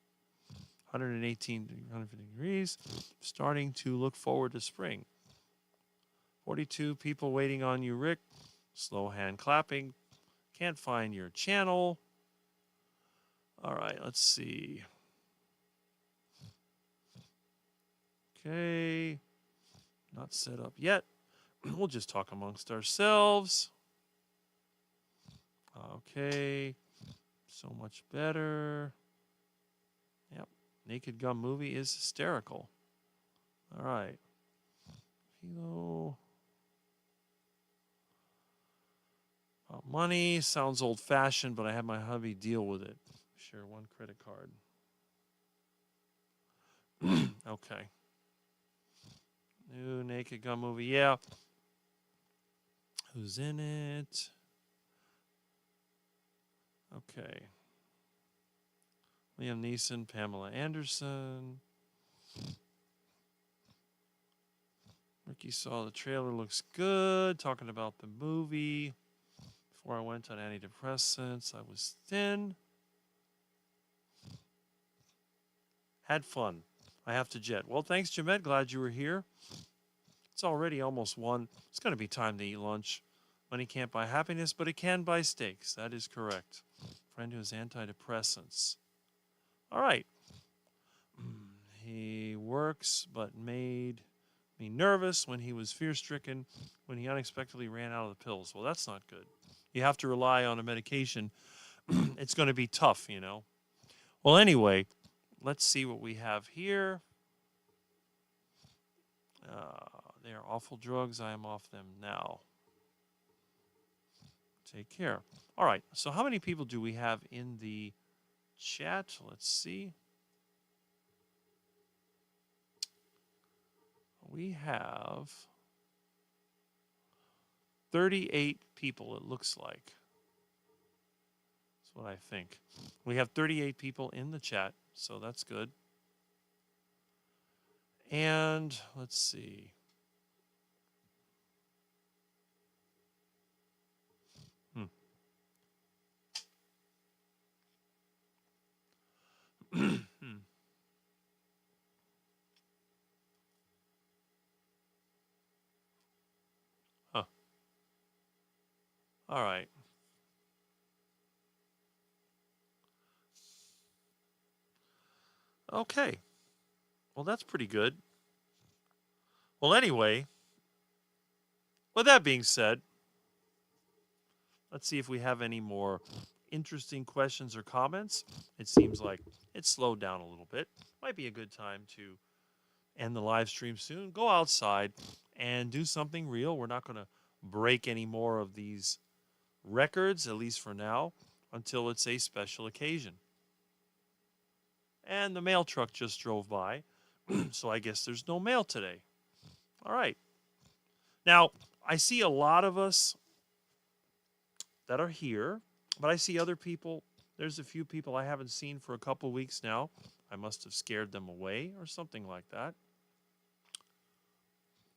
118, 150 degrees. Starting to look forward to spring. 42 people waiting on you, Rick. Slow hand clapping. Can't find your channel. All right, let's see. Okay. Not set up yet. We'll just talk amongst ourselves. Okay. So much better. Yep. Naked Gun movie is hysterical. All right. Philo. Money sounds old-fashioned, but I have my hubby deal with it. Share one credit card. Okay. New Naked Gun movie. Yeah. Who's in it? Okay. Liam Neeson, Pamela Anderson. Ricky saw the trailer, looks good. Talking about the movie. Before I went on antidepressants, I was thin. Had fun. I have to jet. Well, thanks, Jamet. Glad you were here. It's already almost 1. It's going to be time to eat lunch. Money can't buy happiness, but it can buy steaks. That is correct. Friend who has antidepressants. All right. He works, but made me nervous when he was fear-stricken, when he unexpectedly ran out of the pills. Well, that's not good. You have to rely on a medication. It's going to be tough, you know. Well, anyway, let's see what we have here. They are awful drugs. I am off them now. Take care. All right. So how many people do we have in the chat? Let's see. We have 38 people, it looks like. That's what I think. We have 38 people in the chat, so that's good. And let's see. Huh. All right. Okay. Well, that's pretty good. Well, anyway, with that being said, let's see if we have any more interesting questions or comments. It seems like it's slowed down a little bit. Might be a good time to end the live stream soon. Go outside and do something real. We're not going to break any more of these records, at least for now, until it's a special occasion. And the mail truck just drove by, so I guess there's no mail today. All right. Now, I see a lot of us that are here, but I see other people. There's a few people I haven't seen for a couple weeks now. I must have scared them away or something like that.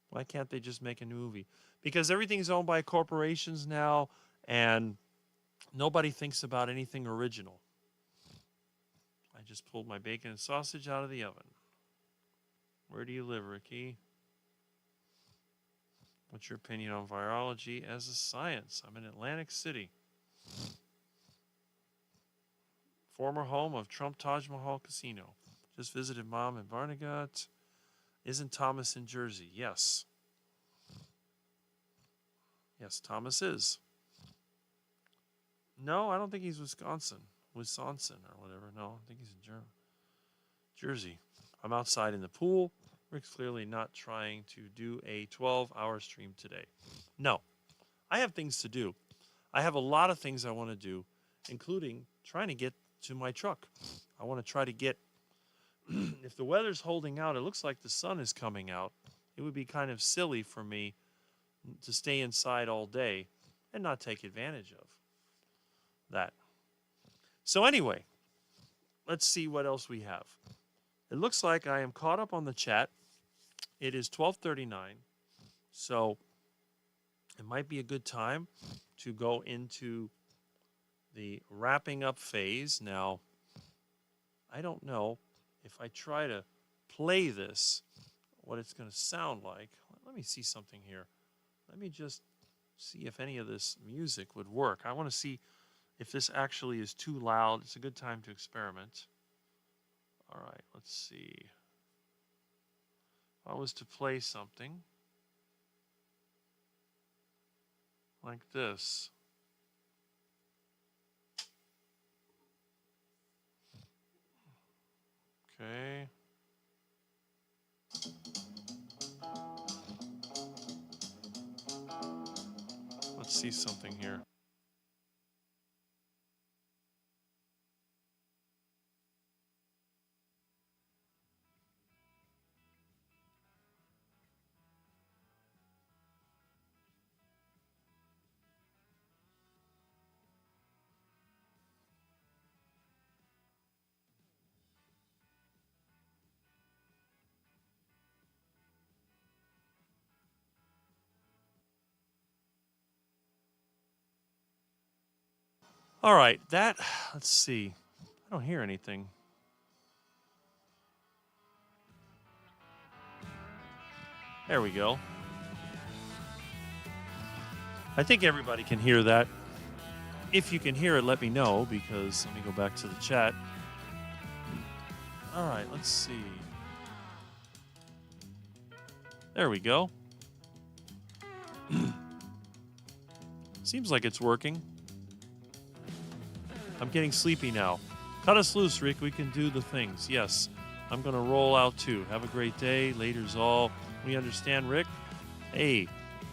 Why can't they just make a new movie? Because everything's owned by corporations now, and nobody thinks about anything original. I just pulled my bacon and sausage out of the oven. Where do you live, Ricky? What's your opinion on virology as a science? I'm in Atlantic City. Former home of Trump Taj Mahal Casino. Just visited mom in Barnegat. Isn't Thomas in Jersey? Yes. Yes, Thomas is. No, I don't think he's Wisconsin. Wisconsin or whatever. No, I think he's in Jersey. I'm outside in the pool. Rick's clearly not trying to do a 12-hour stream today. No, I have things to do. I have a lot of things I want to do, including trying to get to my truck. I want to try to get, if the weather's holding out, it looks like the sun is coming out. It would be kind of silly for me to stay inside all day and not take advantage of that. So anyway, let's see what else we have. It looks like I am caught up on the chat. It is 12:39, so it might be a good time to go into the wrapping up phase. Now, I don't know if I try to play this, what it's going to sound like. Let me see something here. Let me just see if any of this music would work. I want to see if this actually is too loud. It's a good time to experiment. All right, let's see. If I was to play something like this. Okay. Let's see something here. All right, let's see. I don't hear anything. There we go. I think everybody can hear that. If you can hear it, let me know, because let me go back to the chat. All right, let's see. There we go. Seems like it's working. I'm getting sleepy now. Cut us loose, Rick. We can do the things. Yes, I'm going to roll out too. Have a great day. Later's all. We understand, Rick. Hey,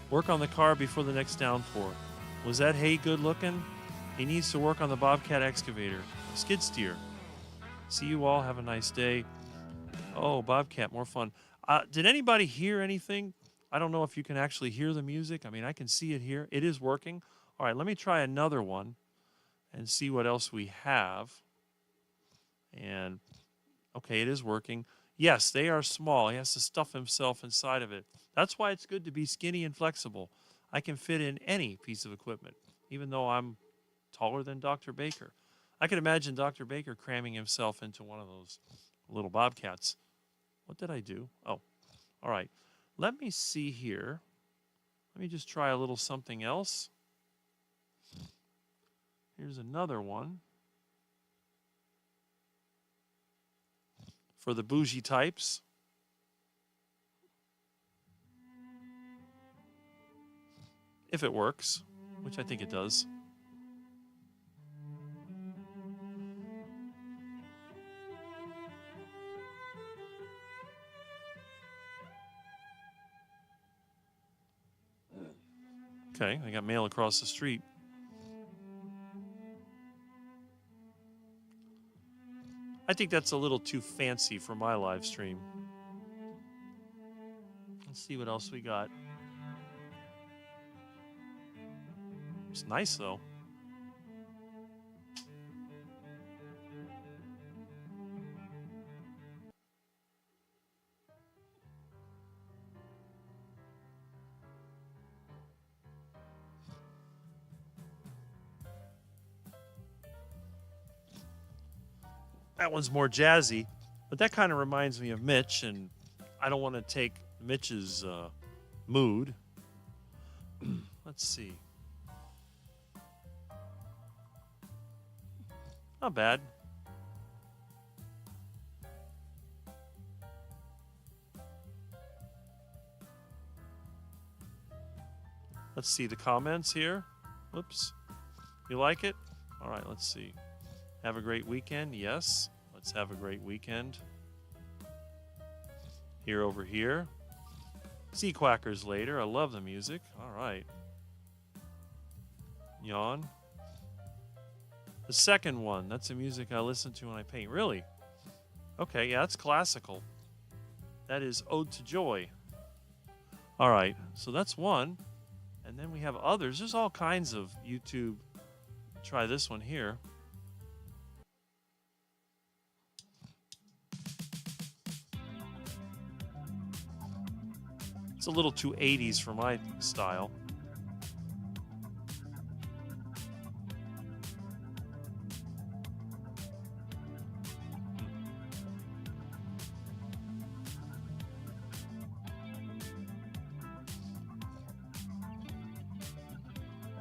work on the car before the next downpour. Was that hay good looking? He needs to work on the Bobcat excavator. Skid steer. See you all. Have a nice day. Oh, Bobcat, more fun. Did anybody hear anything? I don't know if you can actually hear the music. I mean, I can see it here. It is working. All right, let me try another one and see what else we have. And, okay, it is working. Yes, they are small. He has to stuff himself inside of it. That's why it's good to be skinny and flexible. I can fit in any piece of equipment, even though I'm taller than Dr. Baker. I can imagine Dr. Baker cramming himself into one of those little bobcats. What did I do? Oh, all right. Let me see here. Let me just try a little something else. Here's another one. For the bougie types. If it works, which I think it does. Okay, I got mail across the street. I think that's a little too fancy for my live stream. Let's see what else we got. It's nice, though. That one's more jazzy, but that kind of reminds me of Mitch, and I don't want to take Mitch's mood. Let's see. Not bad. Let's see the comments here. Whoops. You like it? All right, let's see. Have a great weekend. Yes. Let's have a great weekend. Here over here. See Quackers later. I love the music. All right. Yawn. The second one. That's the music I listen to when I paint. Really? Okay, yeah, that's classical. That is Ode to Joy. All right, so that's one. And then we have others. There's all kinds of YouTube. Try this one here. It's a little too 80s for my style.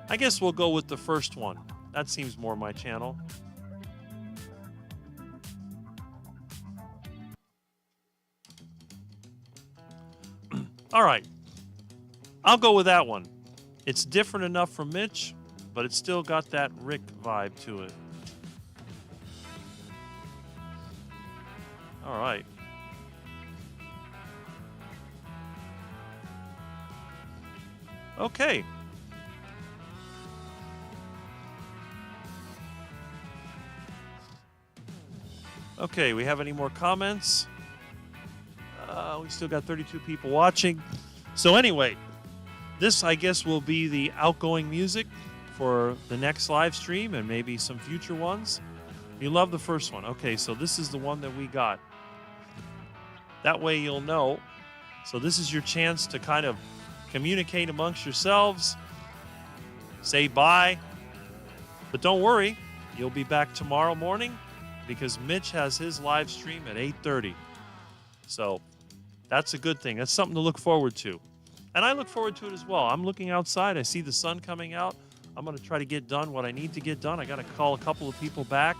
I guess we'll go with the first one. That seems more my channel. All right. I'll go with that one. It's different enough from Mitch, but it's still got that Rick vibe to it. All right. Okay. Okay, we have any more comments? We still got 32 people watching. So anyway, this, I guess, will be the outgoing music for the next live stream and maybe some future ones. You love the first one. Okay, so this is the one that we got. That way you'll know. So this is your chance to kind of communicate amongst yourselves. Say bye. But don't worry, you'll be back tomorrow morning because Mitch has his live stream at 8:30. So that's a good thing. That's something to look forward to. And I look forward to it as well. I'm looking outside. I see the sun coming out. I'm going to try to get done what I need to get done. I got to call a couple of people back.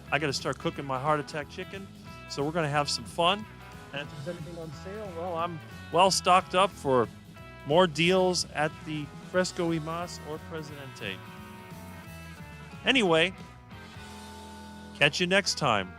I got to start cooking my heart attack chicken. So we're going to have some fun. And if there's anything on sale, well, I'm well stocked up for more deals at the Fresco y Mas or Presidente. Anyway, catch you next time.